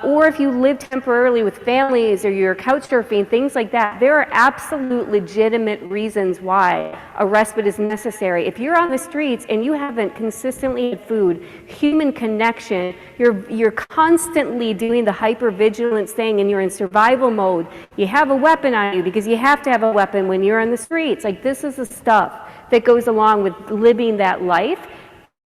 Or if you live temporarily with families or you're couch surfing, things like that, there are absolute legitimate reasons why a respite is necessary. If you're on the streets and you haven't consistently had food, human connection, you're constantly doing the hypervigilance thing and you're in survival mode, you have a weapon on you because you have to have a weapon when you're on the streets. Like, this is the stuff that goes along with living that life.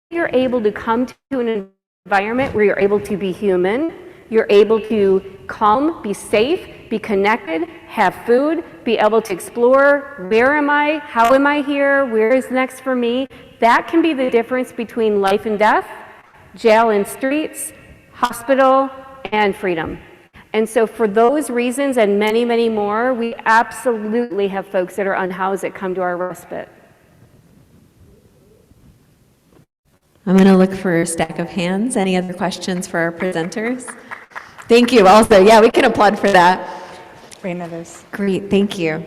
You're able to come to an environment where you're able to be human, you're able to calm, be safe, be connected, have food, be able to explore, where am I, how am I here, where is next for me. That can be the difference between life and death, jail and streets, hospital, and freedom. And so for those reasons and many, many more, we absolutely have folks that are unhoused that come to our respite. I'm going to look for a stack of hands. Any other questions for our presenters? Thank you. Also, yeah, we can applaud for that. Great, thank you.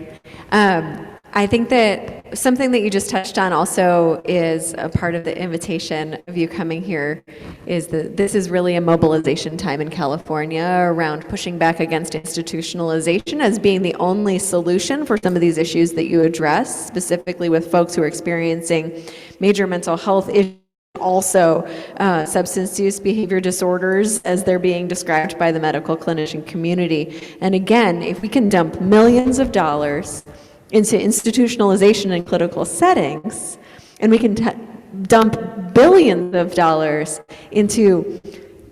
I think that something that you just touched on also is a part of the invitation of you coming here is that this is really a mobilization time in California around pushing back against institutionalization as being the only solution for some of these issues that you address, specifically with folks who are experiencing major mental health issues. Also, substance use behavior disorders as they're being described by the medical clinician community. And again, if we can dump millions of dollars into institutionalization in clinical settings, and we can dump billions of dollars into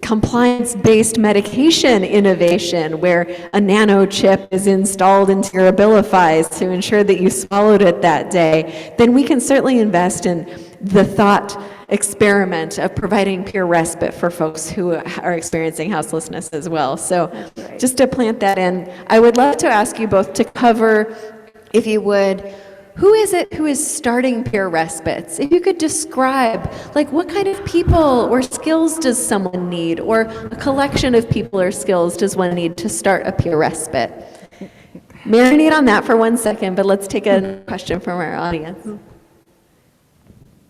compliance-based medication innovation where a nanochip is installed into your Abilifys to ensure that you swallowed it that day, then we can certainly invest in the thought experiment of providing peer respite for folks who are experiencing houselessness as well. So just to plant that in, I would love to ask you both to cover, if you would, who is it who is starting peer respites? If you could describe, like, what kind of people or skills does someone need, or a collection of people or skills does one need to start a peer respite? Marinate on that for 1 second, but let's take a question from our audience.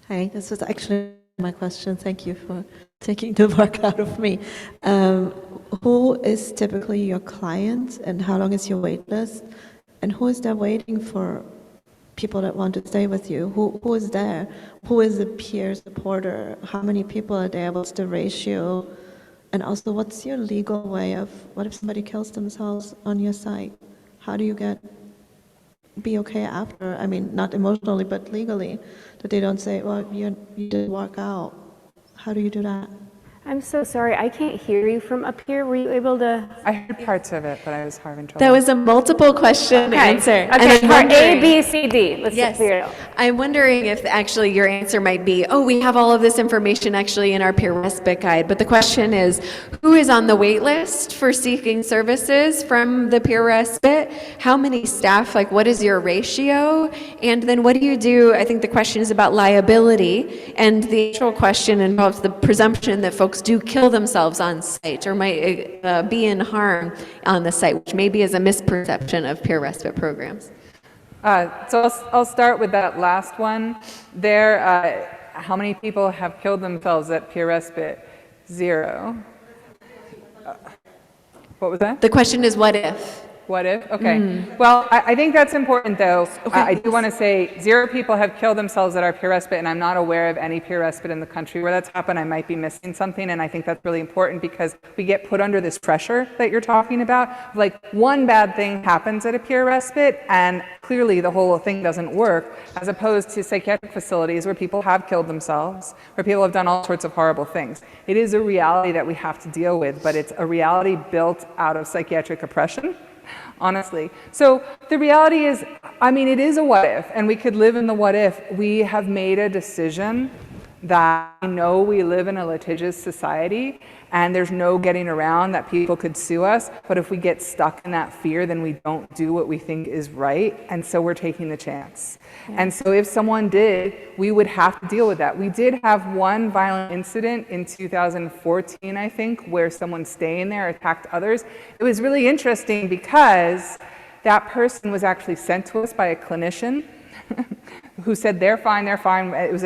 Hi, this was actually my question. Thank you for taking the work out of me. Who is typically your client and how long is your wait list? And who is there waiting for people that want to stay with you? Who is there? Who is a peer supporter? How many people are there? What's the ratio? And also, what's your legal way of, what if somebody kills themselves on your site? How do you be okay after? I mean, not emotionally, but legally, that they don't say, well, you didn't work out. How do you do that? I'm so sorry, I can't hear you from up here. Were you able to? I heard parts of it, but I was having trouble. That was a multiple question answer. Okay, I'm part A, wondering- B, C, D. Let's Yes. clear it out. I'm wondering if actually your answer might be, oh, we have all of this information actually in our peer respite guide. But the question is, who is on the wait list for seeking services from the peer respite? How many staff? Like, what is your ratio? And then what do you do? I think the question is about liability. And the actual question involves the presumption that folks do kill themselves on site or might be in harm on the site, which maybe is a misperception of peer respite programs. So I'll start with that last one. There, how many people have killed themselves at peer respite? 0. What was that? The question is, what if? What if? Okay. Well, I think that's important, though. I do want to say 0 people have killed themselves at our peer respite, and I'm not aware of any peer respite in the country where that's happened. I might be missing something, and I think that's really important because we get put under this pressure that you're talking about. Like, one bad thing happens at a peer respite, and clearly the whole thing doesn't work, as opposed to psychiatric facilities where people have killed themselves, where people have done all sorts of horrible things. It is a reality that we have to deal with, but it's a reality built out of psychiatric oppression. Honestly. So the reality is, I mean, it is a what if, and we could live in the what if. We have made a decision that we know we live in a litigious society and there's no getting around that people could sue us, but if we get stuck in that fear, then we don't do what we think is right, and so we're taking the chance. And so if someone did, we would have to deal with that. We did have one violent incident in 2014, I think, where someone staying there attacked others. It was really interesting because that person was actually sent to us by a clinician who said, they're fine, they're fine. It was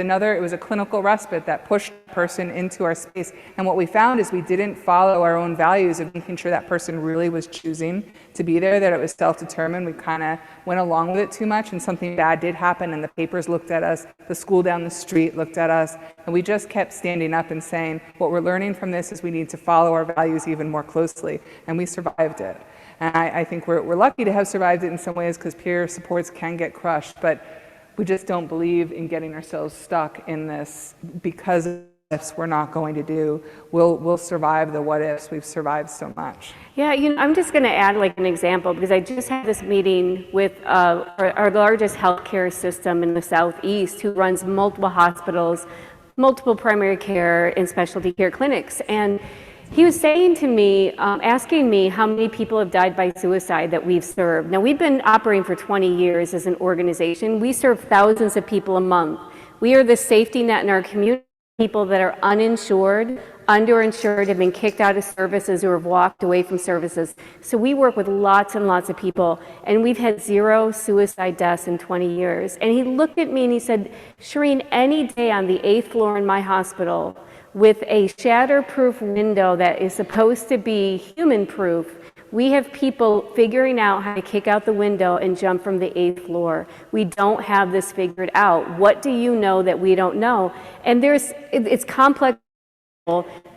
a clinical respite that pushed the person into our space. And what we found is we didn't follow our own values of making sure that person really was choosing to be there, that it was self-determined. We kind of went along with it too much, and something bad did happen, and the papers looked at us, the school down the street looked at us, and we just kept standing up and saying, what we're learning from this is we need to follow our values even more closely, and we survived it. And I think we're lucky to have survived it in some ways because peer supports can get crushed, but we just don't believe in getting ourselves stuck in this because of ifs we're not going to do. We'll survive the what ifs. We've survived so much. Yeah, I'm just going to add like an example because I just had this meeting with our largest healthcare system in the Southeast who runs multiple hospitals, multiple primary care and specialty care clinics. And he was saying to me, asking me how many people have died by suicide that we've served. Now, we've been operating for 20 years as an organization. We serve thousands of people a month. We are the safety net in our community. People that are uninsured, underinsured, have been kicked out of services or have walked away from services. So we work with lots and lots of people, and we've had 0 suicide deaths in 20 years. And he looked at me and he said, Shireen, any day on the 8th floor in my hospital, with a shatterproof window that is supposed to be human-proof, we have people figuring out how to kick out the window and jump from the 8th floor. We don't have this figured out. What do you know that we don't know? And it's complex.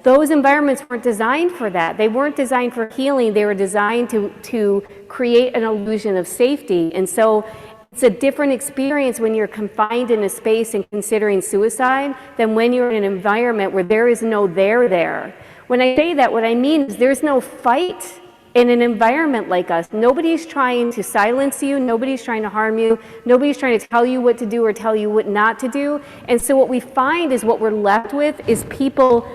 Those environments weren't designed for that. They weren't designed for healing. They were designed to create an illusion of safety. And so it's a different experience when you're confined in a space and considering suicide than when you're in an environment where there is no there. When I say that, what I mean is there's no fight in an environment like us. Nobody's trying to silence you. Nobody's trying to harm you. Nobody's trying to tell you what to do or tell you what not to do. And so what we find is what we're left with is people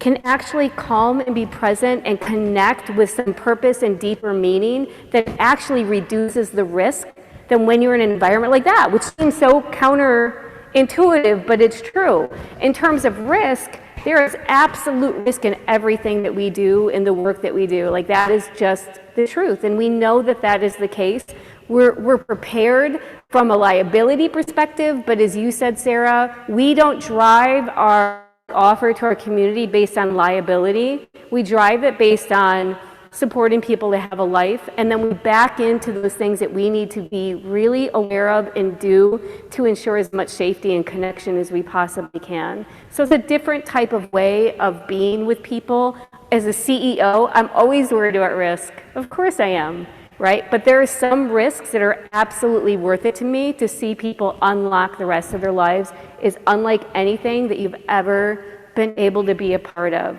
can actually calm and be present and connect with some purpose and deeper meaning that actually reduces the risk than when you're in an environment like that, which seems so counterintuitive, but it's true. In terms of risk, there is absolute risk in everything that we do, in the work that we do. Like, that is just the truth, and we know that that is the case. We're prepared from a liability perspective, but as you said, Sarah, we don't drive our offer to our community based on liability. We drive it based on supporting people to have a life, and then we back into those things that we need to be really aware of and do to ensure as much safety and connection as we possibly can. So it's a different type of way of being with people. As a CEO, I'm always worried about risk. Of course I am, right? But there are some risks that are absolutely worth it to me. To see people unlock the rest of their lives is unlike anything that you've ever been able to be a part of.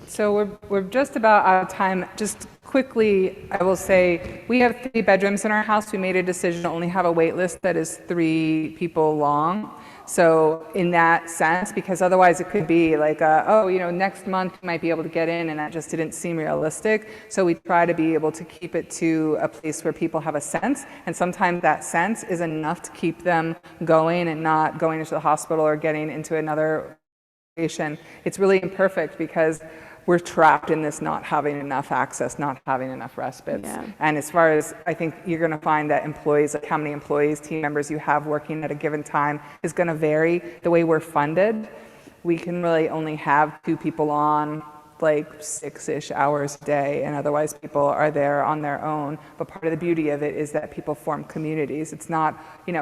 So we're just about out of time. Just quickly, I will say we have 3 bedrooms in our house. We made a decision to only have a wait list that is 3 people long. So in that sense, because otherwise it could be like, next month you might be able to get in, and that just didn't seem realistic. So we try to be able to keep it to a place where people have a sense, and sometimes that sense is enough to keep them going and not going into the hospital or getting into another patient. It's really imperfect because we're trapped in this not having enough access, not having enough respites. Yeah. And as far as, I think you're going to find that employees, like how many employees, team members you have working at a given time is going to vary. The way we're funded, we can really only have 2 people on like 6-ish hours a day, and otherwise people are there on their own. But part of the beauty of it is that people form communities. It's not, in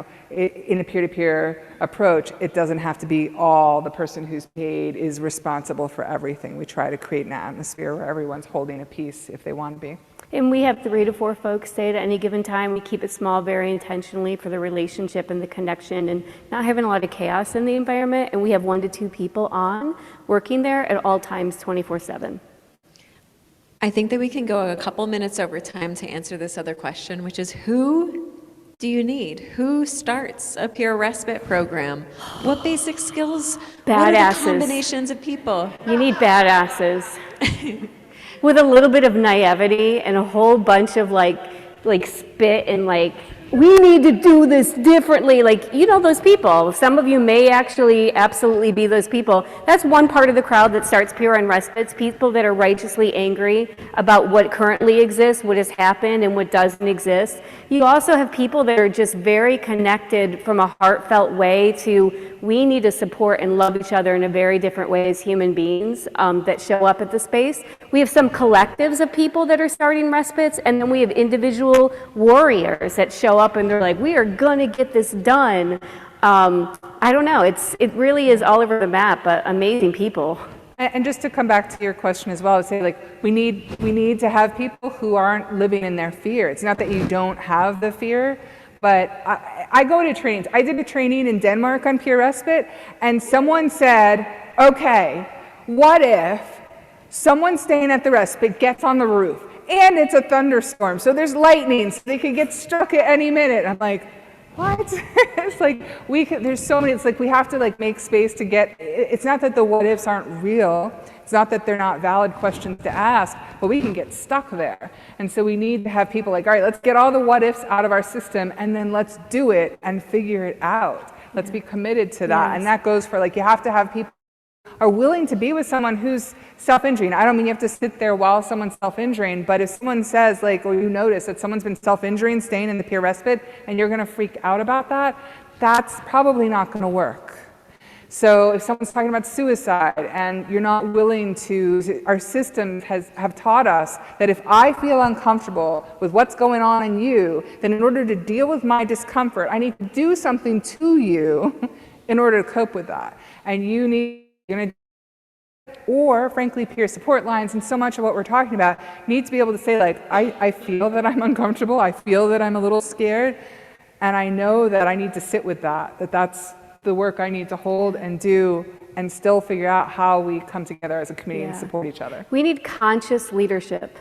a peer-to-peer approach, it doesn't have to be all the person who's paid is responsible for everything. We try to create an atmosphere where everyone's holding a piece if they want to be. And we have 3 to 4 folks stay at any given time. We keep it small very intentionally for the relationship and the connection and not having a lot of chaos in the environment. And we have 1 to 2 people on working there at all times 24/7. I think that we can go a couple minutes over time to answer this other question, which is who do you need? Who starts a peer respite program? What basic skills? What are the Badasses. combinations of people? You need badasses. With a little bit of naivety and a whole bunch of like spit and we need to do this differently. Those people. Some of you may actually absolutely be those people. That's one part of the crowd that starts peer and respites, people that are righteously angry about what currently exists, what has happened, and what doesn't exist. You also have people that are just very connected from a heartfelt way to we need to support and love each other in a very different way as human beings that show up at the space. We have some collectives of people that are starting respites, and then we have individual warriors that show up and they're like, we are going to get this done. I don't know. It really is all over the map, but amazing people. And just to come back to your question as well, I would say we need to have people who aren't living in their fear. It's not that you don't have the fear, but I go to trainings. I did a training in Denmark on peer respite, and someone said, okay, what if someone staying at the respite gets on the roof and it's a thunderstorm, so there's lightning, so they could get struck at any minute. I'm like, what? It's there's so many, we have to make space to get, it's not that the what ifs aren't real, it's not that they're not valid questions to ask, but we can get stuck there. And so we need to have people all right, let's get all the what ifs out of our system and then let's do it and figure it out. Let's be committed to that. Yes. And that goes for you have to have people are willing to be with someone who's self-injuring. I don't mean you have to sit there while someone's self-injuring, but if someone says or you notice that someone's been self-injuring, staying in the peer respite, and you're going to freak out about that, that's probably not going to work. So if someone's talking about suicide and you're not willing to, our systems have taught us that if I feel uncomfortable with what's going on in you, then in order to deal with my discomfort, I need to do something to you in order to cope with that. And or frankly peer support lines, and so much of what we're talking about needs to be able to say I feel that I'm uncomfortable, I feel that I'm a little scared, and I know that I need to sit with that's the work I need to hold and do and still figure out how we come together as a community and support each other. We need conscious leadership.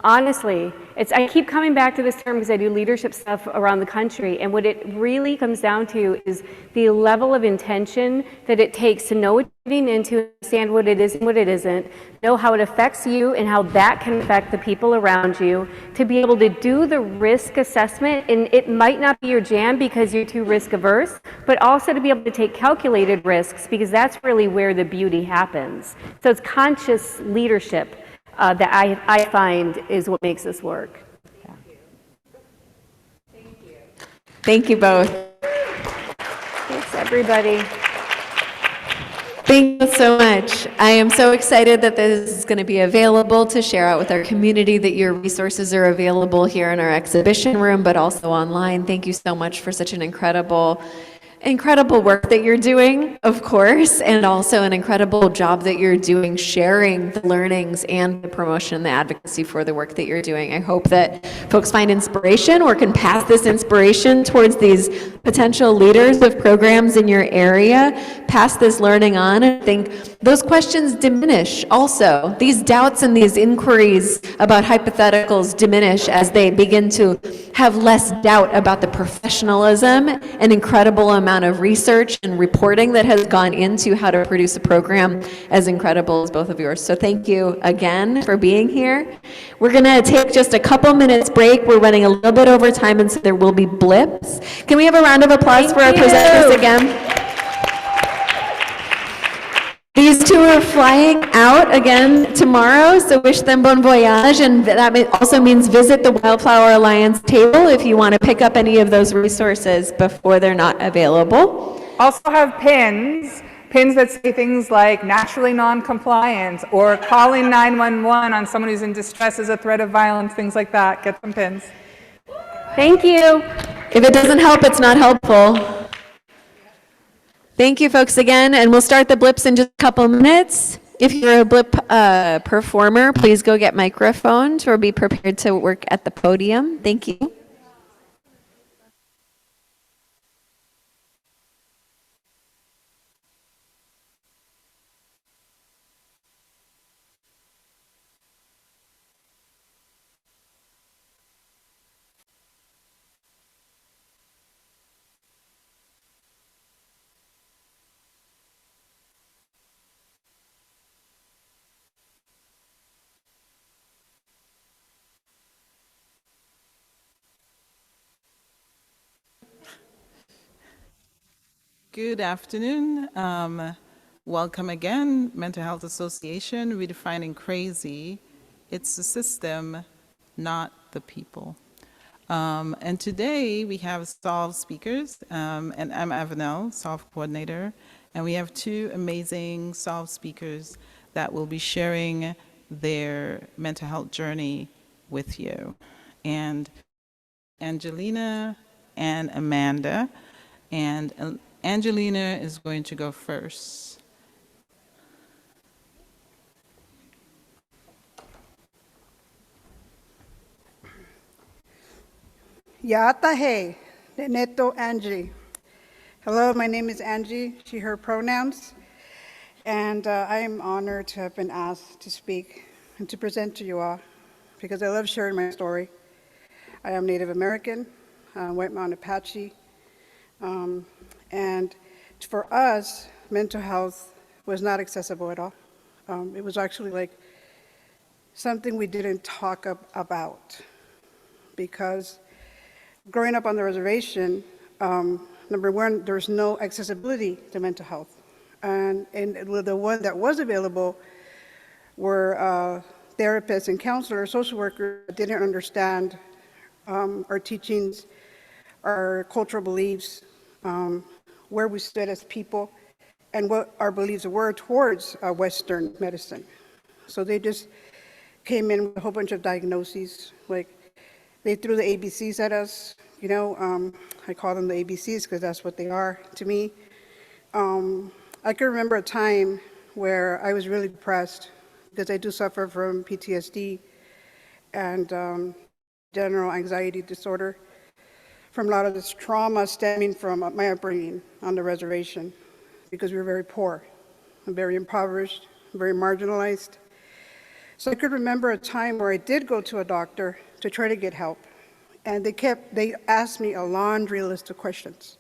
Honestly, I keep coming back to this term because I do leadership stuff around the country, and what it really comes down to is the level of intention that it takes to know what you're getting into, understand what it is and what it isn't, know how it affects you and how that can affect the people around you, to be able to do the risk assessment, and it might not be your jam because you're too risk averse, but also to be able to take calculated risks because that's really where the beauty happens. So it's conscious leadership that I find is what makes this work. Thank you both. Thanks, everybody. Thank you so much. I am so excited that this is going to be available to share out with our community, that your resources are available here in our exhibition room, but also online. Thank you so much for such an incredible incredible work that you're doing, of course, and also an incredible job that you're doing sharing the learnings and the promotion and the advocacy for the work that you're doing. I hope that folks find inspiration or can pass this inspiration towards these potential leaders of programs in your area, pass this learning on. I think those questions diminish also. These doubts and these inquiries about hypotheticals diminish as they begin to have less doubt about the professionalism and incredible amount of research and reporting that has gone into how to produce a program as incredible as both of yours. So thank you again for being here. We're going to take just a couple minutes break. We're running a little bit over time, and so there will be blips. Can we have a round of applause for our presenters again? These two are flying out again tomorrow, so wish them bon voyage, and that also means visit the Wildflower Alliance table if you want to pick up any of those resources before they're not available. Also have pins that say things like naturally non-compliant or calling 911 on someone who's in distress as a threat of violence, things like that. Get some pins. Thank you. If it doesn't help, it's not helpful. Thank you, folks, again, and we'll start the blips in just a couple minutes. If you're a blip performer, please go get microphones or be prepared to work at the podium. Thank you. Good afternoon. Welcome again, Mental Health Association, Redefining Crazy. It's the system, not the people. And today we have SOLVE speakers, and I'm Avanel, SOLVE coordinator, and we have two amazing SOLVE speakers that will be sharing their mental health journey with you. And Angelina and Amanda, and Angelina is going to go first. Yatahe, Neto Angie. Hello, my name is Angie, she, her pronouns, and I am honored to have been asked to speak and to present to you all because I love sharing my story. I am Native American, White Mountain Apache, and for us, mental health was not accessible at all. It was actually like something we didn't talk about because growing up on the reservation, number one, there's no accessibility to mental health. And the one that was available were therapists and counselors, social workers that didn't understand our teachings, our cultural beliefs, where we stood as people, and what our beliefs were towards Western medicine. So they just came in with a whole bunch of diagnoses, like they threw the ABCs at us, you know, I call them the ABCs because that's what they are to me. I can remember a time where I was really depressed because I do suffer from PTSD and general anxiety disorder from a lot of this trauma stemming from my upbringing on the reservation because we were very poor, and very impoverished, very marginalized. So I could remember a time where I did go to a doctor to try to get help. And they asked me a laundry list of questions.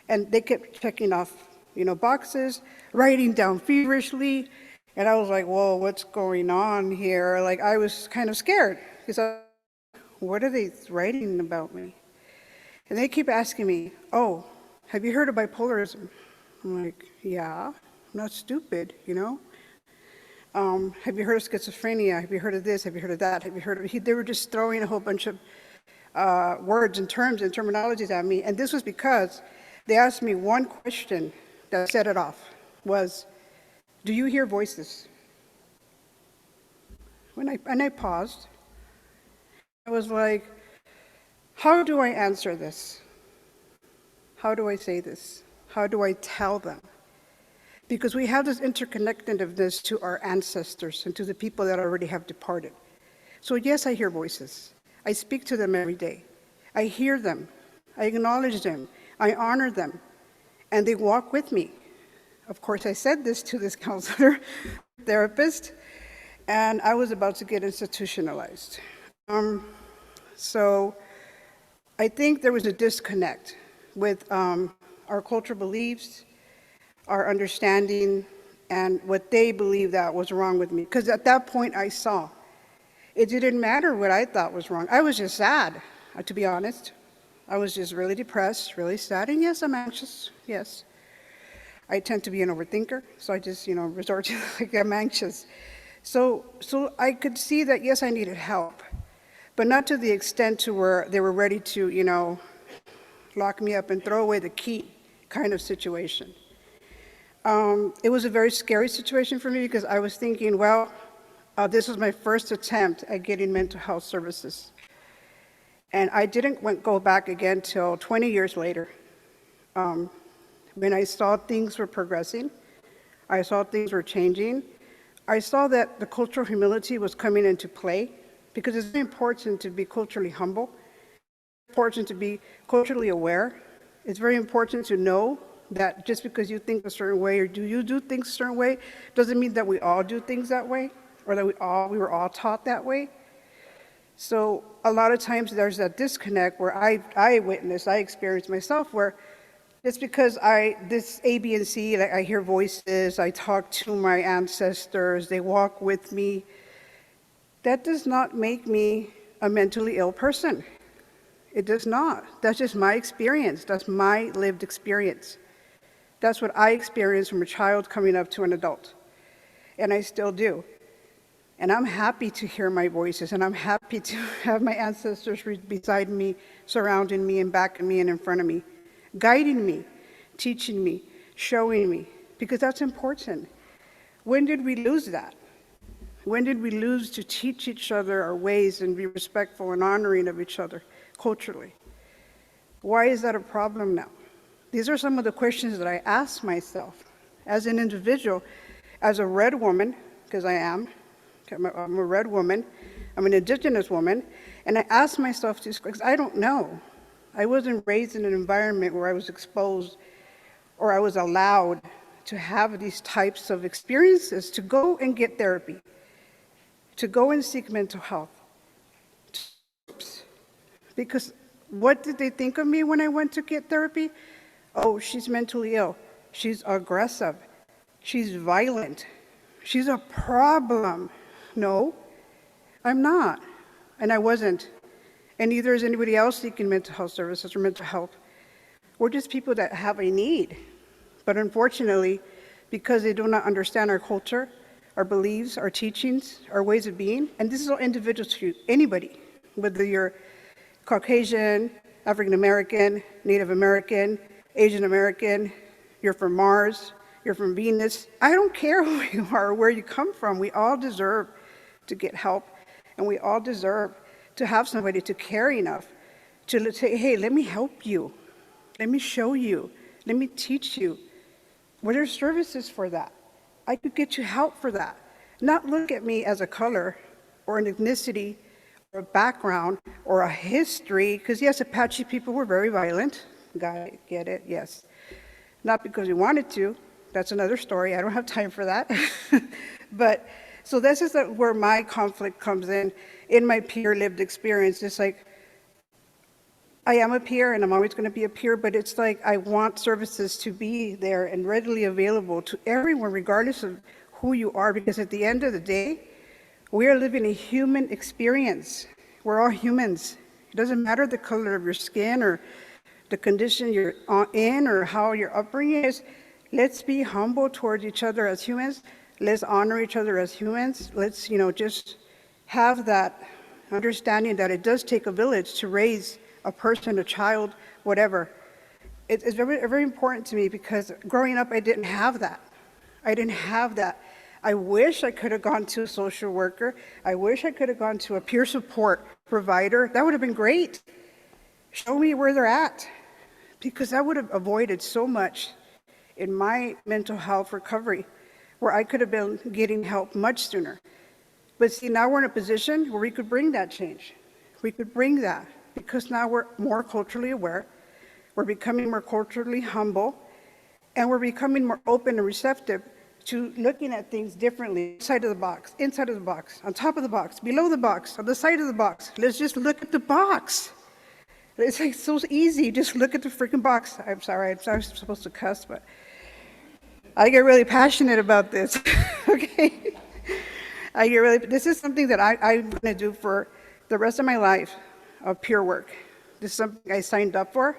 And they kept checking off, you know, boxes, writing down feverishly. And I was like, whoa, what's going on here? Like, I was kind of scared because what are they writing about me? And they keep asking me, oh, have you heard of bipolarism? I'm like, yeah, I'm not stupid, you know? Have you heard of schizophrenia? Have you heard of this? Have you heard of that? Have you heard of, they were just throwing a whole bunch of words and terms and terminologies at me. And this was because they asked me one question that set it off was, do you hear voices? And I paused. I was like, how do I answer this? how do I say this? How do I tell them? Because we have this interconnectedness to our ancestors and to the people that already have departed. So yes, I hear voices. I speak to them every day. I hear them. I acknowledge them. I honor them. And they walk with me. Of course, I said this to this counselor, therapist, and I was about to get institutionalized. So I think there was a disconnect with our cultural beliefs, our understanding, and what they believed that was wrong with me. Because at that point I saw, it didn't matter what I thought was wrong. I was just sad, to be honest. I was just really depressed, really sad, and yes, I'm anxious, yes. I tend to be an overthinker, so I just, resort to, like, I'm anxious. So I could see that, yes, I needed help, but not to the extent to where they were ready to, lock me up and throw away the key kind of situation. It was a very scary situation for me because I was thinking, well, this was my first attempt at getting mental health services. And I didn't go back again till 20 years later. When I saw things were progressing, I saw things were changing, I saw that the cultural humility was coming into play, because it's very important to be culturally humble, it's important to be culturally aware. It's very important to know that just because you think a certain way or you do things a certain way, doesn't mean that we all do things that way, or that we were all taught that way. So a lot of times there's that disconnect where I witnessed, I experienced myself, where it's because this A, B, and C, like I hear voices, I talk to my ancestors, they walk with me. That does not make me a mentally ill person. It does not. That's just my experience. That's my lived experience. That's what I experienced from a child coming up to an adult. And I still do. And I'm happy to hear my voices, and I'm happy to have my ancestors beside me, surrounding me, and backing me, and in front of me, guiding me, teaching me, showing me, because that's important. When did we lose that? When did we lose to teach each other our ways and be respectful and honoring of each other culturally? Why is that a problem now? These are some of the questions that I ask myself as an individual, as a red woman, because I am. I'm a red woman, I'm an indigenous woman, and I ask myself these questions, because I don't know. I wasn't raised in an environment where I was exposed or I was allowed to have these types of experiences, to go and get therapy, to go and seek mental health. Because what did they think of me when I went to get therapy? Oh, she's mentally ill, she's aggressive, she's violent, she's a problem. No, I'm not, and I wasn't. And neither is anybody else seeking mental health services or mental health. We're just people that have a need. But unfortunately, because they do not understand our culture, our beliefs, our teachings, our ways of being, and this is all individual to anybody, whether you're Caucasian, African American, Native American, Asian American, you're from Mars, you're from Venus, I don't care who you are or where you come from, we all deserve to get help, and we all deserve to have somebody to care enough to say, hey, let me help you, let me show you, let me teach you. What are services for that? I could get you help for that. Not look at me as a color or an ethnicity or a background or a history, because yes, Apache people were very violent. Get it? Yes. Not because we wanted to. That's another story. I don't have time for that. But so this is where my conflict comes in my peer lived experience. It's like, I am a peer and I'm always going to be a peer, but it's like I want services to be there and readily available to everyone, regardless of who you are, because at the end of the day, we are living a human experience. We're all humans. It doesn't matter the color of your skin or the condition you're in or how your upbringing is. Let's be humble towards each other as humans. Let's honor each other as humans. Let's, just have that understanding that it does take a village to raise a person, a child, whatever. It's very, very important to me because growing up, I didn't have that. I didn't have that. I wish I could have gone to a social worker. I wish I could have gone to a peer support provider. That would have been great. Show me where they're at. because I would have avoided so much in my mental health recovery where I could have been getting help much sooner. But see, now we're in a position where we could bring that change. We could bring that because now we're more culturally aware, we're becoming more culturally humble, and we're becoming more open and receptive to looking at things differently. Inside of the box, on top of the box, below the box, on the side of the box. Let's just look at the box. It's like so easy, just look at the freaking box. I'm sorry, I'm not supposed to cuss, but I get really passionate about this, okay? This is something that I'm gonna do for the rest of my life of pure work. This is something I signed up for,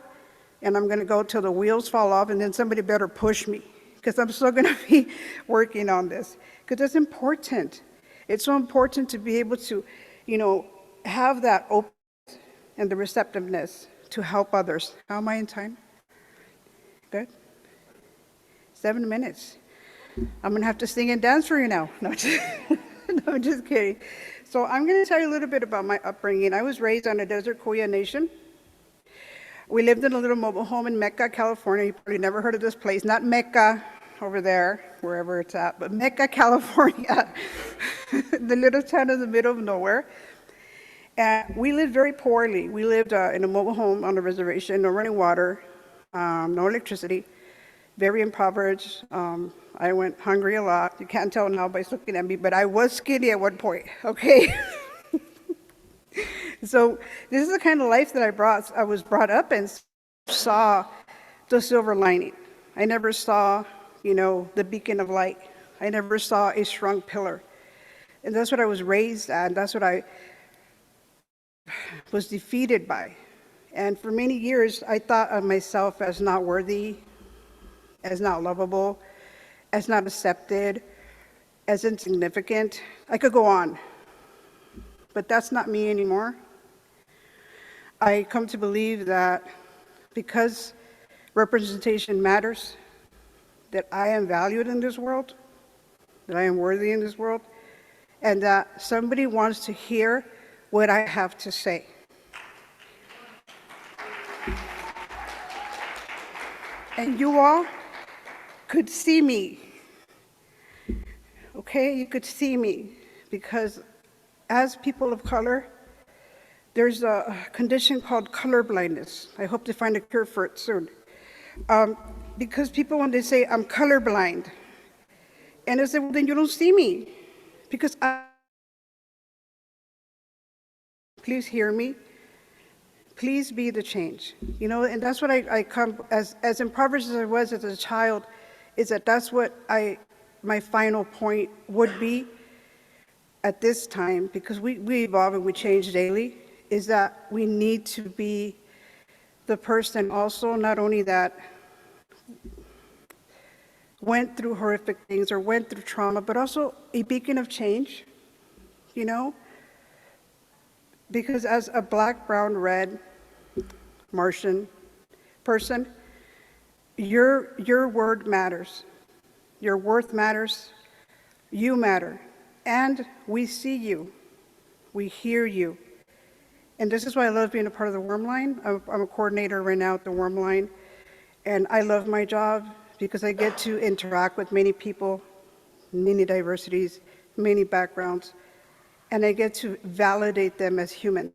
and I'm gonna go till the wheels fall off, and then somebody better push me, because I'm still gonna be working on this, because it's important. It's so important to be able to, have that openness and the receptiveness to help others. How am I in time? Good? 7 minutes. I'm gonna have to sing and dance for you now. No, I'm just kidding. So I'm gonna tell you a little bit about my upbringing. I was raised on a desert Kuya nation. We lived in a little mobile home in Mecca, California. You probably never heard of this place. Not Mecca over there, wherever it's at, but Mecca, California. The little town in the middle of nowhere. And we lived very poorly. We lived in a mobile home on a reservation, no running water, no electricity, very impoverished. I went hungry a lot. You can't tell now by looking at me, but I was skinny at one point, okay? So this is the kind of life that I was brought up and saw the silver lining. I never saw, the beacon of light. I never saw a strong pillar. And that's what I was raised at, and that's what I was defeated by. And for many years, I thought of myself as not worthy, as not lovable, as not accepted, as insignificant. I could go on, but that's not me anymore. I come to believe that because representation matters, that I am valued in this world, that I am worthy in this world, and that somebody wants to hear what I have to say. And you all could see me, okay? You could see me, because as people of color, there's a condition called colorblindness. I hope to find a cure for it soon. Because people, when they say, I'm colorblind, and I say, well, then you don't see me, because please hear me. Please be the change. And that's what I come, as impoverished as I was as a child, is that's what my final point would be at this time, because we evolve and we change daily, is that we need to be the person also, not only that went through horrific things or went through trauma, but also a beacon of change, because as a Black, brown, red, Martian person, your word matters, your worth matters, you matter, and we see you, we hear you. And this is why I love being a part of the Worm Line. I'm a coordinator right now at the Worm Line, and I love my job because I get to interact with many people, many diversities, many backgrounds, and I get to validate them as human,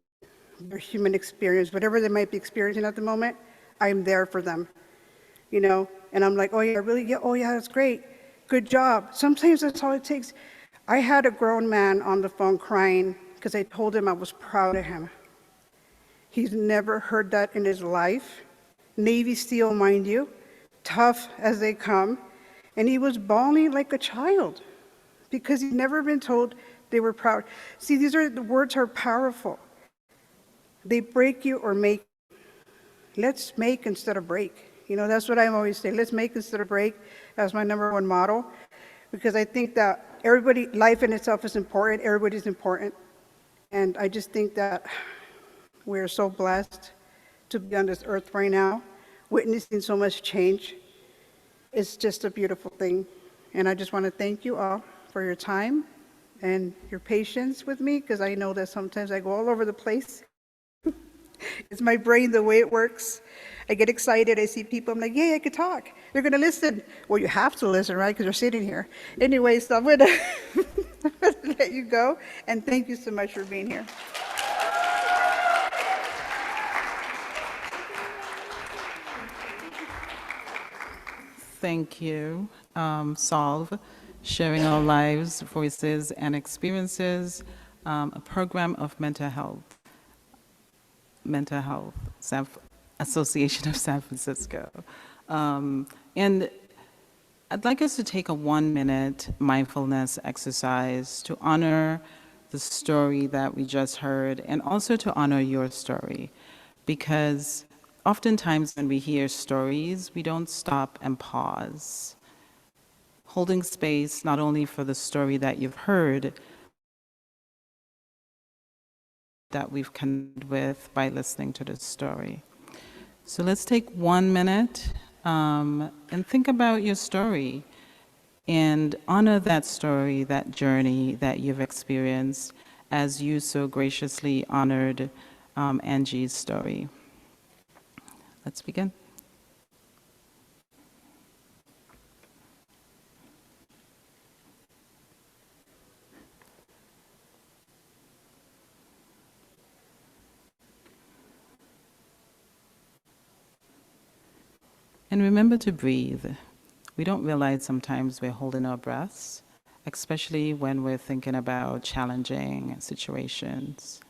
their human experience, whatever they might be experiencing at the moment, I'm there for them, and I'm like, oh yeah, really? Yeah, oh yeah, that's great, good job. Sometimes that's all it takes. I had a grown man on the phone crying because I told him I was proud of him. He's never heard that in his life. Navy SEAL, mind you, tough as they come. And he was bawling like a child because he'd never been told they were proud. See, the words are powerful. They break you or make you. Let's make instead of break. That's what I always say. Let's make instead of break. That's my #1 motto. Because I think that life in itself is important. Everybody's important. And I just think that we're so blessed to be on this earth right now, witnessing so much change. It's just a beautiful thing. And I just want to thank you all for your time and your patience with me, because I know that sometimes I go all over the place. It's my brain, the way it works. I get excited, I see people, I'm like, yay, I could talk. They're gonna listen. Well, you have to listen, right, because you're sitting here. Anyway, so I'm gonna let you go, and thank you so much for being here. Thank you, Solve, Sharing Our Lives, Voices, and Experiences, a program of mental health, Association of San Francisco. And I'd like us to take a 1-minute mindfulness exercise to honor the story that we just heard and also to honor your story, because oftentimes when we hear stories, we don't stop and pause. Holding space not only for the story that you've heard, that we've connected with by listening to this story. So let's take 1 minute and think about your story and honor that story, that journey that you've experienced as you so graciously honored Angie's story. Let's begin. And remember to breathe. We don't realize sometimes we're holding our breaths, especially when we're thinking about challenging situations.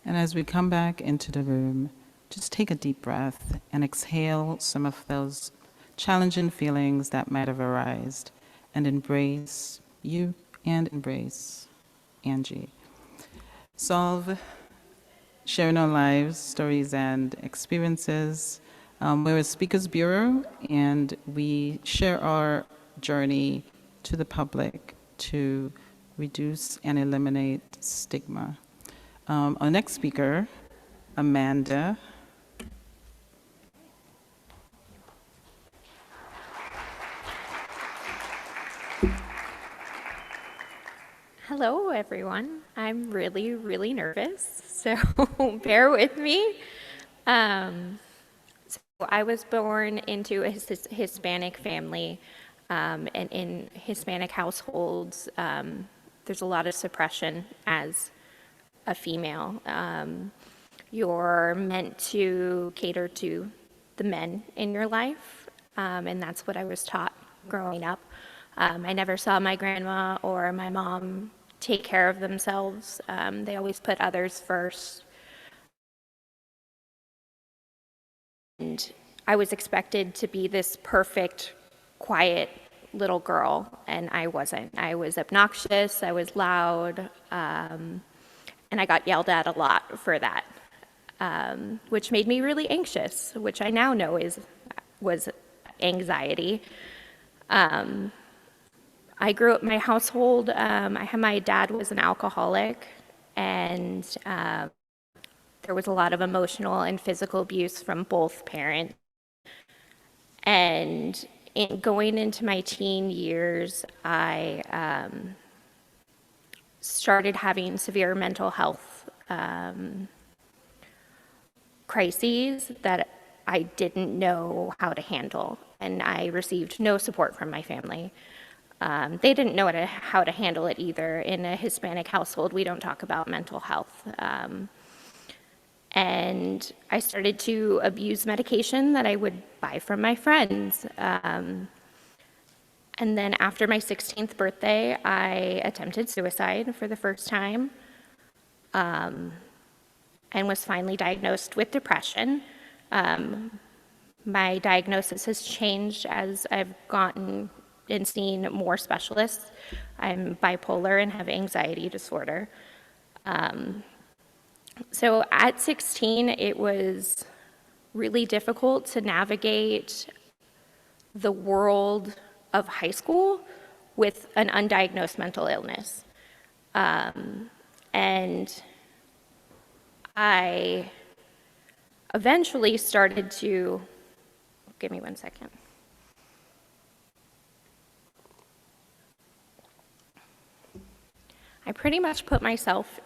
And as we come back into the room, just take a deep breath and exhale some of those challenging feelings that might have arisen, and embrace you and embrace Angie. Solve, Sharing Our Lives, Stories and Experiences. We're a Speakers Bureau, and we share our journey to the public to reduce and eliminate stigma. Our next speaker, Amanda. Hello, everyone. I'm really, really nervous, so bear with me. So I was born into a Hispanic family, and in Hispanic households, there's a lot of suppression as a female. You're meant to cater to the men in your life, and that's what I was taught growing up. I never saw my grandma or my mom take care of themselves. They always put others first. And I was expected to be this perfect, quiet little girl, and I wasn't. I was obnoxious, I was loud, and I got yelled at a lot for that, which made me really anxious, which I now know was anxiety. I grew up in my household. My dad was an alcoholic, and there was a lot of emotional and physical abuse from both parents. And going into my teen years, I started having severe mental health crises that I didn't know how to handle, and I received no support from my family. They didn't know how to handle it either. In a Hispanic household, we don't talk about mental health. And I started to abuse medication that I would buy from my friends. And then after my 16th birthday, I attempted suicide for the first time, and was finally diagnosed with depression. My diagnosis has changed as I've gotten and seen more specialists. I'm bipolar and have anxiety disorder. So at 16, it was really difficult to navigate the world of high school with an undiagnosed mental illness. And I eventually started to, give me one second. I pretty much put myself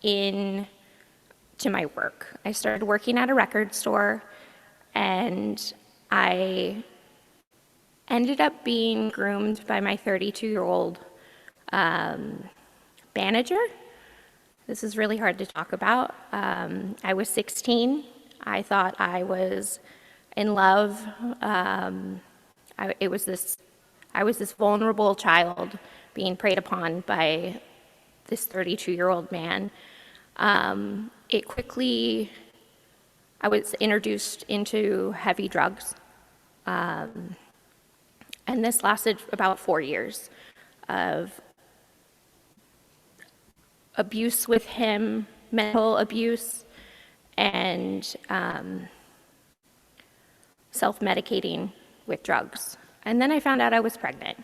in to my work. I started working at a record store, and I ended up being groomed by my 32-year-old manager. This is really hard to talk about. I was 16. I thought I was in love. I was this vulnerable child being preyed upon by this 32-year-old man. It quickly, I was introduced into heavy drugs. And this lasted about 4 years of abuse with him, mental abuse, and self-medicating with drugs. And then I found out I was pregnant.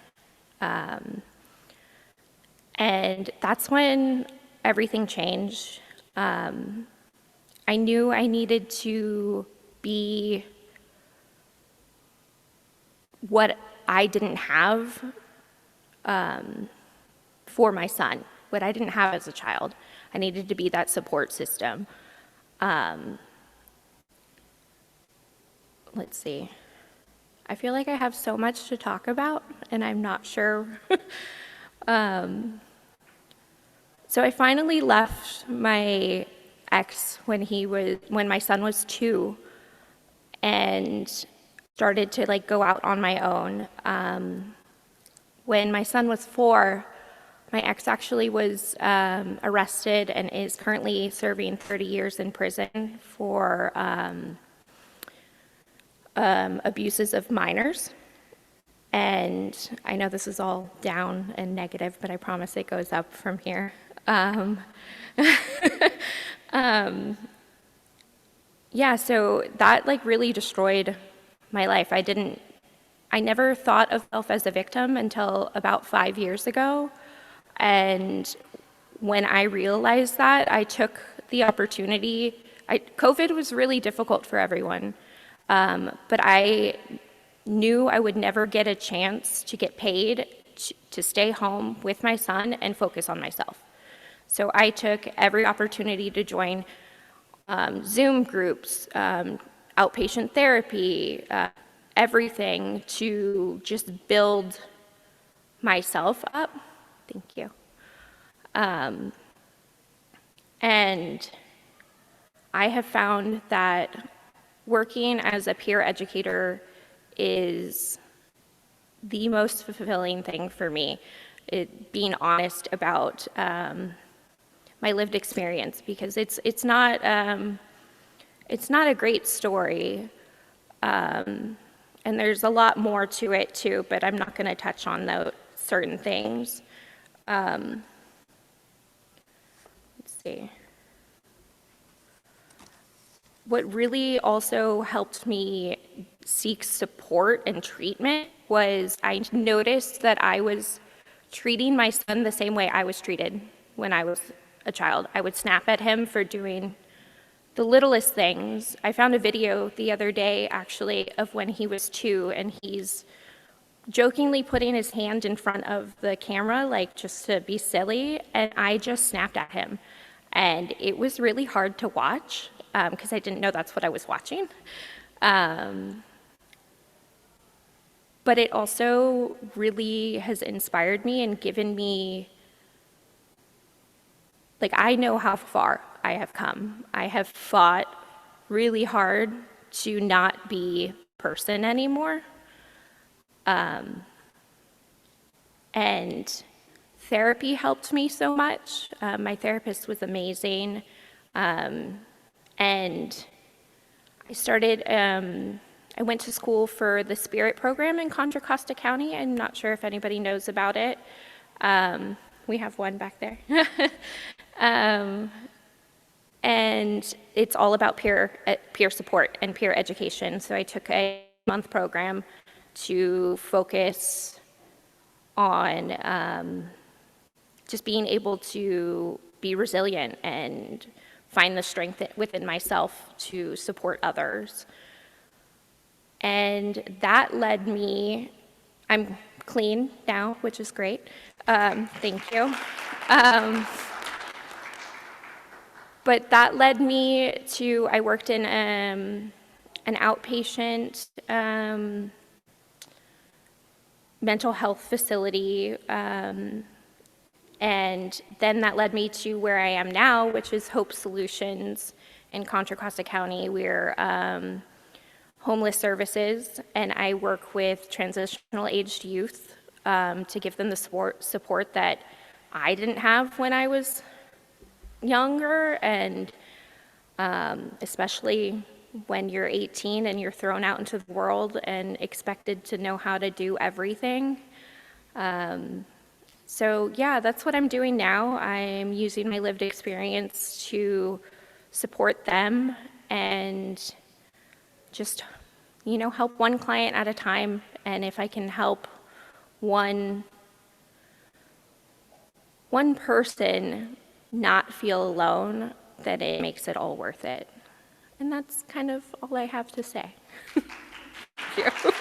And that's when everything changed. I knew I needed to be what I didn't have for my son, what I didn't have as a child. I needed to be that support system. Let's see. I feel like I have so much to talk about, and I'm not sure. So I finally left my ex when my son was 2, and started to like go out on my own. When my son was 4, my ex actually was arrested and is currently serving 30 years in prison for abuses of minors. And I know this is all down and negative, but I promise it goes up from here. Yeah, so that like really destroyed my life. I never thought of myself as a victim until about 5 years ago. And when I realized that, I took the opportunity. COVID was really difficult for everyone, but I knew I would never get a chance to get paid to stay home with my son and focus on myself. So I took every opportunity to join Zoom groups, outpatient therapy, everything to just build myself up. Thank you. And I have found that working as a peer educator is the most fulfilling thing for me. Being honest about my lived experience, because it's not a great story, and there's a lot more to it too. But I'm not going to touch on those certain things. Let's see. What really also helped me seek support and treatment was I noticed that I was treating my son the same way I was treated when I was a child. I would snap at him for doing the littlest things. I found a video the other day, actually, of when he was 2, and he's jokingly putting his hand in front of the camera, like just to be silly, and I just snapped at him. And it was really hard to watch, because I didn't know that's what I was watching. But it also really has inspired me and given me, like, I know how far I have come. I have fought really hard to not be a person anymore. And therapy helped me so much. My therapist was amazing. And I went to school for the Spirit program in Contra Costa County. I'm not sure if anybody knows about it. We have one back there. And it's all about peer support and peer education. So I took a month program to focus on just being able to be resilient and find the strength within myself to support others. And that led me, I'm clean now, which is great. Thank you. But that led me to, I worked in an outpatient mental health facility, and then that led me to where I am now, which is Hope Solutions in Contra Costa County. We're homeless services, and I work with transitional aged youth to give them the support that I didn't have when I was younger, and especially when you're 18 and you're thrown out into the world and expected to know how to do everything. So yeah, that's what I'm doing now. I'm using my lived experience to support them and just, you know, help one client at a time. And if I can help one person not feel alone, then it makes it all worth it. And that's kind of all I have to say. Thank you.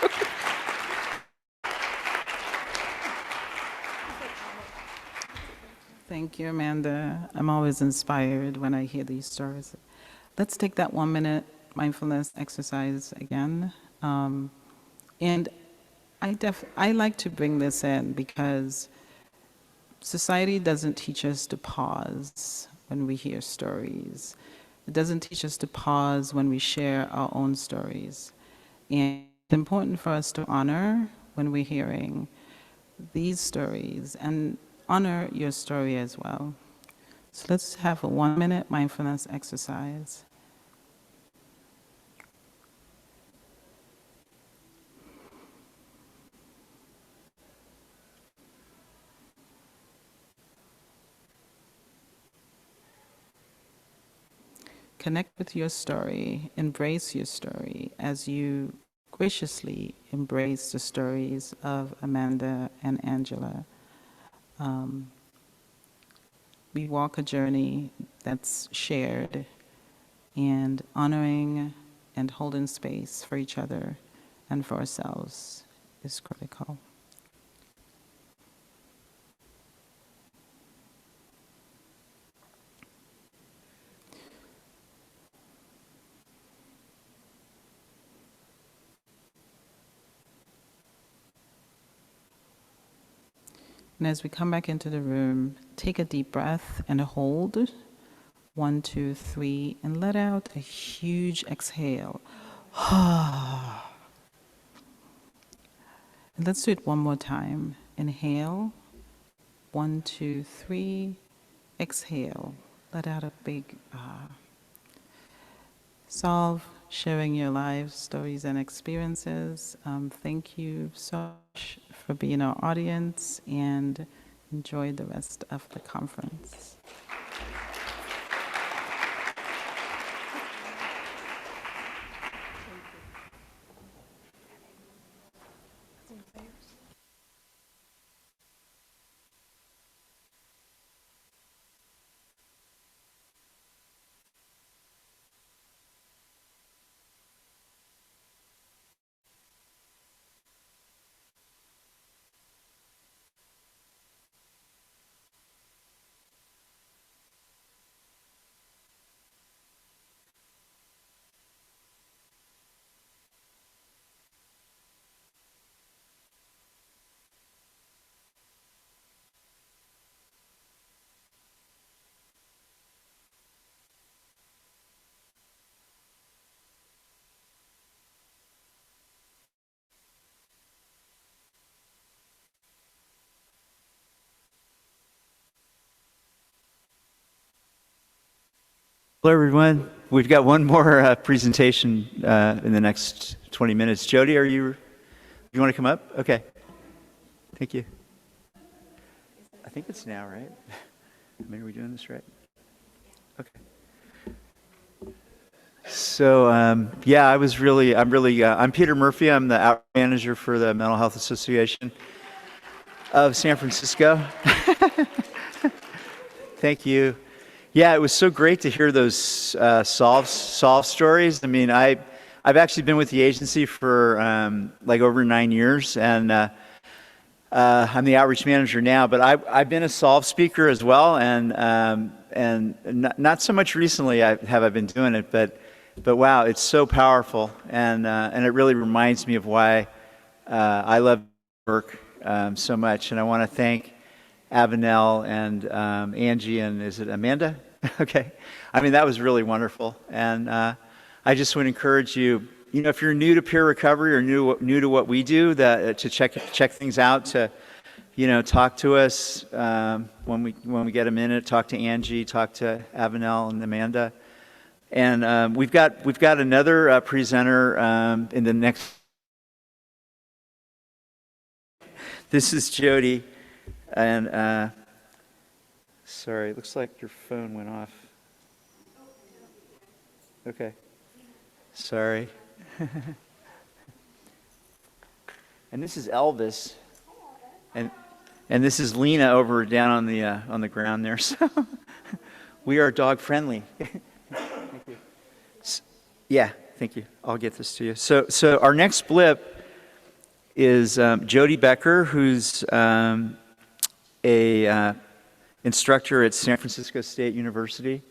Thank you, Amanda. I'm always inspired when I hear these stories. Let's take that 1 minute mindfulness exercise again. And I like to bring this in because society doesn't teach us to pause when we hear stories. It doesn't teach us to pause when we share our own stories. And it's important for us to honor when we're hearing these stories and honor your story as well. So let's have a 1 minute mindfulness exercise. Connect with your story, embrace your story as you graciously embrace the stories of Amanda and Angela. We walk a journey that's shared, and honoring and holding space for each other and for ourselves is critical. And as we come back into the room, take a deep breath and a hold. 1, 2, 3, and let out a huge exhale. And let's do it one more time. Inhale. 1, 2, 3. Exhale. Let out a big Solve, sharing your life stories and experiences. Thank you so much for being our audience, and enjoy the rest of the conference. Hello, everyone. We've got one more presentation in the next 20 minutes. Jody, you want to come up? Okay. Thank you. I think it's now, right? I mean, are we doing this right? Okay. So yeah, I'm Peter Murphy. I'm the outreach manager for the Mental Health Association of San Francisco. Thank you. Yeah, it was so great to hear those solve stories. I mean, I've actually been with the agency for like over 9 years, and I'm the outreach manager now. But I've been a solve speaker as well, and not so much recently have I been doing it, but wow, it's so powerful, and it really reminds me of why I love work so much. And I want to thank Avanel and Angie, and is it Amanda? Okay. I mean, that was really wonderful. And I just would encourage you, if you're new to peer recovery or new to what we do, to check things out, to, talk to us when we get a minute, talk to Angie, talk to Avanel and Amanda. And we've got another presenter in the next. This is Jody. And sorry, it looks like your phone went off. Okay. Sorry. And this is Elvis. And this is Lena over down on the ground there. So we are dog friendly. Thank you. Yeah, thank you. I'll get this to you. So our next blip is Jody Becker, who's a instructor at San Francisco State University.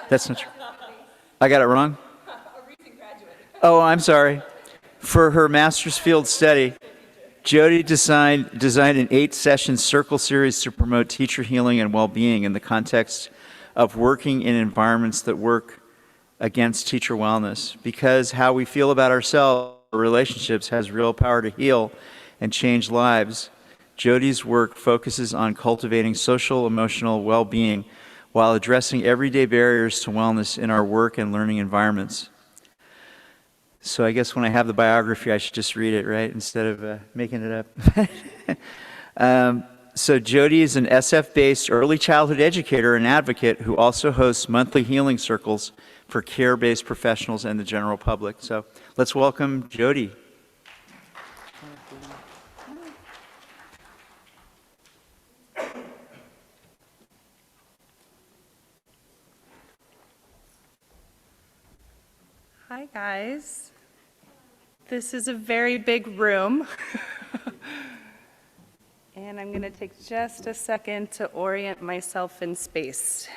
That's not true. I got it wrong? Oh, I'm sorry. For her master's field study, Jody designed an 8-session circle series to promote teacher healing and well-being in the context of working in environments that work against teacher wellness, because how we feel about ourselves, our relationships, has real power to heal and change lives. Jody's work focuses on cultivating social, emotional well-being while addressing everyday barriers to wellness in our work and learning environments. So I guess when I have the biography, I should just read it, right, instead of making it up. So Jody is an SF-based early childhood educator and advocate who also hosts monthly healing circles for care-based professionals and the general public. So let's welcome Jody. Hi guys. This is a very big room. And I'm going to take just a second to orient myself in space.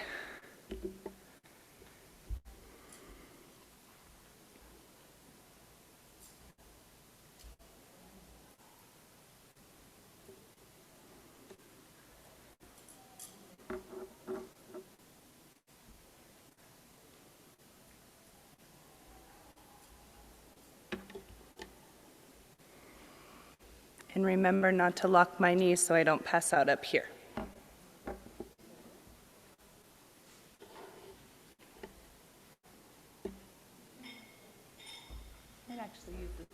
And remember not to lock my knees so I don't pass out up here. I'd actually use this.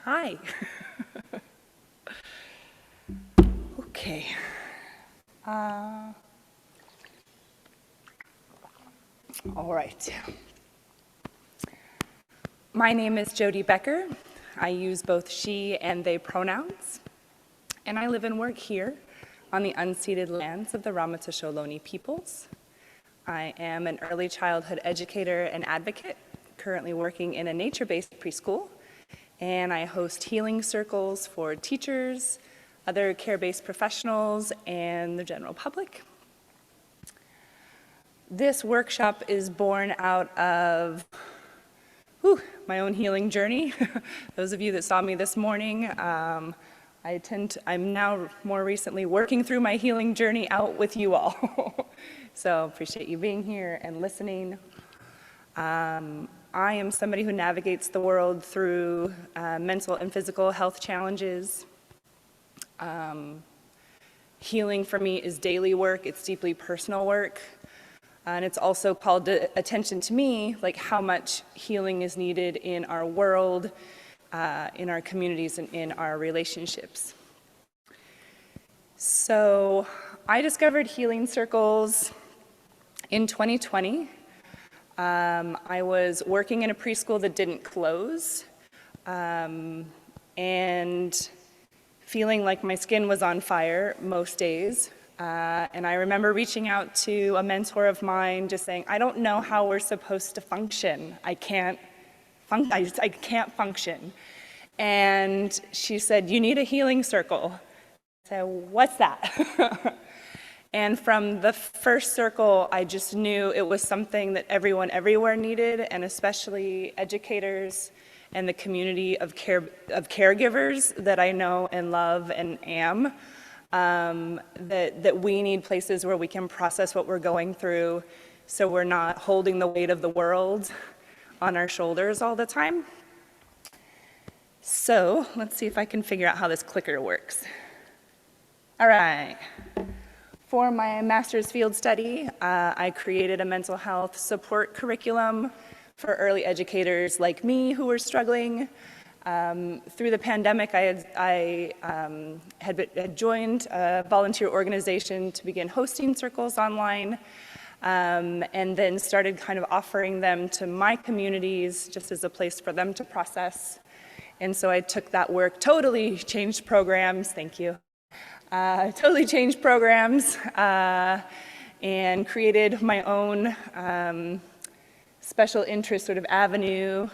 Hi. Okay. All right. My name is Jody Becker. I use both she and they pronouns, and I live and work here on the unceded lands of the Ramaytush Ohlone peoples. I am an early childhood educator and advocate, currently working in a nature-based preschool, and I host healing circles for teachers, other care-based professionals, and the general public. This workshop is born out of my own healing journey. Those of you that saw me this morning, I'm now more recently working through my healing journey out with you all. So appreciate you being here and listening. I am somebody who navigates the world through mental and physical health challenges. Healing for me is daily work, it's deeply personal work. And it's also called attention to me, like how much healing is needed in our world, in our communities, and in our relationships. So I discovered healing circles in 2020. I was working in a preschool that didn't close, and feeling like my skin was on fire most days. And I remember reaching out to a mentor of mine, just saying, I don't know how we're supposed to function. I can't function. And she said, you need a healing circle. I said, what's that? And from the first circle, I just knew it was something that everyone everywhere needed, and especially educators and the community of caregivers that I know and love and am. That we need places where we can process what we're going through so we're not holding the weight of the world on our shoulders all the time. So let's see if I can figure out how this clicker works. All right. For my master's field study, I created a mental health support curriculum for early educators like me who were struggling. Through the pandemic, I had joined a volunteer organization to begin hosting circles online, and then started kind of offering them to my communities just as a place for them to process. And so I took that work, totally changed programs, thank you, totally changed programs, and created my own special interest sort of avenue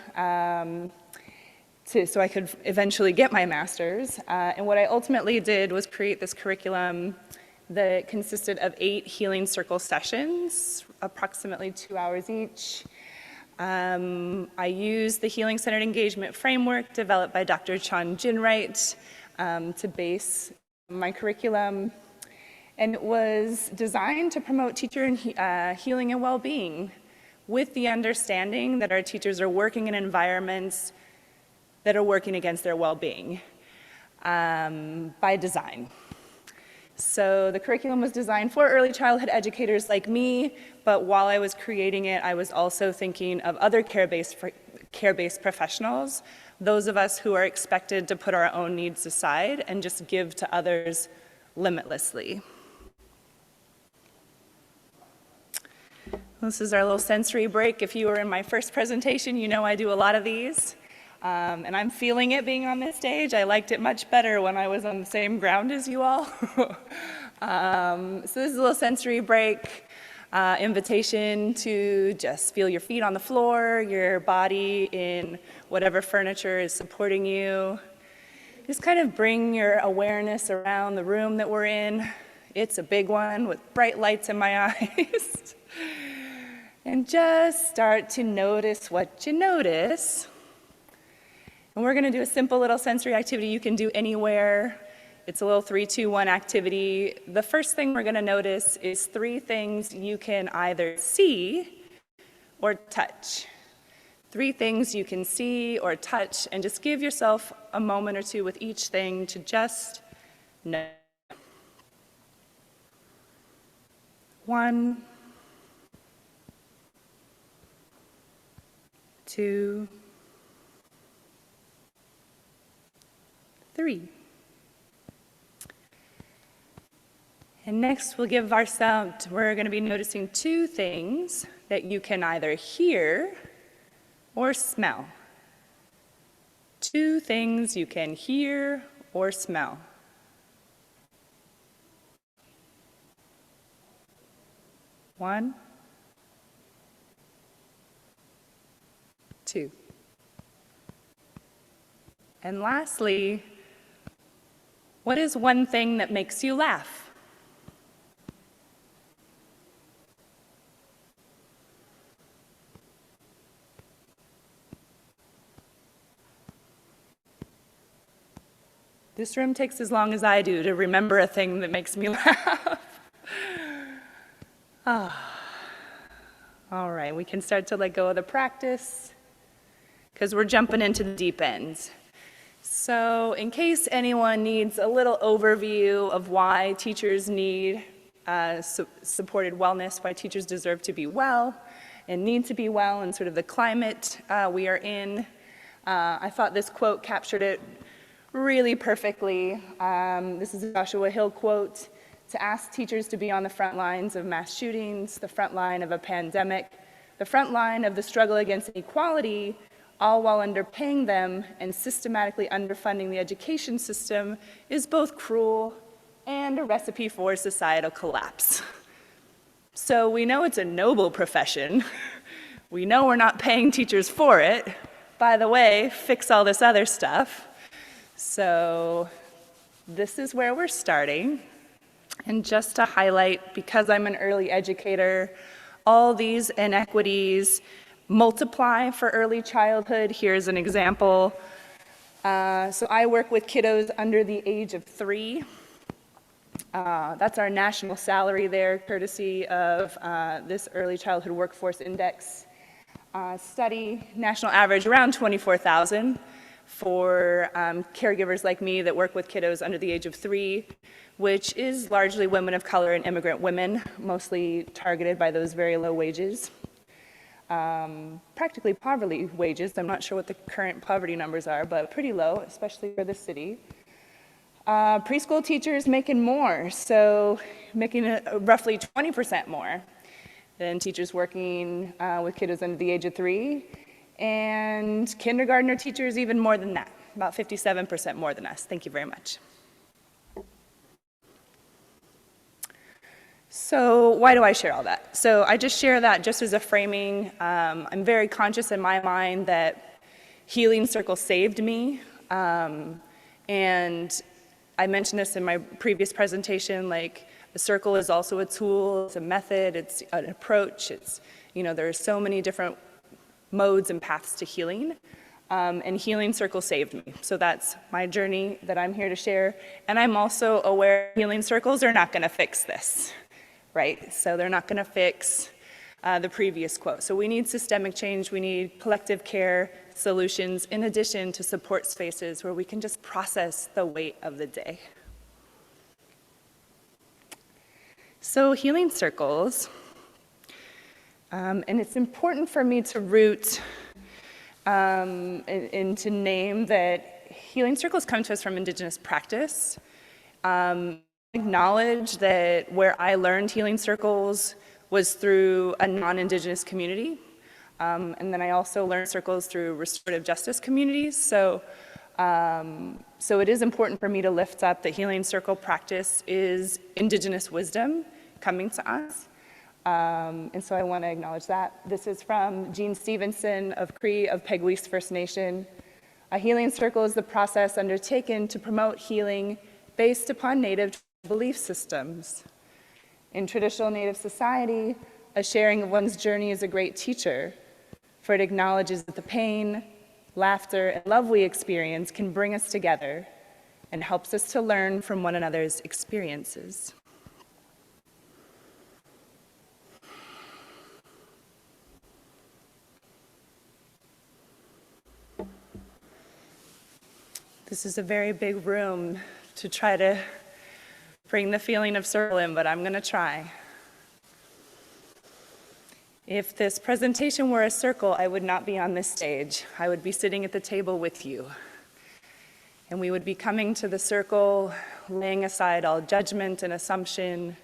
so I could eventually get my master's. And what I ultimately did was create this curriculum that consisted of 8 healing circle sessions, approximately 2 hours each. I used the Healing Centered Engagement Framework developed by Dr. Chan Jinwright to base my curriculum. And it was designed to promote teacher healing and well-being with the understanding that our teachers are working in environments that are working against their well-being by design. So the curriculum was designed for early childhood educators like me, but while I was creating it, I was also thinking of other care-based professionals, those of us who are expected to put our own needs aside and just give to others limitlessly. This is our little sensory break. If you were in my first presentation, you know I do a lot of these. And I'm feeling it being on this stage. I liked it much better when I was on the same ground as you all. So this is a little sensory break, invitation to just feel your feet on the floor, your body in whatever furniture is supporting you. Just kind of bring your awareness around the room that we're in. It's a big one with bright lights in my eyes. And just start to notice what you notice. And we're going to do a simple little sensory activity you can do anywhere. It's a little 3-2-1 activity. The first thing we're going to notice is 3 things you can either see or touch. 3 things you can see or touch, and just give yourself a moment or two with each thing to just know. 1, 2, 3. And next we're going to be noticing 2 things that you can either hear or smell. 2 things you can hear or smell. 1, 2. And lastly, what is one thing that makes you laugh? This room takes as long as I do to remember a thing that makes me laugh. All right, we can start to let go of the practice because we're jumping into the deep end. So in case anyone needs a little overview of why teachers need supported wellness, why teachers deserve to be well and need to be well, and sort of the climate we are in, I thought this quote captured it really perfectly. This is a Joshua Hill quote: "To ask teachers to be on the front lines of mass shootings, the front line of a pandemic, the front line of the struggle against inequality, all while underpaying them and systematically underfunding the education system, is both cruel and a recipe for societal collapse." So we know it's a noble profession. We know we're not paying teachers for it. By the way, fix all this other stuff. So this is where we're starting. And just to highlight, because I'm an early educator, all these inequities multiply for early childhood. Here's an example. So I work with kiddos under the age of 3. That's our national salary there, courtesy of this Early Childhood Workforce Index study. National average around 24,000 for caregivers like me that work with kiddos under the age of 3, which is largely women of color and immigrant women, mostly targeted by those very low wages. Practically poverty wages. I'm not sure what the current poverty numbers are, but pretty low, especially for the city. Preschool teachers making more, so making roughly 20% more than teachers working with kiddos under the age of 3. And kindergartner teachers even more than that, about 57% more than us. Thank you very much. So why do I share all that? So I just share that just as a framing. I'm very conscious in my mind that Healing Circle saved me. And I mentioned this in my previous presentation, like the circle is also a tool, it's a method, it's an approach, it's, there are so many different modes and paths to healing. And Healing Circle saved me. So that's my journey that I'm here to share. And I'm also aware healing circles are not gonna fix this. Right? So they're not going to fix the previous quote. So we need systemic change. We need collective care solutions in addition to support spaces where we can just process the weight of the day. So Healing Circles, and it's important for me to root and to name that Healing Circles come to us from Indigenous practice. Acknowledge that where I learned Healing Circles was through a non-Indigenous community. And then I also learned circles through restorative justice communities. So it is important for me to lift up that Healing Circle practice is Indigenous wisdom coming to us. And so I want to acknowledge that. This is from Jean Stevenson of Cree of Peguis First Nation. A Healing Circle is the process undertaken to promote healing based upon Native belief systems. In traditional Native society, a sharing of one's journey is a great teacher, for it acknowledges that the pain, laughter, and love we experience can bring us together and helps us to learn from one another's experiences. This is a very big room to try to bring the feeling of circle in, but I'm going to try. If this presentation were a circle, I would not be on this stage. I would be sitting at the table with you. And we would be coming to the circle, laying aside all judgment and assumption,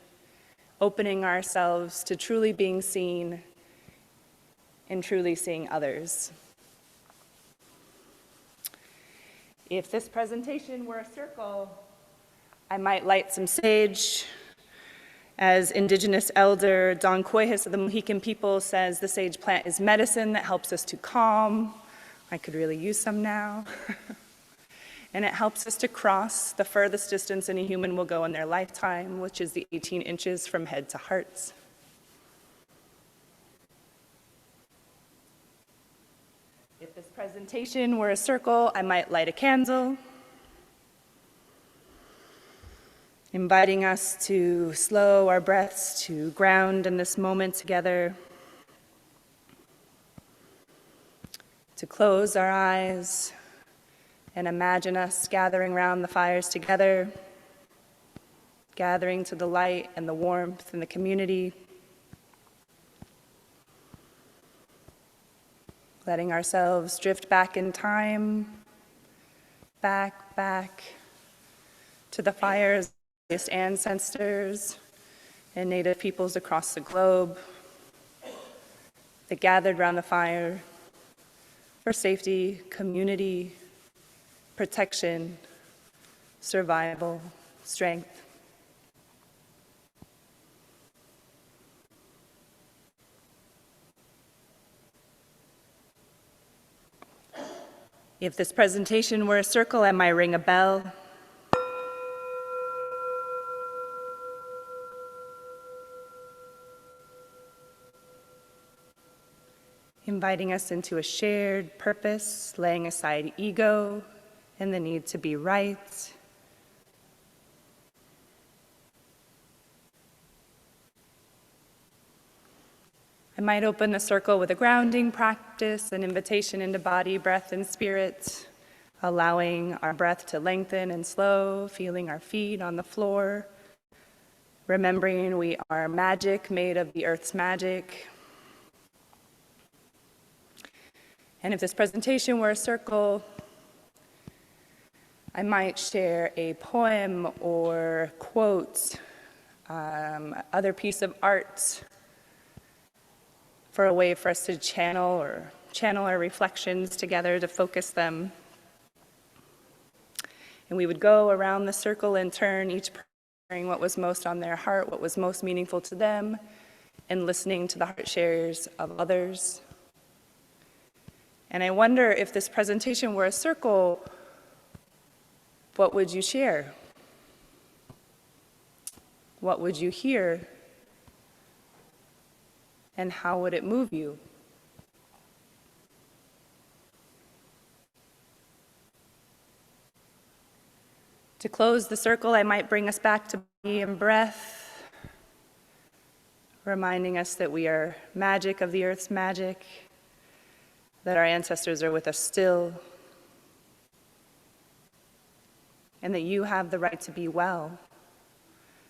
opening ourselves to truly being seen and truly seeing others. If this presentation were a circle, I might light some sage. As Indigenous elder Don Coyhis of the Mohican people says, the sage plant is medicine that helps us to calm. I could really use some now. And it helps us to cross the furthest distance any human will go in their lifetime, which is the 18 inches from head to heart. If this presentation were a circle, I might light a candle. inviting us to slow our breaths, to ground in this moment together, to close our eyes and imagine us gathering around the fires together, gathering to the light and the warmth and the community, letting ourselves drift back in time, back to the fires of ancestors and Native peoples across the globe that gathered around the fire for safety, community, protection, survival, strength. If this presentation were a circle, I might ring a bell. Inviting us into a shared purpose, laying aside ego and the need to be right. I might open the circle with a grounding practice, an invitation into body, breath, and spirit, allowing our breath to lengthen and slow, feeling our feet on the floor, remembering we are magic made of the earth's magic. And if this presentation were a circle, I might share a poem or quote, other piece of art for a way for us to channel our reflections together to focus them. And we would go around the circle in turn, each person sharing what was most on their heart, what was most meaningful to them, and listening to the heart shares of others. And I wonder if this presentation were a circle, what would you share? What would you hear? And how would it move you? To close the circle, I might bring us back to body and breath, reminding us that we are magic of the earth's magic, that our ancestors are with us still, and that you have the right to be well,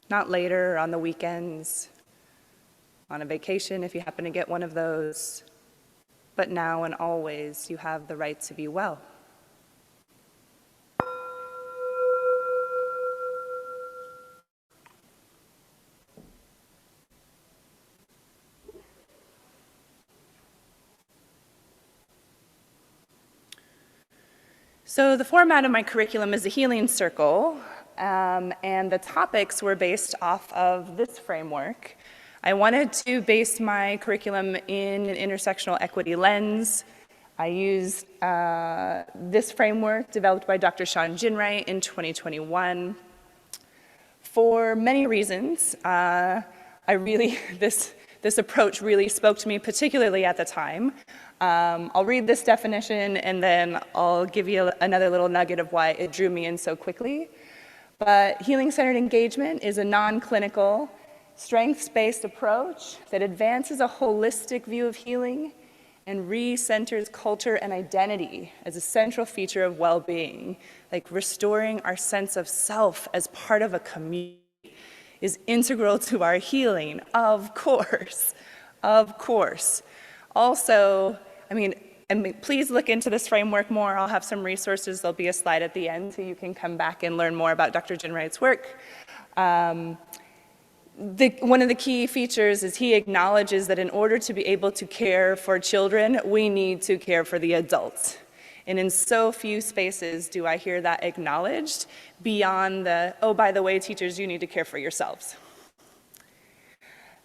not later or on the weekends, on a vacation if you happen to get one of those, but now and always you have the right to be well. So the format of my curriculum is a healing circle, and the topics were based off of this framework. I wanted to base my curriculum in an intersectional equity lens. I used this framework developed by Dr. Sean Ginwright in 2021. For many reasons, this approach really spoke to me, particularly at the time. I'll read this definition and then I'll give you another little nugget of why it drew me in so quickly. But healing-centered engagement is a non-clinical, strengths-based approach that advances a holistic view of healing and re-centers culture and identity as a central feature of well-being, like restoring our sense of self as part of a community is integral to our healing, of course. Also, please look into this framework more. I'll have some resources. There'll be a slide at the end so you can come back and learn more about Dr. Ginwright's work. One of the key features is he acknowledges that in order to be able to care for children, we need to care for the adults. And in so few spaces do I hear that acknowledged beyond the, oh, by the way, teachers, you need to care for yourselves.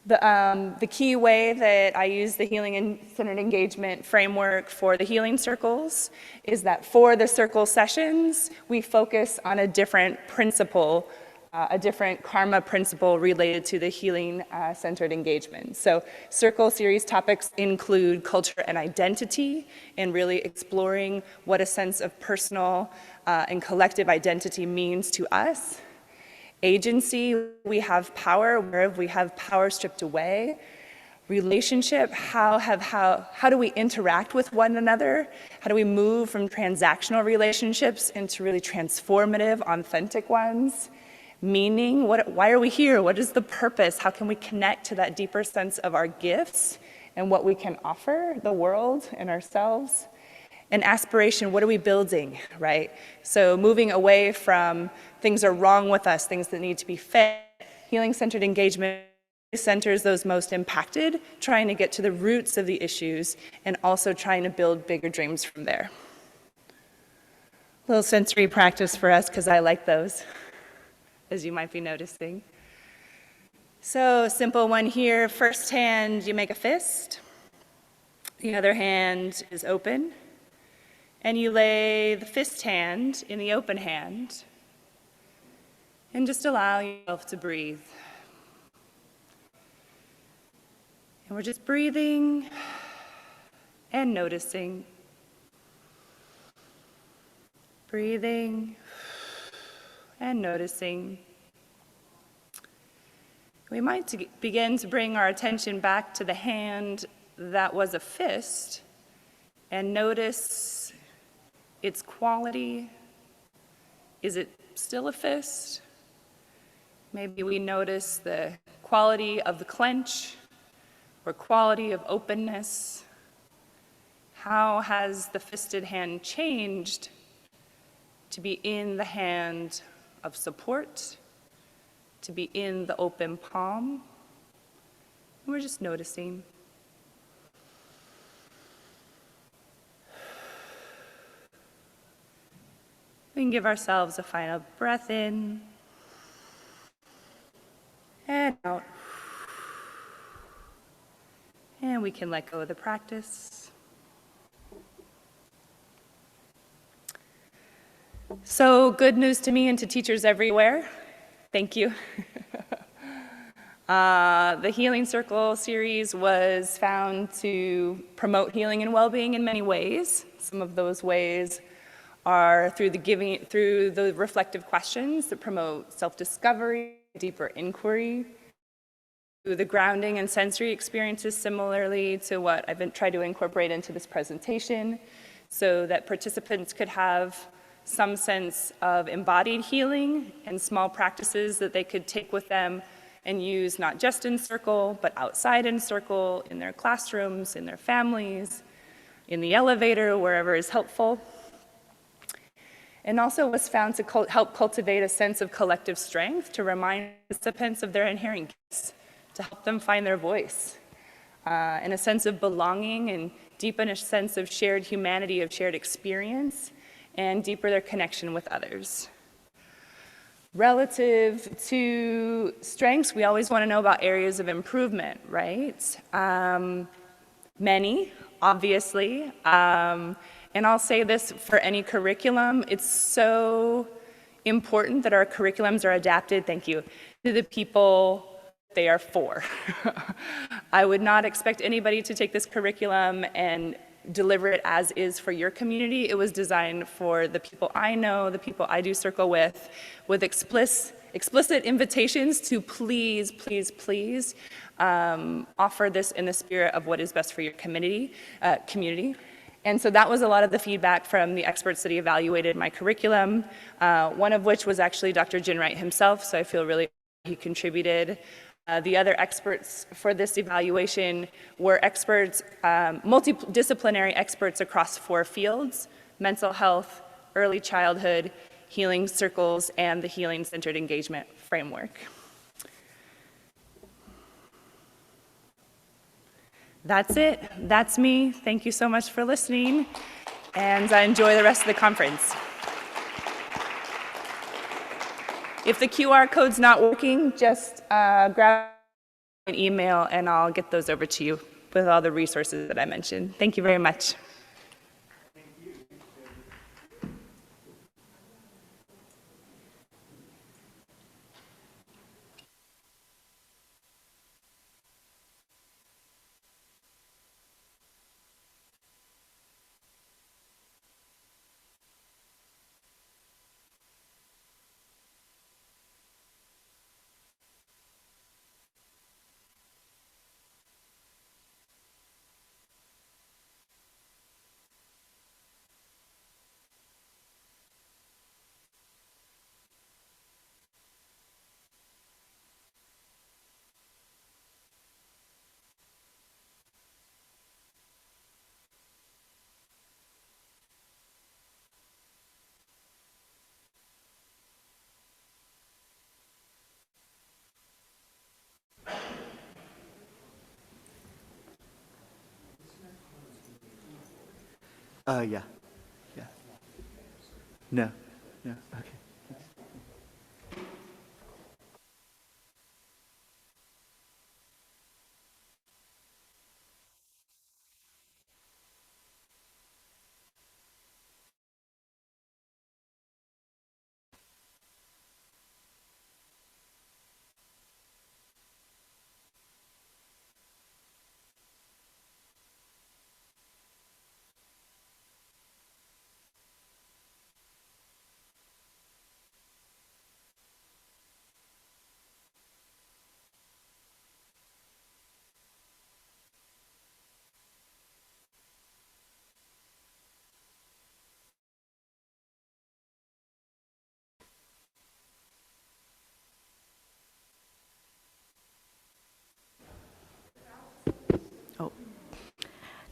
The key way that I use the healing and centered engagement framework for the healing circles is that for the circle sessions, we focus on a different principle, a different karma principle related to the healing centered engagement. So circle series topics include culture and identity and really exploring what a sense of personal and collective identity means to us. Agency, we have power. Where have we have power stripped away? Relationship, how do we interact with one another? How do we move from transactional relationships into really transformative, authentic ones? Meaning, why are we here? What is the purpose? How can we connect to that deeper sense of our gifts and what we can offer the world and ourselves? And aspiration, what are we building, right? So moving away from things are wrong with us, things that need to be fixed. Healing-centered engagement centers those most impacted, trying to get to the roots of the issues and also trying to build bigger dreams from there. A little sensory practice for us because I like those, as you might be noticing. So simple one here. First hand, you make a fist. The other hand is open. And you lay the fist hand in the open hand. And just allow yourself to breathe. And we're just breathing and noticing. Breathing and noticing. We might begin to bring our attention back to the hand that was a fist and notice its quality. Is it still a fist? Maybe we notice the quality of the clench or quality of openness. How has the fisted hand changed to be in the hand of support, to be in the open palm? And we're just noticing. We can give ourselves a final breath in and out. And we can let go of the practice. So good news to me and to teachers everywhere. Thank you. The Healing Circle series was found to promote healing and well-being in many ways. Some of those ways are through the reflective questions that promote self-discovery, deeper inquiry, through the grounding and sensory experiences similarly to what I've been trying to incorporate into this presentation so that participants could have some sense of embodied healing and small practices that they could take with them and use not just in Circle, but outside in Circle, in their classrooms, in their families, in the elevator, wherever is helpful. And also was found to help cultivate a sense of collective strength to remind participants of their inherent gifts, to help them find their voice, and a sense of belonging and deepen a sense of shared humanity, of shared experience, and deeper their connection with others. Relative to strengths, we always want to know about areas of improvement, right? Many, obviously. And I'll say this for any curriculum, it's so important that our curriculums are adapted, thank you, to the people they are for. I would not expect anybody to take this curriculum and deliver it as is for your community. It was designed for the people I know, the people I do Circle with explicit invitations to please, please, please offer this in the spirit of what is best for your community. And so that was a lot of the feedback from the experts that evaluated my curriculum, one of which was actually Dr. Jinwright himself, so I feel really he contributed. The other experts for this evaluation were experts, multidisciplinary experts across 4 fields: mental health, early childhood, healing circles, and the healing-centered engagement framework. That's it. That's me. Thank you so much for listening, and enjoy the rest of the conference. If the QR code's not working, just grab an email and I'll get those over to you with all the resources that I mentioned. Thank you very much. Yeah. Yeah. No. No. Okay.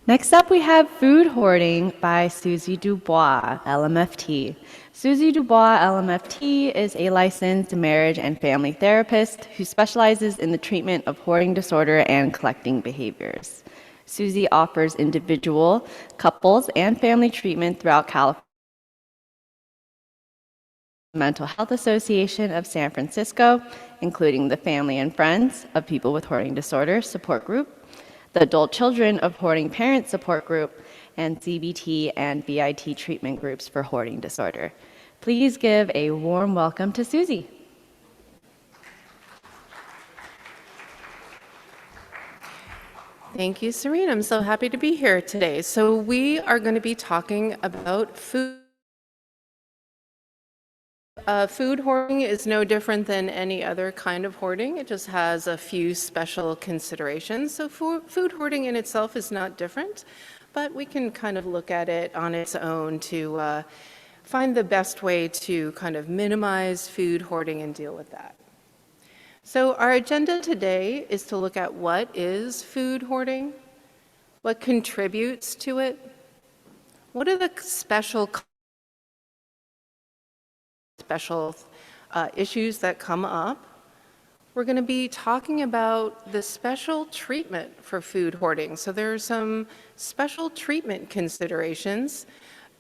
Next up, we have Food Hoarding by Susie Dubois, LMFT. Susie Dubois, LMFT, is a licensed marriage and family therapist who specializes in the treatment of hoarding disorder and collecting behaviors. Susie offers individual, couples, and family treatment throughout California. Mental Health Association of San Francisco, including the Family and Friends of People with Hoarding Disorder support group, the Adult Children of Hoarding Parents support group, and CBT and BIT treatment groups for hoarding disorder. Please give a warm welcome to Susie. Thank you, Serene. I'm so happy to be here today. So we are going to be talking about food. Food hoarding is no different than any other kind of hoarding. It just has a few special considerations. So food hoarding in itself is not different, but we can kind of look at it on its own to find the best way to kind of minimize food hoarding and deal with that. So our agenda today is to look at what is food hoarding, what contributes to it, what are the special issues that come up. We're going to be talking about the special treatment for food hoarding. So there are some special treatment considerations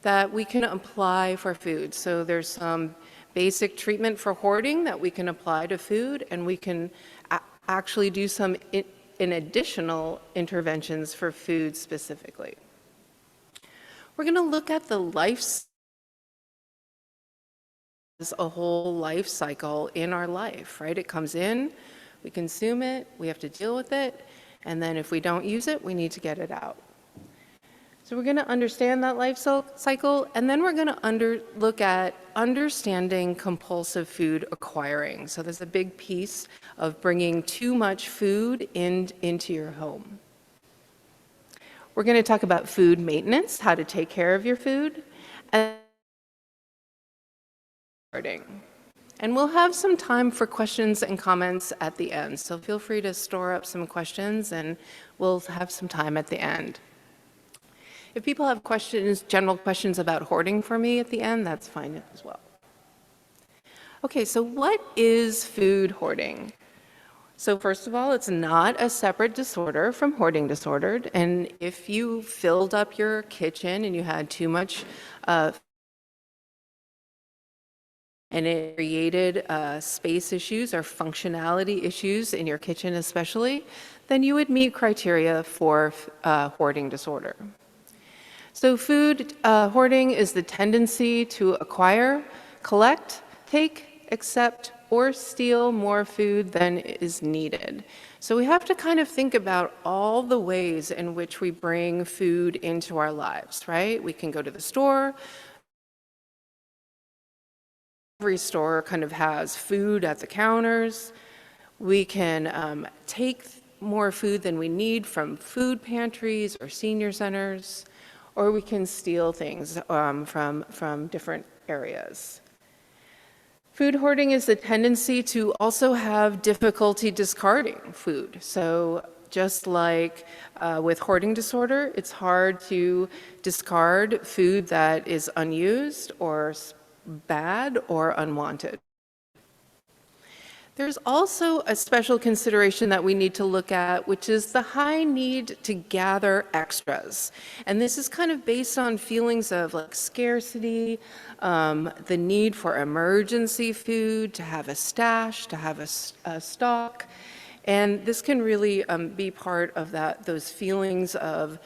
that we can apply for food. So there's some basic treatment for hoarding that we can apply to food, and we can actually do some additional interventions for food specifically. We're going to look at the a whole life cycle in our life, right? It comes in, we consume it, we have to deal with it, and then if we don't use it, we need to get it out. So we're going to understand that life cycle, and then we're going to look at understanding compulsive food acquiring. So there's a big piece of bringing too much food into your home. We're going to talk about food maintenance, how to take care of your food, and we'll have some time for questions and comments at the end. So feel free to store up some questions, and we'll have some time at the end. If people have questions, general questions about hoarding for me at the end, that's fine as well. Okay, so what is food hoarding? So first of all, it's not a separate disorder from hoarding disorder. And if you filled up your kitchen and you had too much and it created space issues or functionality issues in your kitchen especially, then you would meet criteria for hoarding disorder. So food hoarding is the tendency to acquire, collect, take, accept, or steal more food than is needed. So we have to kind of think about all the ways in which we bring food into our lives, right? We can go to the store. Every store kind of has food at the counters. We can take more food than we need from food pantries or senior centers, or we can steal things from different areas. Food hoarding is the tendency to also have difficulty discarding food. So just like with hoarding disorder, it's hard to discard food that is unused or bad or unwanted. There's also a special consideration that we need to look at, which is the high need to gather extras. And this is kind of based on feelings of like scarcity, the need for emergency food, to have a stash, to have a stock. And this can really be part of those feelings of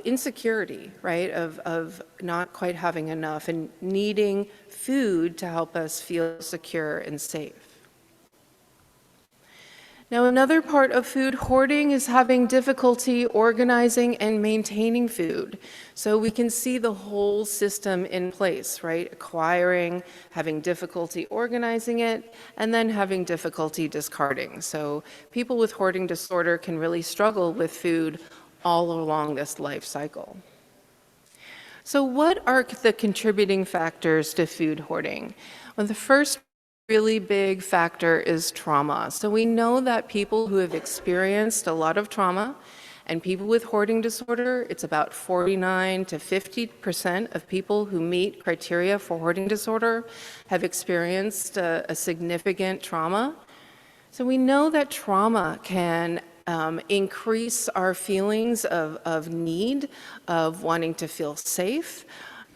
insecurity, right? Of not quite having enough and needing food to help us feel secure and safe. Now, another part of food hoarding is having difficulty organizing and maintaining food. So we can see the whole system in place, right? Acquiring, having difficulty organizing it, and then having difficulty discarding. So people with hoarding disorder can really struggle with food all along this life cycle. So what are the contributing factors to food hoarding? Well, the first really big factor is trauma. So we know that people who have experienced a lot of trauma, and people with hoarding disorder, it's about 49 to 50% of people who meet criteria for hoarding disorder have experienced a significant trauma. So we know that trauma can increase our feelings of need, of wanting to feel safe,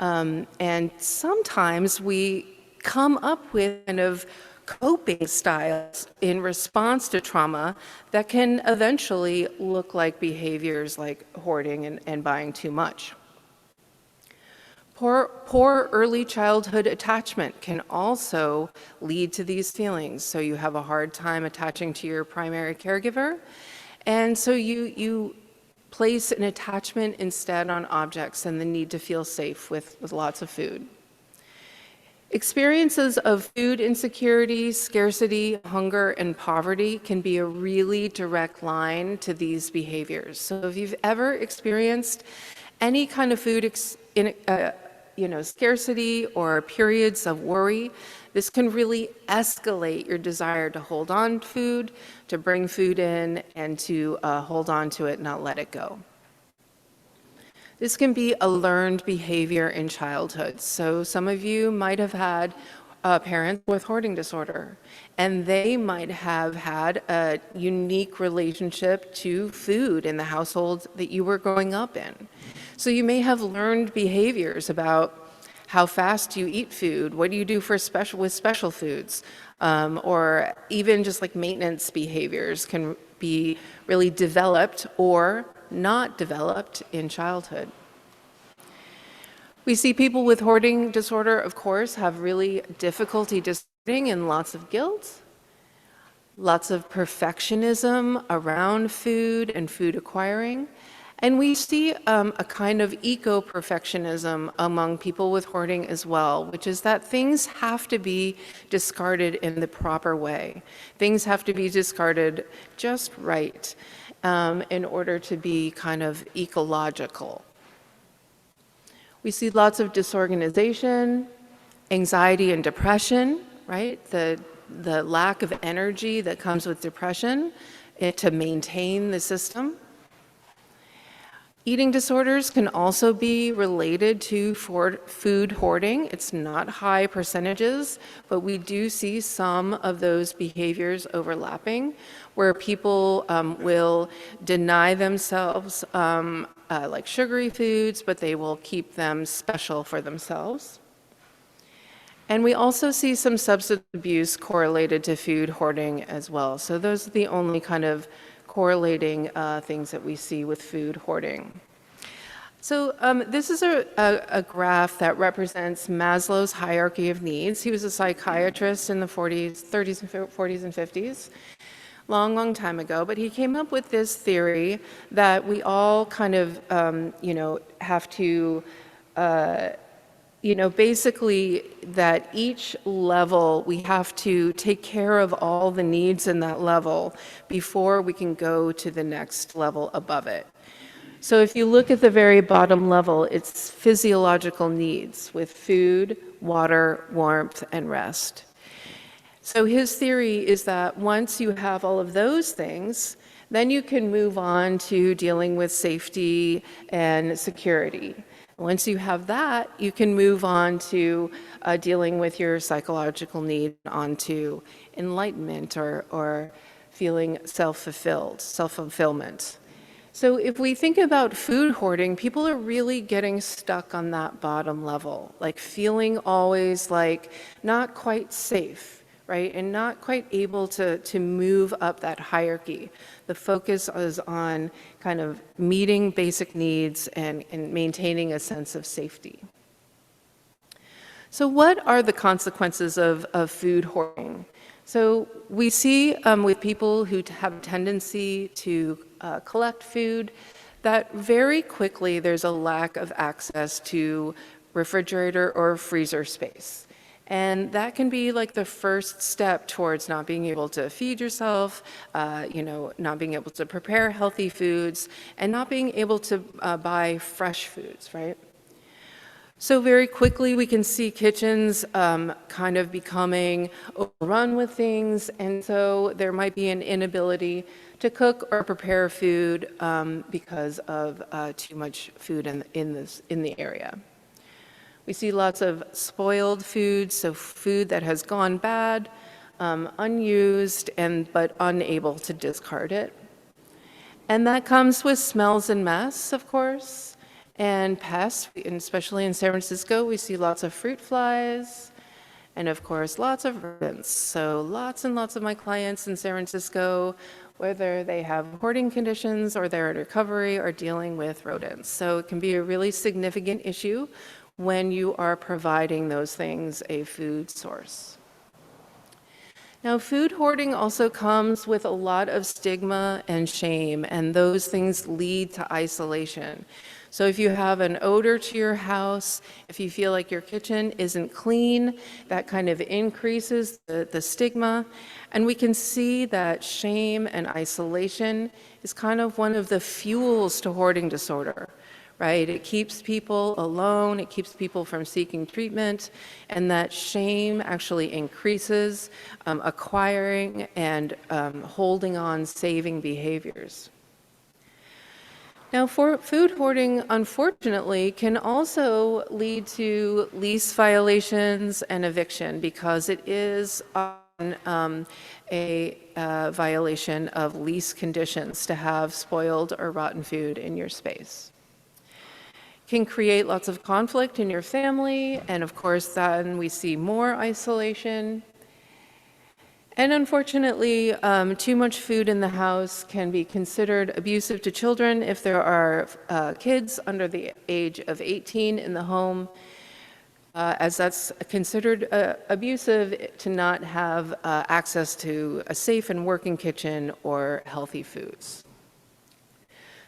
and sometimes we come up with kind of coping styles in response to trauma that can eventually look like behaviors like hoarding and buying too much. Poor early childhood attachment can also lead to these feelings. So you have a hard time attaching to your primary caregiver, and so you place an attachment instead on objects and the need to feel safe with lots of food. Experiences of food insecurity, scarcity, hunger, and poverty can be a really direct line to these behaviors. So if you've ever experienced any kind of food scarcity or periods of worry, this can really escalate your desire to hold on to food, to bring food in, and to hold on to it, not let it go. This can be a learned behavior in childhood. So some of you might have had parents with hoarding disorder, and they might have had a unique relationship to food in the household that you were growing up in. So you may have learned behaviors about how fast you eat food, what do you do with special foods, or even just like maintenance behaviors can be really developed or not developed in childhood. We see people with hoarding disorder, of course, have really difficulty discerning and lots of guilt, lots of perfectionism around food and food acquiring. And we see a kind of eco-perfectionism among people with hoarding as well, which is that things have to be discarded in the proper way. Things have to be discarded just right in order to be kind of ecological. We see lots of disorganization, anxiety and depression, right? The lack of energy that comes with depression to maintain the system. Eating disorders can also be related to food hoarding. It's not high percentages, but we do see some of those behaviors overlapping, where people will deny themselves like sugary foods, but they will keep them special for themselves. And we also see some substance abuse correlated to food hoarding as well. So those are the only kind of correlating things that we see with food hoarding. So this is a graph that represents Maslow's hierarchy of needs. He was a psychiatrist in the 30s and 40s and 50s, long time ago, but he came up with this theory that we all kind of, have to, basically that each level, we have to take care of all the needs in that level before we can go to the next level above it. So if you look at the very bottom level, it's physiological needs with food, water, warmth, and rest. So his theory is that once you have all of those things, then you can move on to dealing with safety and security. Once you have that, you can move on to dealing with your psychological need, onto enlightenment or feeling self-fulfillment. So if we think about food hoarding, people are really getting stuck on that bottom level, like feeling always like not quite safe, right? And not quite able to move up that hierarchy. The focus is on kind of meeting basic needs and maintaining a sense of safety. So what are the consequences of food hoarding? So we see with people who have a tendency to collect food that very quickly there's a lack of access to refrigerator or freezer space. And that can be like the first step towards not being able to feed yourself, not being able to prepare healthy foods, and not being able to buy fresh foods, right? So very quickly we can see kitchens kind of becoming overrun with things, and so there might be an inability to cook or prepare food because of too much food in the area. We see lots of spoiled food, so food that has gone bad, unused, but unable to discard it. And that comes with smells and mess, of course. And pests, and especially in San Francisco, we see lots of fruit flies, and of course, lots of rodents. So lots and lots of my clients in San Francisco, whether they have hoarding conditions or they're in recovery, are dealing with rodents. So it can be a really significant issue when you are providing those things a food source. Now, food hoarding also comes with a lot of stigma and shame, and those things lead to isolation. So if you have an odor to your house, if you feel like your kitchen isn't clean, that kind of increases the stigma. And we can see that shame and isolation is kind of one of the fuels to hoarding disorder, right? It keeps people alone, it keeps people from seeking treatment, and that shame actually increases acquiring and holding on saving behaviors. Now, food hoarding, unfortunately, can also lead to lease violations and eviction because it is on a violation of lease conditions to have spoiled or rotten food in your space. It can create lots of conflict in your family, and of course, then we see more isolation. And unfortunately, too much food in the house can be considered abusive to children if there are kids under the age of 18 in the home, as that's considered abusive to not have access to a safe and working kitchen or healthy foods.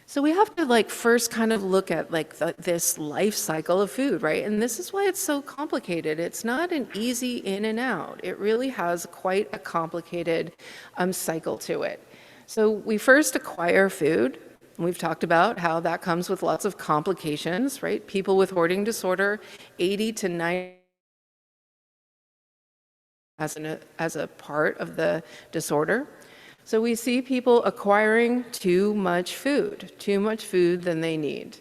So we have to first kind of look at this life cycle of food, right? And this is why it's so complicated. It's not an easy in and out. It really has quite a complicated cycle to it. So we first acquire food. We've talked about how that comes with lots of complications, right? People with hoarding disorder, 80 to 90 as a part of the disorder. So we see people acquiring too much food than they need.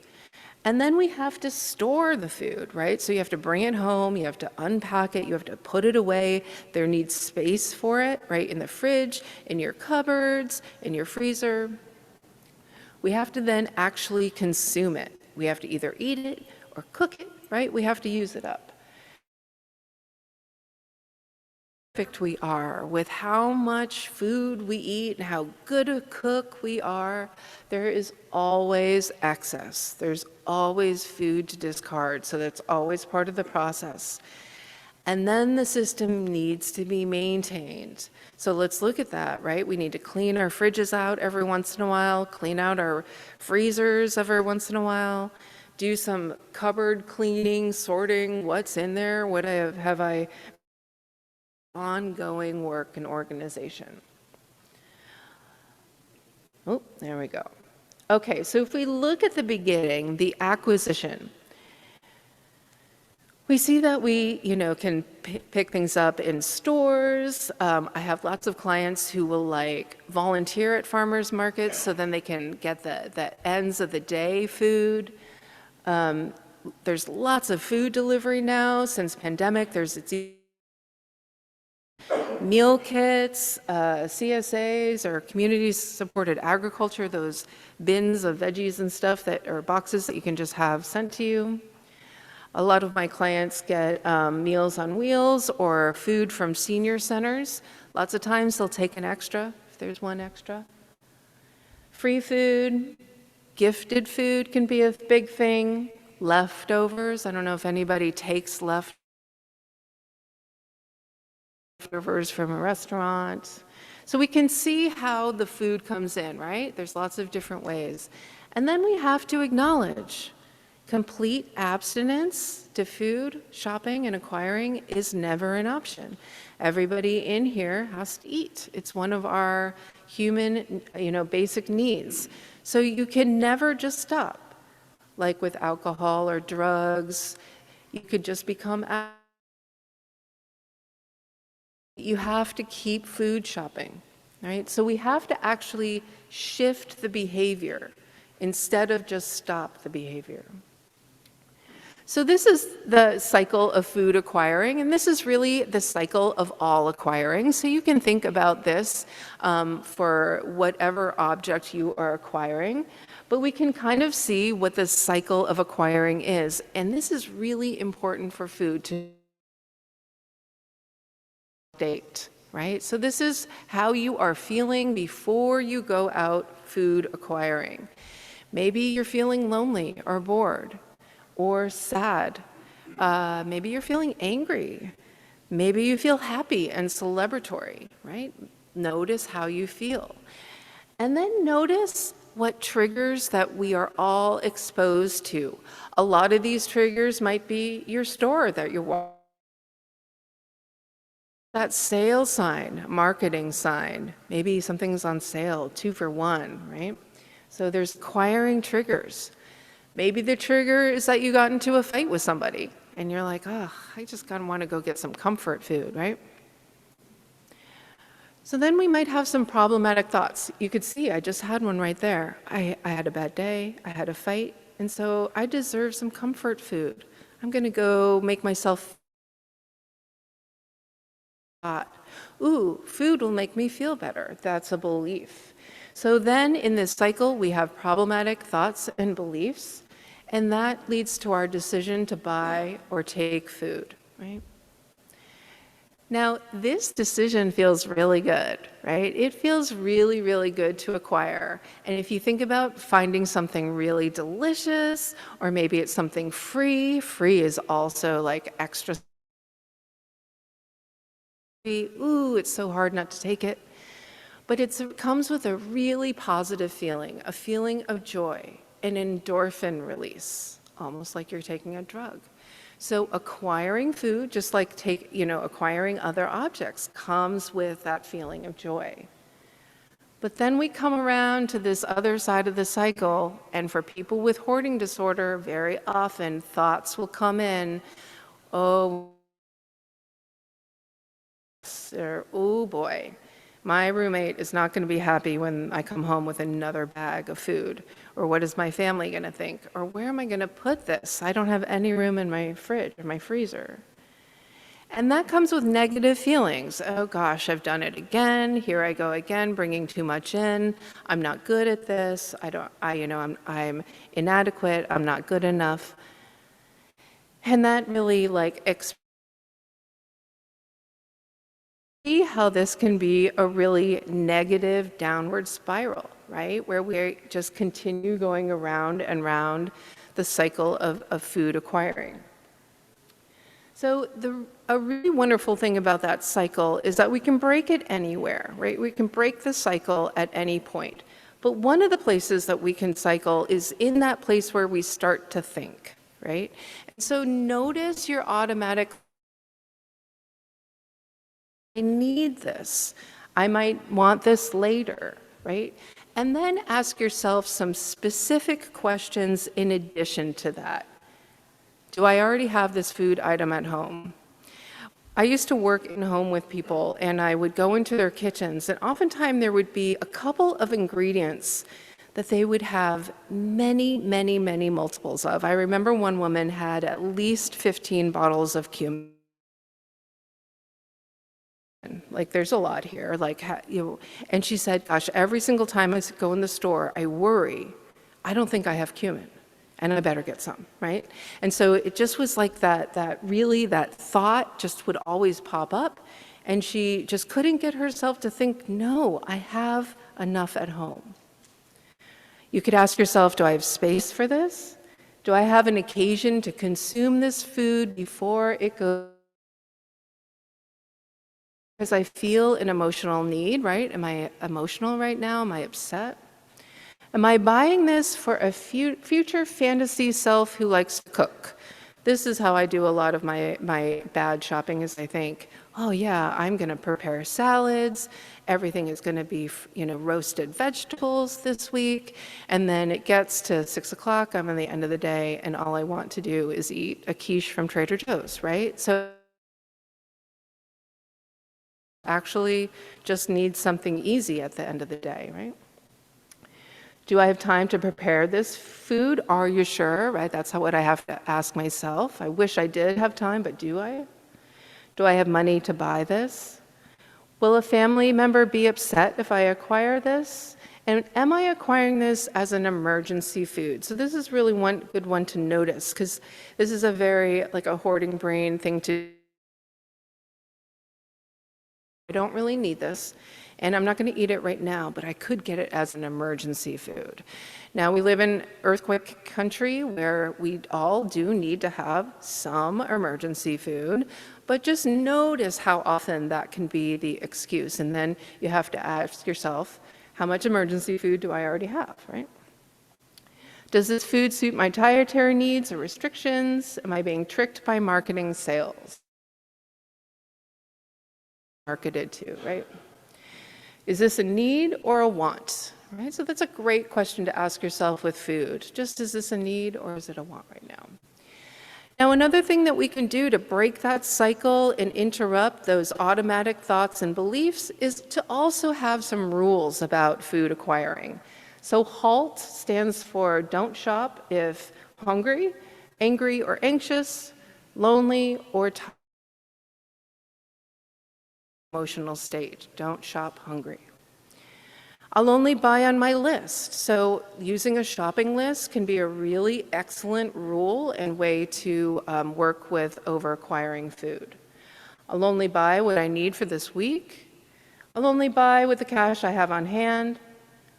And then we have to store the food, right? So you have to bring it home, you have to unpack it, you have to put it away. There needs space for it, right? In the fridge, in your cupboards, in your freezer. We have to then actually consume it. We have to either eat it or cook it, right? We have to use it up. We are with how much food we eat and how good a cook we are, there is always excess. There's always food to discard, so that's always part of the process. And then the system needs to be maintained. So let's look at that, right? We need to clean our fridges out every once in a while, clean out our freezers every once in a while, do some cupboard cleaning, sorting, what's in there, what have I ongoing work and organization. Oh, there we go. Okay, so if we look at the beginning, the acquisition, we see that we, can pick things up in stores. I have lots of clients who will volunteer at farmers markets so then they can get the ends of the day food. There's lots of food delivery now since pandemic. There's meal kits, CSAs, or community-supported agriculture, those bins of veggies and stuff that are boxes that you can just have sent to you. A lot of my clients get Meals on Wheels or food from senior centers. Lots of times they'll take an extra, if there's one extra. Free food, gifted food can be a big thing. Leftovers, I don't know if anybody takes leftovers from a restaurant. So we can see how the food comes in, right? There's lots of different ways. And then we have to acknowledge complete abstinence to food, shopping, and acquiring is never an option. Everybody in here has to eat. It's one of our human, basic needs. So you can never just stop. Like with alcohol or drugs, you could just become you have to keep food shopping, right? So we have to actually shift the behavior instead of just stop the behavior. So this is the cycle of food acquiring, and this is really the cycle of all acquiring. So you can think about this for whatever object you are acquiring, but we can kind of see what the cycle of acquiring is. And this is really important for food to state, right? So this is how you are feeling before you go out food acquiring. Maybe you're feeling lonely or bored or sad. Maybe you're feeling angry. Maybe you feel happy and celebratory, right? Notice how you feel. And then notice what triggers that we are all exposed to. A lot of these triggers might be your store that you're walking. That sale sign, marketing sign, maybe something's on sale, 2 for 1, right? So there's acquiring triggers. Maybe the trigger is that you got into a fight with somebody and you're like, oh, I just kind of want to go get some comfort food, right? So then we might have some problematic thoughts. You could see, I just had one right there. I had a bad day, I had a fight, and so I deserve some comfort food. I'm going to go make myself ooh, food will make me feel better. That's a belief. So then in this cycle, we have problematic thoughts and beliefs, and that leads to our decision to buy or take food, right? Now, this decision feels really good, right? It feels really, really good to acquire. And if you think about finding something really delicious, or maybe it's something free, free is also like extra. Ooh, it's so hard not to take it. But it comes with a really positive feeling, a feeling of joy, an endorphin release, almost like you're taking a drug. So acquiring food, just like acquiring other objects, comes with that feeling of joy. But then we come around to this other side of the cycle, and for people with hoarding disorder, very often thoughts will come in, oh boy, my roommate is not going to be happy when I come home with another bag of food. Or what is my family going to think? Or where am I going to put this? I don't have any room in my fridge or my freezer. And that comes with negative feelings. Oh gosh, I've done it again. Here I go again, bringing too much in. I'm not good at this. I'm inadequate. I'm not good enough. And that really see how this can be a really negative downward spiral, right? Where we just continue going around and round the cycle of food acquiring. So a really wonderful thing about that cycle is that we can break it anywhere, right? We can break the cycle at any point. But one of the places that we can cycle is in that place where we start to think, right? And so notice your automatic I need this. I might want this later, right? And then ask yourself some specific questions in addition to that. Do I already have this food item at home? I used to work in home with people, and I would go into their kitchens, and oftentimes there would be a couple of ingredients that they would have many, many, many multiples of. I remember one woman had at least 15 bottles of cumin. Like, there's a lot here, like, and she said, gosh, every single time I go in the store, I worry, I don't think I have cumin, and I better get some, right? And so it just was like that thought just would always pop up, and she just couldn't get herself to think, no, I have enough at home. You could ask yourself, do I have space for this? Do I have an occasion to consume this food before it goes? Because I feel an emotional need, right? Am I emotional right now? Am I upset? Am I buying this for a future fantasy self who likes to cook? This is how I do a lot of my bad shopping, is I think, oh yeah, I'm going to prepare salads. Everything is going to be, roasted vegetables this week. And then it gets to 6 o'clock, I'm on the end of the day, and all I want to do is eat a quiche from Trader Joe's, right? So actually just need something easy at the end of the day, right? Do I have time to prepare this food? Are you sure, right? That's what I have to ask myself. I wish I did have time, but do I? Do I have money to buy this? Will a family member be upset if I acquire this? And am I acquiring this as an emergency food? So this is really one good one to notice, because this is a very, like, a hoarding brain thing to I don't really need this, and I'm not going to eat it right now, but I could get it as an emergency food. Now, we live in earthquake country where we all do need to have some emergency food, but just notice how often that can be the excuse. And then you have to ask yourself, how much emergency food do I already have, right? Does this food suit my dietary needs or restrictions? Am I being tricked by marketing sales? Marketed to, right? Is this a need or a want, right? So that's a great question to ask yourself with food. Just, is this a need or is it a want right now? Now, another thing that we can do to break that cycle and interrupt those automatic thoughts and beliefs is to also have some rules about food acquiring. So HALT stands for don't shop if hungry, angry or anxious, lonely or tired. Emotional state. Don't shop hungry. I'll only buy on my list. So using a shopping list can be a really excellent rule and way to work with over-acquiring food. I'll only buy what I need for this week. I'll only buy with the cash I have on hand.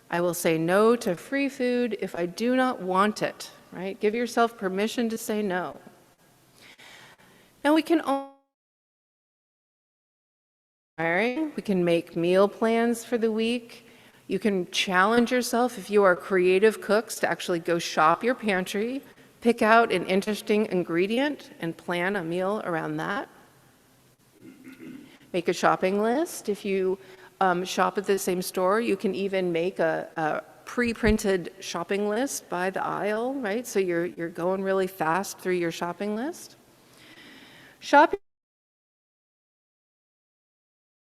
I will say no to free food if I do not want it, right? Give yourself permission to say no. Now we can make meal plans for the week. You can challenge yourself, if you are creative cooks, to actually go shop your pantry, pick out an interesting ingredient, and plan a meal around that. Make a shopping list. If you shop at the same store, you can even make a pre-printed shopping list by the aisle, right? So you're going really fast through your shopping list. Shopping.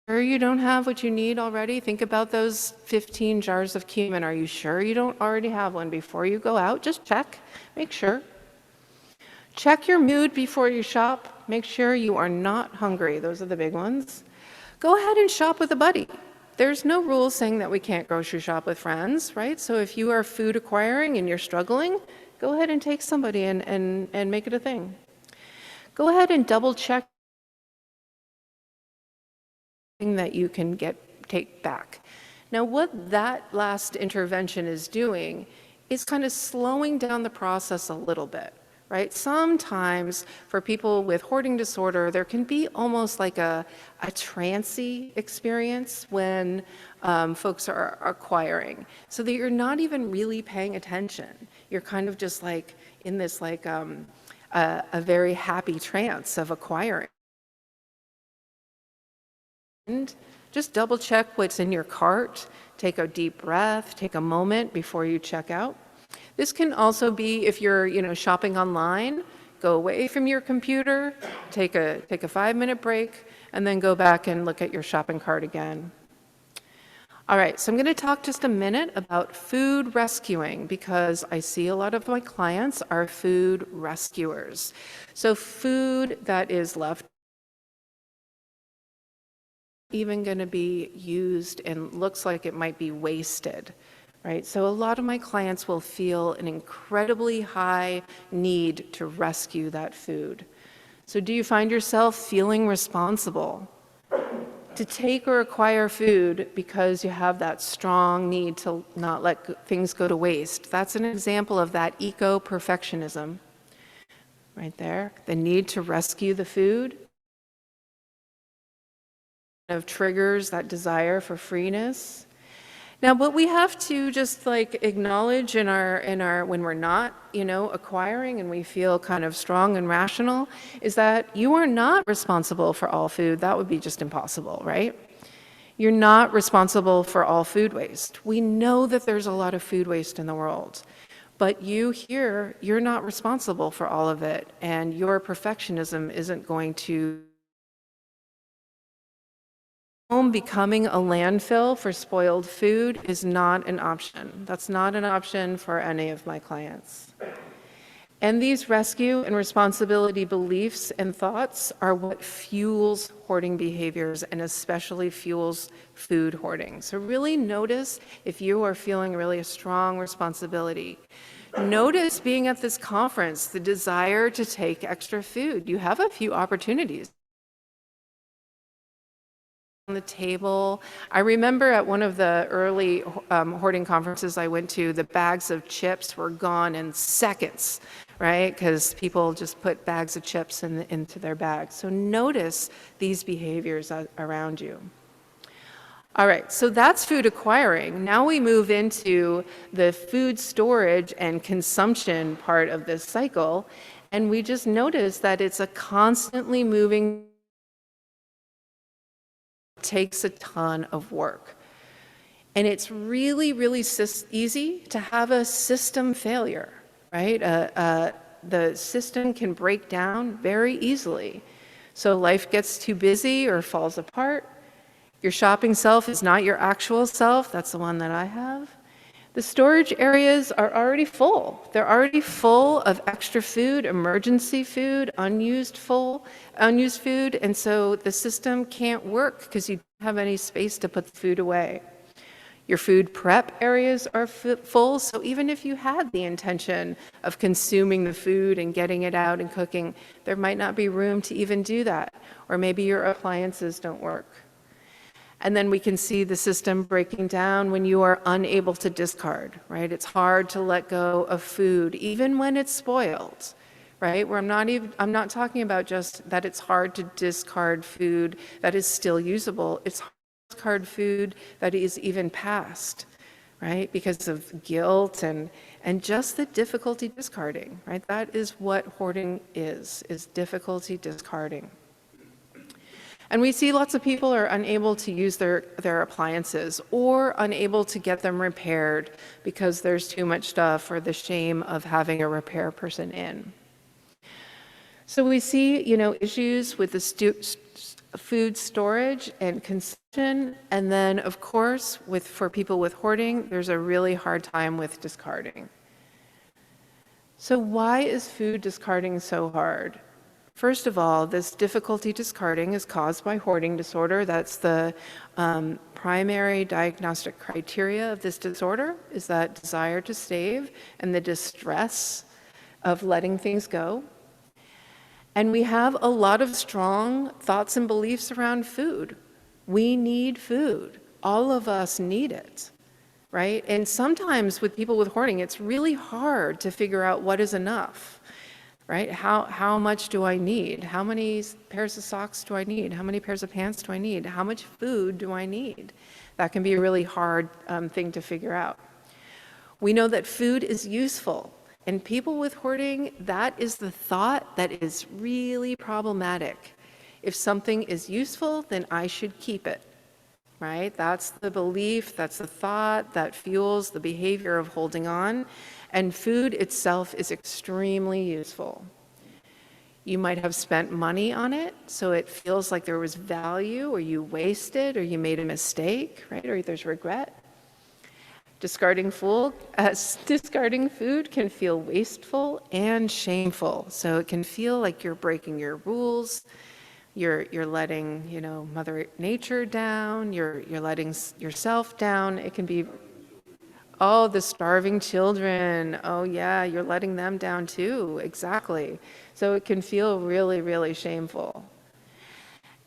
Sure you don't have what you need already? Think about those 15 jars of cumin. Are you sure you don't already have one? Before you go out, just check, make sure. Check your mood before you shop. Make sure you are not hungry. Those are the big ones. Go ahead and shop with a buddy. There's no rule saying that we can't grocery shop with friends, right? So if you are food acquiring and you're struggling, go ahead and take somebody and make it a thing. Go ahead and double check that you can take back. Now, what that last intervention is doing is kind of slowing down the process a little bit, right? Sometimes for people with hoarding disorder, there can be almost like a trancey experience when folks are acquiring, so that you're not even really paying attention. You're kind of just like in this like a very happy trance of acquiring. Just double check what's in your cart. Take a deep breath, take a moment before you check out. This can also be if you're, shopping online, go away from your computer, take a 5-minute break, and then go back and look at your shopping cart again. All right, so I'm going to talk just a minute about food rescuing because I see a lot of my clients are food rescuers. So food that is left even going to be used and looks like it might be wasted, right? So a lot of my clients will feel an incredibly high need to rescue that food. So do you find yourself feeling responsible to take or acquire food because you have that strong need to not let things go to waste? That's an example of that eco-perfectionism right there, the need to rescue the food. Of triggers that desire for freeness. Now, what we have to just like acknowledge in our when we're not, acquiring and we feel kind of strong and rational is that you are not responsible for all food. That would be just impossible, right? You're not responsible for all food waste. We know that there's a lot of food waste in the world, but you're not responsible for all of it, and your perfectionism isn't going to home becoming a landfill for spoiled food is not an option. That's not an option for any of my clients. And these rescue and responsibility beliefs and thoughts are what fuels hoarding behaviors and especially fuels food hoarding. So really notice if you are feeling really a strong responsibility. Notice being at this conference, the desire to take extra food. You have a few opportunities on the table. I remember at one of the early hoarding conferences I went to, the bags of chips were gone in seconds, right? Because people just put bags of chips into their bags. So notice these behaviors around you. All right, so that's food acquiring. Now we move into the food storage and consumption part of this cycle, and we just notice that it's a constantly moving, takes a ton of work. And it's really, really easy to have a system failure, right? The system can break down very easily. So life gets too busy or falls apart. Your shopping self is not your actual self. That's the one that I have. The storage areas are already full. They're already full of extra food, emergency food, unused food, and so the system can't work because you don't have any space to put the food away. Your food prep areas are full, so even if you had the intention of consuming the food and getting it out and cooking, there might not be room to even do that, or maybe your appliances don't work. And then we can see the system breaking down when you are unable to discard, right? It's hard to let go of food, even when it's spoiled, right? Where I'm not talking about just that it's hard to discard food that is still usable. It's hard to discard food that is even past, right? Because of guilt and just the difficulty discarding, right? That is what hoarding is difficulty discarding. And we see lots of people are unable to use their appliances or unable to get them repaired because there's too much stuff or the shame of having a repair person in. So we see, issues with the food storage and consumption, and then of course, for people with hoarding, there's a really hard time with discarding. So why is food discarding so hard? First of all, this difficulty discarding is caused by hoarding disorder. That's the primary diagnostic criteria of this disorder, is that desire to save and the distress of letting things go. And we have a lot of strong thoughts and beliefs around food. We need food. All of us need it, right? And sometimes with people with hoarding, it's really hard to figure out what is enough. Right? How much do I need? How many pairs of socks do I need? How many pairs of pants do I need? How much food do I need? That can be a really hard thing to figure out. We know that food is useful, and people with hoarding, that is the thought that is really problematic. If something is useful, then I should keep it, right? That's the belief, that's the thought that fuels the behavior of holding on. And food itself is extremely useful. You might have spent money on it, so it feels like there was value, or you wasted, or you made a mistake, right? Or there's regret. Discarding food can feel wasteful and shameful. So it can feel like you're breaking your rules, you're letting, Mother Nature down, you're letting yourself down. It can be, oh, the starving children. Oh yeah, you're letting them down too. Exactly. So it can feel really, really shameful.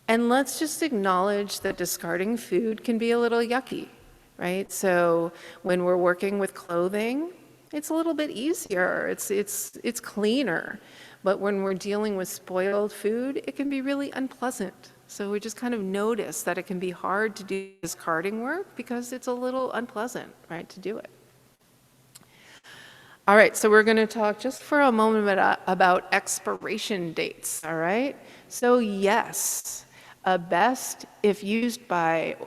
And let's just acknowledge that discarding food can be a little yucky, right? So when we're working with clothing, it's a little bit easier. It's cleaner. But when we're dealing with spoiled food, it can be really unpleasant. So we just kind of notice that it can be hard to do discarding work because it's a little unpleasant, right, to do it. All right, so we're going to talk just for a moment about expiration dates, all right? So yes, a best if used by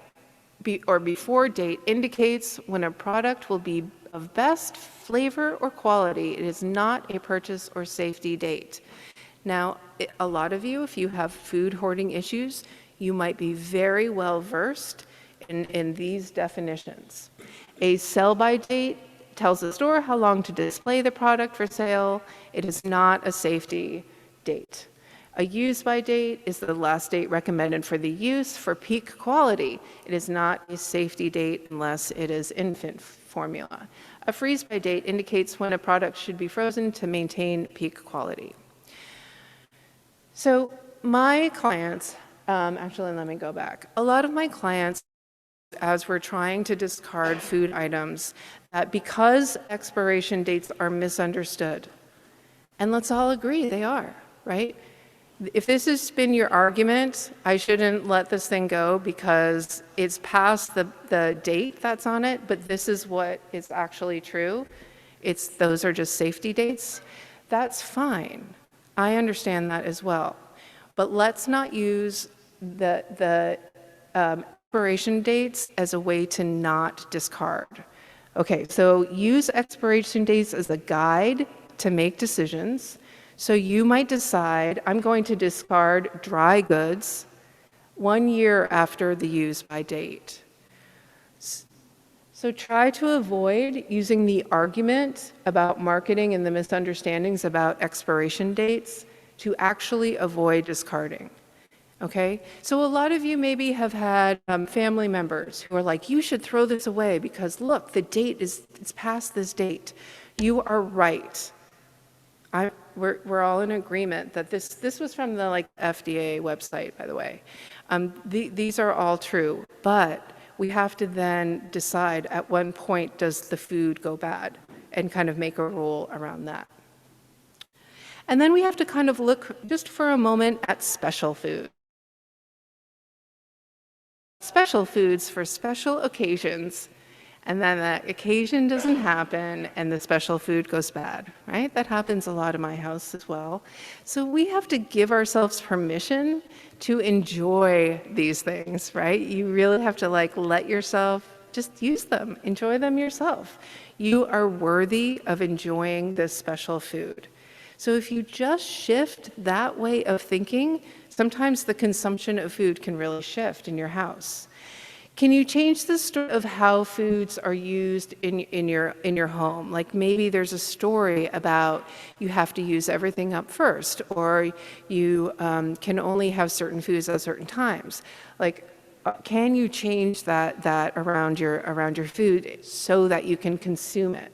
or before date indicates when a product will be of best flavor or quality. It is not a purchase or safety date. Now, a lot of you, if you have food hoarding issues, you might be very well versed in these definitions. A sell-by date tells the store how long to display the product for sale. It is not a safety date. A use-by date is the last date recommended for the use for peak quality. It is not a safety date unless it is infant formula. A freeze-by date indicates when a product should be frozen to maintain peak quality. So my clients, actually let me go back. A lot of my clients, as we're trying to discard food items, because expiration dates are misunderstood, and let's all agree they are, right? If this has been your argument, I shouldn't let this thing go because it's past the date that's on it, but this is what is actually true. Those are just safety dates. That's fine. I understand that as well. But let's not use the expiration dates as a way to not discard. Okay, so use expiration dates as a guide to make decisions. So you might decide, I'm going to discard dry goods 1 year after the use-by date. So try to avoid using the argument about marketing and the misunderstandings about expiration dates to actually avoid discarding. Okay? So a lot of you maybe have had family members who are like, you should throw this away because look, the date it's past this date. You are right. We're all in agreement that this was from the FDA website, by the way. These are all true, but we have to then decide at what point does the food go bad and kind of make a rule around that. And then we have to kind of look just for a moment at special food. Special foods for special occasions, and then that occasion doesn't happen and the special food goes bad, right? That happens a lot in my house as well. So we have to give ourselves permission to enjoy these things, right? You really have to let yourself just use them, enjoy them yourself. You are worthy of enjoying this special food. So if you just shift that way of thinking, sometimes the consumption of food can really shift in your house. Can you change the story of how foods are used in your home? Like maybe there's a story about you have to use everything up first, or you can only have certain foods at certain times. Can you change that around your food so that you can consume it?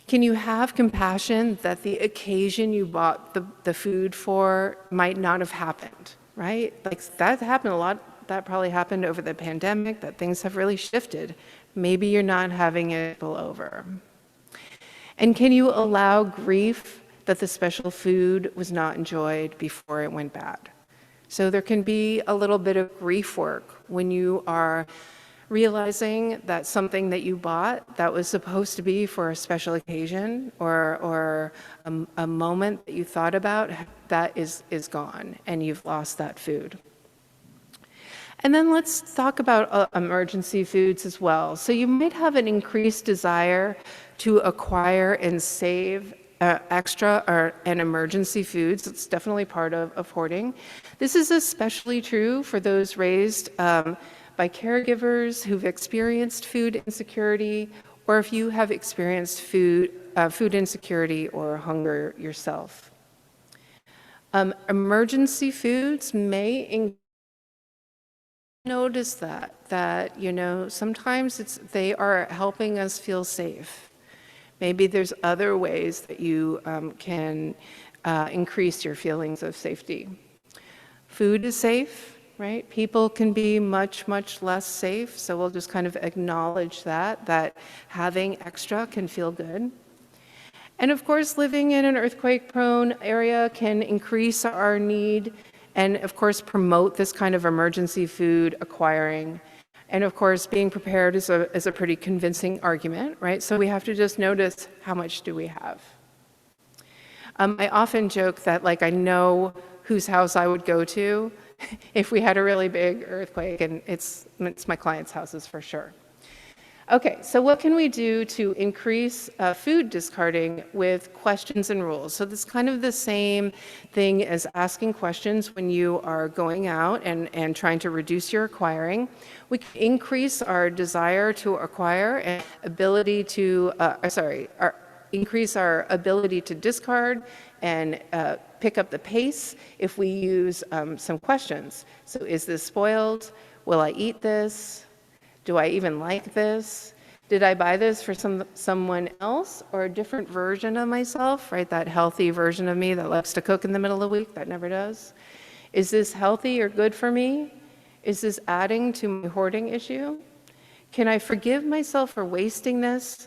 Can you have compassion that the occasion you bought the food for might not have happened, right? That happened a lot. That probably happened over the pandemic, that things have really shifted. Maybe you're not having it spill over. And can you allow grief that the special food was not enjoyed before it went bad? So there can be a little bit of grief work when you are realizing that something that you bought that was supposed to be for a special occasion or a moment that you thought about, that is gone and you've lost that food. And then let's talk about emergency foods as well. So you might have an increased desire to acquire and save extra and emergency foods. It's definitely part of hoarding. This is especially true for those raised by caregivers who've experienced food insecurity, or if you have experienced food insecurity or hunger yourself. Emergency foods may notice that you know, sometimes they are helping us feel safe. Maybe there's other ways that you can increase your feelings of safety. Food is safe, right? People can be much, much less safe, so we'll just kind of acknowledge that having extra can feel good. And of course, living in an earthquake-prone area can increase our need and of course promote this kind of emergency food acquiring. And of course, being prepared is a pretty convincing argument, right? So we have to just notice, how much do we have? I often joke that, like, I know whose house I would go to if we had a really big earthquake, and it's my clients' houses for sure. Okay, so what can we do to increase food discarding with questions and rules? So this is kind of the same thing as asking questions when you are going out and trying to reduce your acquiring. We can increase our desire to acquire and ability to, increase our ability to discard and pick up the pace if we use some questions. So is this spoiled? Will I eat this? Do I even like this? Did I buy this for someone else or a different version of myself, right? That healthy version of me that loves to cook in the middle of the week, that never does. Is this healthy or good for me? Is this adding to my hoarding issue? Can I forgive myself for wasting this?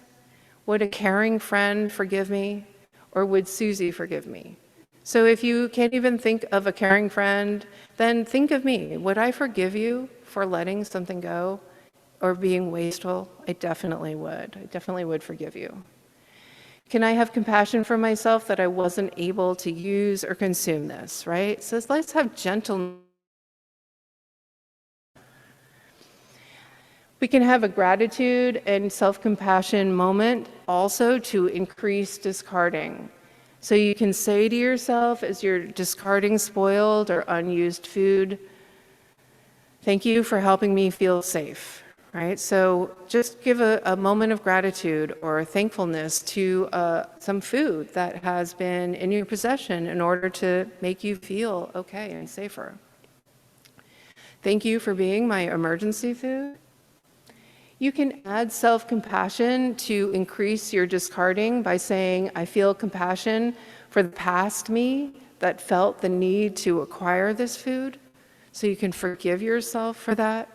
Would a caring friend forgive me? Or would Susie forgive me? So if you can't even think of a caring friend, then think of me. Would I forgive you for letting something go? Or being wasteful? I definitely would. I definitely would forgive you. Can I have compassion for myself that I wasn't able to use or consume this, right? So let's have gentleness. We can have a gratitude and self-compassion moment also to increase discarding. So you can say to yourself as you're discarding spoiled or unused food, thank you for helping me feel safe. Right? So just give a moment of gratitude or thankfulness to some food that has been in your possession in order to make you feel okay and safer. Thank you for being my emergency food. You can add self-compassion to increase your discarding by saying, I feel compassion for the past me that felt the need to acquire this food. So you can forgive yourself for that.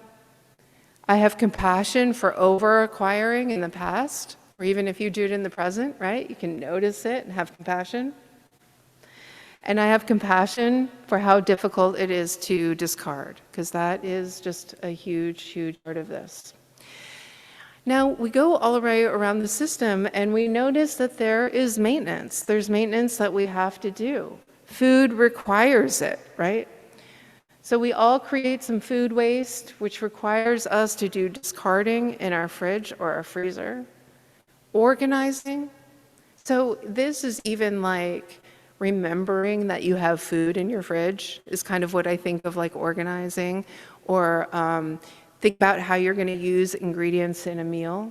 I have compassion for over-acquiring in the past, or even if you do it in the present, right? You can notice it and have compassion. And I have compassion for how difficult it is to discard, because that is just a huge, huge part of this. Now, we go all the way around the system, and we notice that there is maintenance. There's maintenance that we have to do. Food requires it, right? So we all create some food waste, which requires us to do discarding in our fridge or our freezer. Organizing. So this is even like remembering that you have food in your fridge is kind of what I think of like organizing, or think about how you're going to use ingredients in a meal.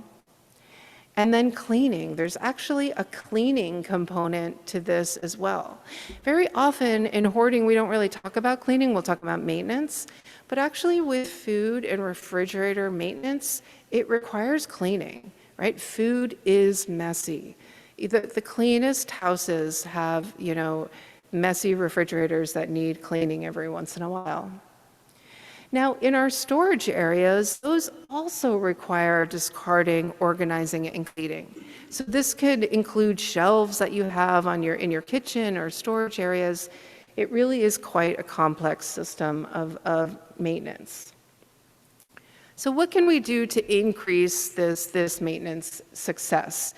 And then cleaning. There's actually a cleaning component to this as well. Very often in hoarding, we don't really talk about cleaning. We'll talk about maintenance. But actually with food and refrigerator maintenance, it requires cleaning, right? Food is messy. The cleanest houses have, you know, messy refrigerators that need cleaning every once in a while. Now, in our storage areas, those also require discarding, organizing, and cleaning. So this could include shelves that you have in your kitchen or storage areas. It really is quite a complex system of maintenance. So what can we do to increase this maintenance success?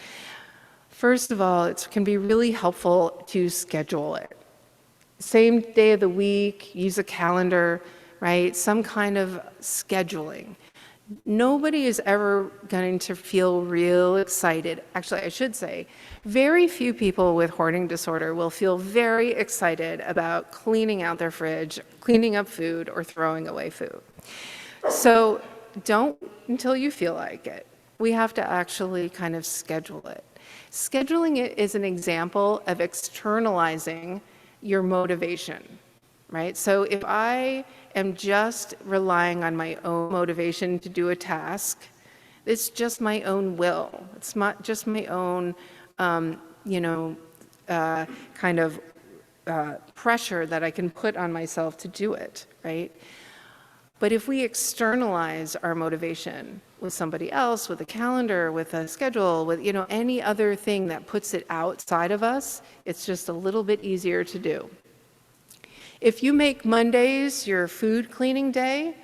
First of all, it can be really helpful to schedule it. Same day of the week, use a calendar, right? Some kind of scheduling. Nobody is ever going to feel real excited. Actually, I should say, very few people with hoarding disorder will feel very excited about cleaning out their fridge, cleaning up food, or throwing away food. So don't until you feel like it. We have to actually kind of schedule it. Scheduling it is an example of externalizing your motivation, right? So if I am just relying on my own motivation to do a task, it's just my own will. It's not just my own, kind of pressure that I can put on myself to do it, right? But if we externalize our motivation with somebody else, with a calendar, with a schedule, with any other thing that puts it outside of us, it's just a little bit easier to do. If you make Mondays your food cleaning day,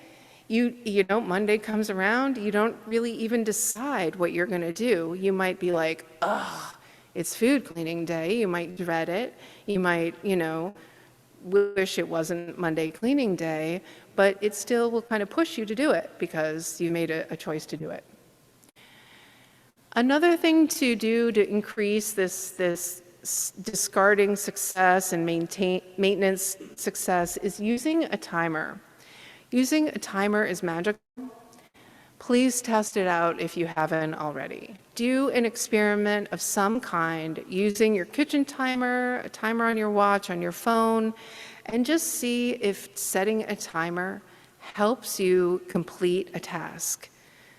Monday comes around, you don't really even decide what you're going to do. You might be like, ugh, it's food cleaning day. You might dread it. You might, wish it wasn't Monday cleaning day, but it still will kind of push you to do it because you made a choice to do it. Another thing to do to increase this discarding success and maintenance success is using a timer. Using a timer is magical. Please test it out if you haven't already. Do an experiment of some kind using your kitchen timer, a timer on your watch, on your phone, and just see if setting a timer helps you complete a task.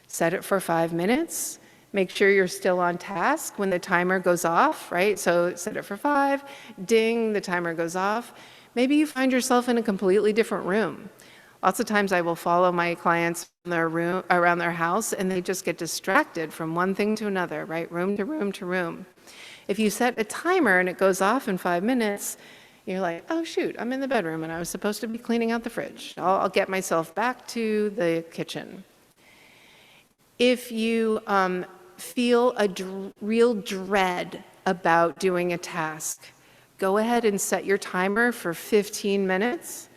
Set it for 5 minutes. Make sure you're still on task when the timer goes off, right? So set it for 5, ding, the timer goes off. Maybe you find yourself in a completely different room. Lots of times I will follow my clients in their room, around their house, and they just get distracted from one thing to another, right? Room to room to room. If you set a timer and it goes off in 5 minutes, you're like, oh shoot, I'm in the bedroom and I was supposed to be cleaning out the fridge. I'll get myself back to the kitchen. If you feel a real dread about doing a task, go ahead and set your timer for 15 minutes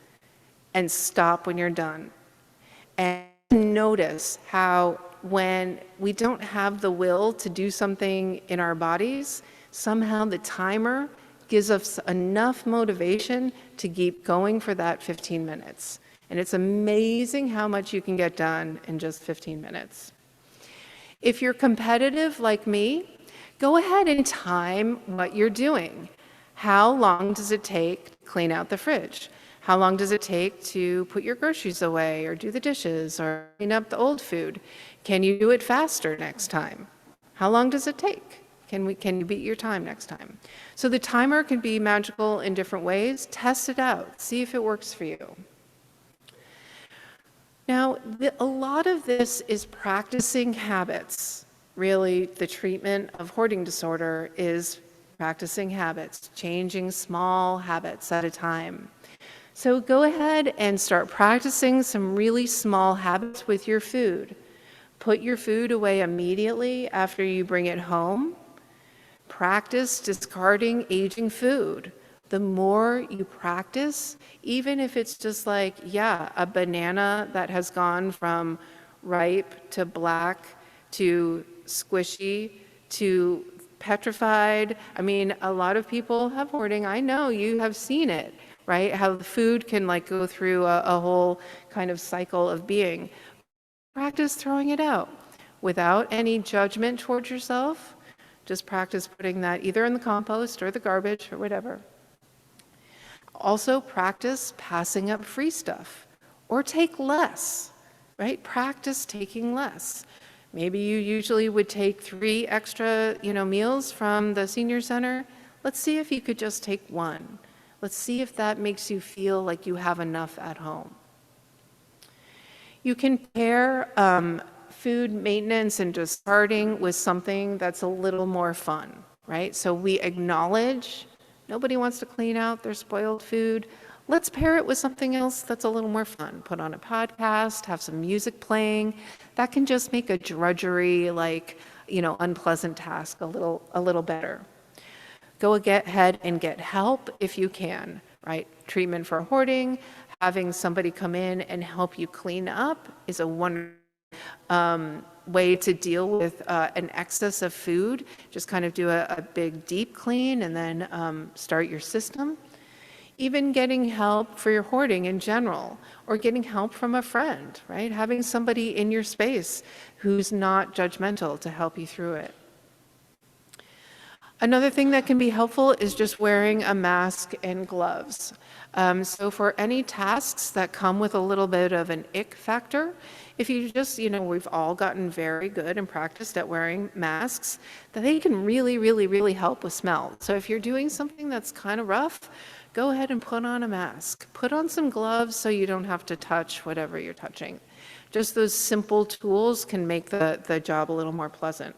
and stop when you're done. And notice how when we don't have the will to do something in our bodies, somehow the timer gives us enough motivation to keep going for that 15 minutes. And it's amazing how much you can get done in just 15 minutes. If you're competitive like me, go ahead and time what you're doing. How long does it take to clean out the fridge? How long does it take to put your groceries away or do the dishes or clean up the old food? Can you do it faster next time? How long does it take? Can you beat your time next time? So the timer can be magical in different ways. Test it out. See if it works for you. Now, a lot of this is practicing habits. Really, the treatment of hoarding disorder is practicing habits, changing small habits at a time. So go ahead and start practicing some really small habits with your food. Put your food away immediately after you bring it home. Practice discarding aging food. The more you practice, even if it's just like, a banana that has gone from ripe to black to squishy to petrified. I mean, a lot of people have hoarding. I know you have seen it, right? How the food can go through a whole kind of cycle of being. Practice throwing it out without any judgment towards yourself. Just practice putting that either in the compost or the garbage or whatever. Also practice passing up free stuff or take less, right? Practice taking less. Maybe you usually would take 3 extra, meals from the senior center. Let's see if you could just take 1. Let's see if that makes you feel like you have enough at home. You can pair food maintenance and discarding with something that's a little more fun, right? So we acknowledge nobody wants to clean out their spoiled food. Let's pair it with something else that's a little more fun. Put on a podcast, have some music playing. That can just make a drudgery, unpleasant task a little better. Go ahead and get help if you can, right? Treatment for hoarding, having somebody come in and help you clean up is a wonderful way to deal with an excess of food. Just kind of do a big deep clean and then start your system. Even getting help for your hoarding in general, or getting help from a friend, right? Having somebody in your space who's not judgmental to help you through it. Another thing that can be helpful is just wearing a mask and gloves. So for any tasks that come with a little bit of an ick factor, if you just, we've all gotten very good and practiced at wearing masks, that they can really, really, really help with smell. So if you're doing something that's kind of rough, go ahead and put on a mask. Put on some gloves so you don't have to touch whatever you're touching. Just those simple tools can make the job a little more pleasant.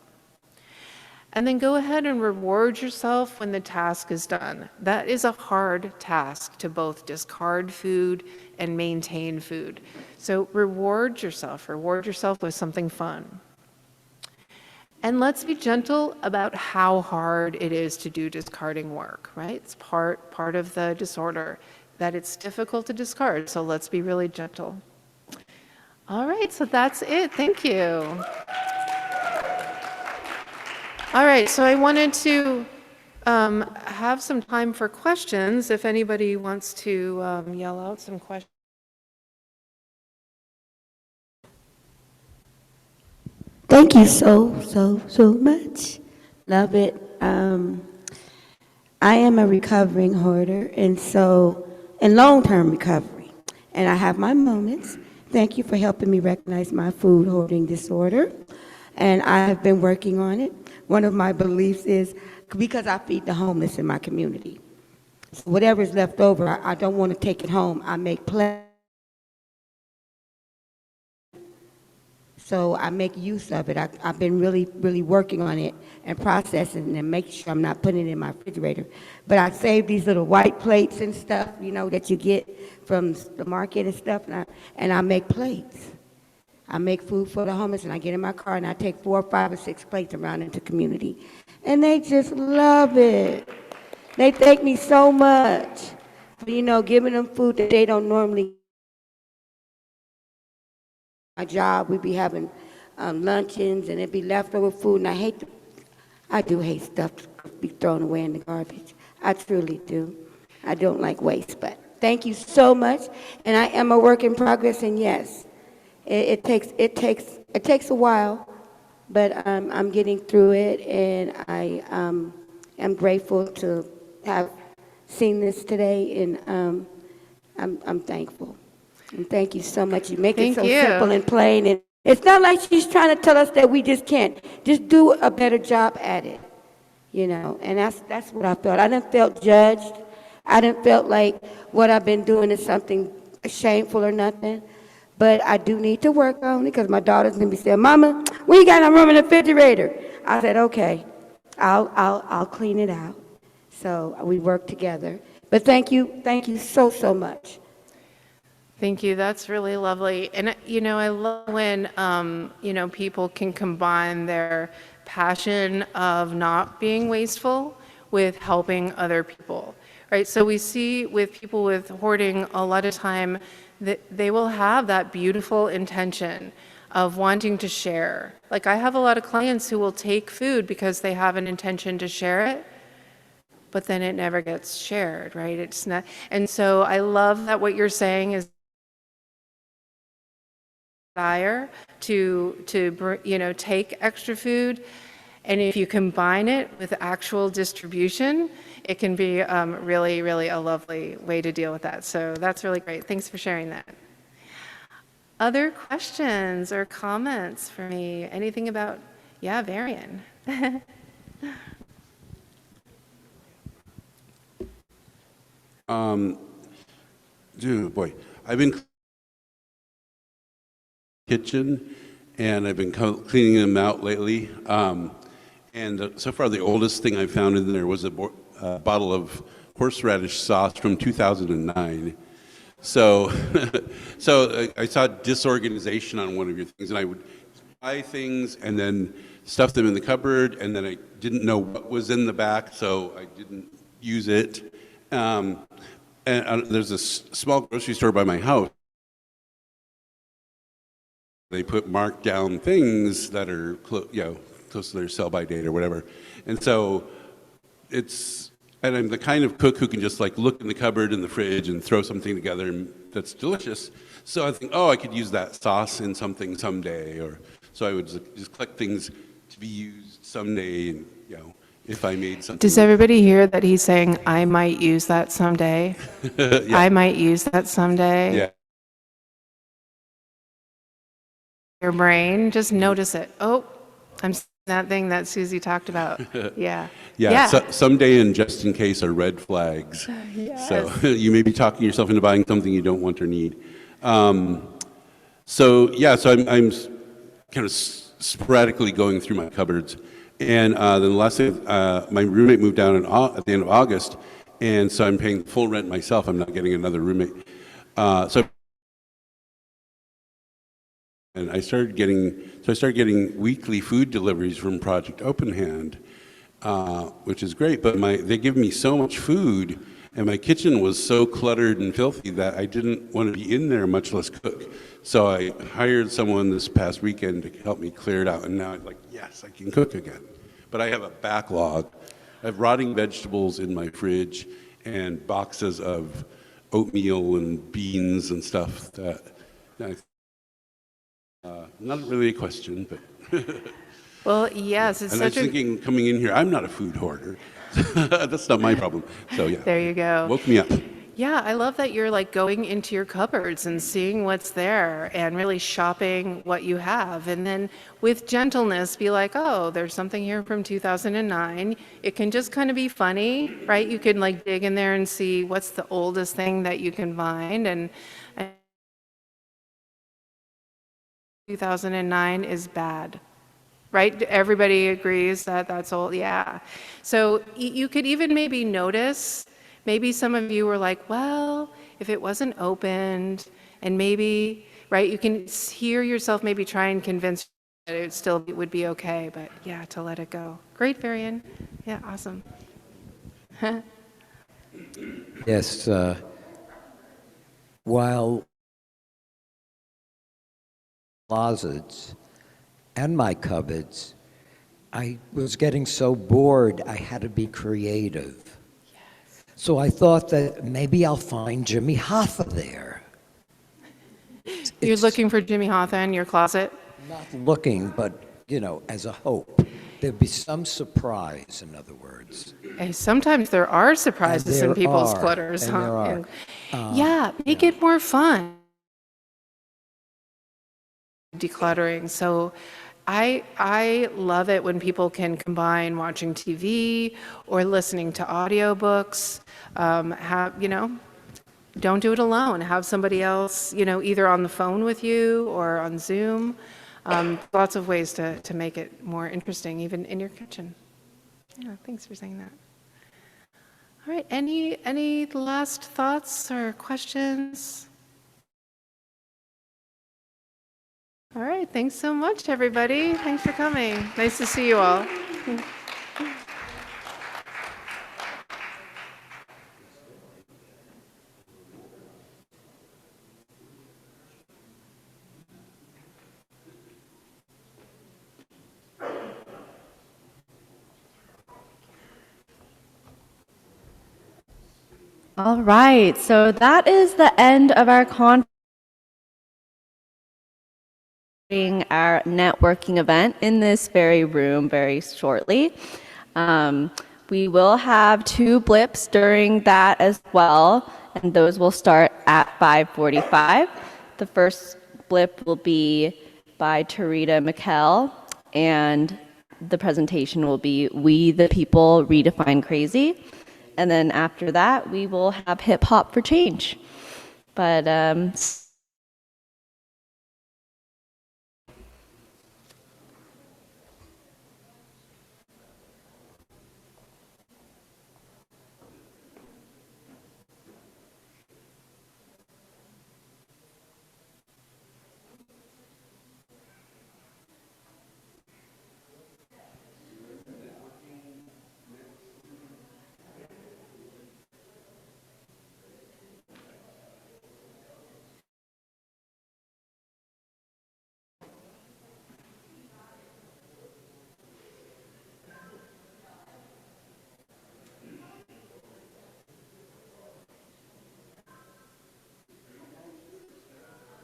And then go ahead and reward yourself when the task is done. That is a hard task to both discard food and maintain food. So reward yourself with something fun. And let's be gentle about how hard it is to do discarding work, right? It's part of the disorder that it's difficult to discard, so let's be really gentle. All right, so that's it. Thank you. All right, so I wanted to have some time for questions if anybody wants to yell out some questions. Thank you so much. Love it. I am a recovering hoarder, and long-term recovery. And I have my moments. Thank you for helping me recognize my food hoarding disorder. And I have been working on it. One of my beliefs is, because I feed the homeless in my community, so whatever is left over, I don't want to take it home. I make plans. So I make use of it. I've been really, really working on it and processing and making sure I'm not putting it in my refrigerator. But I save these little white plates and stuff, that you get from the market and stuff, and I make plates. I make food for the homeless, and I get in my car, and I take 4, 5, or 6 plates around into community. And they just love it. They thank me so much for, giving them food that they don't normally. My job, we'd be having luncheons, and it'd be leftover food, and I do hate stuff to be thrown away in the garbage. I truly do. I don't like waste, but thank you so much. And I am a work in progress, and yes, it takes a while, but I'm getting through it, and I am grateful to have seen this today, and I'm thankful. And thank you so much. You make it so simple and plain, and it's not like she's trying to tell us that we just can't. Just do a better job at it, And that's what I felt. I didn't felt judged. I didn't felt like what I've been doing is something shameful or nothing. But I do need to work on it, because my daughter's gonna be saying, "Mama, we ain't got no room in the refrigerator." I said, "Okay, I'll clean it out." So we work together. But thank you so much. Thank you. That's really lovely. And, I love when, people can combine their passion of not being wasteful with helping other people, right? So we see with people with hoarding a lot of time that they will have that beautiful intention of wanting to share. Like, I have a lot of clients who will take food because they have an intention to share it, but then it never gets shared, right? It's not. And so I love that what you're saying is desire to take extra food, and if you combine it with actual distribution, it can be really, really a lovely way to deal with that. So that's really great. Thanks for sharing that. Other questions or comments for me? Anything about, Varian? I've been kitchen, and I've been cleaning them out lately. And so far, the oldest thing I found in there was a bottle of horseradish sauce from 2009. So, so I saw disorganization on one of your things, and I would buy things and then stuff them in the cupboard, and then I didn't know what was in the back, so I didn't use it. And there's a small grocery store by my house. they put marked down things that are close to their sell-by date or whatever. And so and I'm the kind of cook who can just like look in the cupboard in the fridge and throw something together and that's delicious. So I think, oh, I could use that sauce in something someday, or so I would just collect things to be used someday, and if I made something. Does everybody hear that he's saying, I might use that someday? Yeah. I might use that someday. Yeah. Your brain, just notice it. Oh, I'm seeing that thing that Susie talked about. Yeah. Yeah. So, someday and just in case are red flags. Yes. So you may be talking yourself into buying something you don't want or need. So I'm kind of sporadically going through my cupboards. And then the last thing, my roommate moved down at the end of August, and so I'm paying the full rent myself. I'm not getting another roommate. And I started getting weekly food deliveries from Project Open Hand, which is great. But they give me so much food, and my kitchen was so cluttered and filthy that I didn't want to be in there, much less cook. So I hired someone this past weekend to help me clear it out, and now I'm like, yes, I can cook again. But I have a backlog. I have rotting vegetables in my fridge and boxes of oatmeal and beans and stuff that. Not really a question, but. Well, yes, it's and such I was thinking, coming in here, I'm not a food hoarder. That's not my problem. So yeah. There you go. Woke me up. Yeah, I love that you're like going into your cupboards and seeing what's there and really shopping what you have. And then with gentleness, be like, oh, there's something here from 2009. It can just kind of be funny, right? You can like dig in there and see what's the oldest thing that you can find. And 2009 is bad, right? Everybody agrees that that's old. Yeah. So you could even maybe notice, maybe some of you were like, well, if it wasn't opened, and maybe, right, you can hear yourself maybe try and convince that it would be okay, but yeah, to let it go. Great, Varian. Yeah, awesome. Yes, while closets and my cupboards, I was getting so bored I had to be creative. Yes. So I thought that maybe I'll find Jimmy Hoffa there. You're looking for Jimmy Hoffa in your closet? Not looking, but, as a hope. There'd be some surprise, in other words. Hey, sometimes there are surprises in people's clutters. And there are. Yeah, make it more fun. Decluttering. So I love it when people can combine watching TV or listening to audiobooks. Don't do it alone. Have somebody else, either on the phone with you or on Zoom. Lots of ways to make it more interesting, even in your kitchen. Yeah, thanks for saying that. All right, any last thoughts or questions? All right, thanks so much, everybody. Thanks for coming. Nice to see you all. All right, so that is the end of our conference. Our networking event in this very room very shortly. We will have 2 blips during that as well, and those will start at 5:45. The first blip will be by Tarita Mikkel, and the presentation will be We the People Redefine Crazy. And then after that, we will have Hip Hop for Change. But